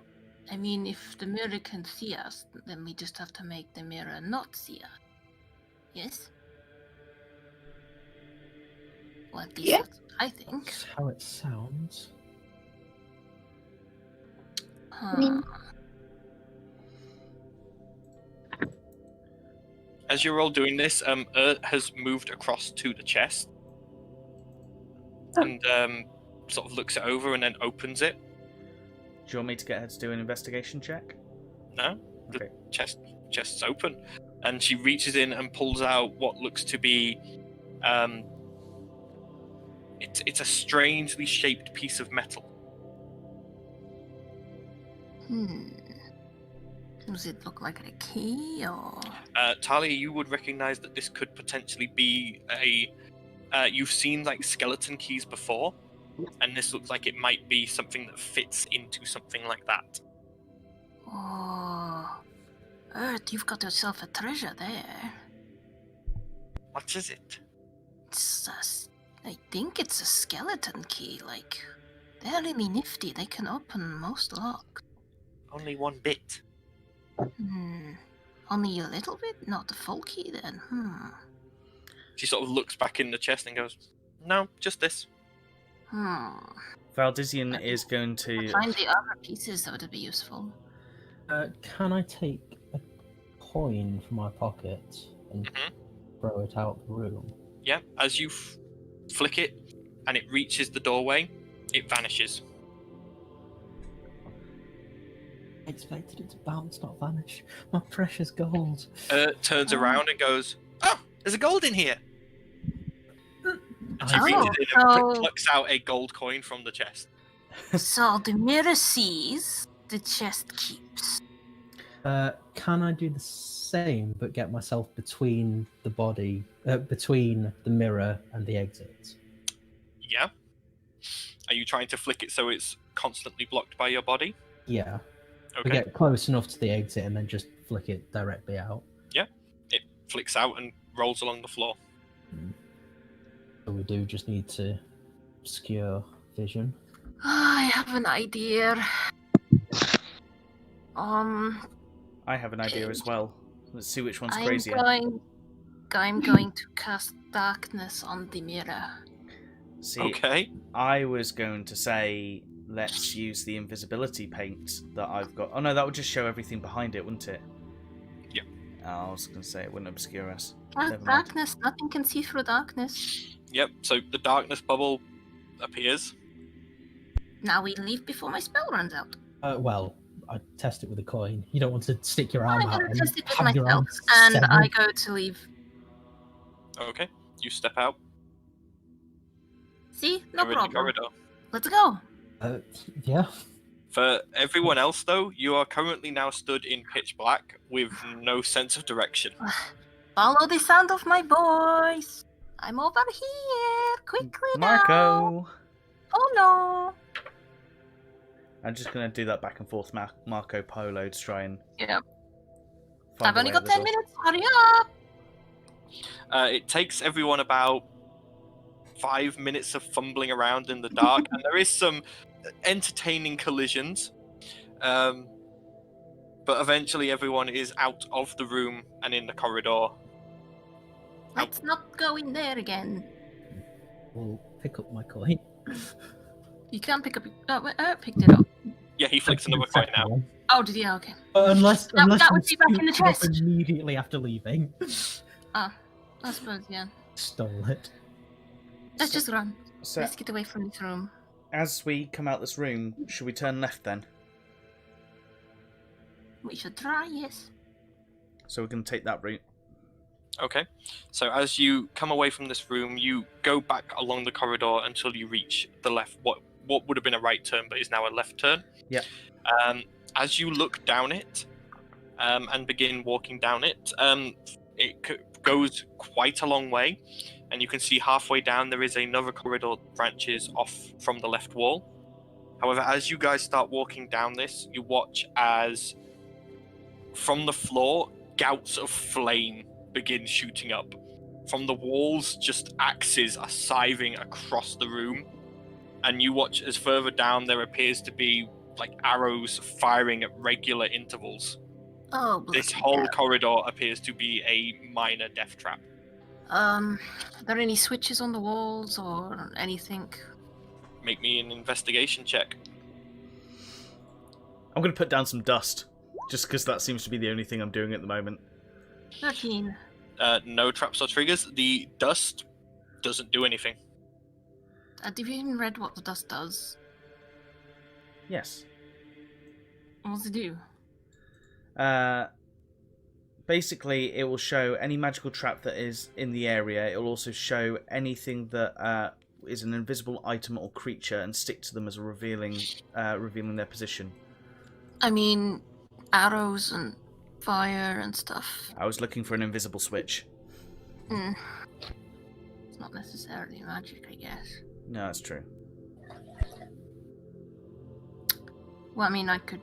I mean, if the mirror can see us, then we just have to make the mirror not see us. Yes? Well, at least Yeah. that's what I think. That's how it sounds. mean- As you're all doing this, has moved across to the chest and sort of looks it over and then opens it. Do you want me to get her to do an investigation check? No, the Okay. chest's open, and she reaches in and pulls out what looks to be it's a strangely shaped piece of metal. Does it look like a key or? Talia, you would recognize that this could potentially be you've seen like skeleton keys before, and this looks like it might be something that fits into something like that. Oh, Earth, you've got yourself a treasure there. What is it? I think it's a skeleton key. Like, they're really nifty. They can open most locks. Only one bit. Only a little bit? Not the full key then? She sort of looks back in the chest and goes, "No, just this." Valdisian is going to... Find the other pieces that would be useful. Can I take a coin from my pocket and throw it out the room? Yeah, as you flick it and it reaches the doorway, it vanishes. expected it to bounce, not vanish. My precious gold. Turns around and goes, "Oh, there's a gold in here." And she Oh, reaches in and so- plucks out a gold coin from the chest. So the mirror sees, the chest keeps. Can I do the same, but get myself between the body, between the mirror and the exit? Yeah. Are you trying to flick it so it's constantly blocked by your body? Yeah. We Okay. get close enough to the exit and then just flick it directly out. It flicks out and rolls along the floor. So we do just need to obscure vision. I have an idea. I have an idea as well. Let's see which one's I'm crazier. going to cast darkness on the mirror. See, Okay. I was going to say let's use the invisibility paint that I've got. Oh no, that would just show everything behind it, wouldn't it? Yeah. I was going to say it wouldn't obscure us. Ah, Never mind. darkness, nothing can see through darkness. Yep. So the darkness bubble appears. Now we leave before my spell runs out. Well, I test it with a coin. You don't want to stick your arm I'm out gonna and test it with have your arm myself, and severed. I go to leave. Okay. You step out. See? No You're in the problem. corridor. Let's go. Yeah. For everyone else, though, you are currently now stood in pitch black with no sense of direction. Follow the sound of my voice. I'm over here. Quickly now. Marco! Oh no. I'm just going to do that back and forth Marco Polo to try and Yeah. find I've a only way got out the 10 door. minutes. Hurry up. It takes everyone about 5 minutes of fumbling around in the dark, and there is some entertaining collisions. But eventually everyone is out of the room and in the corridor. Let's not go in there again. We'll pick up my coin. You can't pick up. Picked it up. Yeah, he flicks another The coin second out. one. Oh, did you? Okay. Unless That would you be back in the scooped it up chest. immediately after leaving. I suppose, yeah. Stole it. Let's just run. So, Let's get away from this room. as we come out this room, should we turn left then? We should try, yes. So we're going to take that route. Okay. So as you come away from this room, you go back along the corridor until you reach the left. What would have been a right turn, but is now a left turn. Yep. As you look down it and begin walking down it, goes quite a long way, and you can see halfway down there is another corridor that branches off from the left wall. However, as you guys start walking down this, you watch as from the floor gouts of flame begin shooting up. From the walls, just axes are scything across the room, and you watch as further down there appears to be like arrows firing at regular intervals. Oh, This bloody whole hell. corridor appears to be a minor death trap. Are there any switches on the walls or anything? Make me an investigation check. I'm going to put down some dust, just because that seems to be the only thing I'm doing at the moment. 13. No traps or triggers. The dust doesn't do anything. Have you even read what the dust does? Yes. What does it do? Basically, it will show any magical trap that is in the area. It will also show anything that is an invisible item or creature and stick to them as a revealing their position. I mean, arrows and fire and stuff. I was looking for an invisible switch. It's not necessarily magic, I guess. No, that's true. Well, I mean, I could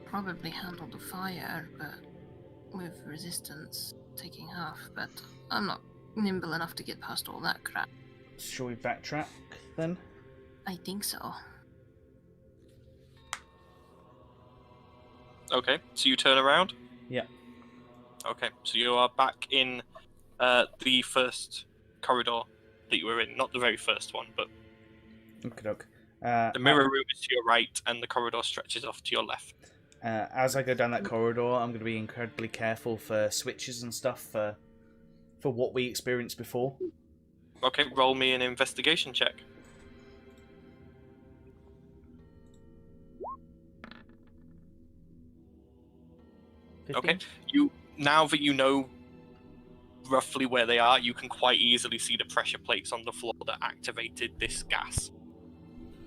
probably handle the fire, but with resistance taking half, but I'm not nimble enough to get past all that crap. Shall we backtrack then? I think so. Okay, so you turn around? Yeah. Okay, so you are back in the first corridor that you were in. Not the very first one, but Okey-doke. the mirror room is to your right and the corridor stretches off to your left. As I go down that corridor, I'm going to be incredibly careful for switches and stuff for what we experienced before. Okay, roll me an investigation check. 15? Okay. Now that you know roughly where they are, you can quite easily see the pressure plates on the floor that activated this gas.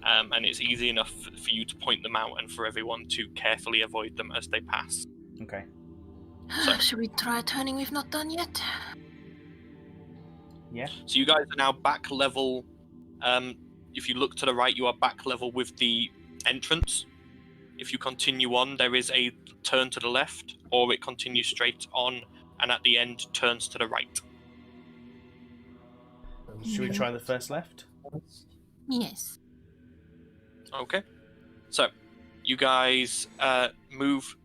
And it's easy enough for you to point them out and for everyone to carefully avoid them as they pass. Okay. So- Should we try turning? We've not done yet. Yeah. So you guys are now back level. If you look to the right, you are back level with the entrance. If you continue on, there is a turn to the left, or it continues straight on, and at the end turns to the right. Should we try the first left? Yes. Okay. So you guys move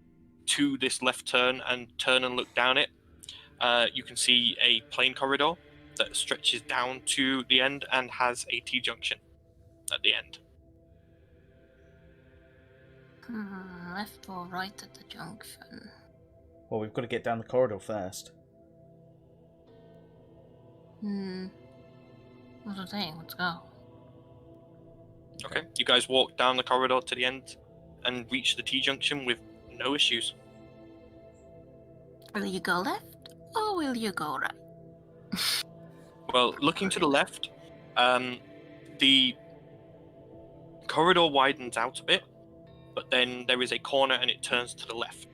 to this left turn and look down it. You can see a plain corridor that stretches down to the end and has a T-junction at the end. Left or right at the junction? Well, we've got to get down the corridor first. What's the thing? Let's go. Okay. You guys walk down the corridor to the end and reach the T-junction with no issues. Will you go left or will you go right? Well, looking to the left, the corridor widens out a bit, but then there is a corner and it turns to the left.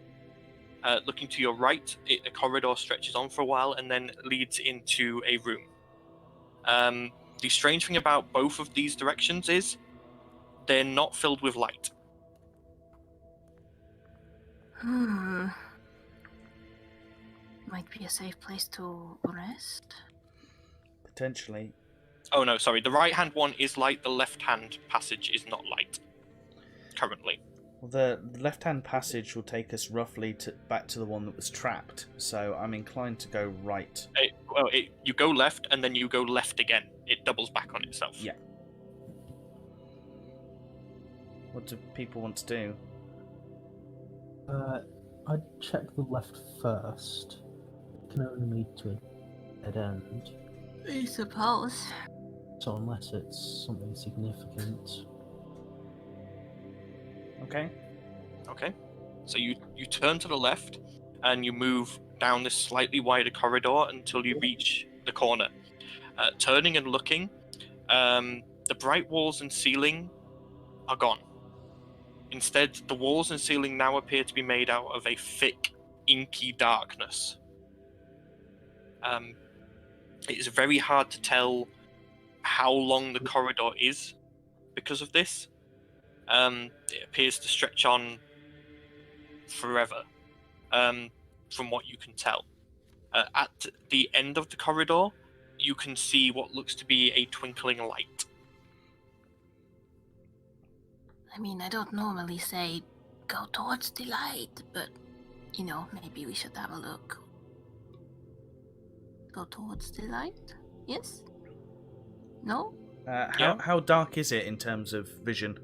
Looking to your right, the corridor stretches on for a while and then leads into a room. The strange thing about both of these directions is they're not filled with light. Might be a safe place to rest. Potentially. Oh no, sorry. The right-hand one is light. The left-hand passage is not light. Currently. Well, the left-hand passage will take us roughly back to the one that was trapped, so I'm inclined to go right. You go left and then you go left again. It doubles back on itself. Yeah. What do people want to do? I'd check the left first. It can only lead to a dead end. I suppose. So unless it's something significant. Okay. Okay. So you turn to the left and you move down this slightly wider corridor until you reach the corner. Turning and looking, the bright walls and ceiling are gone. Instead, the walls and ceiling now appear to be made out of a thick, inky darkness. It is very hard to tell how long the corridor is because of this. It appears to stretch on forever, from what you can tell. At the end of the corridor, you can see what looks to be a twinkling light. I mean, I don't normally say go towards the light, but, you know, maybe we should have a look. Go towards the light? Yes? No? How dark is it in terms of vision?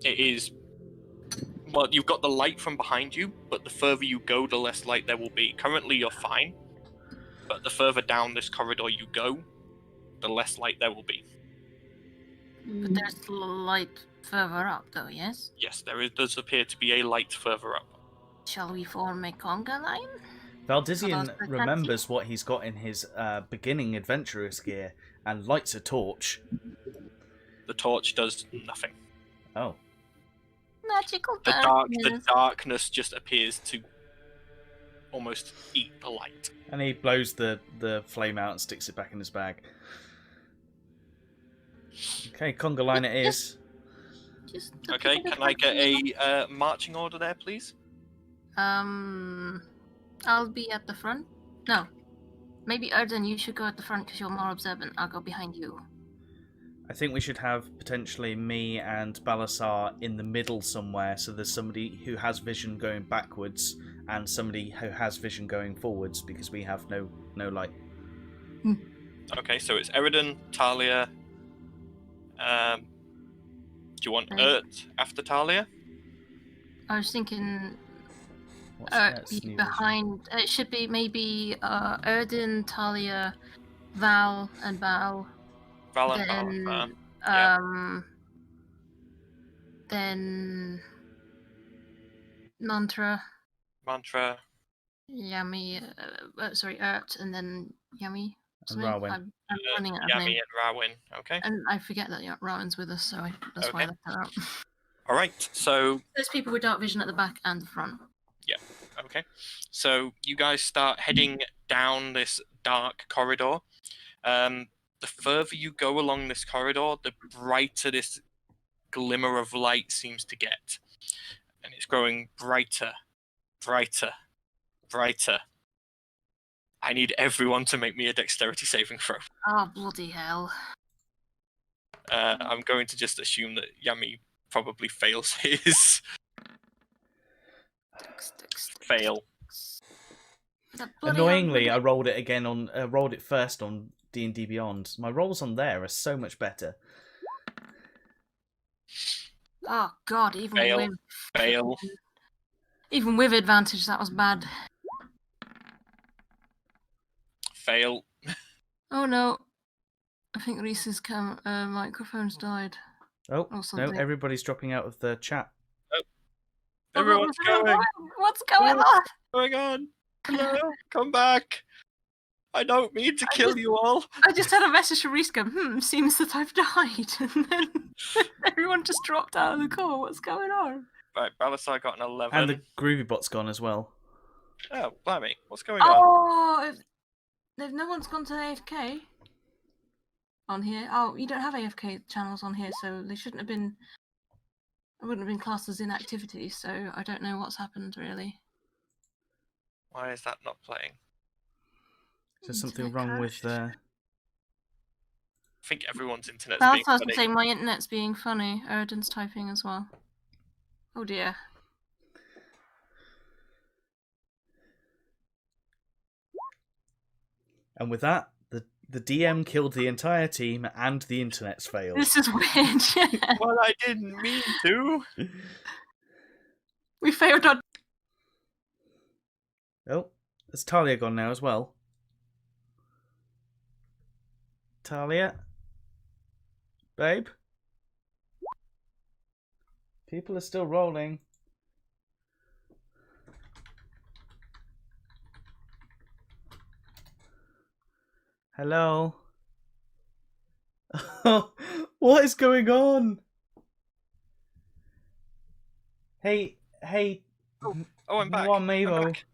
It is... Well, you've got the light from behind you, but the further you go, the less light there will be. Currently, you're fine, but the further down this corridor you go, the less light there will be. But there's light further up, though, yes? Yes, does appear to be a light further up. Shall we form a conga line? Valdizian Hello, remembers what he's got in his beginning adventurer's gear and lights a torch. The torch does nothing. Oh. Magical The darkness. darkness just appears to almost eat the light. And he blows the flame out and sticks it back in his bag. Okay, conga line it is. Just Okay, can I get a marching order there, please? I'll be at the front. No. Maybe Erden, you should go at the front because you're more observant. I'll go behind you. I think we should have potentially me and Balasar in the middle somewhere, so there's somebody who has vision going backwards and somebody who has vision going forwards, because we have no light. Okay, so it's Eridan, Talia. Do you want Ert after Talia? I was thinking What's new behind. It should be maybe Erden, Talia, Val, and Bao. Val and Then, Val, yeah. Then Nantra, Mantra. Yummy, sorry, Ert, and then Yummy. And something. Rawen. I'm running out of Yami names. and Rawin. Okay. And I forget that Rowan's with us, so that's why I Okay. left her out. All right. So There's people with dark vision at the back and the front. okay. So you guys start heading down this dark corridor. The further you go along this corridor, the brighter this glimmer of light seems to get, and it's growing brighter, brighter, brighter. I need everyone to make me a dexterity saving throw. Oh, bloody hell. I'm going to just assume that Yami probably fails his fail. That bloody Annoyingly, I hell. rolled it again on rolled it first on D&D Beyond. My rolls on there are so much better. Oh, God, even Fail. with... Fail. Even with advantage, that was bad. Fail. Oh, no. I think Reese's microphone's died. Oh, Or no, something. everybody's dropping out of the chat. Everyone's going. What's going on? Going on. Hello. Come back. I don't mean to kill you all. I just had a message from Reese go, seems that I've died. And then everyone just dropped out of the call. What's going on? Right, Balasar got an 11. And the Groovy Bot's gone as well. Oh, blimey. What's going on? Oh, if no one's gone to AFK on here. Oh, you don't have AFK channels on here, so they shouldn't have been... It wouldn't have been classed as inactivity, so I don't know what's happened, really. Why is that not playing? Is there something Internet wrong with... crashed. I think everyone's internet's That's being what I was funny. saying, my internet's being funny. Eridan's typing as well. Oh dear. And with that, the DM killed the entire team and the internet's failed. This is weird. Yeah. Well, I didn't mean to. We failed on... Oh, has Talia gone now as well? Talia? Babe? People are still rolling. Hello? What is going on? Hey. Oh, I'm back. One I'm Mavo. back.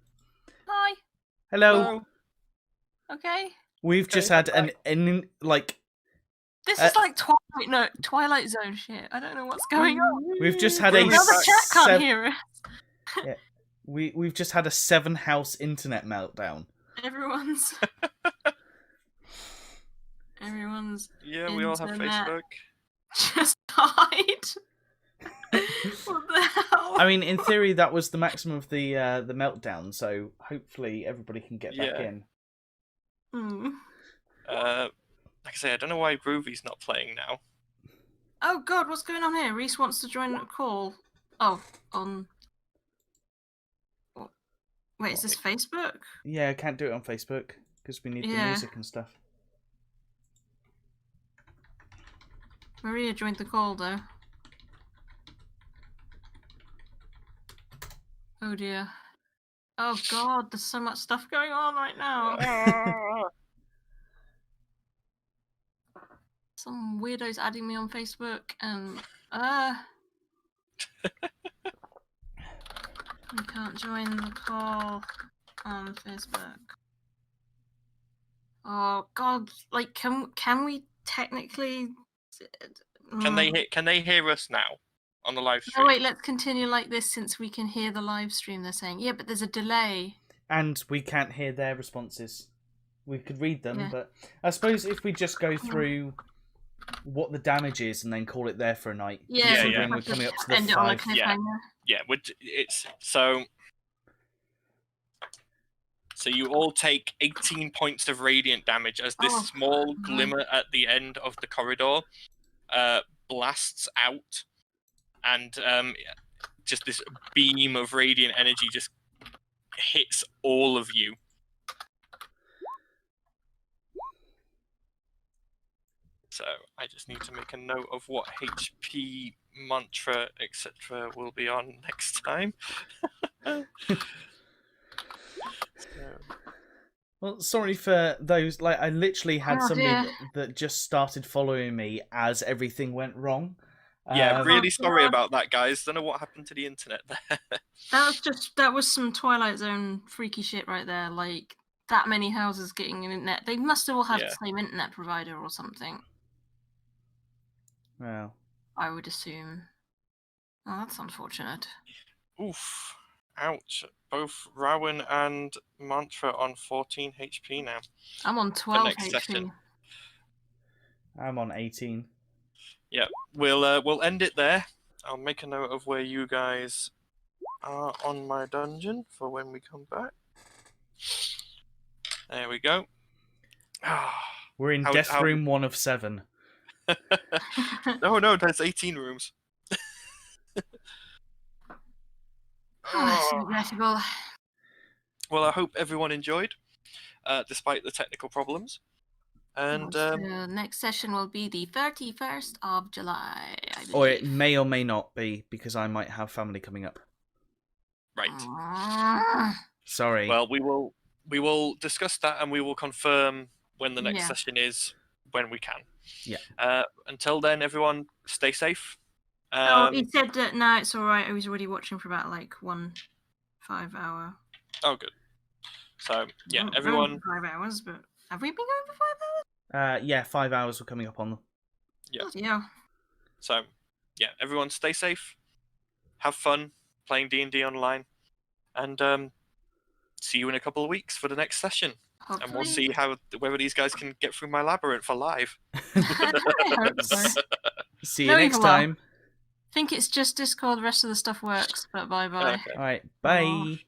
Hi. Hello. Hello. Okay. We've Okay, just had I'm This is like Twilight Zone shit. I don't know what's going on. we've just had Now a Now the chat can't sev- hear us. we've just had a 7-house internet meltdown. Everyone's Yeah, we all have Internet. Facebook. just died. What the hell? I mean, in theory, that was the maximum of the meltdown. So hopefully, everybody can get back Yeah. in. Like I say, I don't know why Groovy's not playing now. Oh god, what's going on here? Reese wants to join the call. Oh, on... What? Wait, is this Facebook? Yeah, I can't do it on Facebook because we need the Yeah. music and stuff. Maria joined the call though. Oh dear. Oh god, there's so much stuff going on right now. Some weirdos adding me on Facebook and I can't join the call on Facebook. Oh god, like can we technically Can they hear us now on the live stream? No wait, let's continue like this since we can hear the live stream, they're saying. Yeah, but there's a delay. And we can't hear their responses. We could read them, Yeah. but I suppose if we just go through what the damage is and then call it there for a night. Yeah, considering yeah. we're coming up to the end it on a 5. Yeah. cliffhanger. Yeah, it's so. So you all take 18 points of radiant damage as this Oh, small fuck. glimmer at the end of the corridor blasts out, and just this beam of radiant energy just hits all of you. So I just need to make a note of what HP, mantra, etc. will be on next time. Well, sorry for those. Like, I literally had Oh, somebody dear. that just started following me as everything went wrong. Yeah, really Oh, sorry God. about that, guys. Don't know what happened to the internet there. That was some Twilight Zone freaky shit right there. Like that many houses getting an internet. They must have all had Yeah. the same internet provider or something. Well, I would assume. Oh, that's unfortunate. Oof. Ouch. Both Rowan and Mantra on 14 HP now. I'm on 12 next HP. session. I'm on 18. Yeah, we'll end it there. I'll make a note of where you guys are on my dungeon for when we come back. There we go. We're in death room 1 of 7. No, there's 18 rooms. Oh, that's regrettable. Well, I hope everyone enjoyed, despite the technical problems. And The next session will be the 31st of July, I believe. Or it may or may not be, because I might have family coming up. right. Sorry. Well, we will discuss that, and we will confirm when the next Yeah. session is when we can. Yeah. Until then, everyone, stay safe. He said that no, it's alright. I was already watching for about like 1 5-hour. Oh, good. So yeah, Not everyone. going for 5 hours, but have we been going for 5 hours? Yeah, 5 hours were coming up on them. Yeah. Yeah. So yeah, everyone, stay safe. Have fun playing D&D online, and see you in a couple of weeks for the next session. Hopefully. And we'll see whether these guys can get through my labyrinth for live. I hope so. See you No next evil will. time. I think it's just Discord. The rest of the stuff works, but bye bye. Okay. Alright, bye.